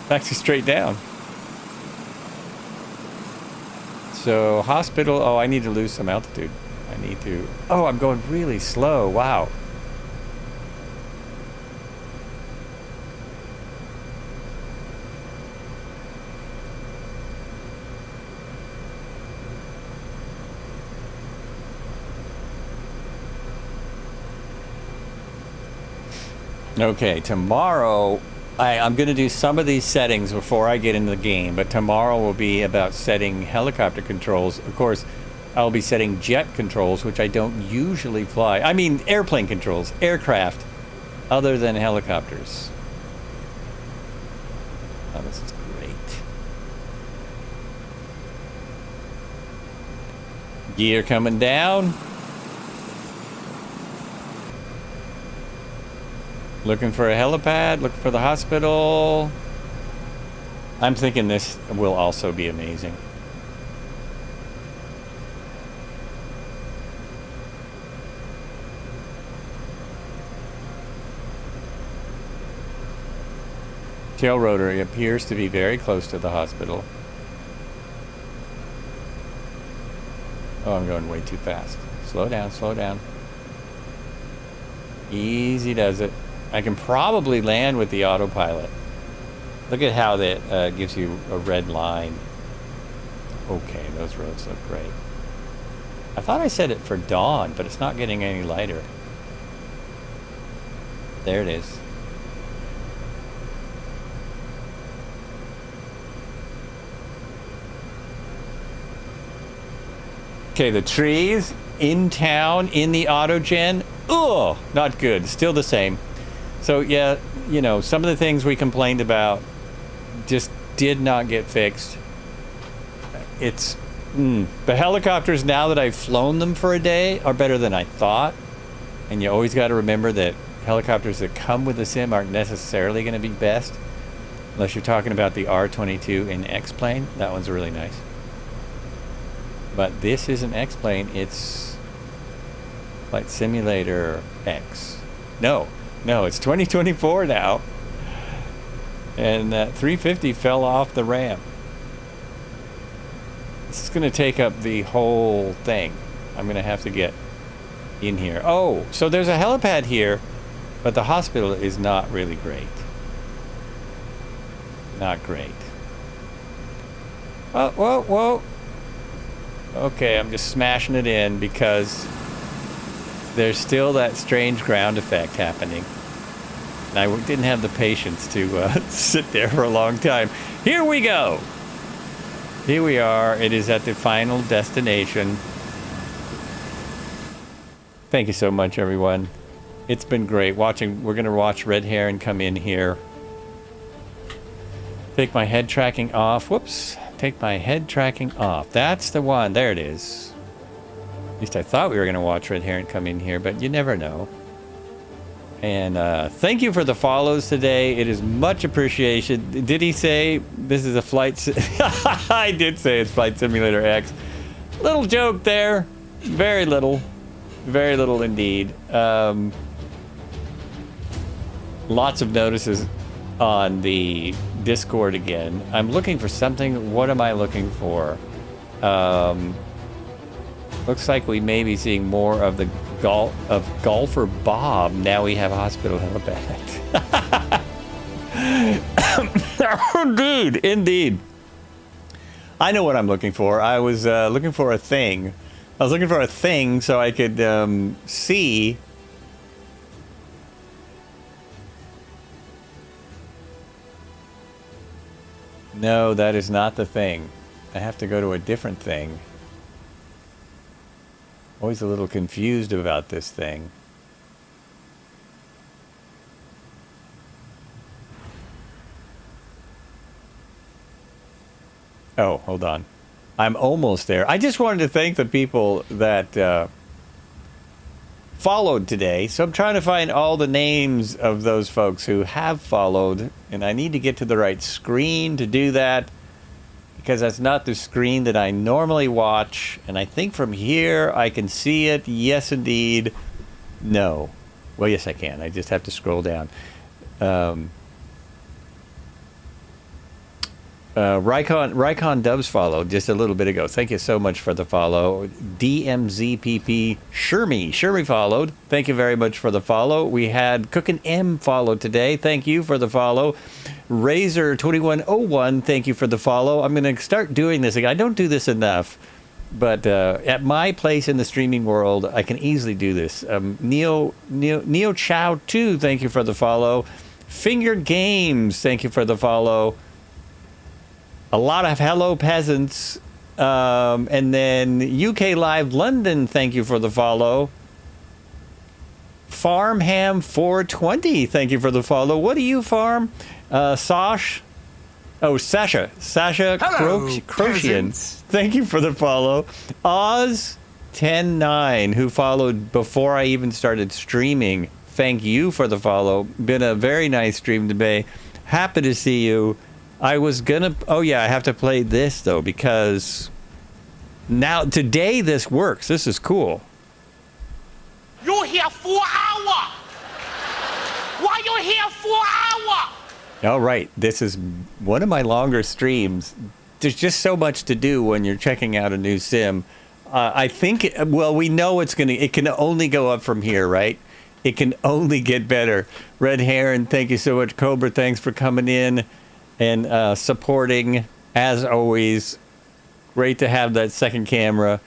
Actually straight down. So, hospital. Oh, I need to lose some altitude. I need to. Oh, I'm going really slow. Wow. Okay, tomorrow I'm going to do some of these settings before I get into the game, but tomorrow will be about setting helicopter controls. Of course, I'll be setting jet controls, which I don't usually fly. I mean, airplane controls, aircraft, other than helicopters. Oh, this is great. Gear coming down. Looking for a helipad, looking for the hospital. I'm thinking this will also be amazing. Tail rotor appears to be very close to the hospital. Oh, I'm going way too fast. Slow down, slow down. Easy does it. I can probably land with the autopilot. Look at how that gives you a red line. Okay, those roads look great. I thought I set it for dawn, but it's not getting any lighter. There it is. Okay, the trees in town in the autogen. Oh, not good. Still the same. So yeah, you know, some of the things we complained about just did not get fixed. It's the helicopters, now that I've flown them for a day, are better than I thought. And you always got to remember that helicopters that come with a sim aren't necessarily going to be best, unless you're talking about the R-22 in X-Plane. That one's really nice. But this is an X-Plane. It's Flight Simulator X. No, it's 2024 now. And that 350 fell off the ramp. This is going to take up the whole thing. I'm going to have to get in here. Oh, so there's a helipad here, but the hospital is not really great. Not great. Oh, whoa. Okay, I'm just smashing it in because there's still that strange ground effect happening. And I didn't have the patience to sit there for a long time. Here we go. Here we are. It is at the final destination. Thank you so much, everyone. It's been great watching. We're going to watch Red Heron come in here. Take my head tracking off. Whoops. take my head tracking off. That's the one. There it is. At least I thought we were going to watch Red Heron come in here, but you never know. And thank you for the follows today. It is much appreciated. Did he say this is a flight? I did say it's Flight Simulator X. Little joke there. Very little. Very little indeed. Lots of notices on the Discord again. I'm looking for something. What am I looking for? Looks like we may be seeing more of the Golfer Bob. Now we have a hospital helipad. Indeed. I know what I'm looking for. I was looking for a thing. I was looking for a thing so I could see. No, that is not the thing. I have to go to a different thing. Always a little confused about this thing. Oh, hold on. I'm almost there. I just wanted to thank the people that followed today. So I'm trying to find all the names of those folks who have followed. And I need to get to the right screen to do that, because that's not the screen that I normally watch. And I think from here I can see it. Yes, indeed. No. Well, yes, I can. I just have to scroll down. Rycon Dubs followed just a little bit ago. Thank you so much for the follow. DMZPP Shermy followed. Thank you very much for the follow. We had Cookin' M followed today. Thank you for the follow. Razor2101, thank you for the follow. I'm going to start doing this again. I don't do this enough, but at my place in the streaming world, I can easily do this. Neo Chow 2, thank you for the follow. Fingered Games, thank you for the follow. A lot of hello peasants, and then UK Live London, thank you for the follow. Farmham 420, thank you for the follow. What do you farm? Sasha Crocian, thank you for the follow. Oz109, who followed before I even started streaming, thank you for the follow. Been a very nice stream today. Happy to see you. I was gonna, oh yeah, I have to play this though, because now, today this works. This is cool. You here 4 hours? Why you here 4 hours? All right, this is one of my longer streams. There's just so much to do when you're checking out a new sim. I think, well, we know it can only go up from here, right? It can only get better. Red Heron, thank you so much. Cobra, thanks for coming in and supporting, as always. Great to have that second camera.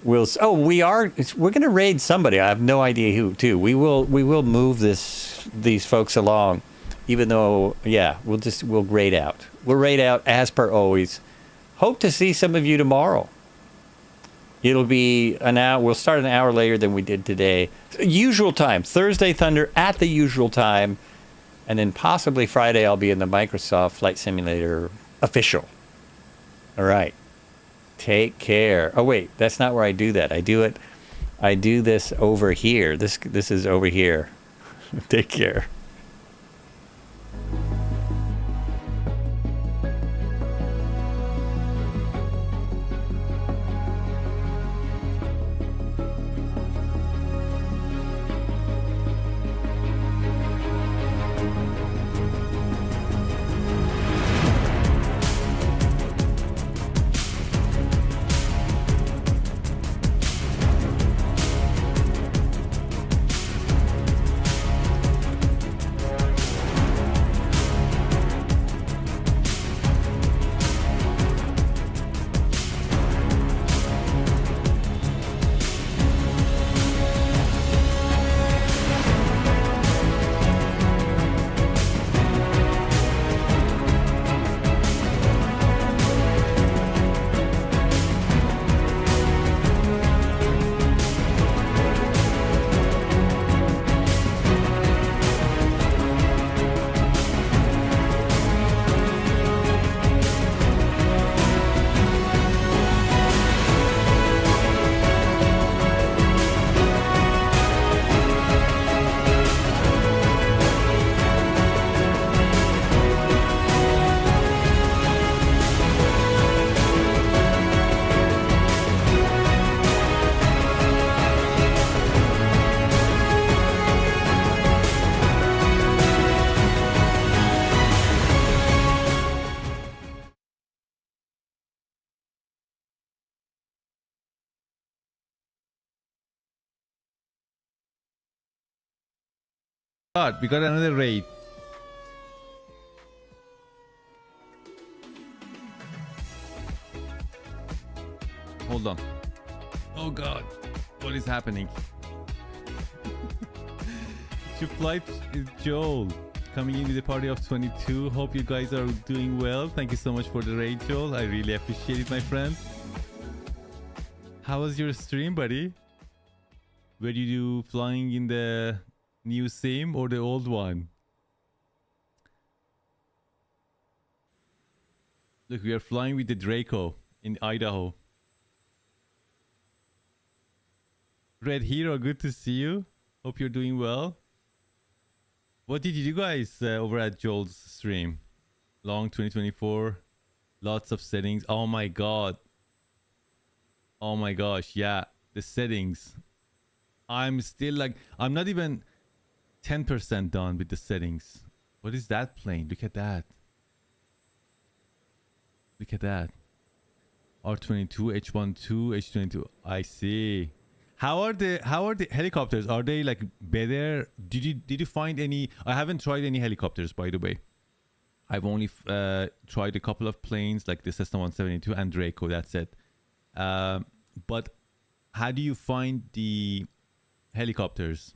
We're going to raid somebody. I have no idea who, too. We will move these folks along, even though, yeah, we'll raid out. We'll raid out as per always. Hope to see some of you tomorrow. It'll be an hour. We'll start an hour later than we did today. Usual time. Thursday Thunder at the usual time. And then possibly Friday, I'll be in the Microsoft Flight Simulator official. All right. Take care. Oh, wait. That's not where I do that. I do this over here. This is over here. Take care. God, we got another raid. Hold on. Oh god, what is happening? Your flight is Joel coming in with a party of 22. Hope you guys are doing well. Thank you so much for the raid, Joel. I really appreciate it, my friend. How was your stream, buddy? Were you flying in the new sim or the old one? Look, we are flying with the Draco in Idaho. Red Hero, good to see you. Hope you're doing well. What did you do, guys, over at Joel's stream? Long 2024. Lots of settings. Oh my god. Oh my gosh, yeah. The settings. I'm still like... I'm not even 10% done with the settings. What is that plane? Look at that. Look at that. R22, H12, H22. I see. How are the helicopters? Are they like better? Did you find any? I haven't tried any helicopters, by the way. I've only tried a couple of planes like the Cessna 172 and Draco. That's it. But how do you find the helicopters?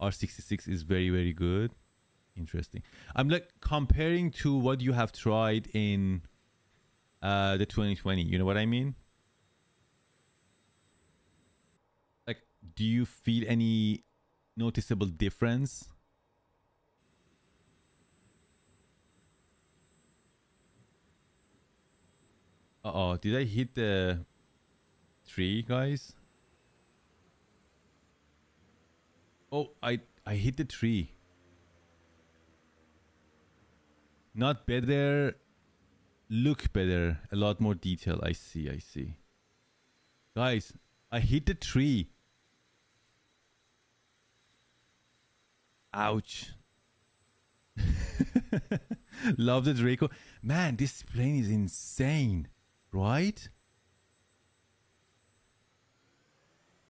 R66 is very, very good. Interesting. I'm like comparing to what you have tried in the 2020. You know what I mean? Like, do you feel any noticeable difference? Uh-oh, did I hit the tree, guys? Oh, I hit the tree. Not better. Look better. A lot more detail. I see, I see. Guys, I hit the tree. Ouch. Love the Draco. Man, this plane is insane. Right?